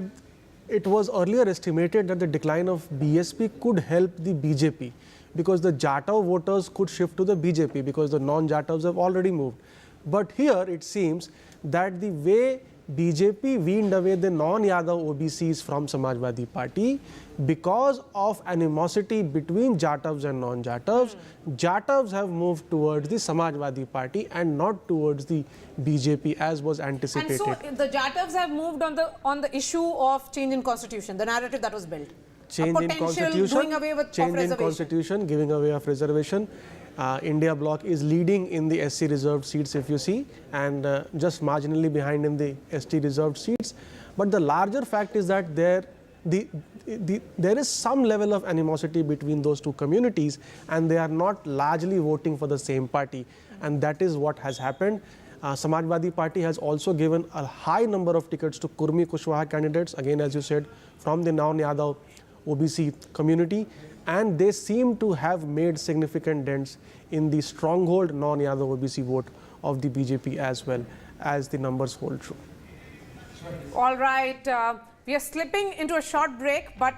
it was earlier estimated that the decline of BSP could help the BJP, because the Jatav voters could shift to the BJP because the non-Jatavs have already moved. But here it seems that the way BJP weaned away the non-Yadav OBCs from Samajwadi Party, because of animosity between Jatavs and non-Jatavs, Jatavs have moved towards the Samajwadi Party and not towards the BJP as was anticipated. And so the Jatavs have moved on the issue of change in constitution, the narrative that was built. Change in constitution, doing away with change in constitution, giving away of reservation. India bloc is leading in the SC reserved seats, if you see, and just marginally behind in the ST reserved seats. But the larger fact is that there is some level of animosity between those two communities, and they are not largely voting for the same party, and that is what has happened. Samajwadi Party has also given a high number of tickets to Kurmi Kushwaha candidates, again as you said, from the non-Yadav OBC community. and they seem to have made significant dents in the stronghold non-Yadav OBC vote of the BJP as well, as the numbers hold true. All right, we are slipping into a short break, but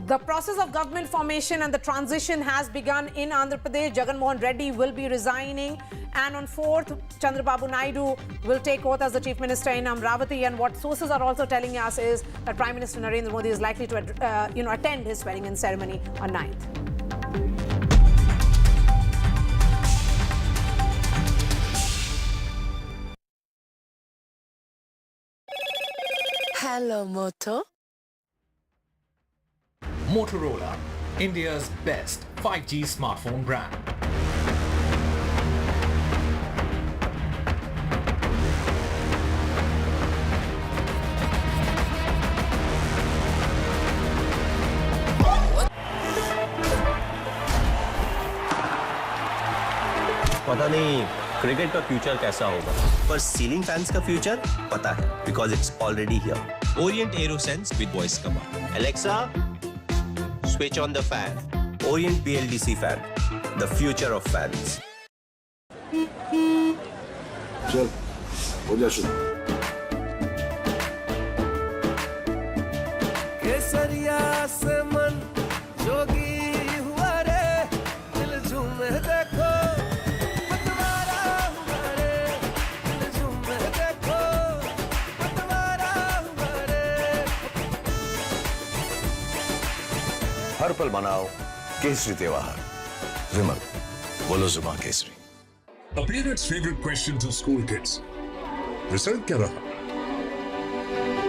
the process of government formation and the transition has begun in Andhra Pradesh. Jagan Mohan Reddy will be resigning, and on 4th, Chandrababu Naidu will take oath as the Chief Minister in Amravati. And what sources are also telling us is that Prime Minister Narendra Modi is likely to attend his swearing-in ceremony on 9th. Hello, Moto. Motorola, India's best 5G smartphone brand. पता नहीं cricket का future कैसा होगा, पर ceiling fans का future पता है, because it's already here. Orient arrow sense with voice command. Alexa, switch on the fan. Orient BLDC fan, the future of fans. चल, हो जा शुरू। केसरिया से मन जोगी हुआ रे, दिल झूमे देखो, पतवारा हुआ रे, दिल झूमे देखो, पतवारा हुआ रे। हर पल मनाओ केसरी त्योहार। विमल, बोलो जुबान Kesari. A parent's favorite question to school kids. Result kya raha?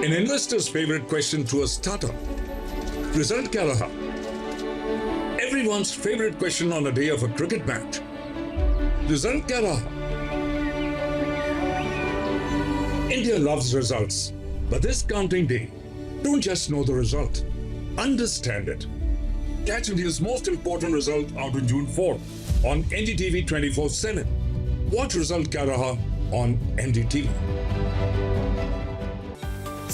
An investor's favorite question to a startup. Result kya raha? Everyone's favorite question on a day of a cricket match. Result kya raha? India loves results, but this counting day, don't just know the result, understand it. Catch India's most important result out on June 4th on NDTV 24/7. Watch Result Kya Raha on NDTV.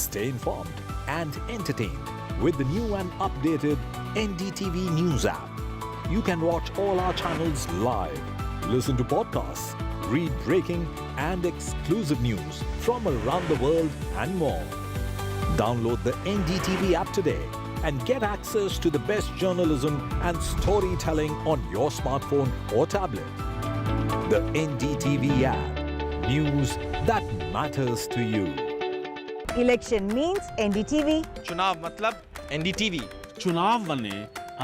Stay informed and entertained with the new and updated NDTV News app. You can watch all our channels live, listen to podcasts, read breaking and exclusive news from around the world and more. Download the NDTV app today and get access to the best journalism and storytelling on your smartphone or tablet. The NDTV app. News that matters to you. Election means NDTV. चुनाव मतलब NDTV. चुनाव वने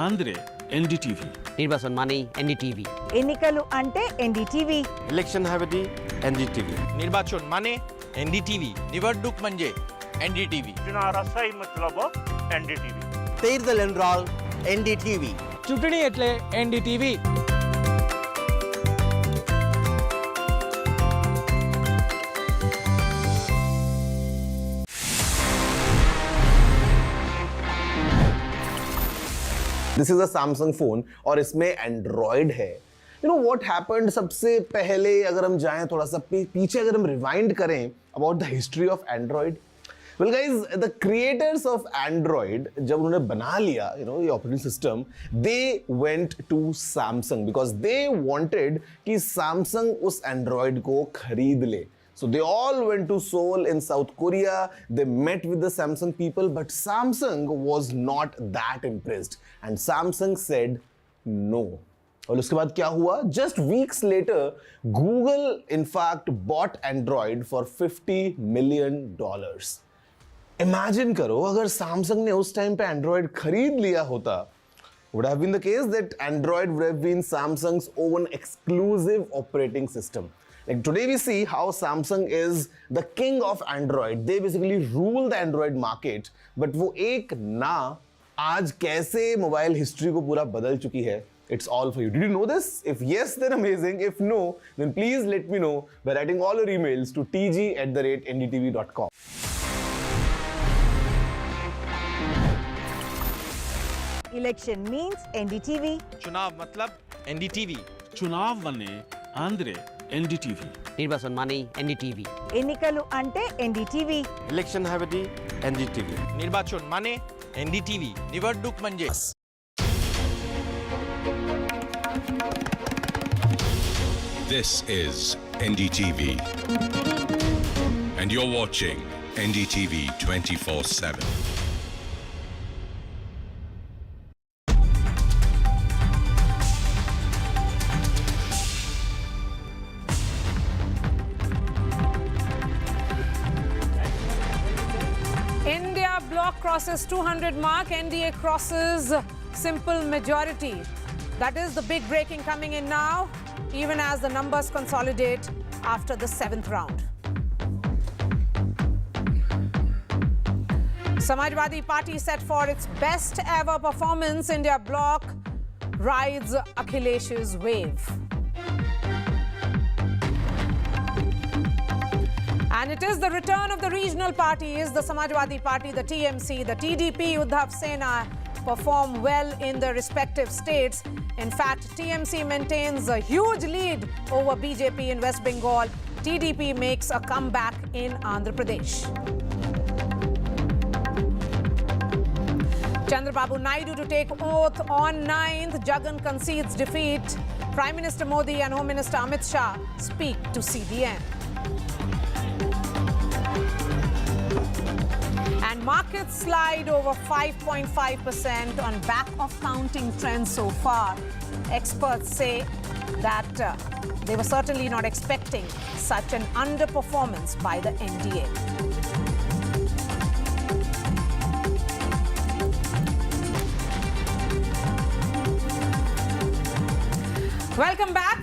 Andre NDTV. निर्वाचन माने NDTV. ఎన్నికలు అంటే NDTV. Election हवेदी NDTV. निर्वाचन माने NDTV. निवडणूक म्हणजे NDTV. चुनाव मतलब NDTV. तेरदल enrol NDTV. ચૂંટણી એટલે NDTV. This is a Samsung phone और इसमें एंड्रॉयड है। यू नो व्हाट हैपेंड, सबसे पहले अगर हम जाएं थोड़ा सा पीछे, अगर हम रिवाइंड करें about the history of Android. Well guys, the creators of Android जब उन्होंने बना लिया ये operating system, they went to Samsung because they wanted कि सैमसंग उस एंड्रॉयड को खरीद ले। So they all went to Seoul in South Korea. They met with the Samsung people, but Samsung was not that impressed. And Samsung said no. और उसके बाद क्या हुआ? Just weeks later, Google in fact bought Android for $50 million. Imagine करो अगर Samsung ने उस time पे Android खरीद लिया होता, would have been the case that Android would have been Samsung's own exclusive operating system. Like today we see how Samsung is the king of Android. They basically rule the Android market. But वो एक ना आज कैसे mobile history को पूरा बदल चुकी है. It's all for you. Did you know this? If yes, then amazing. If no, then please let me know by writing all your emails to tg@ndtv.com. Election means NDTV. चुनाव मतलब NDTV. चुनाव वने Andre NDTV. निर्वाचन माने NDTV. ఎన్నికలు అంటే NDTV. Election हवेदी NDTV. निर्वाचन माने NDTV. निवडणूक म्हणजे This is NDTV. And you're watching NDTV 24/7. India bloc crosses 200 mark. NDA crosses simple majority. That is the big breaking coming in now, even as the numbers consolidate after the 7th round. Samajwadi Party set for its best ever performance. India bloc rides Akhilesh's wave. And it is the return of the regional parties, the Samajwadi Party, the TMC, the TDP, Uddhav Sena perform well in their respective states. In fact, TMC maintains a huge lead over BJP in West Bengal. TDP makes a comeback in Andhra Pradesh. Chandrababu Naidu to take oath on 9th. Jagan concedes defeat. Prime Minister Modi and Home Minister Amit Shah speak to CBN. And markets slide over 5.5% on back of counting trends so far. Experts say that they were certainly not expecting such an underperformance by the NDA. Welcome back.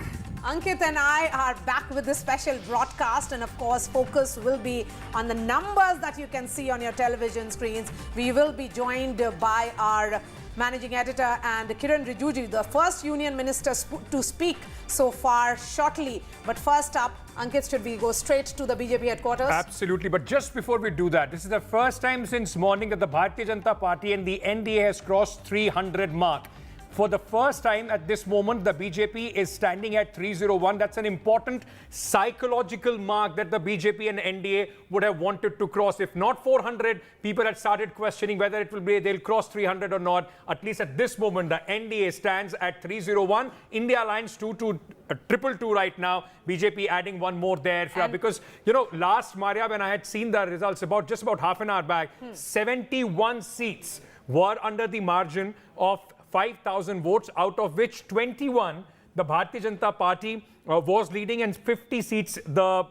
Ankit and I are back with this special broadcast, and of course focus will be on the numbers that you can see on your television screens. We will be joined by our managing editor and Kiran Rijiju, the first union minister to speak so far, shortly. But first up, Ankit, should we go straight to the BJP headquarters? Absolutely. But just before we do that, this is the first time since morning that the Bharatiya Janata Party and the NDA has crossed 300 mark. For the first time at this moment, the BJP is standing at 301. That's an important psychological mark that the BJP and NDA would have wanted to cross. If not 400, people had started questioning whether it will be they'll cross 300 or not. At least at this moment, the NDA stands at 301. India Alliance 222 right now. BJP adding one more there. Because, you know, last Maria, when I had seen the results just about half an hour back, 71 seats were under the margin of 5,000 votes, out of which 21 the Bharatiya Janata Party was leading and 50 seats the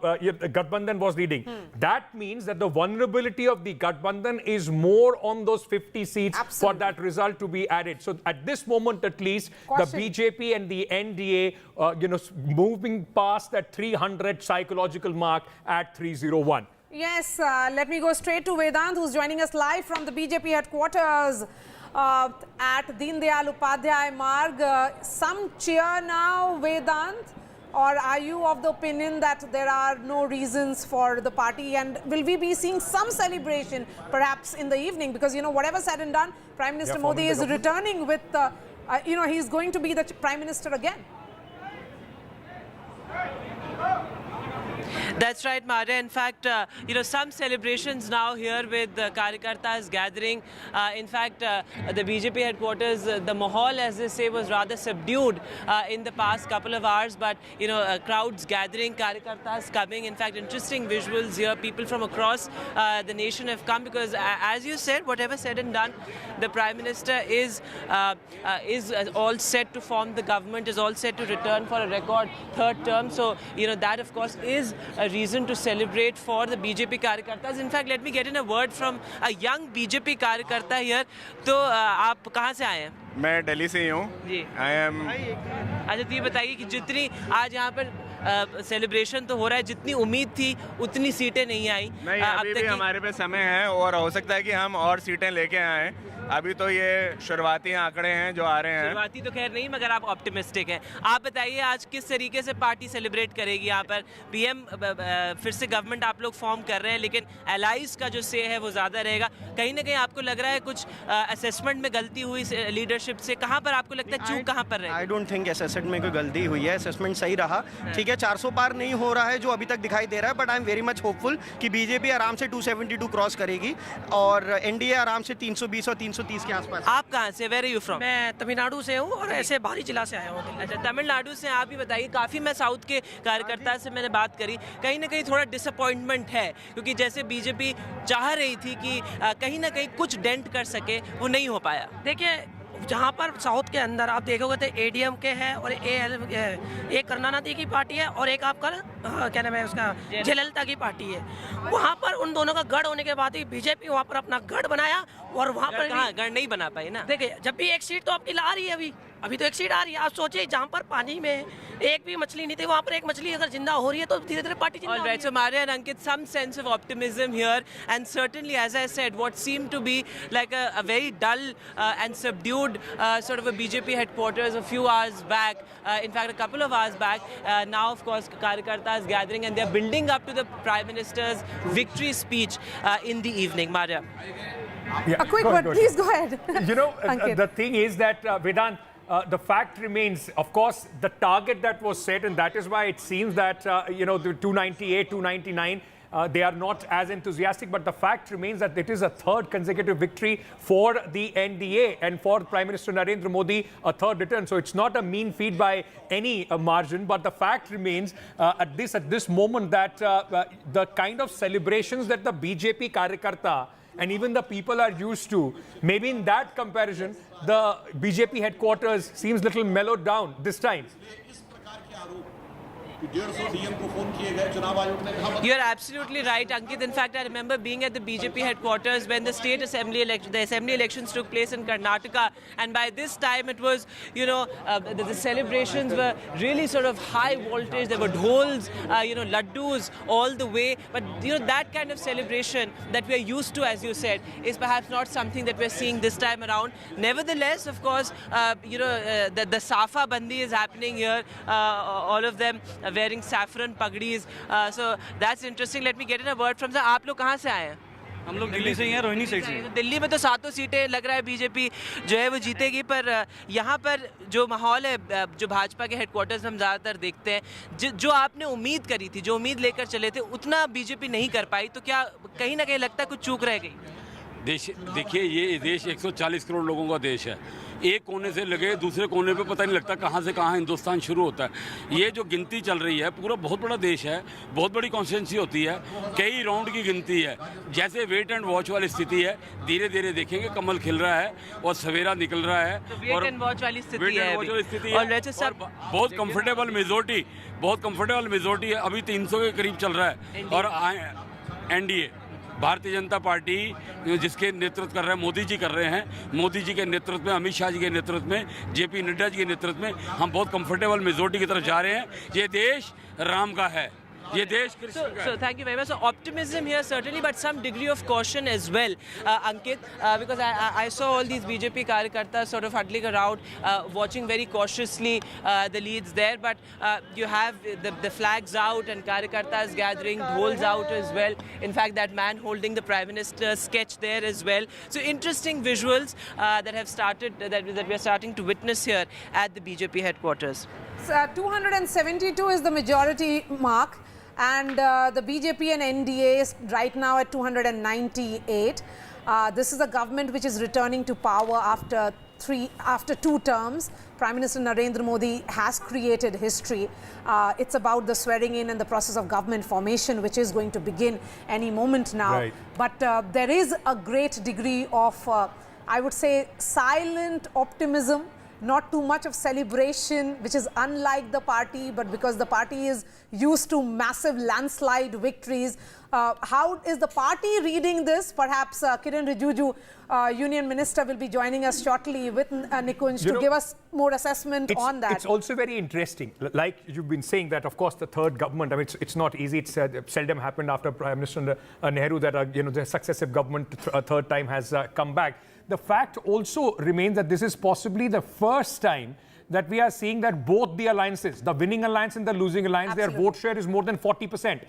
Gathbandhan was leading. That means that the vulnerability of the Gathbandhan is more on those 50 seats for that result to be added. So at this moment at least, the BJP and the NDA moving past that 300 psychological mark at 301. Yes, let me go straight to Vedant, who's joining us live from the BJP headquarters at Deen Dayal Upadhyay Marg. Some cheer now, Vedant, or are you of the opinion that there are no reasons for the party, and will we be seeing some celebration perhaps in the evening? Because, you know, whatever said and done, Prime Minister Modi is returning with, he's going to be the Prime Minister again. That's right, Maria. In fact, some celebrations now here with the Karyakartas gathering. In fact, the BJP headquarters, the mahal, as they say, was rather subdued in the past couple of hours. But, crowds gathering, Karyakartas coming. In fact, interesting visuals here. People from across the nation have come because, as you said, whatever said and done, the Prime Minister is all set to form the government, is all set to return for a record third term. So, that, of course, is a reason to celebrate for the BJP Karyakartas. In fact, let me get in a word from a young BJP Karyakarta here. तो आप कहाँ से आए हैं? मैं दिल्ली से ही हूँ। जी। I am। अच्छा, तो ये बताइए कि जितनी आज यहाँ पर सेलिब्रेशन तो हो रहा है, जितनी उम्मीद थी उतनी सीटें नहीं आई। नहीं, अभी भी हमारे पे समय है और हो सकता है कि हम और सीटें लेके आएँ। अभी तो ये शुरुआती आंकड़े हैं जो आ रहे हैं। शुरुआती तो खैर नहीं, मगर आप ऑप्टिमिस्टिक हैं। आप बताइए आज किस तरीके से पार्टी सेलिब्रेट करेगी यहाँ पर? पीएम फिर से गवर्नमेंट आप लोग फॉर्म कर रहे हैं, लेकिन एलाइज का जो से है वो ज़्यादा रहेगा। कहीं ना कहीं आपको लग रहा है कुछ असेसमेंट में गलती हुई लीडरशिप से? कहाँ पर आपको लगता है चूक कहाँ पर रहेगी? आई डोंट थिंक असेसमेंट में कोई गलती हुई है। असेसमेंट सही रहा, ठीक है। 400 पार नहीं हो रहा है जो अभी तक दिखाई दे रहा है, but I am very much hopeful कि बीजेपी आराम से 272 क्रॉस करेगी और एनडीए आराम से 320 और 330 के आसपास। आप कहाँ से, वेयर आर यू फ्रॉम? मैं तमिलनाडु से हूँ और ऐसे बाहरी जिला से आया हूँ। अच्छा, तमिलनाडु से। आप ही बताइए, काफ़ी मैं साउथ के कार्यकर्ता से मैंने बात करी, कहीं ना कहीं थोड़ा डिसअपॉइंटमेंट है, क्योंकि जैसे बीजेपी चाह रही थी कि कहीं ना कहीं कुछ डेंट कर सके, वो नहीं हो पाया। देखिए, जहाँ पर साउथ के अंदर आप देखोगे तो एडीएम के है और एक करुणानिधि की पार्टी है और एक आपका क्या नाम है उसका, जयललिता की पार्टी है। वहाँ पर उन दोनों का गढ़ होने के बाद ही बीजेपी वहाँ पर अपना गढ़ बनाया और वहाँ पर गढ़ नहीं बना पाई ना। देखिए, जब भी एक सीट तो आपकी ला रही है, अभी तो एक सीट आ रही है। आप सोचिए, जहाँ पर पानी में एक भी मछली नहीं थी, वहाँ पर एक मछली अगर जिंदा हो रही है तो धीरे धीरे पार्टी जिंदा हो रही है। So Maria and Ankit, some sense of optimism here, and certainly, as I said, what seemed to be like a very dull and subdued sort of a BJP headquarters a few hours back, in fact a couple of hours back, now of course Karyakarta is gathering and they're building up to the Prime Minister's victory speech in the evening. Maria. A quick one, please go ahead. You know, the thing is that, Vedant, the fact remains, of course, the target that was set, and that is why it seems that, you know, the 298, 299, they are not as enthusiastic, but the fact remains that it is a third consecutive victory for the NDA and for Prime Minister Narendra Modi, a third return. So it's not a mean feat by any margin, but the fact remains at this moment that the kind of celebrations that the BJP Karyakarta and even the people are used to, maybe in that comparison, the BJP headquarters seems little mellowed down this time. You're absolutely right, Ankit. In fact, I remember being at the BJP headquarters when the state assembly election, the assembly elections took place in Karnataka, and by this time it was, you know, the celebrations were really sort of high voltage. There were dhols, you know, laddus all the way. But you know, that kind of celebration that we are used to, as you said, is perhaps not something that we're seeing this time around. Nevertheless, of course, you know, the Safa Bandi is happening here. All of them wearing saffron pagdis, so that's interesting. Let me get in a word from the. आप लोग कहाँ से आए हैं? हम लोग दिल्ली से ही हैं, रोहिणी साइड से। दिल्ली में तो 7 सीटें लग रहा है बीजेपी जो है वो जीतेगी, पर यहाँ पर जो माहौल है, जो भाजपा के हेडक्वार्टर्स हम ज़्यादातर देखते हैं, जो आपने उम्मीद करी थी, जो उम्मीद लेकर चले थे, उतना बीजेपी नहीं कर पाई, तो क्या कहीं ना कहीं लगता है कुछ चूक रह गई? देश, देखिए, ये देश 140 करोड़ लोगों का देश है। एक कोने से लगे दूसरे कोने पे पता नहीं लगता कहाँ से कहाँ हिंदुस्तान शुरू होता है। ये जो गिनती चल रही है, पूरा बहुत बड़ा देश है, बहुत बड़ी कॉन्स्टिट्यूंसी होती है, कई राउंड की गिनती है। जैसे वेट एंड वॉच वाली स्थिति है, धीरे धीरे देखेंगे कमल खिल रहा है और सवेरा निकल रहा है। वेट एंड वॉच वाली स्थिति है, और बहुत कंफर्टेबल मेजोरिटी है, अभी 300 के करीब चल रहा है। और NDA भारतीय जनता पार्टी जिसके नेतृत्व कर रहे हैं मोदी जी कर रहे हैं, मोदी जी के नेतृत्व में, अमित शाह जी के नेतृत्व में, JP नड्डा जी के नेतृत्व में हम बहुत कंफर्टेबल मेजोरिटी की तरफ जा रहे हैं। ये देश राम का है, ये देश कृष्ण का है। So thank you very much. So optimism here certainly, but some degree of caution as well, Ankit, because I saw all these BJP karyakartas sort of huddling around, watching very cautiously the leads there. But you have the flags out and karyakartas gathering, dhols out as well. In fact, that man holding the Prime Minister's sketch there as well. So interesting visuals that have started, that we are starting to witness here at the BJP headquarters. 272 is the majority mark. And the BJP and NDA is right now at 298. This is a government which is returning to power after 2 terms. Prime Minister Narendra Modi has created history. It's about the swearing in and the process of government formation, which is going to begin any moment now. Right. But there is a great degree of, I would say, silent optimism. Not too much of celebration, which is unlike the party, but because the party is used to massive landslide victories. How is the party reading this? Perhaps Kiren Rijiju, Union Minister, will be joining us shortly with Nikunj to give us more assessment on that. It's also very interesting. Like you've been saying that, of course, the third government, I mean, it's not easy. It's seldom happened after Prime Minister Nehru that, you know, the successive government a third time has come back. The fact also remains that this is possibly the first time that we are seeing that both the alliances, the winning alliance and the losing alliance, their vote share is more than 40%.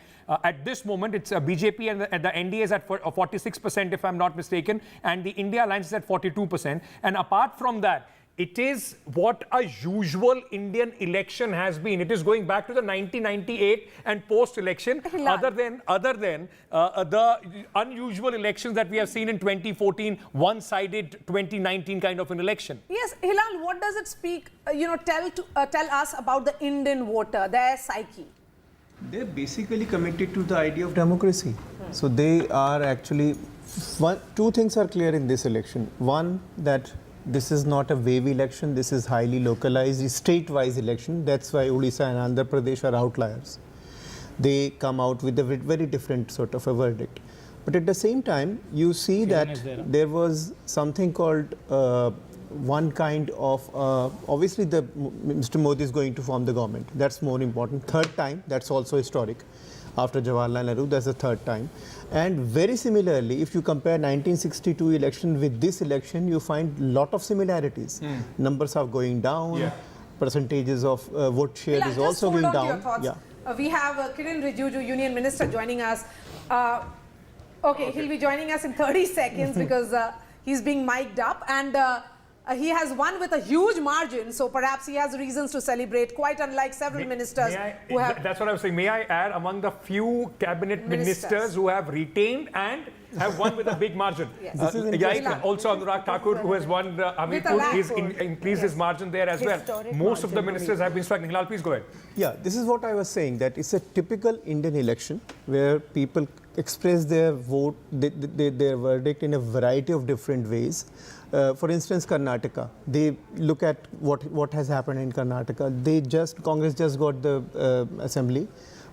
At this moment, it's BJP and the NDA is at 46%, if I'm not mistaken, and the India alliance is at 42%. And apart from that, it is what a usual Indian election has been. It is going back to the 1998 and post-election, other than the unusual elections that we have seen in 2014, one-sided 2019 kind of an election. Yes, Hilal, what does it speak, tell us about the Indian voter, their psyche? They're basically committed to the idea of democracy. So they are actually, two things are clear in this election. One, that this is not a wave election, this is highly localized, state-wise election. That's why Odisha and Andhra Pradesh are outliers. They come out with a very different sort of a verdict. But at the same time, you see that there was something called one kind of, obviously Mr. Modi is going to form the government. That's more important. Third time, that's also historic. After Jawaharlal Nehru, that's the third time. And very similarly, if you compare 1962 election with this election, you find a lot of similarities. Numbers are going down, percentages of vote share is also going down. We have Kiren Rijiju, Union Minister, joining us. Okay, he'll be joining us in 30 seconds because he's being mic'd up. And he has won with a huge margin, so perhaps he has reasons to celebrate, quite unlike several ministers who have... That's what I was saying. May I add, among the few cabinet ministers who have retained and have won with a big margin. Also Anurag Thakur, who has won Hamirpur, he's increased his margin there as well. Most of the ministers have been struggling. Hilal, please go ahead. Yeah, this is what I was saying, that it's a typical Indian election where people express their vote, their verdict in a variety of different ways. For instance, Karnataka, they look at what has happened in Karnataka. Congress just got the assembly,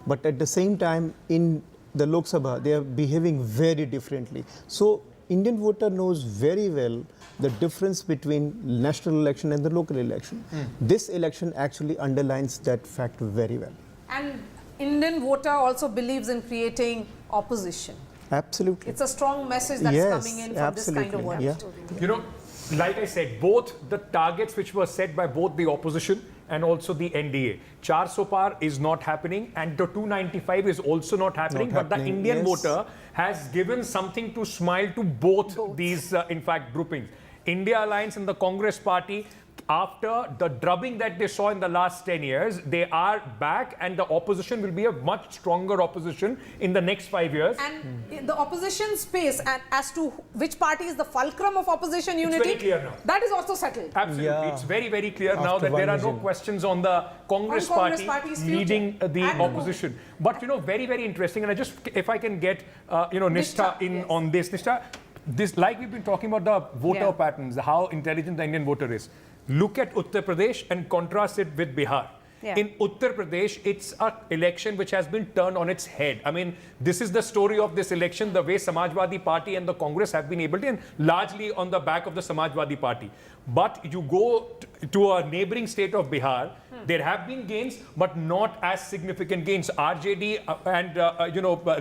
but at the same time in the Lok Sabha, they are behaving very differently. So Indian voter knows very well the difference between national election and the local election. This election actually underlines that fact very well. And Indian voter also believes in creating opposition. Absolutely. It's a strong message that's coming in from this kind of work. You know, like I said, both the targets which were set by both the opposition and also the NDA. 400 par is not happening and the 295 is also not happening. But the Indian voter has given something to smile to both. These, in fact, groupings. India Alliance and the Congress Party, after the drubbing that they saw in the last 10 years, they are back and the opposition will be a much stronger opposition in the next 5 years. And the opposition space, and as to which party is the fulcrum of opposition unity, it's very clear now. That is also settled. Absolutely. It's very clear now that there are no questions on the Congress party leading the opposition. But, you know, very interesting. And I just, if I can get, Nishtha in on this. Nishtha, this, like we've been talking about the voter patterns, how intelligent the Indian voter is. Look at Uttar Pradesh and contrast it with Bihar. In Uttar Pradesh, it's an election which has been turned on its head. I mean, this is the story of this election, the way Samajwadi Party and the Congress have been able to, and largely on the back of the Samajwadi Party. But you go to a neighboring state of Bihar, there have been gains, but not as significant gains. RJD and,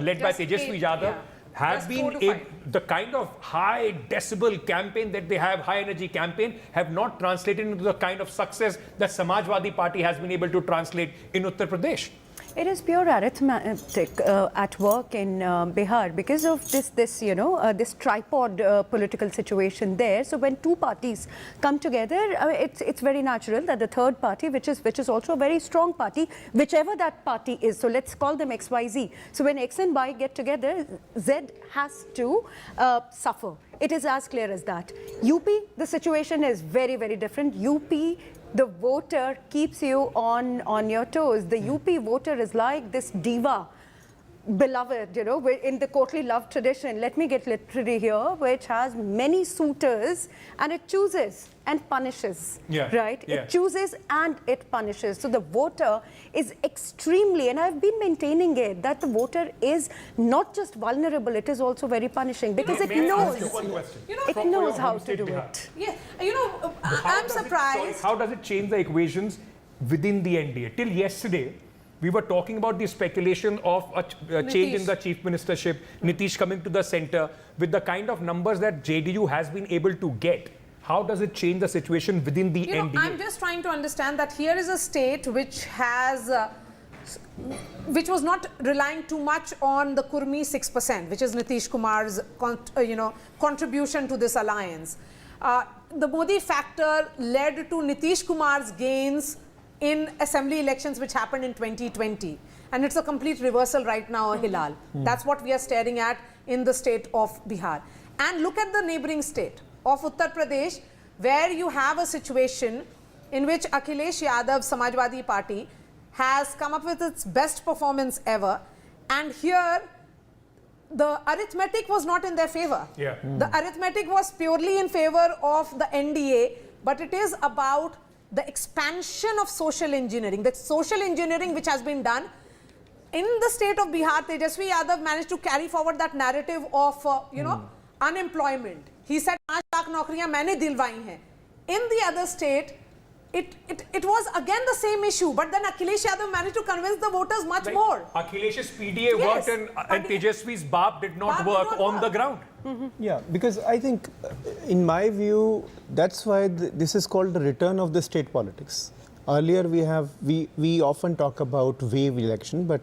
led by Tejasvi Yadav, have been the kind of high decibel campaign that they have, high energy campaign, have not translated into the kind of success that Samajwadi Party has been able to translate in Uttar Pradesh. It is pure arithmetic at work in Bihar because of this tripod political situation there. So when two parties come together, it's very natural that the third party, which is also a very strong party, whichever that party is. So let's call them XYZ. So when X and Y get together, Z has to suffer. It is as clear as that. UP, the situation is very different. UP, the voter keeps you on your toes. The UP voter is like this diva, beloved, in the courtly love tradition. Let me get literary here, which has many suitors and it chooses and punishes, right? It chooses and it punishes. So the voter is extremely, and I've been maintaining it, that the voter is not just vulnerable, it is also very punishing because it knows. It knows how to do it. Yeah, I'm surprised. How does it change the equations within the NDA? Till yesterday, we were talking about the speculation of a change in the chief ministership, Nitish coming to the center with the kind of numbers that JDU has been able to get. How does it change the situation within the NDA? I'm just trying to understand that here is a state which has, which was not relying too much on the Kurmi 6%, which is Nitish Kumar's, contribution to this alliance. the Modi factor led to Nitish Kumar's gains in assembly elections which happened in 2020. And it's a complete reversal right now, Hilal. That's what we are staring at in the state of Bihar. And look at the neighboring state of Uttar Pradesh, where you have a situation in which Akhilesh Yadav Samajwadi Party has come up with its best performance ever. And here, the arithmetic was not in their favor. The arithmetic was purely in favor of the NDA, but it is about the expansion of social engineering. The social engineering which has been done in the state of Bihar. Tejasvi Yadav managed to carry forward that narrative of, unemployment. He said, 5 lakh naukriyan maine dilwayi hain. In the other state, it was again the same issue, but then Akhilesh Yadav managed to convince the voters much more. Akhilesh's PDA worked and Tejasvi's BAP did not work on the ground. Yeah, because I think, in my view, that's why this is called the return of the state politics. Earlier we often talk about wave election, but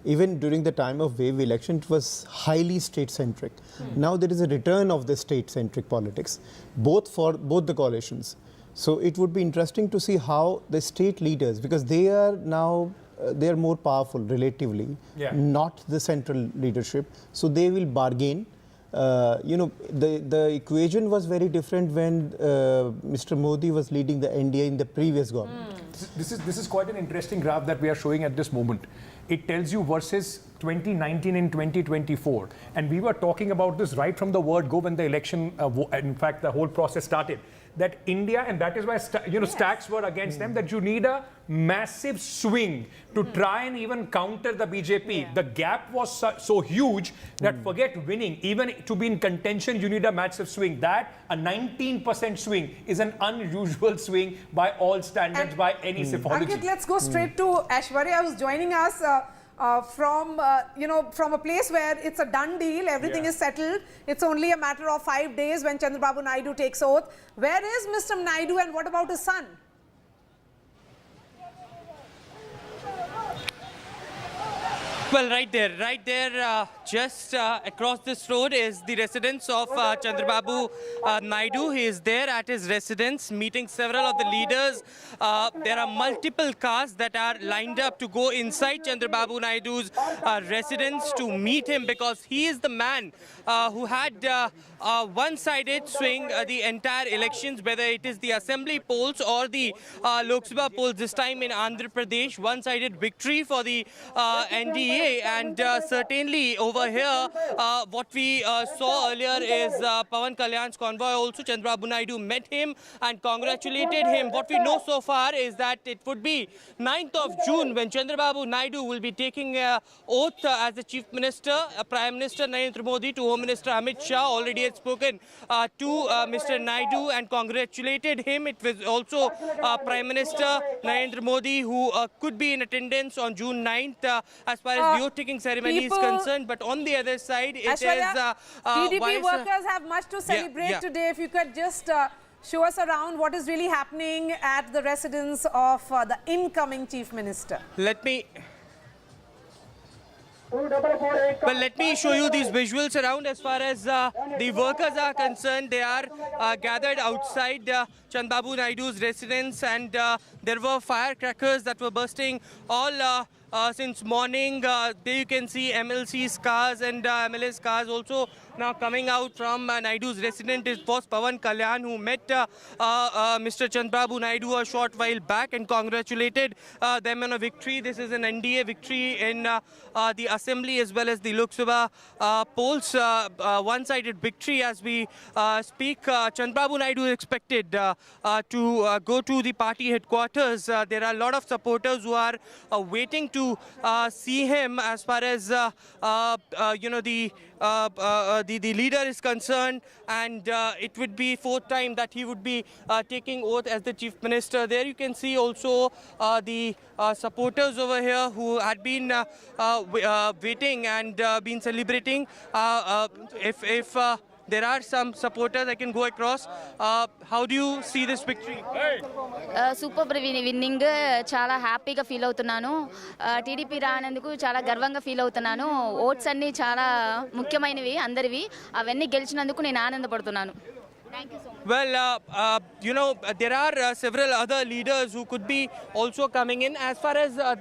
even during the time of wave election, it was highly state-centric. Now there is a return of the state-centric politics, both the coalitions. So it would be interesting to see how the state leaders, because they are now, they are more powerful relatively, not the central leadership. So they will bargain. The equation was very different when Mr. Modi was leading the NDA in the previous government. This is quite an interesting graph that we are showing at this moment. It tells you versus 2019 and 2024. And we were talking about this right from the word go when the election, in fact, the whole process started. That India, and that is why stacks were against them, that you need a massive swing to try and even counter the BJP. The gap was so huge that forget winning, even to be in contention, you need a massive swing. That, a 19% swing, is an unusual swing by all standards, by any psephology. Ankit, let's go straight to Aishwarya, who's joining us from a place where it's a done deal, everything is settled. It's only a matter of 5 days when Chandrababu Naidu takes oath. Where is Mr. Naidu and what about his son? Well, right there, just across this road is the residence of Chandrababu Naidu. He is there at his residence meeting several of the leaders. There are multiple cars that are lined up to go inside Chandrababu Naidu's residence to meet him, because he is the man who had one-sided swing the entire elections, whether it is the assembly polls or the Lok Sabha polls this time in Andhra Pradesh. One-sided victory for the NDA. And certainly over here, what we saw earlier is Pawan Kalyan's convoy. Also, Chandrababu Naidu met him and congratulated him. What we know so far is that it would be 9th of June when Chandrababu Naidu will be taking oath as the Chief Minister. Prime Minister Narendra Modi to Home Minister Amit Shah already had spoken to Mr. Naidu and congratulated him. It was also Prime Minister Narendra Modi who could be in attendance on June 9th as far as the oath-taking ceremony is concerned. But on the other side, it Aishwarya, is... TDP workers have much to celebrate today. If you could just show us around what is really happening at the residence of the incoming Chief Minister. Let me show you these visuals around. As far as the workers are concerned, they are gathered outside Chandrababu Naidu's residence, and there were firecrackers that were bursting all since morning. There you can see MLC's cars and MLA's cars also now coming out from Naidu's residence. It was Pawan Kalyan who met Mr. Chandrababu Naidu a short while back and congratulated them on a victory. This is an NDA victory in the Assembly as well as the Lok Sabha polls. One-sided victory as we speak. Chandrababu Naidu is expected to go to the party headquarters. There are a lot of supporters who are waiting to see him. As far as the leader is concerned, and it would be 4th time that he would be taking oath as the Chief Minister. There you can see also the supporters over here who had been waiting and been celebrating. If there are some supporters, I can go across. How do you see this victory? Super winnowing చాలా హ్యాపీగా feel అవుతున్నాను. TDP రానందుకు చాలా గర్వంగా feel అవుతున్నాను. Oats అన్నీ చాలా ముఖ్యమైనవి అందరివి, అవన్నీ గెలిచినందుకు నేను ఆనందపడుతున్నాను. Thank you so much. Well, there are several other leaders who could be also coming in. As far as as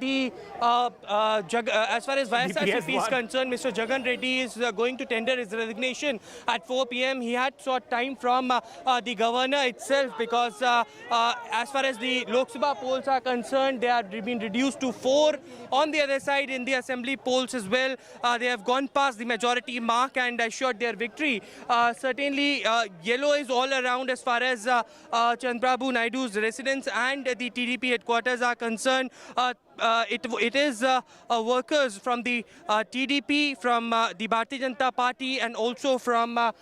far as YSRCP is concerned, Mr. Jagan Reddy is going to tender his resignation at 4 p.m. He had sought time from the governor itself because as far as the Lok Sabha polls are concerned, they have been reduced to 4. On the other side, in the assembly polls as well, they have gone past the majority mark and assured their victory. Certainly, yellow is all around as far as Chandrababu Naidu's residence and the TDP headquarters are concerned. It is workers from the TDP, from the Bharatiya Janata Party, and also from the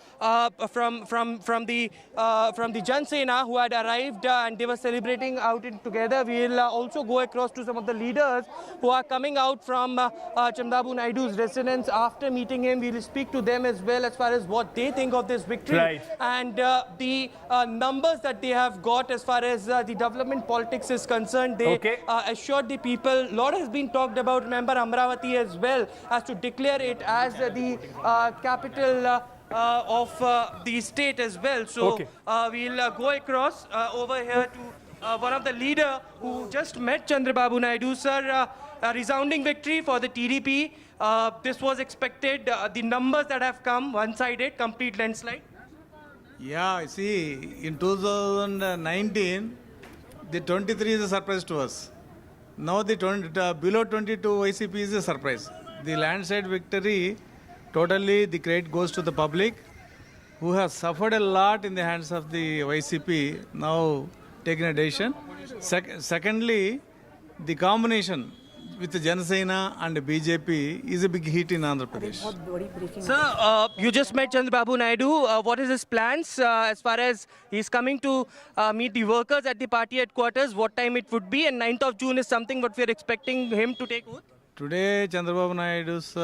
Jan Sena who had arrived and they were celebrating out together. We will also go across to some of the leaders who are coming out from Chandrababu Naidu's residence. After meeting him, we will speak to them as well as far as what they think of this victory and the numbers that they have got as far as the development politics is concerned. They assured the people. A lot has been talked about, remember, Amravati as well, as to declare it as the capital of the state as well. So we'll go across over here to one of the leader who just met Chandrababu Naidu. Sir, a resounding victory for the TDP. This was expected. The numbers that have come, one-sided, complete landslide. Yeah, see, in 2019, the 23 is a surprise to us. Now the below 22 YCP is a surprise. The landslide victory, totally the credit goes to the public, who has suffered a lot in the hands of the YCP, now taking a decision. Secondly, the combination with the Jan Sena and BJP is a big hit in Andhra Pradesh. Sir, you just met Chandrababu Naidu. What is his plans as far as he's coming to meet the workers at the party headquarters? What time it would be? And 9th of June is something what we are expecting him to take oath? Today, Chandrababu Naidu's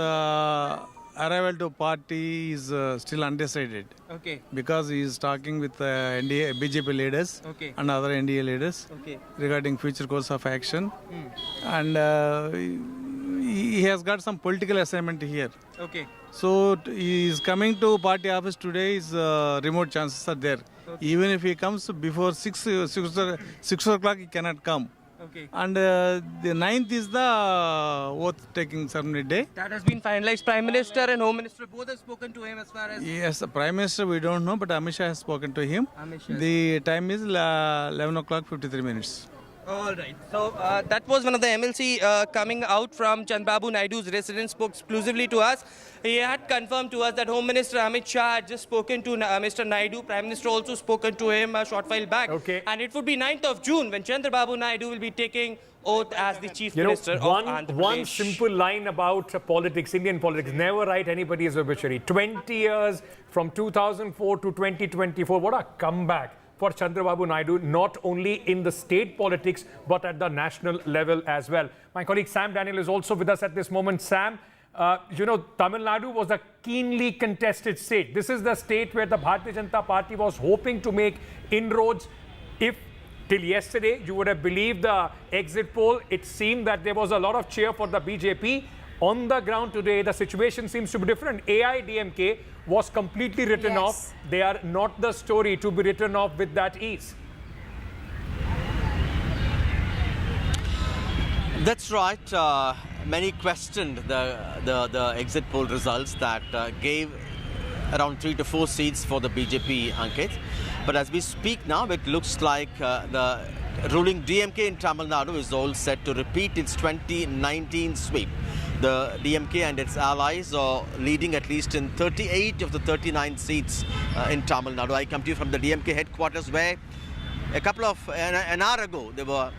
arrival to party is still undecided. Okay. Because he is talking with NDA, BJP leaders and other NDA leaders regarding future course of action. And he has got some political assignment here. Okay. So he is coming to party office today. His remote chances are there. Even if he comes before 6 o'clock, he cannot come. Okay. And the 9th is the oath-taking ceremony day. That has been finalized. Prime Minister and Home Minister both have spoken to him as far as... Yes, the Prime Minister we don't know, but Amit Shah has spoken to him. The time is 11 o'clock 53 minutes. All right. So that was one of the MLC coming out from Chandrababu Naidu's residence, spoke exclusively to us. He had confirmed to us that Home Minister Amit Shah had just spoken to Mr. Naidu. Prime Minister also spoken to him a short while back. And it would be 9th of June when Chandrababu Naidu will be taking oath as the Chief Minister of Andhra Pradesh. One simple line about politics, Indian politics, never write anybody's obituary. 20 years from 2004 to 2024, what a comeback for Chandrababu Naidu, not only in the state politics, but at the national level as well. My colleague Sam Daniel is also with us at this moment. Sam, Tamil Nadu was a keenly contested state. This is the state where the Bharatiya Janata Party was hoping to make inroads. If till yesterday you would have believed the exit poll, it seemed that there was a lot of cheer for the BJP. On the ground today, the situation seems to be different. AIDMK was completely written off. They are not the story to be written off with that ease. That's right. Many questioned the exit poll results that gave around 3 to 4 seats for the BJP, Ankit. But as we speak now, it looks like the ruling DMK in Tamil Nadu is all set to repeat its 2019 sweep. The DMK and its allies are leading at least in 38 of the 39 seats in Tamil Nadu. I come to you from the DMK headquarters where an hour ago they were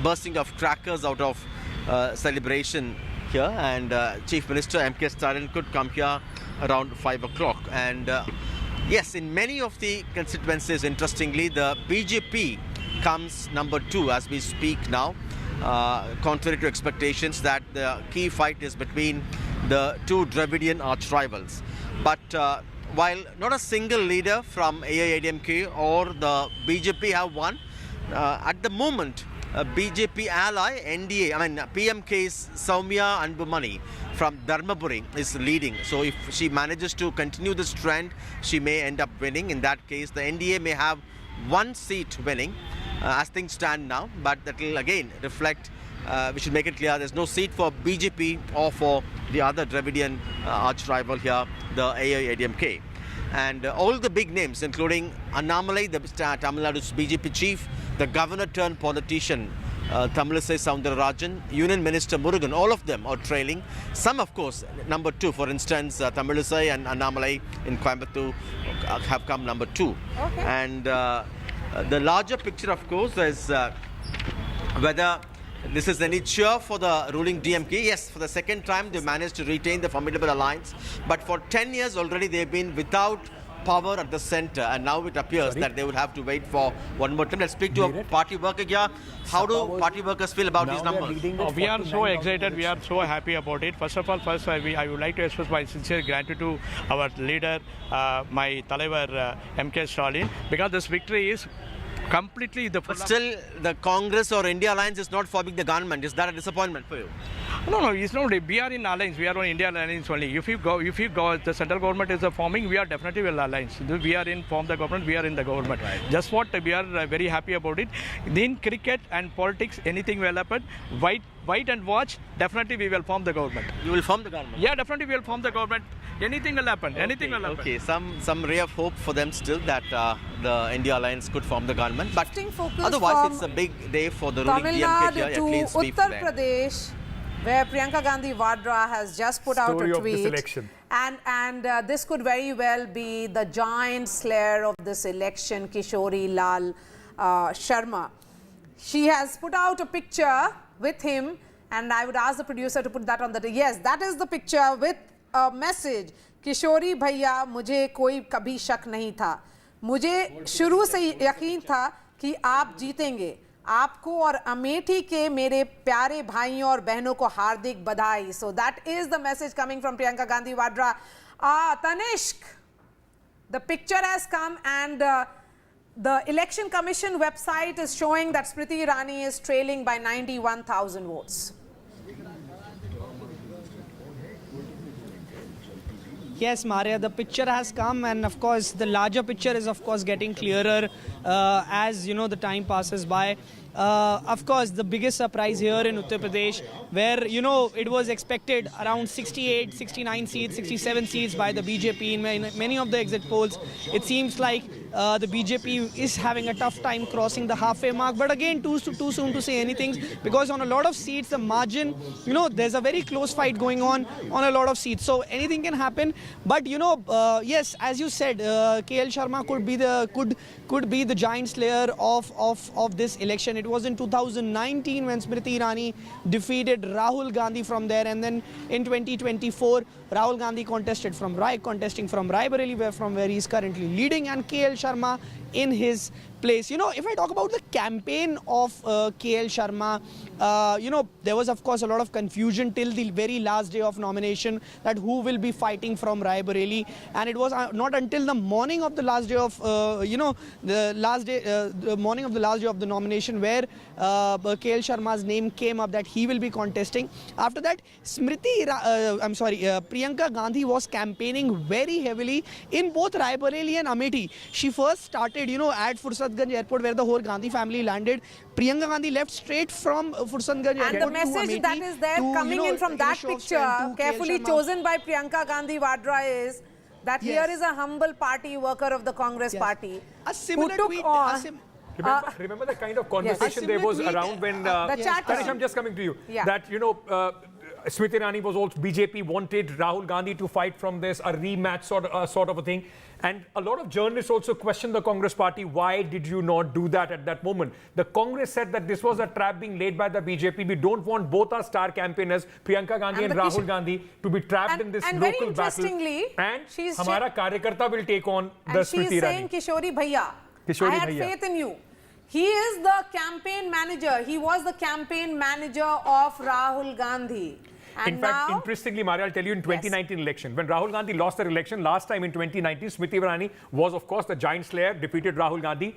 bursting of crackers out of celebration here, and Chief Minister M.K. Stalin could come here around 5 o'clock. And yes, in many of the constituencies, interestingly, the BJP comes number 2 as we speak now. Contrary to expectations that the key fight is between the two Dravidian arch rivals. But while not a single leader from AIADMK or the BJP have won, at the moment BJP ally NDA, PMK's Soumya Anbumani from Dharmapuri is leading. So if she manages to continue this trend, she may end up winning. In that case, the NDA may have one seat winning as things stand now, but that will again reflect, we should make it clear, there's no seat for BJP or for the other Dravidian arch rival here, the AIADMK. And all the big names, including Annamalai, the Tamil Nadu's BJP chief, the governor turned politician, Tamilisai Soundararajan, Union Minister Murugan, all of them are trailing. Some, of course, number 2, for instance, Tamilisai and Annamalai in Coimbatore have come number 2. Okay. And the larger picture, of course, is whether this is any cheer for the ruling DMK. Yes, for the second time they managed to retain the formidable alliance. But for 10 years already they've been without power at the center, and now it appears that they will have to wait for one more time. Let's speak to a party worker here. How do party workers feel about these numbers? We are so excited. We are so happy about it. First of all, I would like to express my sincere gratitude to our leader, my Talaivar MK Stalin, because this victory is completely the. But still, the Congress or India alliance is not forming the government. Is that a disappointment for you? No, it's not. We are in alliance. We are on India alliance only. If you go, the central government is forming, we are definitely in alliance. We are in form the government. We are in the government. Right. Just what we are very happy about it. In cricket and politics, anything will happen. Wait and watch. Definitely, we will form the government. You will form the government. Yeah, definitely, we will form the government. Anything will happen. Okay, anything will happen. Okay, some ray of hope for them still that the India alliance could form the government. But otherwise, it's a big day for the ruling DMK here. To Uttar Pradesh, where Priyanka Gandhi Vadra has just put out a tweet. And this could very well be the giant slayer of this election, Kishori Lal Sharma. She has put out a picture with him, and I would ask the producer to put that on the. Yes, that is the picture with a message. किशोरी भैया, मुझे कोई कभी शक नहीं था. मुझे शुरू से यकीन था कि आप जीतेंगे. आपको और अमेठी के मेरे प्यारे भाइयों और बहनों को हार्दिक बधाई. So that is the message coming from Priyanka Gandhi Vadra. Tanishk, the picture has come, and the Election Commission website is showing that Smriti Irani is trailing by 91,000 votes. Yes, Maria, the picture has come, and of course the larger picture is of course getting clearer as you know the time passes by. Of course, the biggest surprise here in Uttar Pradesh, where you know it was expected around 68, 69 seats, 67 seats by the BJP in many of the exit polls. It seems like the BJP is having a tough time crossing the halfway mark. But again, too soon to say anything, because on a lot of seats, the margin, you know, there's a very close fight going on a lot of seats. So anything can happen. But you know, yes, as you said, KL Sharma could be the giant slayer of this election. It was in 2019 when Smriti Irani defeated Rahul Gandhi from there, and then in 2024 Rahul Gandhi contesting from Rae Bareli, from where he is currently leading, and KL Sharma in his place. You know, if I talk about the campaign of KL Sharma, you know, there was of course a lot of confusion till the very last day of nomination that who will be fighting from Rae Bareli, and it was not until the morning of the last day of the morning of the last day of the nomination where KL Sharma's name came up that he will be contesting. After that, Priyanka Gandhi was campaigning very heavily in both Rae Bareli and Amethi. She first started, you know, at Fursadganj airport where the whole Gandhi family landed. Priyanka Gandhi left straight from Fursadganj airport. And the message that is there coming in from that picture, carefully chosen by Priyanka Gandhi Vadra, is that here is a humble party worker of the Congress party. A similar tweet. Remember the kind of conversation there was around when Tanish, I'm just coming to you. Yeah. That, you know, Smriti Irani was also, BJP wanted Rahul Gandhi to fight from this, a rematch sort of a thing. And a lot of journalists also questioned the Congress party. Why did you not do that at that moment? The Congress said that this was a trap being laid by the BJP. We don't want both our star campaigners, Priyanka Gandhi and Rahul Gandhi, to be trapped in this local battle. And Hamara Karyakarta will take on the Smriti Irani. She's saying, Kishori Bhaiya, I had faith in you. He is the campaign manager. He was the campaign manager of Rahul Gandhi. And in fact, interestingly, Maria, I'll tell you, in 2019 election, when Rahul Gandhi lost the election last time in 2019, Smriti Irani was, of course, the giant slayer, defeated Rahul Gandhi.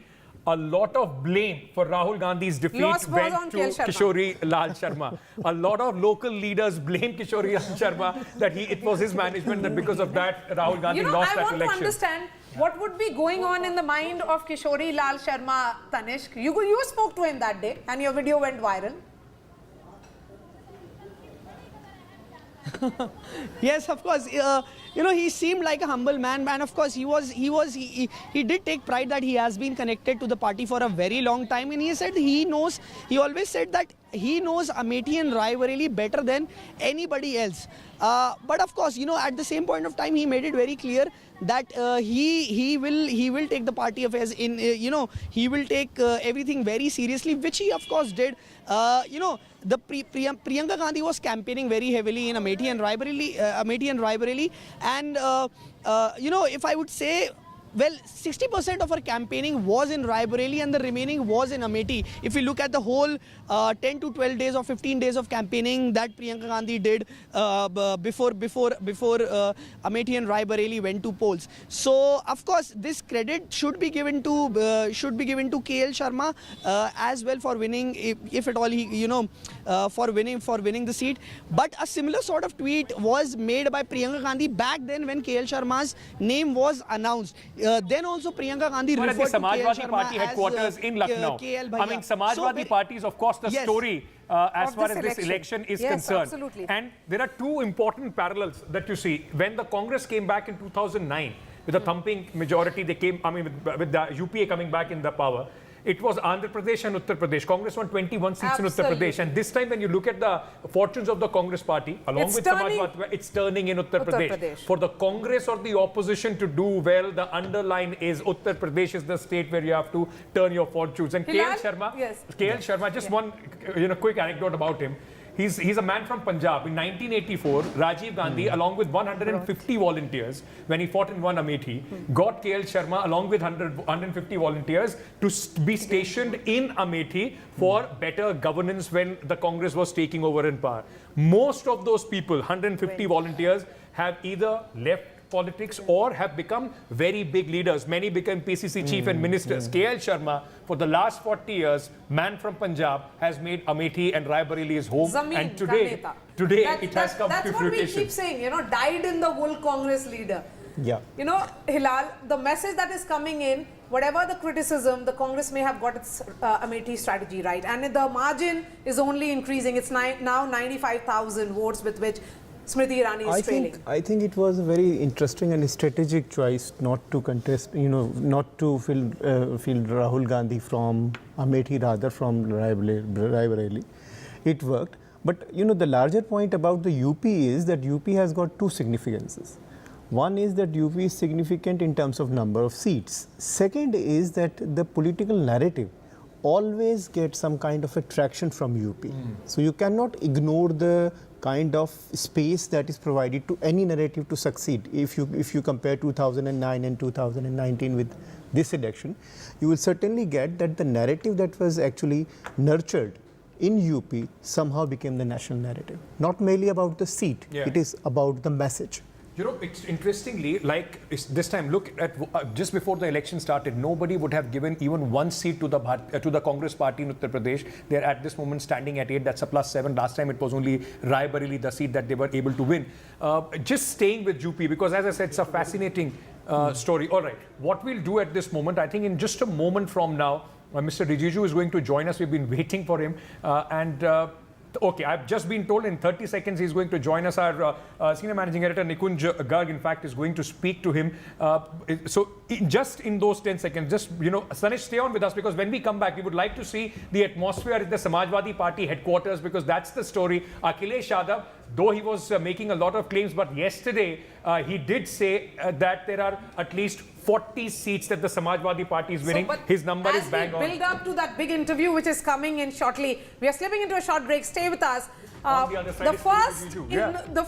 a lot of blame for Rahul Gandhi's defeat went to Kishori Lal Sharma. A lot of local leaders blame Kishori Lal Sharma that it was his management that because of that Rahul Gandhi lost that election. I want to understand what would be going on in the mind of Kishori Lal Sharma, Tanishq. You spoke to him that day and your video went viral. Yes, of course. He seemed like a humble man, and of course he did take pride that he has been connected to the party for a very long time, and he said he always said that he knows Amethi and Rae Bareli better than anybody else. But of course, at the same point of time, he made it very clear that he will take the party affairs in, he will take everything very seriously, which he of course did. Priyanka Gandhi was campaigning very heavily in Amethi and Rae Bareli, and if I would say, well, 60% of her campaigning was in Rae Bareli and the remaining was in Amethi. If we look at the whole 10 to 12 days or 15 days of campaigning that Priyanka Gandhi did before Amethi and Rae Bareli went to polls. So, of course, this credit should be given to KL Sharma as well for winning, if at all he, for winning the seat. But a similar sort of tweet was made by Priyanka Gandhi back then when KL Sharma's name was announced. Then also Priyanka Gandhi referred to Samajwadi Party headquarters in Lucknow. I mean, Samajwadi Party is of course the story as far as this election is concerned. Absolutely. And there are two important parallels that you see. When the Congress came back in 2009 with a thumping majority, they came, with the UPA coming back in the power. It was Andhra Pradesh and Uttar Pradesh. Congress won 21 seats in Uttar Pradesh. And this time when you look at the fortunes of the Congress party, along with Samajwadi, it's turning in Uttar Pradesh. For the Congress or the opposition to do well, the underline is Uttar Pradesh is the state where you have to turn your fortunes. And KL Sharma, just one quick anecdote about him. He's a man from Punjab. In 1984, Rajiv Gandhi, along with 150 volunteers, when he fought in one Amethi, got KL Sharma along with 150 volunteers to be stationed in Amethi for better governance when the Congress was taking over in power. Most of those people, 150 volunteers, have either left politics or have become very big leaders. Many became PCC chief and ministers. KL Sharma, for the last 40 years, man from Punjab, has made Amethi and Rae Bareli his home. And today it has come to fruition. That's what we keep saying, dyed in the wool Congress leader. Yeah. Hilal, the message that is coming in, whatever the criticism, the Congress may have got its Amethi strategy right. And the margin is only increasing. It's now 95,000 votes with which Smriti Irani is trailing. I think it was a very interesting and strategic choice not to contest, not to field Rahul Gandhi from Amethi, rather from Rae Bareli. It worked. But, the larger point about the UP is that UP has got two significances. One is that UP is significant in terms of number of seats. Second is that the political narrative always gets some kind of attraction from UP. So you cannot ignore the kind of space that is provided to any narrative to succeed. If you compare 2009 and 2019 with this election, you will certainly get that the narrative that was actually nurtured in UP somehow became the national narrative. Not merely about the seat, it is about the message. It's interestingly, this time, look at just before the election started, nobody would have given even one seat to the Congress party in Uttar Pradesh. They're at this moment standing at 8. That's a +7. Last time it was only Rae Bareli, the seat that they were able to win. Just staying with UP, because as I said, it's a fascinating story. All right, what we'll do at this moment, I think in just a moment from now, Mr. Rijiju is going to join us. We've been waiting for him. Okay, I've just been told in 30 seconds he's going to join us. Our Senior Managing Editor Nikunj Garg, in fact, is going to speak to him. So just in those 10 seconds, Sanish, stay on with us, because when we come back, we would like to see the atmosphere at the Samajwadi Party headquarters, because that's the story. Akhilesh Yadav, though he was making a lot of claims, but yesterday he did say that there are at least 40 seats that the Samajwadi Party is winning. His number is bang on. As we build up to that big interview which is coming in shortly, we are slipping into a short break. Stay with us. The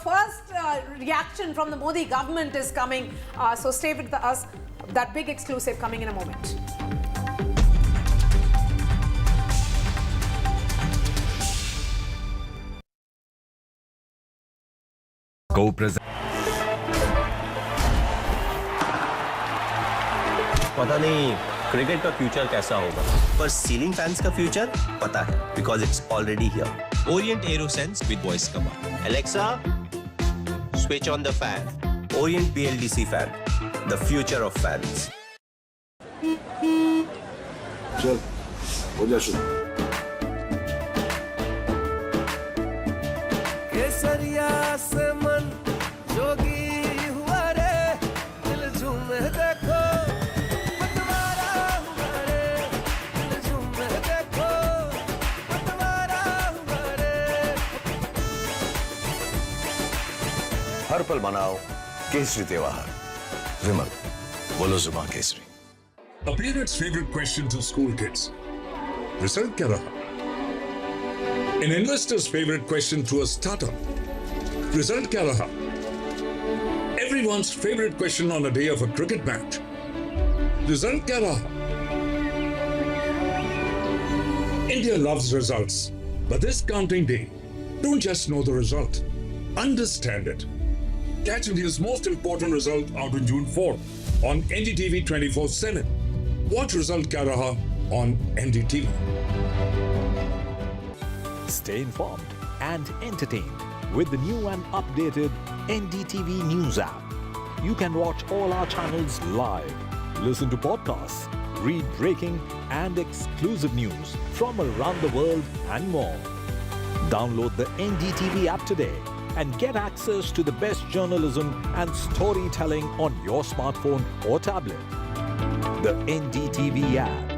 first reaction from the Modi government is coming. So stay with us. That big exclusive coming in a moment. Co-present. पता नहीं cricket का future कैसा होगा, पर ceiling fans का future पता है, because it's already here. Orient arrow sense with voice command. Alexa, switch on the fan. Orient BLDC fan, the future of fans. चल, हो जा शुरू। केसरिया से मन जोगी हुआ रे, दिल झूमे देखो पतवारा हुआ रे, दिल झूमे देखो पतवारा हुआ रे। हर पल मनाओ केसरी त्योहार। विमल, बोलो जुबान Kesari. A parent's favorite question to school kids. Result क्या रहा? An investor's favorite question to a startup. Result क्या रहा? Everyone's favorite question on a day of a cricket match. Result क्या रहा? India loves results, but this counting day, don't just know the result, understand it. Catch India's most important result out on June 4 on NDTV 24/7. Watch Result Kya Raha on NDTV. Stay informed and entertained with the new and updated NDTV News app. You can watch all our channels live, listen to podcasts, read breaking and exclusive news from around the world and more. Download the NDTV app today and get access to the best journalism and storytelling on your smartphone or tablet. The NDTV app.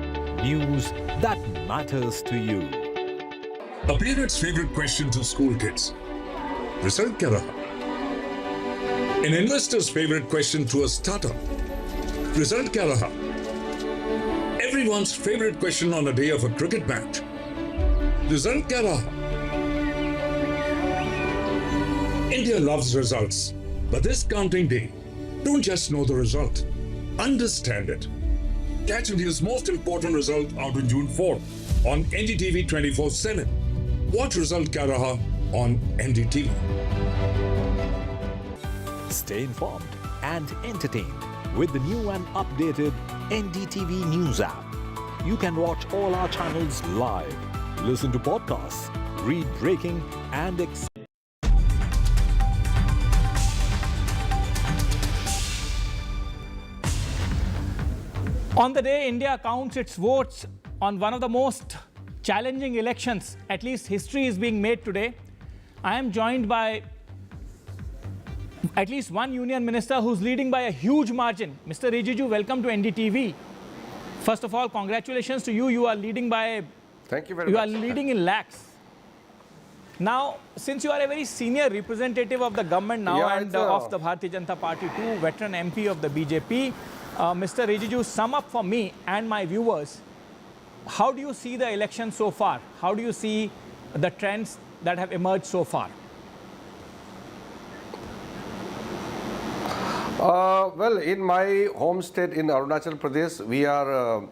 News that matters to you. A parent's favorite question to school kids. Result kya raha? An investor's favorite question to a startup. Result kya raha? Everyone's favorite question on a day of a cricket match. Result kya raha? India loves results, but this counting day, don't just know the result, understand it. Catch India's most important result out on June 4 on NDTV 24/7. Watch Result Kya Raha on NDTV. Stay informed and entertained with the new and updated NDTV News app. You can watch all our channels live, listen to podcasts, read breaking and On the day India counts its votes on one of the most challenging elections, at least history is being made today, I am joined by at least one union minister who's leading by a huge margin. Mr. Rijiju, welcome to NDTV. First of all, congratulations to you. You are leading by... Thank you very much. You are leading in lakhs. Now, since you are a very senior representative of the government now and of the Bharatiya Janata Party too, veteran MP of the BJP, Mr. Rijiju, sum up for me and my viewers, how do you see the election so far? How do you see the trends that have emerged so far? Well, in my home state in Arunachal Pradesh, we are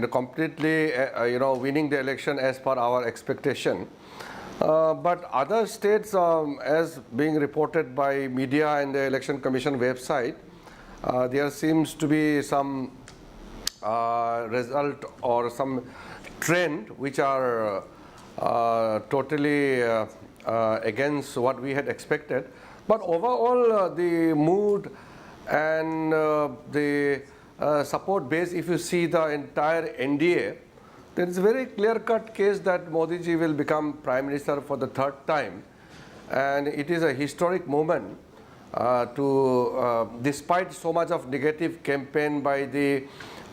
completely winning the election as per our expectation. But other states, as being reported by media and the Election Commission website, there seems to be some result or some trend which are totally against what we had expected. But overall, the mood and the support base, if you see the entire NDA, there is a very clear-cut case that Modi ji will become Prime Minister for the third time. And it is a historic moment despite so much of negative campaign by the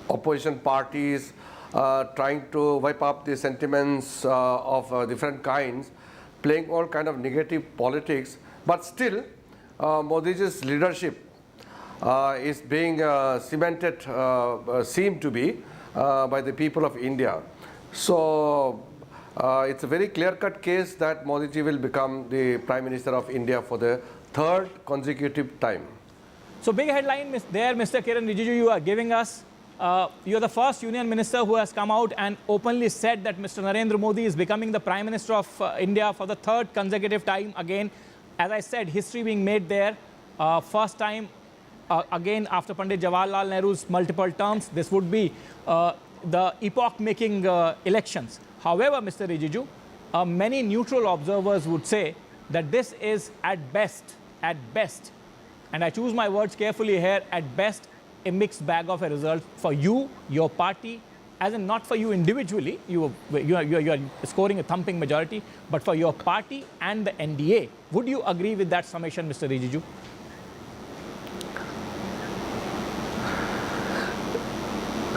opposition parties, trying to wipe up the sentiments of different kinds, playing all kind of negative politics. But still, Modi ji's leadership is being cemented, seem to be, by the people of India. So it's a very clear-cut case that Modi ji will become the Prime Minister of India for the third consecutive time. So big headline there, Mr. Kiran Rijiju, you are giving us. You are the first union minister who has come out and openly said that Mr. Narendra Modi is becoming the Prime Minister of India for the third consecutive time again. As I said, history being made there. First time again, after Pandit Jawaharlal Nehru's multiple terms, this would be the epoch-making elections. However, Mr. Rijiju, many neutral observers would say that this is at best, and I choose my words carefully here, at best, a mixed bag of a result for you, your party, as in not for you individually, you are scoring a thumping majority, but for your party and the NDA. Would you agree with that summation, Mr. Rijiju?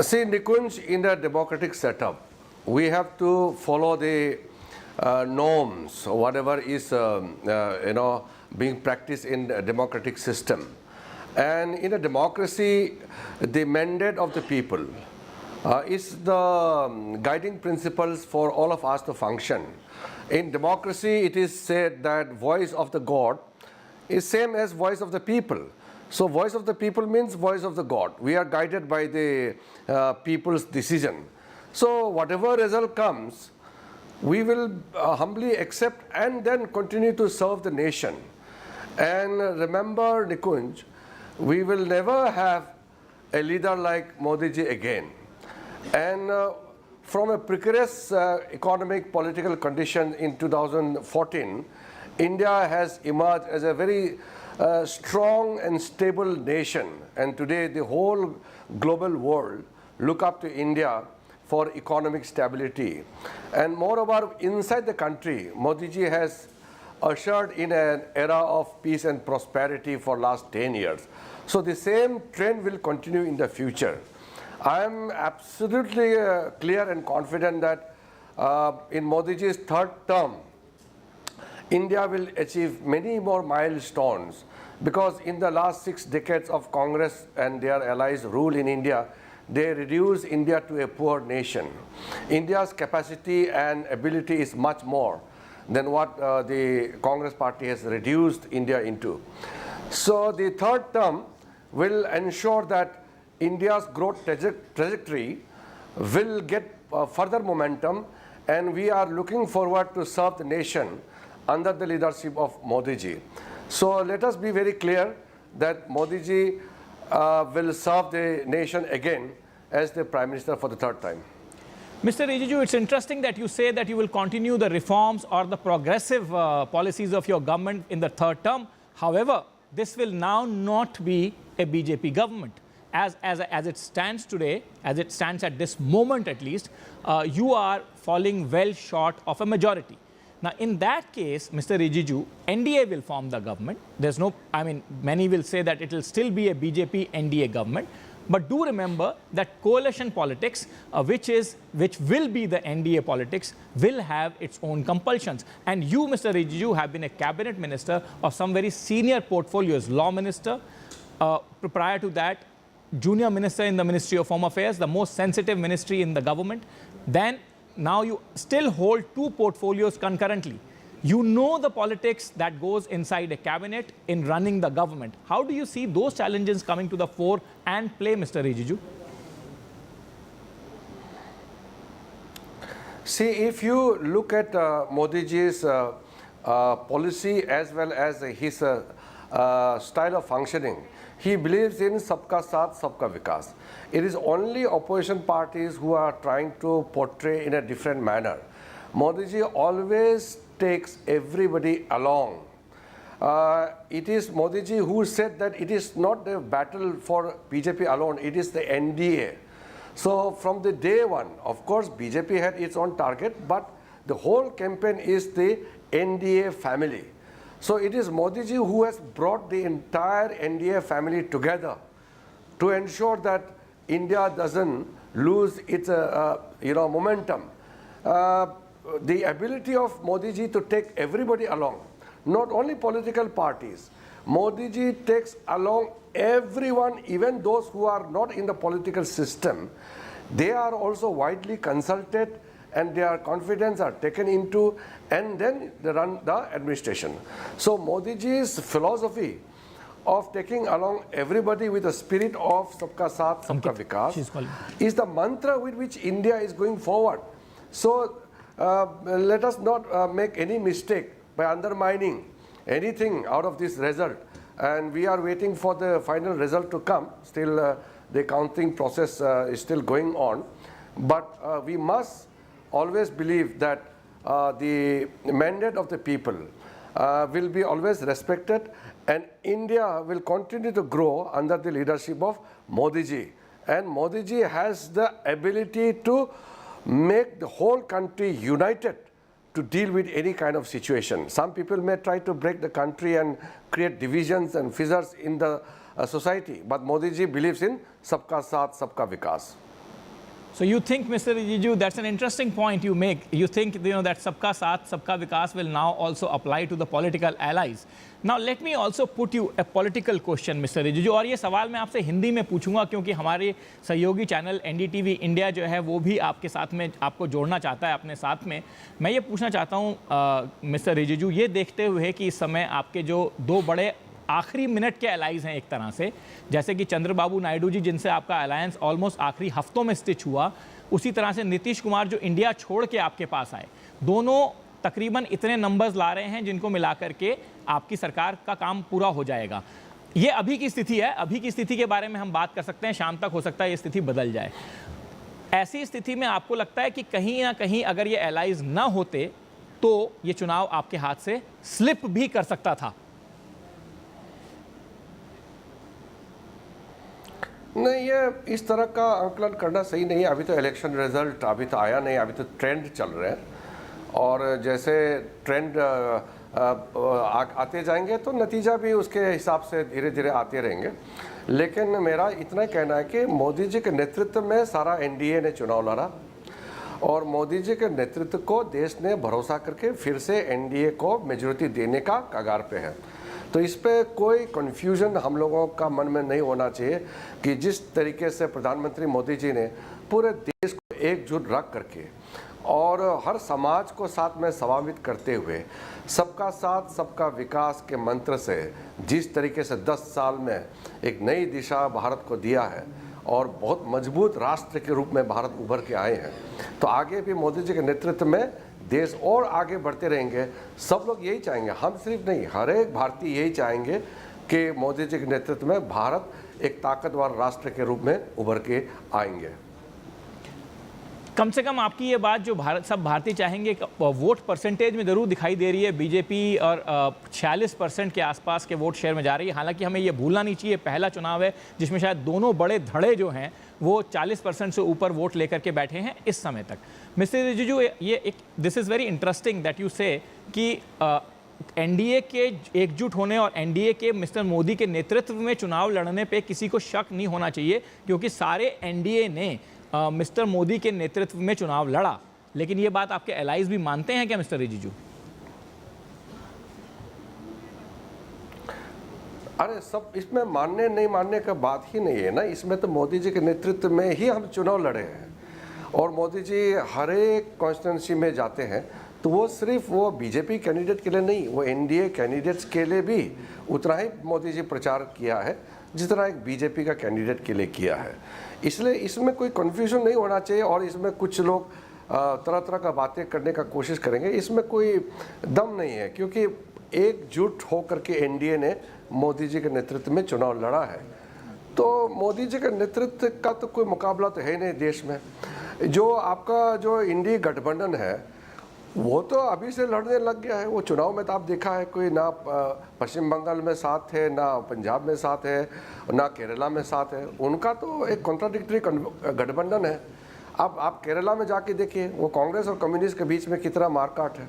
See, Nikunj, in a democratic setup, we have to follow the norms, whatever is being practiced in a democratic system. And in a democracy, the mandate of the people is the guiding principles for all of us to function. In democracy, it is said that voice of the God is same as voice of the people. So voice of the people means voice of the God. We are guided by the people's decision. So whatever result comes, we will humbly accept and then continue to serve the nation. And remember, Nikunj, we will never have a leader like Modi ji again. And from a precarious economic political condition in 2014, India has emerged as a very strong and stable nation. And today the whole global world look up to India for economic stability. And moreover, inside the country, Modi ji has ushered in an era of peace and prosperity for last 10 years. So the same trend will continue in the future. I am absolutely clear and confident that in Modi ji's third term, India will achieve many more milestones, because in the last 6 decades of Congress and their allies' rule in India, they reduced India to a poor nation. India's capacity and ability is much more than what the Congress party has reduced India into. So the third term will ensure that India's growth trajectory will get further momentum, and we are looking forward to serve the nation under the leadership of Modi ji. So let us be very clear that Modi ji will serve the nation again as the Prime Minister for the third time. Mr. Rijiju, it's interesting that you say that you will continue the reforms or the progressive policies of your government in the third term. However, this will now not be a BJP government. As it stands today, as it stands at this moment at least, you are falling well short of a majority. Now, in that case, Mr. Rijiju, NDA will form the government. There's no, many will say that it will still be a BJP NDA government. But do remember that coalition politics, which will be the NDA politics, will have its own compulsions. And you, Mr. Rijiju, have been a cabinet minister of some very senior portfolios, law minister, prior to that, junior minister in the Ministry of Home Affairs, the most sensitive ministry in the government. Then now you still hold 2 portfolios concurrently. You know the politics that goes inside a cabinet in running the government. How do you see those challenges coming to the fore and play, Mr. Rijiju? See, if you look at Modi ji's policy as well as his style of functioning, he believes in sabka saath, sabka vikas. It is only opposition parties who are trying to portray in a different manner. Modi ji always takes everybody along. It is Modi ji who said that it is not a battle for BJP alone, it is the NDA. So from the day one, of course, BJP had its own target, but the whole campaign is the NDA family. So it is Modi ji who has brought the entire NDA family together to ensure that India doesn't lose its momentum. The ability of Modi ji to take everybody along, not only political parties. Modi ji takes along everyone, even those who are not in the political system. They are also widely consulted and their confidence are taken into, and then they run the administration. So Modi ji's philosophy of taking along everybody with the spirit of sabka saath, sabka vikas is the mantra with which India is going forward. So let us not make any mistake by undermining anything out of this result and we are waiting for the final result to come. Still, the counting process is still going on, but we must always believe that the mandate of the people will be always respected, and India will continue to grow under the leadership of Modi ji. And Modi ji has the ability to make the whole country united to deal with any kind of situation. Some people may try to break the country and create divisions and fissures in the society, but Modi ji believes in sabka saath, sabka vikas. So you think, Mr. Rijiju, that's an interesting point you make. You think, that sabka saath, sabka vikas will now also apply to the political allies. Now let me also put you a political question, Mr. Rijiju. और ये सवाल मैं आपसे हिंदी में पूछूंगा क्योंकि हमारे सहयोगी चैनल NDTV इंडिया जो है वो भी आपके साथ में आपको जोड़ना चाहता है अपने साथ में. मैं ये पूछना चाहता हूँ मिस्टर रिजिजू, ये देखते हुए कि इस समय आपके जो दो बड़े आखिरी मिनट के अलाइज हैं एक तरह से, जैसे कि चंद्रबाबू नायडू जी जिनसे आपका अलायंस ऑलमोस्ट आखिरी हफ्तों में स्टिच हुआ, उसी तरह से नीतीश कुमार जो इंडिया छोड़ के आपके पास आए, दोनों तकरीबन इतने नंबर्स ला रहे हैं जिनको मिलाकर के आपकी सरकार का काम पूरा हो जाएगा. ये अभी की स्थिति है. अभी की स्थिति के बारे में हम बात कर सकते हैं, शाम तक हो सकता है ये स्थिति बदल जाए. ऐसी स्थिति में आपको लगता है कि कहीं ना कहीं अगर ये अलाइज ना होते तो ये चुनाव आपके हाथ से स्लिप भी कर सकता था? नहीं, ये इस तरह का आंकलन करना सही नहीं है. अभी तो इलेक्शन रिजल्ट अभी तो आया नहीं, अभी तो ट्रेंड चल रहे हैं, और जैसे ट्रेंड आते जाएंगे तो नतीजा भी उसके हिसाब से धीरे धीरे आते रहेंगे. लेकिन मेरा इतना कहना है कि मोदी जी के नेतृत्व में सारा NDA ने चुनाव लड़ा, और मोदी जी के नेतृत्व को देश ने भरोसा करके फिर से NDA को मेजॉरिटी देने का कगार पे है. तो इस पे कोई कन्फ्यूजन हम लोगों का मन में नहीं होना चाहिए कि जिस तरीके से प्रधानमंत्री मोदी जी ने पूरे देश को एकजुट रख करके और हर समाज को साथ में समावित करते हुए सबका साथ सबका विकास के मंत्र से जिस तरीके से 10 साल में एक नई दिशा भारत को दिया है और बहुत मजबूत राष्ट्र के रूप में भारत उभर के आए हैं, तो आगे भी मोदी जी के नेतृत्व में देश और आगे बढ़ते रहेंगे. सब लोग यही चाहेंगे, हम सिर्फ नहीं, हर एक भारतीय यही चाहेंगे कि मोदी जी के नेतृत्व में भारत एक ताकतवर राष्ट्र के रूप में उभर के आएंगे. कम से कम आपकी ये बात जो सब भारतीय चाहेंगे, वोट परसेंटेज में ज़रूर दिखाई दे रही है. बीजेपी और 46% के आसपास के वोट शेयर में जा रही है. हालांकि हमें ये भूलना नहीं चाहिए, पहला चुनाव है जिसमें शायद दोनों बड़े धड़े जो हैं वो 40% से ऊपर वोट लेकर के बैठे हैं इस समय तक. मिस्टर रिजिजू, ये एक this is very interesting that you से कि NDA के एकजुट होने और NDA के मिस्टर मोदी के नेतृत्व में चुनाव लड़ने पे किसी को शक नहीं होना चाहिए, क्योंकि सारे NDA ने मिस्टर मोदी के नेतृत्व में चुनाव लड़ा. लेकिन ये बात आपके एलाइज भी मानते हैं क्या मिस्टर रिजिजू? अरे सब इसमें मानने नहीं मानने का बात ही नहीं है ना. इसमें तो मोदी जी के नेतृत्व में ही हम चुनाव लड़े हैं, और मोदी जी हर एक कॉन्स्टिट्यूंसी में जाते हैं तो वो सिर्फ वो बीजेपी कैंडिडेट के लिए नहीं, वो NDA कैंडिडेट्स के लिए भी उतना ही मोदी जी प्रचार किया है जितना एक बीजेपी का कैंडिडेट के लिए किया है. इसलिए इसमें कोई कन्फ्यूजन नहीं होना चाहिए, और इसमें कुछ लोग तरह तरह का बातें करने का कोशिश करेंगे, इसमें कोई दम नहीं है, क्योंकि एकजुट होकर के NDA ने मोदी जी के नेतृत्व में चुनाव लड़ा है. तो मोदी जी के नेतृत्व का तो कोई मुकाबला तो है नहीं देश में. जो आपका जो इंडी गठबंधन है वो तो अभी से लड़ने लग गया है. वो चुनाव में तो आप देखा है, कोई ना पश्चिम बंगाल में साथ है, ना पंजाब में साथ है, ना केरला में साथ है. उनका तो एक कॉन्ट्राडिक्टरी गठबंधन है. अब आप केरला में जाके देखिए, वो कांग्रेस और कम्युनिस्ट के बीच में कितना मारकाट है.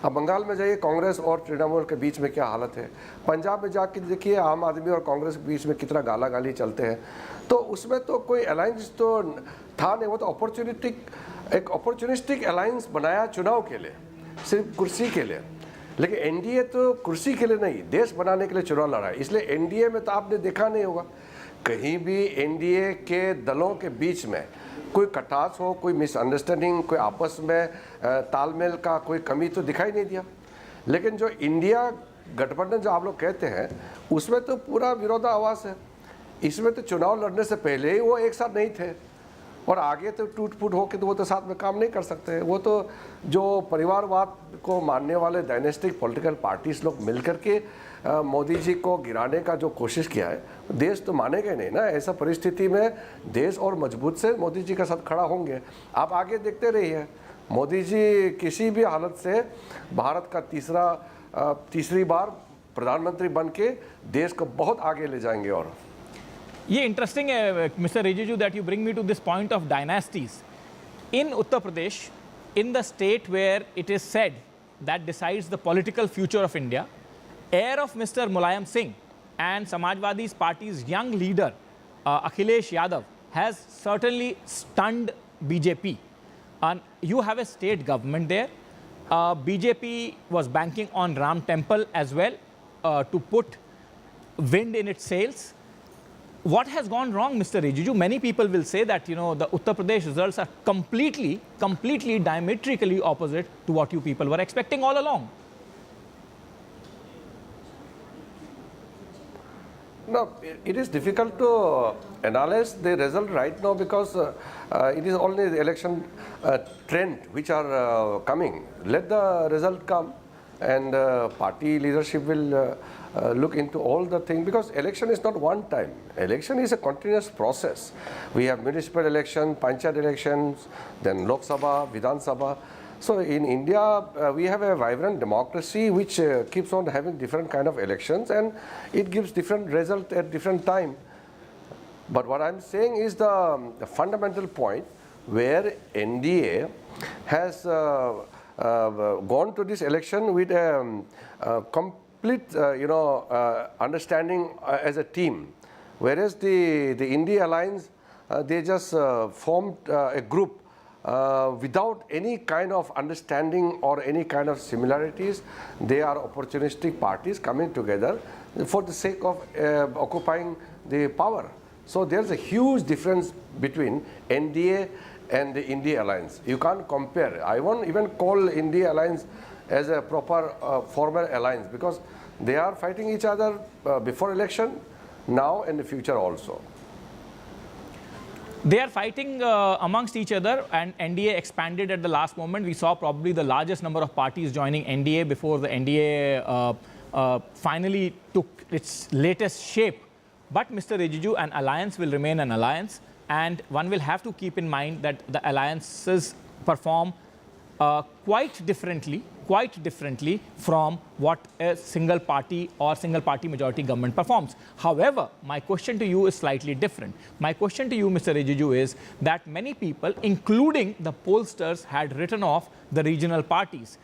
अब बंगाल में जाइए, कांग्रेस और तृणमूल के बीच में क्या हालत है. पंजाब में जाके देखिए, आम आदमी और कांग्रेस के बीच में कितना गाला गाली चलते हैं. तो उसमें तो कोई अलायंस तो था नहीं, वो तो एक अपॉर्चुनिस्टिक अलायंस बनाया चुनाव के लिए, सिर्फ कुर्सी के लिए. लेकिन NDA तो कुर्सी के लिए नहीं, देश बनाने के लिए चुनाव लड़ा है. इसलिए NDA में तो आपने देखा नहीं होगा कहीं भी NDA के दलों के बीच में कोई कटास हो, कोई मिसअंडरस्टैंडिंग, कोई आपस में तालमेल का कोई कमी तो दिखाई नहीं दिया. लेकिन जो इंडिया गठबंधन जो आप लोग कहते हैं उसमें तो पूरा विरोधाभास है. इसमें तो चुनाव लड़ने से पहले ही वो एक साथ नहीं थे, और आगे तो टूट फूट होकर तो वो तो साथ में काम नहीं कर सकते। वो तो जो परिवारवाद को मानने वाले डायनेस्टिक पॉलिटिकल पार्टीज लोग मिलकर के मोदी जी को गिराने का जो कोशिश किया है, देश तो मानेगा नहीं ना। ऐसा परिस्थिति में देश और मजबूत से मोदी जी के साथ खड़ा होंगे। आप आगे देखते रहिए, मोदी जी किसी भी हालत से भारत का तीसरी बार प्रधानमंत्री बन के देश को बहुत आगे ले जाएंगे। और ये इंटरेस्टिंग है mister Rijiju that you bring me to this point of dynasties in Uttar Pradesh, in the state where it is said that decides the political future of India. Heir of Mr. Mulayam Singh and Samajwadi Party's young leader Akhilesh Yadav has certainly stunned BJP. And you have a state government there. BJP was banking on Ram Temple as well to put wind in its sails. What has gone wrong, Mr. Rijiju? Many people will say that, the Uttar Pradesh results are completely diametrically opposite to what you people were expecting all along. No, it is difficult to analyze the result right now because it is only the election trend which are coming. Let the result come and party leadership will look into all the things, because election is not one time. Election is a continuous process. We have municipal election, panchayat elections, then Lok Sabha, Vidhan Sabha. So in India, we have a vibrant democracy which keeps on having different kind of elections, and it gives different result at different time. But what I'm saying is the fundamental point where NDA has gone to this election with a complete, understanding as a team, whereas the India Alliance, they just formed a group without any kind of understanding or any kind of similarities. They are opportunistic parties coming together for the sake of occupying the power. So there's a huge difference between NDA and the India Alliance. You can't compare. I won't even call India Alliance as a proper formal alliance, because they are fighting each other before election, now and the future also. They are fighting amongst each other, and NDA expanded at the last moment. We saw probably the largest number of parties joining NDA before the NDA finally took its latest shape. But Mr. Rijiju, an alliance will remain an alliance, and one will have to keep in mind that the alliances perform quite differently from what a single party or single party majority government performs. However, my question to you is slightly different. My question to you, Mr. Rijiju, is that many people, including the pollsters, had written off the regional parties.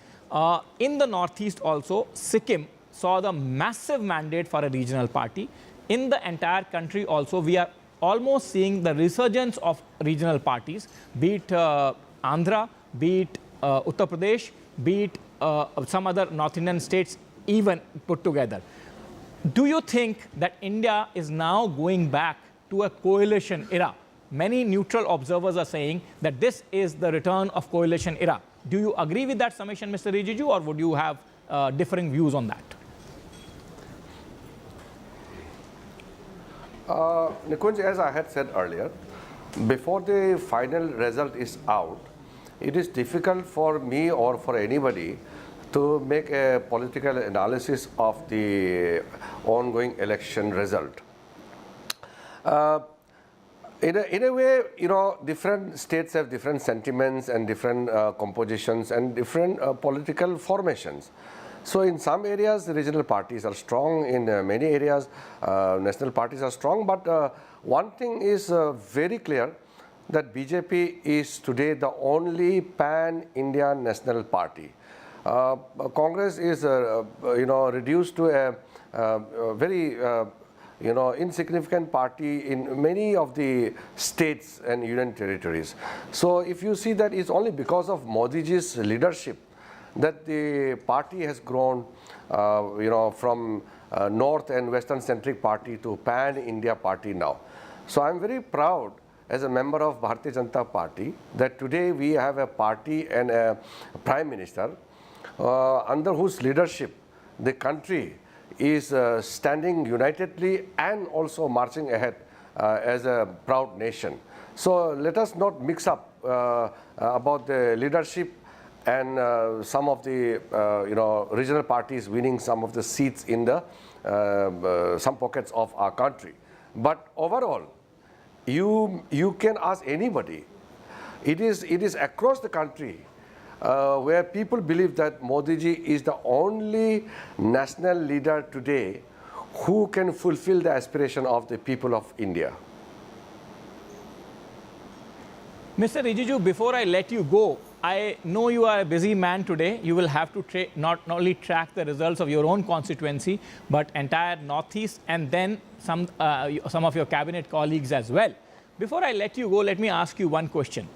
In the Northeast also, Sikkim saw the massive mandate for a regional party. In the entire country also, we are almost seeing the resurgence of regional parties, be it Andhra, be it Uttar Pradesh, be it some other North Indian states even put together. Do you think that India is now going back to a coalition era? Many neutral observers are saying that this is the return of coalition era. Do you agree with that summation, Mr. Rijiju, or would you have differing views on that? Nikunj, as I had said earlier, before the final result is out, it is difficult for me or for anybody to make a political analysis of the ongoing election result. In a way, different states have different sentiments and different compositions and different political formations. So in some areas, the regional parties are strong. In many areas, national parties are strong. But one thing is very clear, that BJP is today the only pan-India national party. Congress is, reduced to a very, insignificant party in many of the states and union territories. So if you see that it's only because of Modi ji's leadership that the party has grown, from north and western centric party to pan-India party now. So I'm very proud as a member of Bharatiya Janata Party that today we have a party and a prime minister under whose leadership the country is standing unitedly and also marching ahead as a proud nation. So let us not mix up about the leadership and some of the regional parties winning some of the seats in the some pockets of our country. But overall, you can ask anybody. It is across the country where people believe that Modi ji is the only national leader today who can fulfill the aspiration of the people of India. Mr. Rijiju, before I let you go, I know you are a busy man today. You will have to not only track the results of your own constituency, but entire Northeast and then some of your cabinet colleagues as well. Before I let you go, let me ask you one question.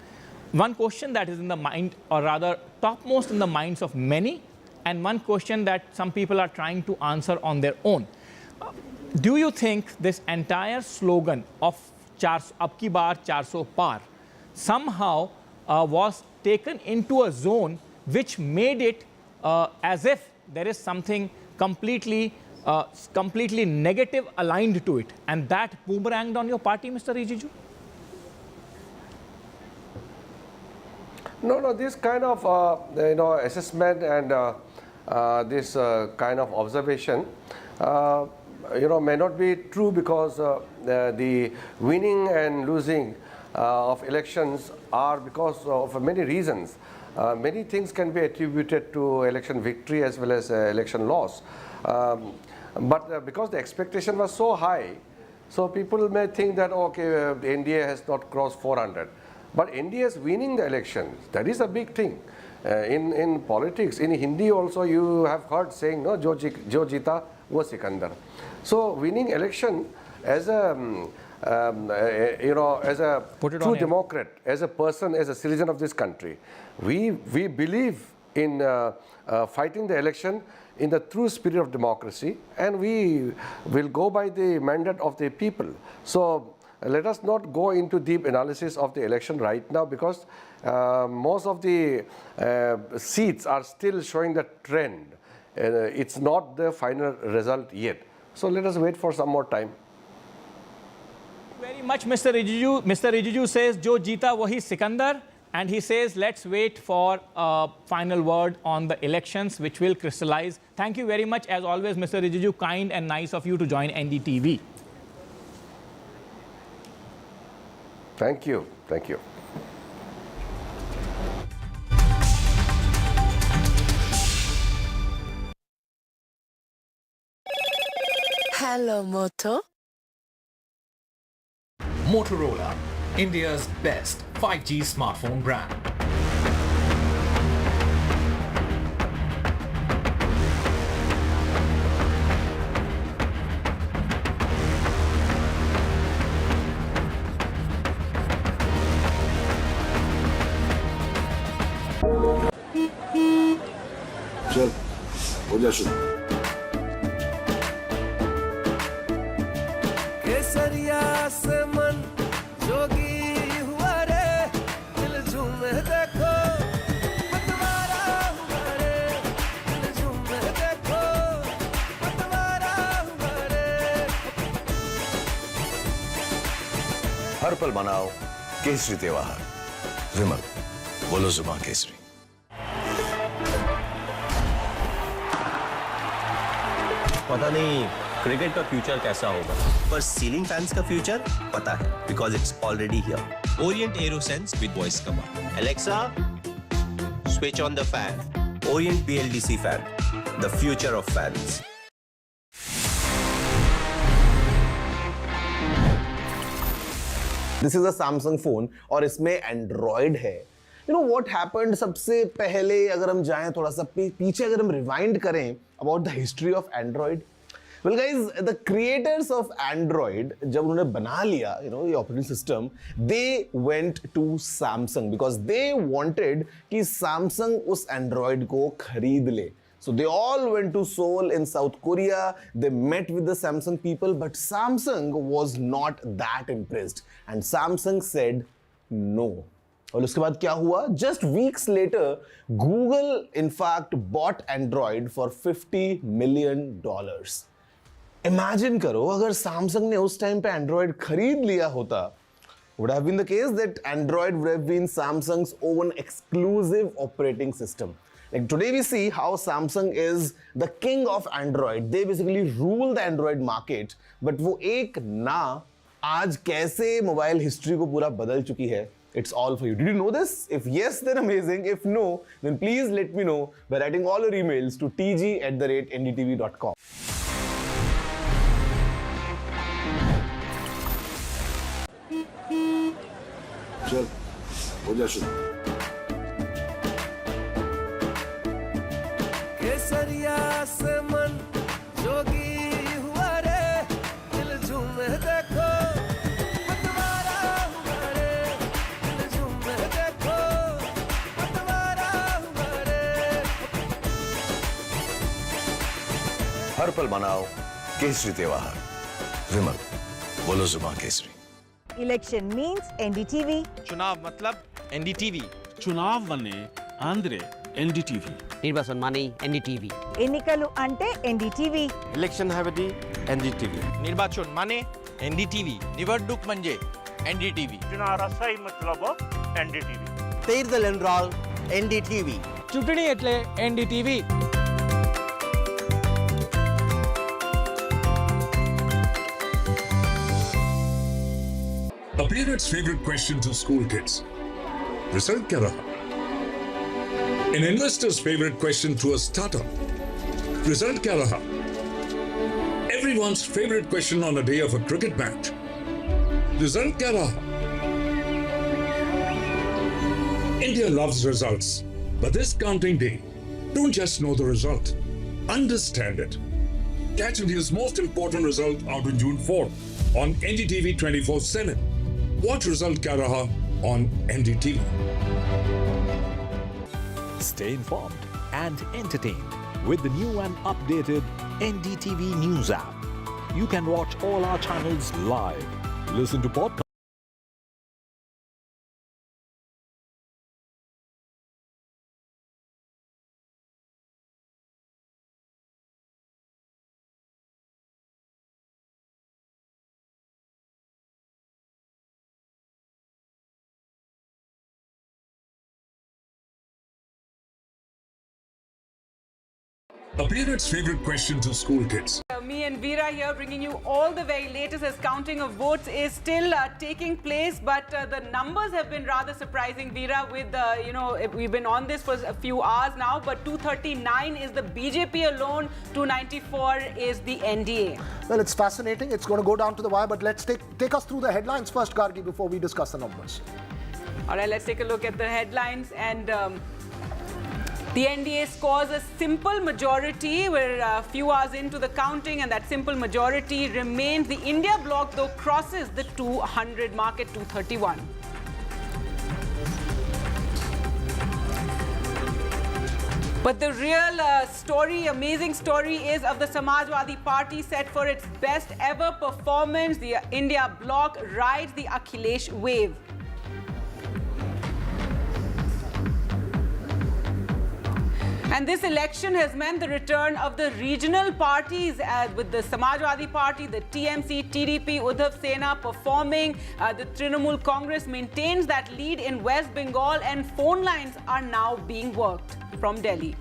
One question that is in the mind, or rather topmost in the minds of many, and one question that some people are trying to answer on their own. Do you think this entire slogan of Ab ki baar 400 par somehow was taken into a zone which made it as if there is something completely negative aligned to it, and that boomeranged on your party, Mr. Rijiju? No, this kind of assessment and this kind of observation may not be true, because the winning and losing of elections are because of many reasons. Many things can be attributed to election victory as well as election loss. But because the expectation was so high, so people may think that, okay, the NDA has not crossed 400. But NDA is winning the election. That is a big thing. In politics, in Hindi also, you have heard saying, no, jo jita wo Sikandar. So winning election as a as a true Democrat, as a person, as a citizen of this country, we believe in fighting the election in the true spirit of democracy, and we will go by the mandate of the people. So let us not go into deep analysis of the election right now, because most of the seats are still showing the trend. It's not the final result yet. So let us wait for some more time. Very much, Mr. Rijiju. Mr. Rijiju says, "Jo jeeta wahi Sikandar," and he says, "Let's wait for a final word on the elections, which will crystallize." Thank you very much, as always, Mr. Rijiju. Kind and nice of you to join NDTV. Thank you. Thank you. Hello, Moto. Motorola, India's best 5G smartphone brand. चल हो जा शुरू केसरिया से मन जोगी हुआ रे दिल झूमे देखो पतवारा हुआ रे दिल झूमे देखो पतवारा हुआ रे हर पल मनाओ केसरी त्योहार। विमल, बोलो जुबान केसरी। पता नहीं क्रिकेट का फ्यूचर कैसा होगा, पर सीलिंग फैंस का फ्यूचर पता है, because it's already here. Orient arrow sense with voice command. Alexa, switch on the fan. Orient BLDC fan, the future of fans. This is a Samsung phone और इसमें Android है। You know what happened, सबसे पहले अगर हम जाएं थोड़ा सा पीछे, अगर हम रिवाइंड करें about the history of Android. Well guys, the creators of Android जब उन्होंने बना लिया ये operating system, they went to Samsung because they wanted कि सैमसंग उस एंड्रॉयड को खरीद ले। So they all went to Seoul in South Korea. They met with the Samsung people, but Samsung was not that impressed, and Samsung said no. और उसके बाद क्या हुआ? Just weeks later, Google in fact bought Android for $50 million. Imagine करो अगर Samsung ने उस time पे Android खरीद लिया होता, would have been the case that Android would have been Samsung's own exclusive operating system. Like today we see how Samsung is the king of Android. They basically rule the Android market. But वो एक ना आज कैसे mobile history को पूरा बदल चुकी है? It's all for you. Did you know this? If yes, then amazing. If no, then please let me know by writing all your emails to tg@ndtv.com. चल हो जा शुरू केसरिया से मन जोगी हुआ रे दिल झूमे देखो पतवारा हुआ रे दिल झूमे देखो पतवारा हुआ रे हर पल मनाओ केसरी त्योहार विमल बोलो जुबान केसरी Election means NDTV. चुनाव मतलब NDTV. चुनाव वने आंध्रे NDTV. निर्वाचन माने NDTV. ఎన్నికలు అంటే NDTV. Election havedi NDTV. निर्वाचन माने NDTV. निवडणूक म्हणजे NDTV. चुनाव रसाई मतलब NDTV. तेरदल एनराल NDTV. ચૂંટણી એટલે NDTV. A parent's favorite question to school kids. Result kya raha? An investor's favorite question to a startup. Result kya raha? Everyone's favorite question on a day of a cricket match. Result kya raha? India loves results, but this counting day, don't just know the result. Understand it. Catch India's most important result out on June 4th on NDTV 24/7. Watch Result Kya Raha on NDTV. Stay informed and entertained with the new and updated NDTV News app. You can watch all our channels live, listen to podcasts. A parent's favorite question to school kids. Me and Veera here bringing you all the very latest as counting of votes is still taking place, but the numbers have been rather surprising, Veera, with, we've been on this for a few hours now, but 239 is the BJP alone, 294 is the NDA. Well, it's fascinating. It's going to go down to the wire, but let's take us through the headlines first, Gargi, before we discuss the numbers. All right, let's take a look at the headlines. And the NDA scores a simple majority. We're a few hours into the counting, and that simple majority remains. The India bloc, though, crosses the 200 mark at 231. But the real amazing story is of the Samajwadi Party, set for its best ever performance. The India bloc rides the Akhilesh wave. And this election has meant the return of the regional parties with the Samajwadi Party, the TMC, TDP, Uddhav Sena performing. The Trinamool Congress maintains that lead in West Bengal, and phone lines are now being worked from Delhi.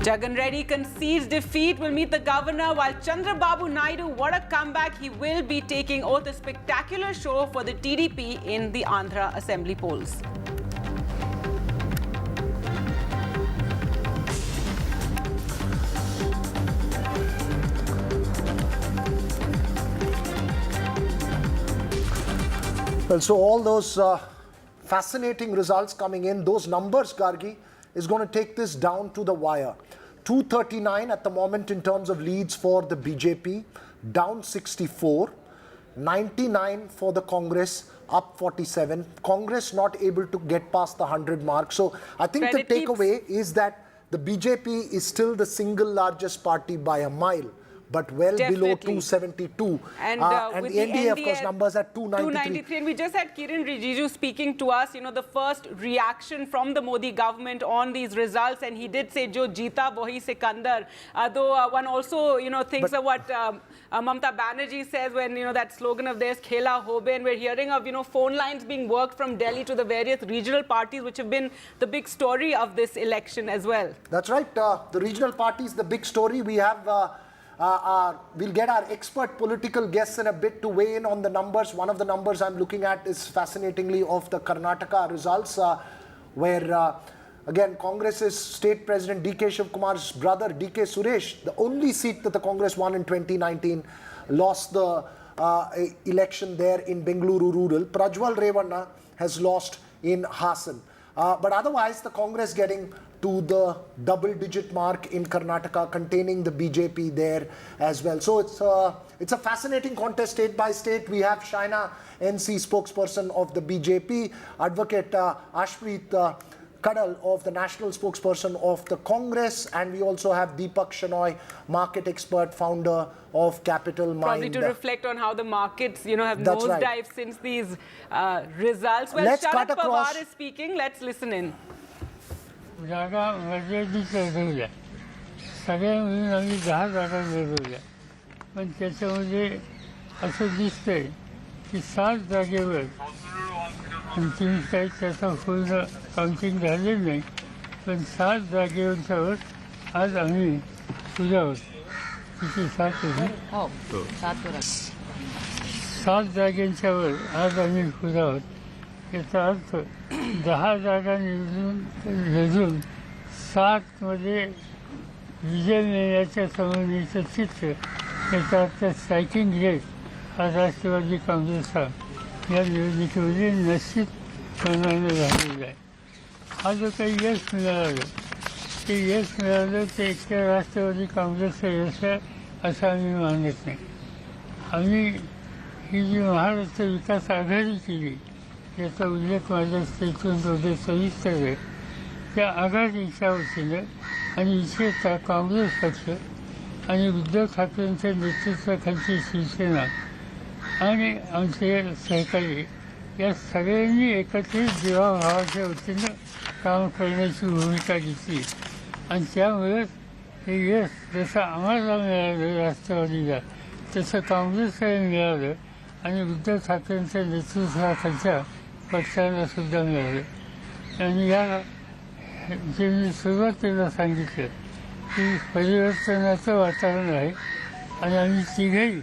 Jagan Reddy concedes defeat, will meet the governor, while Chandrababu Naidu, what a comeback, he will be taking oath. A spectacular show for the TDP in the Andhra Assembly polls. Well, so all those fascinating results coming in, those numbers, Gargi, is going to take this down to the wire. 239 at the moment in terms of leads for the BJP, down 64. 99 for the Congress, up 47. Congress not able to get past the 100 mark. So I think the takeaway is that the BJP is still the single largest party by a mile, but well below Definitely. 272. And with the NDA, of course, at numbers at 293. And we just had Kiran Rijiju speaking to us, the first reaction from the Modi government on these results, and he did say, "Jo jeeta wahi Sikandar." Though one also, thinks of what Mamata Banerjee says when, that slogan of theirs, "Khela Hobe," and we're hearing of, phone lines being worked from Delhi to the various regional parties, which have been the big story of this election as well. That's right. The regional parties, the big story. We have, we'll get our expert political guests in a bit to weigh in on the numbers. One of the numbers I'm looking at is fascinatingly of the Karnataka results, where again, Congress's state president D.K. Shivkumar's brother D.K. Suresh, the only seat that the Congress won in 2019, lost the election there in Bengaluru rural. Prajwal Revanna has lost in Hassan. But otherwise, the Congress getting to the double-digit mark in Karnataka, containing the BJP there as well. So it's a fascinating contest state by state. We have Shaina NC, spokesperson of the BJP, Advocate Ashpreet Kadal of the national spokesperson of the Congress, and we also have Deepak Shenoy, market expert, founder of Capital Mind. Probably to reflect on how the markets, have That's right. nosedived since these results. Well, Let's Sharad cut across. Pawar is speaking. Let's listen in. जागा मर्यादित ठरवल्या सगळ्या मिळून आम्ही 10 जागा मिळवल्या पण त्याच्यामध्ये असं दिसतंय की 7 जागेवर अंतिम काही त्याचा पूर्ण काउंटिंग झालेलं नाही पण 7 जागेवर आज आम्ही तुझ्या आहोत किती 7 होती 7 जागेंच्यावर आज आम्ही तुझ्या आहोत याचा अर्थ 10 जागा निवडून 7 मध्ये विजय मिळण्याच्या संबंधीचं चित्र याचा अर्थ स्ट्रायकिंग रेट हा राष्ट्रवादी काँग्रेसचा या निवडणुकीमध्ये निश्चितपणाने झालेला आहे. हा जो काही यश मिळालं ते यश मिळालं ते एकट्या राष्ट्रवादी काँग्रेसचं यश आहे असं आम्ही मानत नाही. आम्ही ही जी महाराष्ट्र विकास आघाडी केली याचा उल्लेख माझ्या स्टेटमेंटमध्ये सविस्तर आहे. त्या आघाडीच्या वतीनं आणि विशेषतः काँग्रेस पक्ष आणि उद्धव ठाकरेंच्या नेतृत्वाखालची शिवसेना आणि आमचे सहकारी या सगळ्यांनी एकत्रित जीवाभावाच्या वतीनं काम करण्याची भूमिका घेतली आणि त्यामुळेच हे यश जसं आम्हाला मिळालं राष्ट्रवादीला तसं काँग्रेसला मिळालं आणि उद्धव ठाकरेंच्या नेतृत्वाखालच्या पक्षाला सुद्धा मिळालं. आणि या जे मी सुरुवातीला सांगितलं की परिवर्तनाचं वातावरण आहे आणि आम्ही तिघही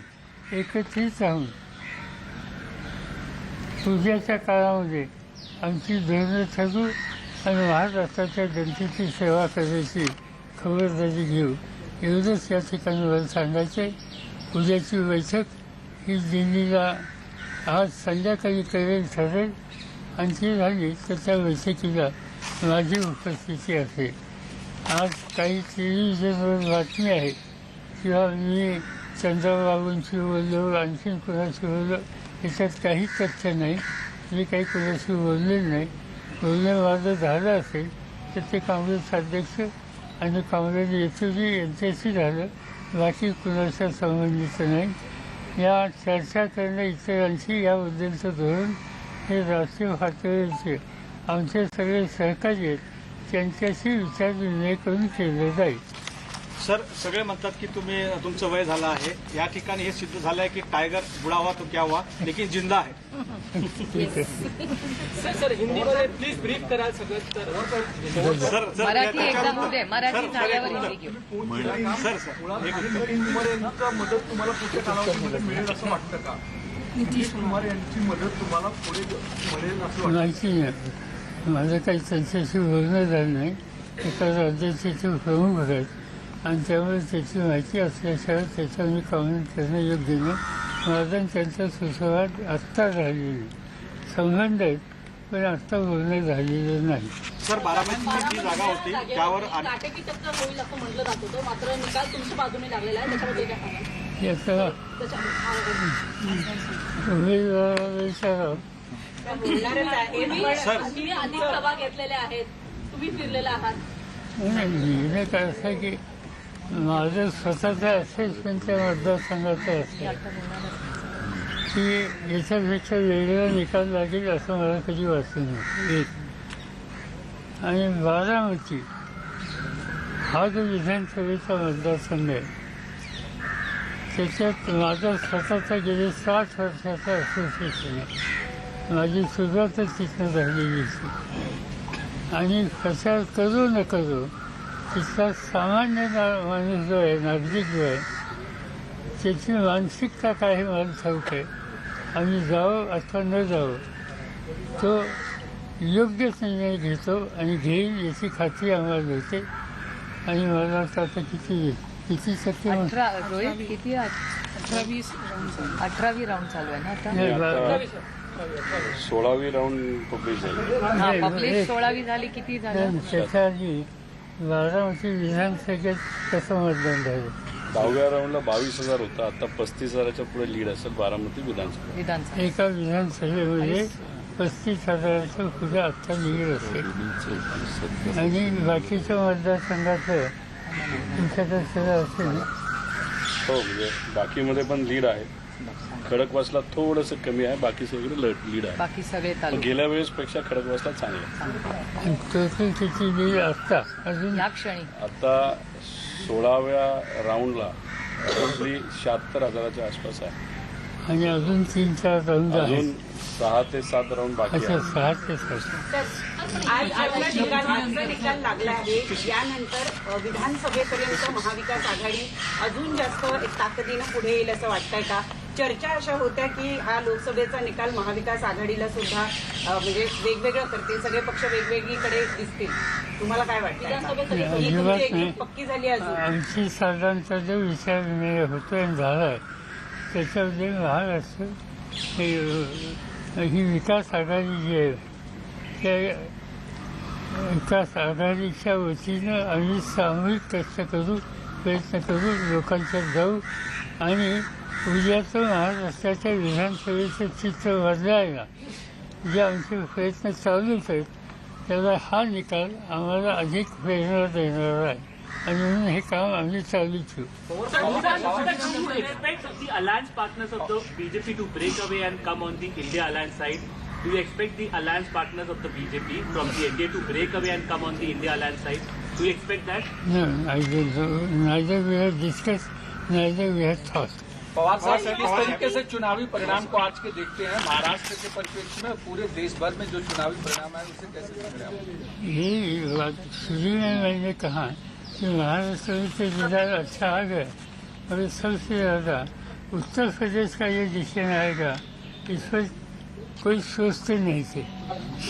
एकत्रित राहून पूजेच्या काळामध्ये आमची धोरणं ठरवू आणि महाराष्ट्राच्या जनतेची सेवा करायची खबरदारी घेऊ एवढंच या ठिकाणी मला सांगायचं आहे. उद्याची बैठक ही दिल्लीला आज संध्याकाळी करेल ठरेल आणि ती झाली तर त्या बैठकीला माझी उपस्थिती असेल. आज काही टेलिव्हिजनवर बातमी आहे किंवा मी चंद्रबाबूंशी बोललो आणखीन कोणाशी बोललो याच्यात काही तथ्य नाही. मी काही कोणाशी बोललेलं नाही. बोलणं माझं झालं असेल तर ते काँग्रेस अध्यक्ष आणि काँग्रेस नेतृत्व यांच्याशी झालं, बाकी कुणाच्या संबंधित नाही. या चर्चा करणं इतरांशी याबद्दलचं धोरण हे राष्ट्रीय पातळीवरचे आमचे सगळे सहकारी आहेत त्यांच्याशी विचारविनिमय करून केलं जाईल. सर, सगळे म्हणतात की तुमचं वय झालं आहे. या ठिकाणी हे सिद्ध झालं आहे की टायगर बुडावा तो क्या हुआ लेकिन जिंदा आहे. सर हिंदीमध्ये प्लीज ब्रीफ कराल सगळं. सर मराठी एकदम होते मराठी झाल्यावर हिंदी घेऊ. मदत तुम्हाला पुढच्या कालावधीमध्ये मिळेल असं वाटतं का? नितीश कुमार यांची मदत तुम्हाला पुढे मिळेल असं वाटतं? माहिती नाही. माझं काही त्यांच्याशी बोलणं झालं नाही. एका राज्याचे प्रमुख आहेत आणि त्यामुळे त्याची माहिती असल्याशिवाय त्याचं मी कमेंट करणं योग्य नाही. माझा त्यांचा सुसंवाद आत्ता झालेला संबंध आहेत पण आत्ता बोलणं झालेलं नाही. सर, बारामतीची जी जागा होती त्यावर नाटकी टक्कर होईल असं म्हटलं जात होतं, मात्र निकाल तुमच्या बाजूने लागलेला आहे, त्याच्याबद्दल काय सांगाल? याचा उमेदवाराविषयी तुम्ही अधिक सभा घेतलेल्या आहेत, तुम्ही फिरलेला आहात. निर्णय काय असा की माझं स्वतःचं असेसमेंट त्या मतदारसंघाचं असेल की याच्यापेक्षा वेगळा निकाल लागेल असं मला कधी वाटलं नाही. एक आणि बारामती हा जो विधानसभेचा मतदारसंघ आहे त्याच्यात माझा स्वतःचा गेले 60 वर्षाचा असोसिएशन आहे. माझी सुरुवातच तिथनं झालेली होती आणि कशा करू न करू तिथला सामान्य माणूस जो आहे, नागरिक जो आहे, त्याची मानसिकता काही मला ठाऊक आहे. आम्ही जावं अथवा न जावं तो योग्यच निर्णय घेतो आणि घेईल याची खात्री आम्हाला होते. आणि मला वाटतं आता किती सत्य 18वी राऊंड चालू आहे ना आता. 16वी राऊंड पब्लिश झाली. पब्लिश 16वी झाली. किती झालं त्याच्या आधी बारामती विधानसभेत कसं मतदान झालं? 10व्या राऊंडला 22,000 होता. आता 35,000च्या पुढे लीड असेल बारामती विधानसभा. एका विधानसभेमध्ये 35,000च्या पुढे आत्ता लीड असेल आणि बाकीच्या मतदारसंघाचं तुमच्याकडे सगळं असेल. हो, म्हणजे बाकीमध्ये पण लीड आहे. खडकवासला थोडंसं कमी आहे, बाकी सगळे लीड आहे. बाकी सगळे तालुके गेल्या वेळेसपेक्षा खडकवासला चांगलं. टोटल किती लीड असता अजून या क्षणी आता 16व्या राऊंडला roughly 76,000च्या आसपास आहे. आणि अजून 3-4 राऊंड अजून 6 ते 7 राऊंड बाकी अच्छा, आहे. 6 ते 7. आज आजचा निकाल लागला आहे. यानंतर विधानसभेपर्यंत महाविकास आघाडी अजून जास्त एक ताकदीनं पुढे येईल असं वाटतंय का? चर्चा अशा होत्या की हा लोकसभेचा निकाल महाविकास आघाडीला सुद्धा म्हणजे वेगवेगळं करतील, सगळे पक्ष वेगवेगळीकडे दिसतील. तुम्हाला काय वाटतं? पक्की झाली अजून? आमची साधारणतः जो विचार विनिमय होतो आणि झाला आहे त्याच्यामध्ये महाराष्ट्र ही विकास आघाडी जी आहे त्या विकास आघाडीच्या वतीनं आम्ही सामूहिक कष्ट करू, प्रयत्न करू, लोकांच्यात जाऊ आणि उद्याचं महाराष्ट्राच्या विधानसभेचं चित्र बदलायला जे आमचे प्रयत्न चालूच आहेत त्याला हा निकाल आम्हाला अधिक प्रेरणा देणारा आहे आणि म्हणून हे काम आम्ही चालू ठेवू. The alliance partners of the BJP to break away and come on the India alliance side. Do you expect the alliance partners of the BJP from the NDA to break away and come on the India alliance side? Do you expect that? No, I don't know. Neither we have discussed, neither we have thought. Pawar साहब किस तरीके से चुनावी परिणाम को आज के देखते हैं? महाराष्ट्र के परिप्रेक्ष्य में पूरे देश भर में जो चुनावी परिणाम है उसे कैसे देख रहे हैं? ये बात शुरू में मैंने कहा कि महाराष्ट्र में तो रिजल्ट अच्छा आ गया और सबसे ज़्यादा उत्तर प्रदेश का ये डिसीजन आएगा इस पर कोई सोचते नहीं थे.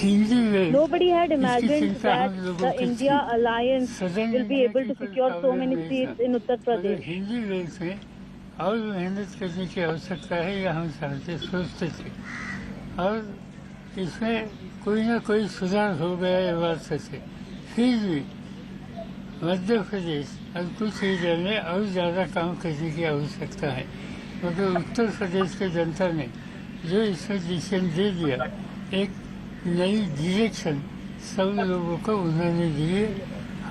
हिंदी में Nobody had imagined that the India alliance will be able to secure so many seats in Uttar Pradesh. Hindi belt में और मेहनत करने की आवश्यकता है ये हम सोचते थे और इसमें कोई ना कोई सुधार हो गया ये बात सच है. फिर भी मध्य प्रदेश और कुछ एरिया में और ज़्यादा काम करने की आवश्यकता है मगर उत्तर प्रदेश के जनता ने जो इसमें डिसीजन दे दिया एक नई डायरेक्शन सब लोगों को उन्होंने दिए.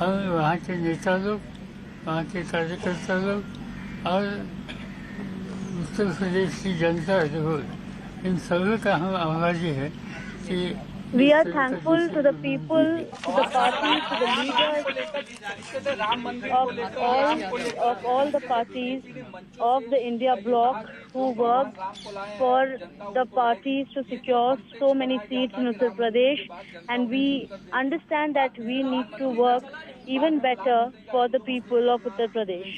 हम वहाँ के नेता लोग, वहाँ के कार्यकर्ता लोग और उत्तर प्रदेश की जनता जो इन सभी का हम आभारी है कि We are thankful to the people, to the parties, to the leaders of all the parties of the India bloc who worked for the parties to secure so many seats in Uttar Pradesh, and we understand that we need to work even better for the people of Uttar Pradesh.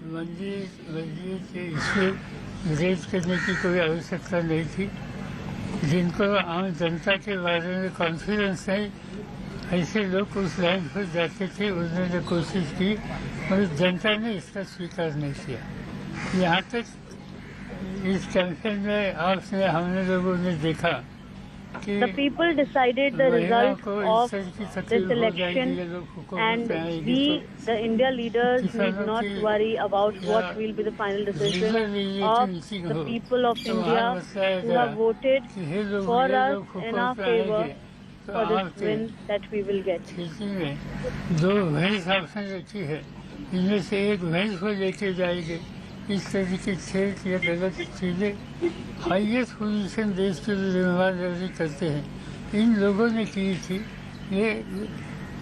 मंदिर से इसमें विरोध करने की कोई आवश्यकता नहीं थी. जिनको आम जनता के बारे में कॉन्फिडेंस नहीं ऐसे लोग उस लाइन पर जाते थे. उन्होंने कोशिश की और जनता ने इसका स्वीकार नहीं किया. यहाँ तक इस कैंपेन में आपने हमने लोगों ने देखा The people decided the result of this election, and we, the India leaders, need not worry about what will be the final decision of the people of India who have voted for us in our favor for this win that we will get. दो भैंस आपने रखी है इनमें से एक भैंस को लेके जाएंगे, इस तरह के छेड़ या गलत चीज़ें हाईएस्ट पोजीशन देश के लिए जिम्मेदारी करते हैं, इन लोगों ने की थी। ये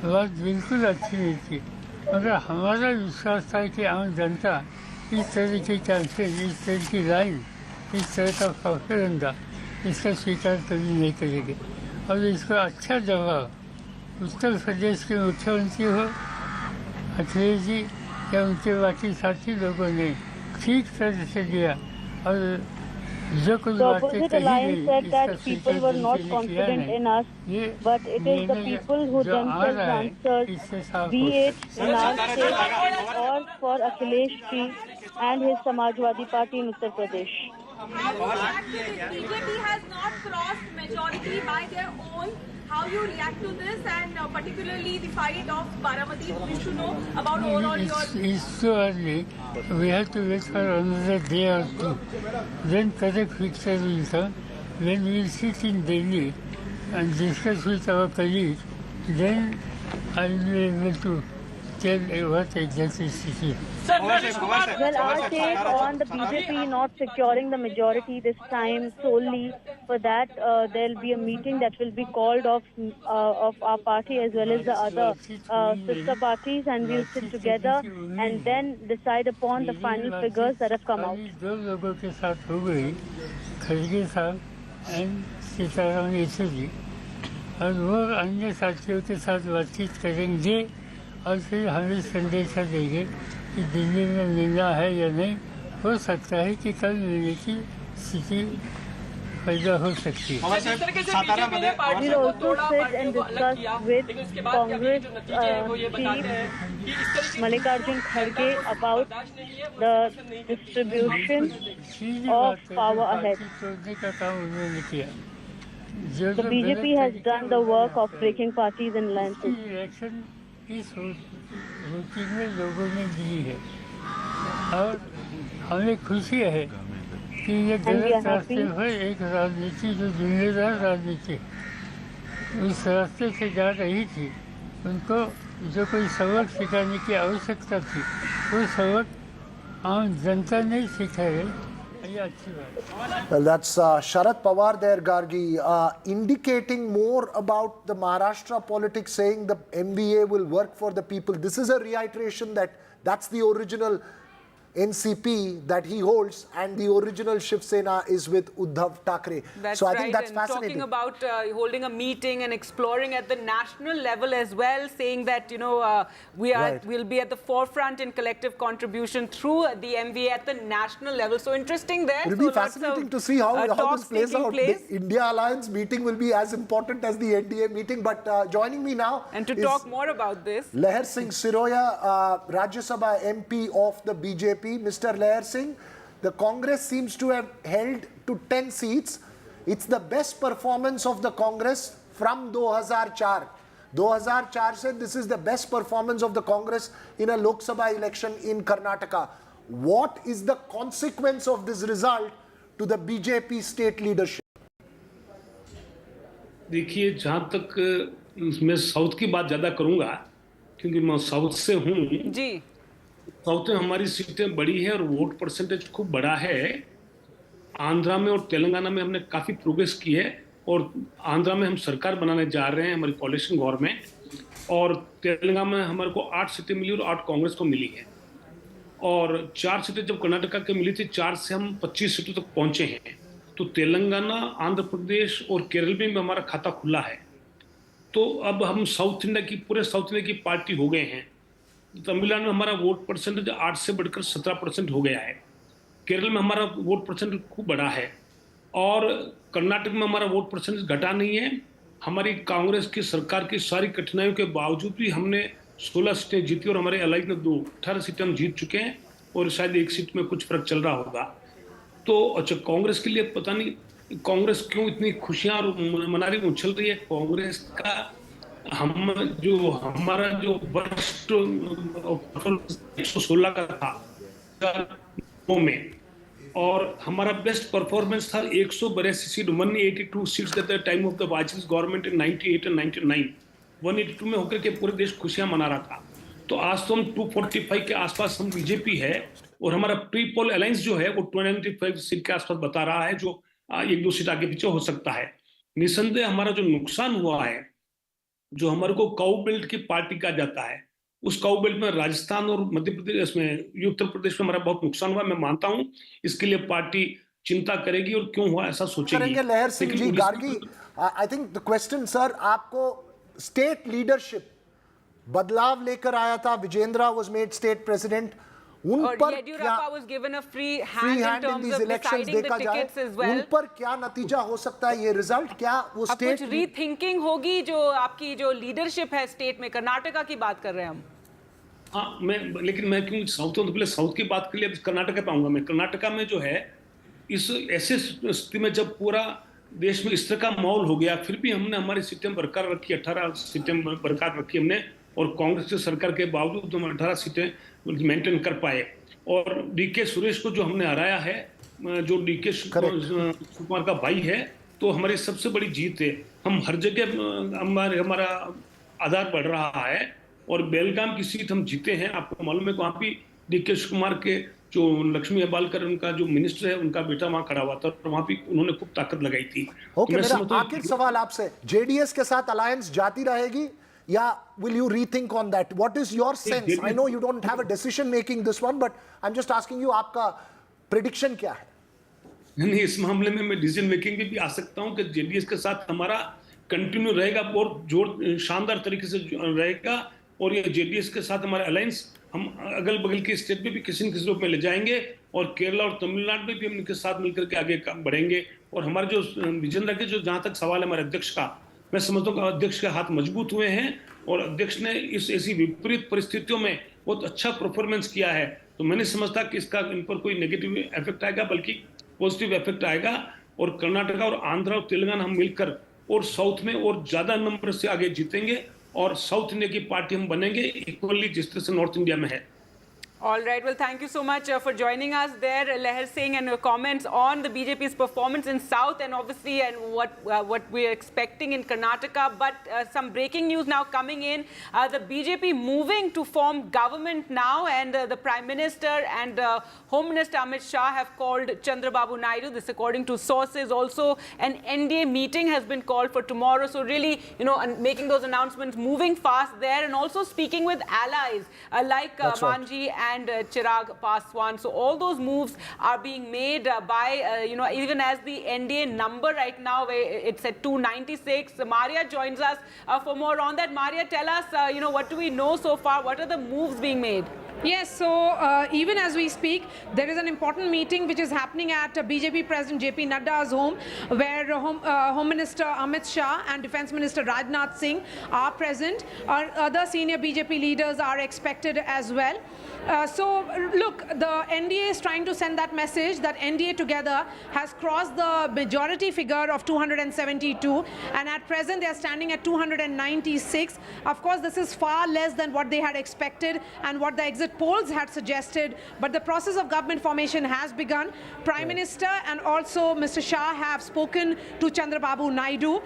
बात बिल्कुल अच्छी नहीं थी, मगर हमारा विश्वास था कि आम जनता इस तरह के कैंपेन, इस तरह की लाइन, इस तरह का प्रोपेगेंडा इसका स्वीकार कभी नहीं करेंगे। और इसका अच्छा जवाब उत्तर प्रदेश के मुख्यमंत्री हो अखिलेश जी या उनके बाकी साथी लोगों ने ठीक तरह से दिया। और जो कुछ The बातें opposite कही alliance गई said इसका that people स्वीकार were not नहीं किया confident है। in us, but it is the निर्णय people who जो आ themselves रहा है, answered, इससे साफ be हो it in our state or for Akhilesh ji and his Samajwadi Party in Uttar Pradesh. BJP has not crossed majority by their own. How you react to this, and particularly the fight of Bharatiya? We should know about overall your. It's so early. We have to wait for another day or two. Then correct picture will come. When we will sit in Delhi and discuss with our colleagues, then I will be able to tell what exactly it is. Well, our take on the BJP not securing the majority this time, solely for that, there will be a meeting that will be called of our party as well as the other sister parties, and we'll sit together and then decide upon the final figures that have come out. दो लोगों के साथ हो गई, खड़गे साहब and Sitaram Yechury, और वो अन्य साथियों के साथ बातचीत करेंगे और फिर हमें संदेशा देंगे कि दिल्ली में मिलना है या नहीं। हो सकता है कि कल मिलने की स्थिति पैदा हो सकती है। We'll also sit and discuss with Congress chief Mallikarjun Kharge about the distribution of power ahead. The BJP has done the work of breaking parties and alliances. Election इस वोटिंग में लोगों ने दी है और हमें खुशी है कि ये गलत रास्ते पर एक राजनीति जो जिम्मेदार राजनीति उस रास्ते से जा रही थी, उनको जो कोई सबक सिखाने की आवश्यकता थी, वो सबक आम जनता ने सिखाए। Well, that's Sharad Pawar there, Gargi, indicating more about the Maharashtra politics, saying the MVA will work for the people. This is a reiteration that that's the original NCP that he holds, and the original Shiv Sena is with Uddhav Thackeray. That's so I right. think that's and fascinating. Talking about holding a meeting and exploring at the national level as well, saying that we'll be at the forefront in collective contribution through the MVA at the national level. So interesting there. It will be fascinating to see how this plays out. The India Alliance meeting will be as important as the NDA meeting. But joining me now and to talk more about this, Leher Singh Siroya, Rajya Sabha MP of the BJP. Mr. Leher Singh, the Congress seems to have held to 10 seats. It's the best performance of the Congress from 2004. 2004 said this is the best performance of the Congress in a Lok Sabha election in Karnataka. What is the consequence of this result to the BJP state leadership? देखिए, जहाँ तक मैं south की बात ज़्यादा करूँगा क्योंकि मैं साउथ से हूँ जी। साउथ में हमारी सीटें बड़ी है और वोट परसेंटेज खूब बड़ा है। आंध्रा में और तेलंगाना में हमने काफ़ी प्रोग्रेस की है और आंध्रा में हम सरकार बनाने जा रहे हैं, हमारी कोalition गवर्नमेंट, और तेलंगाना में हमारे को 8 सीटें मिली और 8 कांग्रेस को मिली है। और 4 सीटें जब कर्नाटका के मिली थी, 4 से हम 25 सीटों तक पहुँचे हैं। तो तेलंगाना, आंध्र प्रदेश और केरल में हमारा खाता खुला है। तो अब हम साउथ इंडिया की, पूरे साउथ इंडिया की पार्टी हो गए हैं। तमिलनाडु में हमारा वोट परसेंटेज 8 से बढ़कर 17% हो गया है। केरल में हमारा वोट परसेंटेज खूब बड़ा है और कर्नाटक में हमारा वोट परसेंटेज घटा नहीं है। हमारी कांग्रेस की सरकार की सारी कठिनाइयों के बावजूद भी हमने 16 सीटें जीती और हमारे अलाइज में 18 सीटें हम जीत चुके हैं और शायद 1 सीट में कुछ फर्क चल रहा होगा। तो अच्छा, कांग्रेस के लिए पता नहीं कांग्रेस क्यों इतनी खुशियाँ और मनारी में उछल रही है। कांग्रेस का हमारा जो वर्स्ट 116 का था में, और हमारा बेस्ट परफॉर्मेंस था 182 seat, 182 seats at the time of the Vajpayee government in 98 और 99। 182 में होकर के पूरे देश खुशियां मना रहा था। तो आज तो हम 245 के आसपास हम बीजेपी है और हमारा प्री पोल अलायंस जो है वो 295 सीट के आसपास बता रहा है, जो 1-2 सीट आगे पीछे हो सकता है। निसंदेह हमारा जो नुकसान हुआ है, जो हमारे को काउ बेल्ट की पार्टी कहा जाता है, उस काउ बेल्ट में राजस्थान और मध्य प्रदेश में, उत्तर प्रदेश में हमारा बहुत नुकसान हुआ। मैं मानता हूं इसके लिए पार्टी चिंता करेगी और क्यों हुआ ऐसा सोचेगी। Lahar Singh ji Gargi, I think the question sir, आपको स्टेट लीडरशिप बदलाव लेकर आया था, Vijendra was made state president, उन पर Yediyurappa was given a free hand in terms of deciding the tickets as well. उन पर क्या नतीजा हो सकता है, ये रिजल्ट क्या वो स्टेट कुछ रीथिंकिंग होगी जो आपकी जो लीडरशिप है स्टेट में? कर्नाटका की बात कर रहे हैं हम। हाँ, लेकिन मैं क्यों साउथ तो पहले साउथ की बात कर लिया, कर्नाटका पे आऊंगा मैं। कर्नाटका में जो है इस ऐसे स्थिति में जब पूरा देश में इस तरह का माहौल हो गया, फिर भी हमने हमारी सीटें बरकरार रखी, 18 सीटें बरकरार रखी हमने, और कांग्रेस की सरकार के बावजूद हम 18 सीटें मेंटेन कर पाए। और डीके सुरेश को जो हमने हराया है, जो डीके कुमार का भाई है, तो हमारी सबसे बड़ी जीत है। हम हर जगह हमारा आधार बढ़ रहा है और बेलगाम की सीट हम जीते हैं। आपको मालूम है, वहाँ भी डीके कुमार के जो लक्ष्मी हेब्बालकर उनका जो मिनिस्टर है, उनका बेटा वहाँ खड़ा हुआ था, तो वहाँ भी उन्होंने खूब ताकत लगाई थी। ओके, मेरा आखिरी सवाल आपसे, जेडीएस के साथ अलायंस जाती रहेगी या will you rethink on that? What is your sense? I know you don't have a decision making this one, but I'm just asking you, आपका prediction क्या है? नहीं, इस मामले में मैं डिसीजन मेकिंग भी आ सकता हूं कि जेडीएस के साथ हमारा कंटिन्यू रहेगा और शानदार तरीके से रहेगा, और ये जेडीएस के साथ हमारा अलायंस हम अगल बगल के स्टेट में भी किसी न किसी रूप में ले जाएंगे, और केरला और तमिलनाडु में भी हम इनके साथ मिलकर के आगे बढ़ेंगे। और हमारे जो विजेंद्र के जो जहाँ तक सवाल है हमारे अध्यक्ष का, मैं समझता हूँ कि अध्यक्ष के हाथ मजबूत हुए हैं और अध्यक्ष ने इस ऐसी विपरीत परिस्थितियों में बहुत अच्छा परफॉर्मेंस किया है। तो मैं नहीं समझता कि इसका इन पर कोई नेगेटिव इफेक्ट आएगा, बल्कि पॉजिटिव इफेक्ट आएगा। और कर्नाटका और आंध्र और तेलंगाना हम मिलकर और साउथ में और ज्यादा नंबर से आगे जीतेंगे, और साउथ इंडिया की पार्टी हम बनेंगे इक्वली जिस तरह से नॉर्थ इंडिया में है। All right. Well, thank you so much for joining us there, Lehar Singh, and your comments on the BJP's performance in South and obviously and what we are expecting in Karnataka. But some breaking news now coming in: the BJP moving to form government now, and the Prime Minister and Home Minister Amit Shah have called Chandrababu Naidu. This, according to sources. Also, an NDA meeting has been called for tomorrow. So really, you know, making those announcements, moving fast there, and also speaking with allies like Manji and Chirag Paswan. So all those moves are being made by, you know, even as the NDA number right now, it's at 296. Maria joins us for more on that. Maria, tell us, you know, what do we know so far? What are the moves being made? Yes, so even as we speak, there is an important meeting which is happening at BJP President JP Nadda's home, where Home Minister Amit Shah and Defence Minister Rajnath Singh are present. Other senior BJP leaders are expected as well. So look, the NDA is trying to send that message that NDA together has crossed the majority figure of 272, and at present they are standing at 296. Of course, this is far less than what they had expected and what the exit polls had suggested, but the process of government formation has begun. Prime Minister and also Mr. Shah have spoken to Chandrababu Naidu.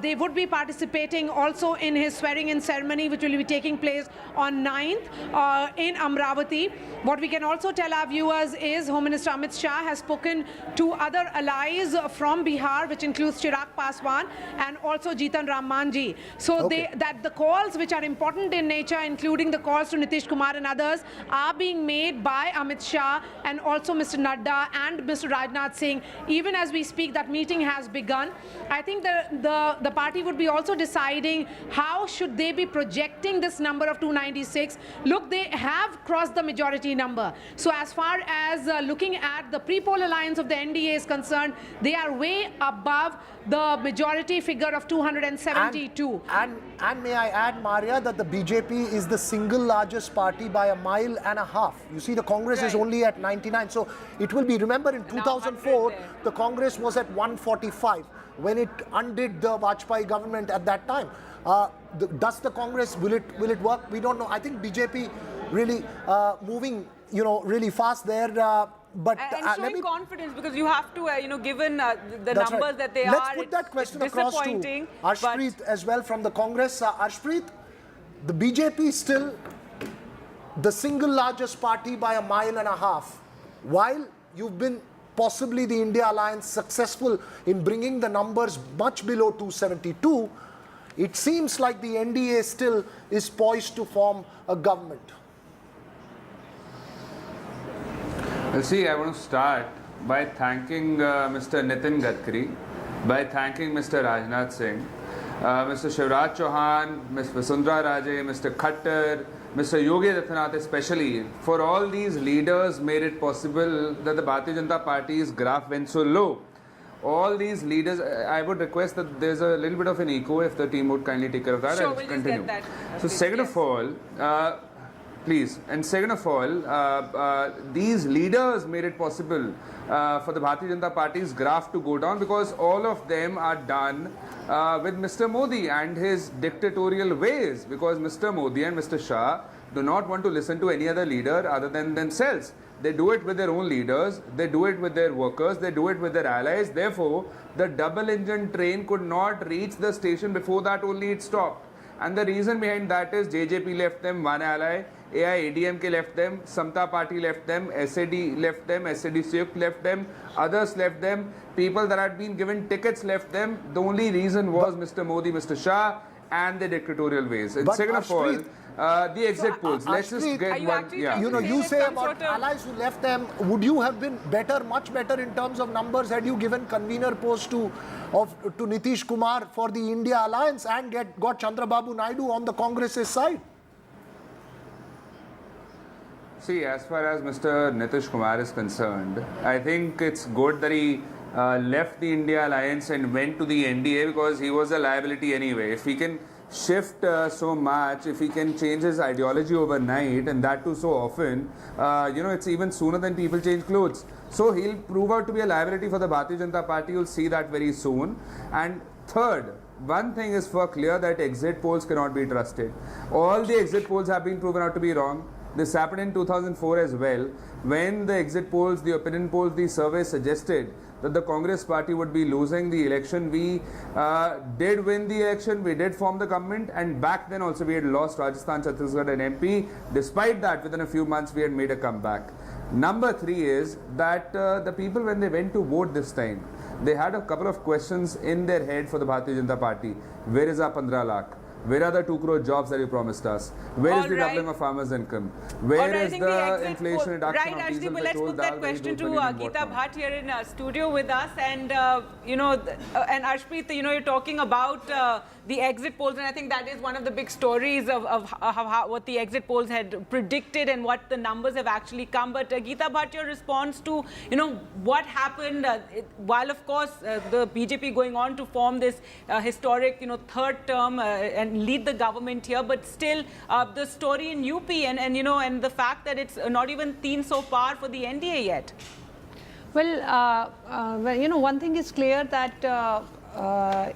They would be participating also in his swearing-in ceremony, which will be taking place on 9th in Amravati. What we can also tell our viewers is Home Minister Amit Shah has spoken to other allies from Bihar, which includes Chirag Paswan and also Jitan Ram Manji. So that the calls which are important in nature, including the calls to Nitish Kumar and others, are being made by Amit Shah and also Mr. Nadda and Mr. Rajnath Singh. Even as we speak, that meeting has begun. I think the party would be also deciding how should they be projecting this number of 296. Look, they have crossed the majority number. So as far as looking at the pre-poll alliance of the NDA is concerned, they are way above the majority figure of 272. And may I add, Maria, that the BJP is the single largest party by a mile and a half. You see, the Congress is only at 99. So it will be, remember in 2004, the Congress was at 145 when it undid the Vajpayee government at that time. Does the Congress, will it work? We don't know. I think BJP really moving, you know, really fast there. But and showing confidence, because you have to, you know, given the numbers that they Let's put that question across to Arshpreet as well from the Congress. Arshpreet, the BJP still the single largest party by a mile and a half. While you've been possibly the India Alliance successful in bringing the numbers much below 272, it seems like the NDA still is poised to form a government. Well, see, I want to start by thanking Mr. Nitin Gadkari, by thanking Mr. Rajnath Singh, Mr. Shivraj Chauhan, Ms. Vasundhara Raje, Mr. Khattar, Mr. Yogi Adityanath especially, for all these leaders made it possible that the Bharatiya Janata Party's graph went so low. All these leaders, I would request that there's a little bit of an echo if the team would kindly take care of that. Sure, I'll we'll continue. just get that. So second of all, please, and second of all, these leaders made it possible for the Bharatiya Janata Party's graph to go down because all of them are done with Mr. Modi and his dictatorial ways, because Mr. Modi and Mr. Shah do not want to listen to any other leader other than themselves. They do it with their own leaders, they do it with their workers, they do it with their allies. Therefore, the double-engine train could not reach the station. Before that only it stopped. And the reason behind that is JJP left them one ally, AIADMK left them, Samta Party left them, SAD left them, SAD Suyuk left them, others left them, people that had been given tickets left them. The only reason was Mr. Modi, Mr. Shah and the dictatorial ways. And second of all, the exit polls. Let's just get one. Yeah. You know, you say about allies who left them, would you have been better, much better in terms of numbers had you given convener post to Nitish Kumar for the India Alliance and got Chandrababu Naidu on the Congress's side? See, as far as Mr. Nitish Kumar is concerned, I think it's good that he left the India Alliance and went to the NDA because he was a liability anyway. If he can shift so much, if he can change his ideology overnight, and that too so often, you know, it's even sooner than people change clothes. So he'll prove out to be a liability for the Bharatiya Janata Party. You'll see that very soon. And third, one thing is for clear that exit polls cannot be trusted. All the exit polls have been proven out to be wrong. This happened in 2004 as well, when the exit polls, the opinion polls, the surveys suggested that the Congress party would be losing the election. We did win the election, we did form the government, and back then also we had lost Rajasthan, Chhattisgarh and MP. Despite that, within a few months we had made a comeback. Number three is that the people, when they went to vote this time, they had a couple of questions in their head for the Bharatiya Janata Party. Where is our 15 lakh? Where are the 2 crore jobs that you promised us? Where is the doubling of farmers' income? Where is the inflation reduction of diesel, Let's petrol, put that dal, question to Geeta Bhatt here in studio with us. And, you know, and Arshpreet, you know, you're talking about the exit polls, and I think that is one of the big stories of how, what the exit polls had predicted and what the numbers have actually come. But Geeta Bhatt, your response to, you know, what happened, while of course the BJP going on to form this historic, you know, third term and lead the government here, but still the story in UP and you know, and the fact that it's not even seen so far for the NDA yet. Well, you know, one thing is clear that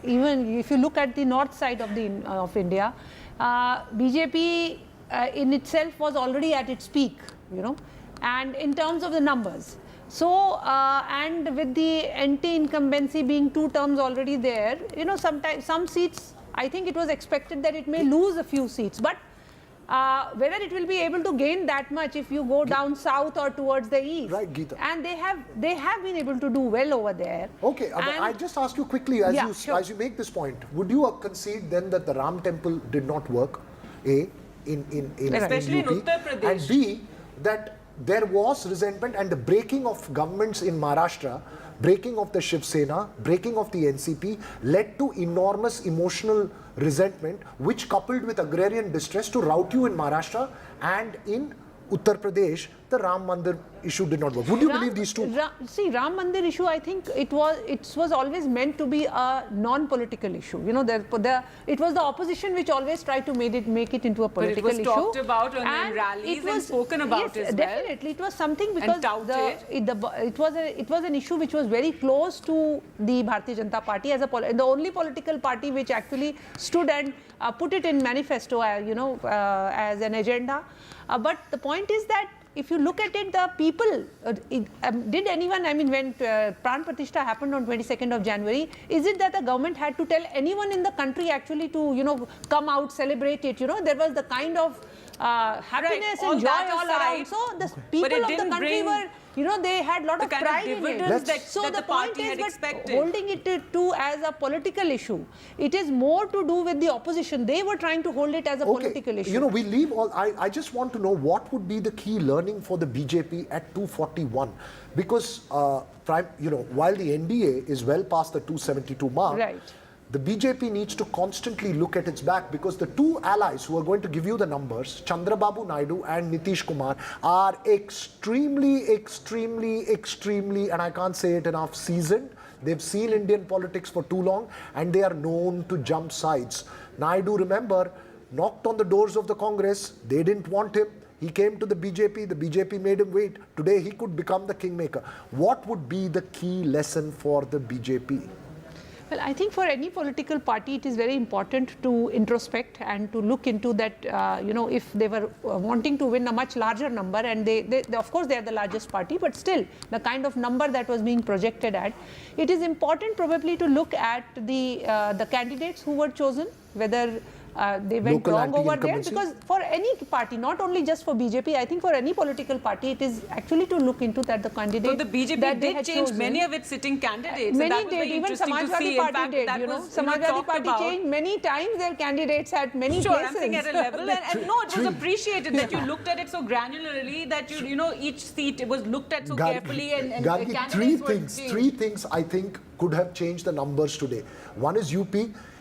even if you look at the north side of India, BJP in itself was already at its peak, you know, and in terms of the numbers. So, and with the anti-incumbency being 2 terms already there, you know, sometimes some seats, I think it was expected that it may lose a few seats, but whether it will be able to gain that much if you go down south or towards the east. Right, Geeta. And they have been able to do well over there. Okay, I just ask you quickly, as you make this point, would you concede then that the Ram temple did not work, A, especially in Uttar Pradesh, and B, that there was resentment and the breaking of governments in Maharashtra, breaking of the Shiv Sena, breaking of the NCP led to enormous emotional resentment, which coupled with agrarian distress to rout you in Maharashtra, and in Uttar Pradesh, the Ram Mandir issue did not work. Would you believe these two? See, Ram Mandir issue, I think it was always meant to be a non-political issue. You know, it was the opposition which always tried to make it into a political issue. But it was talked about in rallies and spoken about as well. Definitely, it was something because it was an issue which was very close to the Bharatiya Janata Party as the only political party which actually stood and put it in manifesto, you know, as an agenda. But the point is that if you look at it, the people, did anyone, I mean, when Pran Pratishtha happened on 22nd of January, is it that the government had to tell anyone in the country actually to, you know, come out, celebrate it? You know, there was the kind of happiness Right, and joy all that all aside, around. So the people it of the didn't country bring were, you know, they had a lot the of kind of pride in dividends it. that- So that the the party point had is, but expected. holding it to as a political issue, it is more to do with the opposition. They were trying to hold it as a political issue. You know, we leave all. I just want to know what would be the key learning for the BJP at 241, because while the NDA is well past the 272 mark, right, the BJP needs to constantly look at its back, because the two allies who are going to give you the numbers, Chandrababu Naidu and Nitish Kumar, are extremely, and I can't say it enough, seasoned. They've seen Indian politics for too long and they are known to jump sides. Naidu, remember, knocked on the doors of the Congress. They didn't want him. He came to the BJP made him wait. Today he could become the kingmaker. What would be the key lesson for the BJP? Well, I think for any political party, it is very important to introspect and to look into that, if they were wanting to win a much larger number, and they of course, they are the largest party, but still, the kind of number that was being projected at, it is important probably to look at the candidates who were chosen, whether they went Local wrong over there, anti-incumbency? because for any party, not only just for BJP, I think for any political party, it is actually to look into that the candidate So the BJP that they did had change chosen. many of its sitting candidates. Many and that was did, very even interesting to Samajwadi see. Party In fact, did, that you know. was Samajwadi talked Party about. changed many times their candidates at many Sure, places. I'm saying at a level, and no, it was appreciated that you looked at it so granularly, that each seat was looked at so carefully, and Gargi, candidates three things I think could have changed the numbers today. One is UP.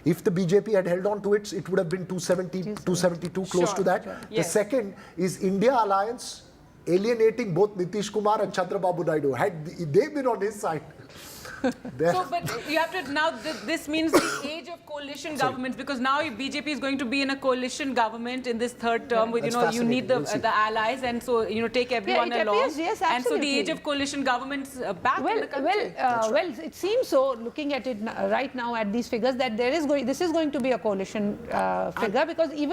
If the BJP had held on to it, it would have been 270, 272, close to that. Sure. The second is India Alliance alienating both Nitish Kumar and Chandrababu Naidu. Had they been on his side, So, but you have to now. This means the age of coalition governments, because now BJP is going to be in a coalition government in this third term. With That's you need the fascinating. We'll see. allies, and so take everyone it along. appears, yes, and so the absolutely. age of coalition governments back in the country. Well, it seems so. Looking at it right now at these figures, that this is going to be a coalition figure, because even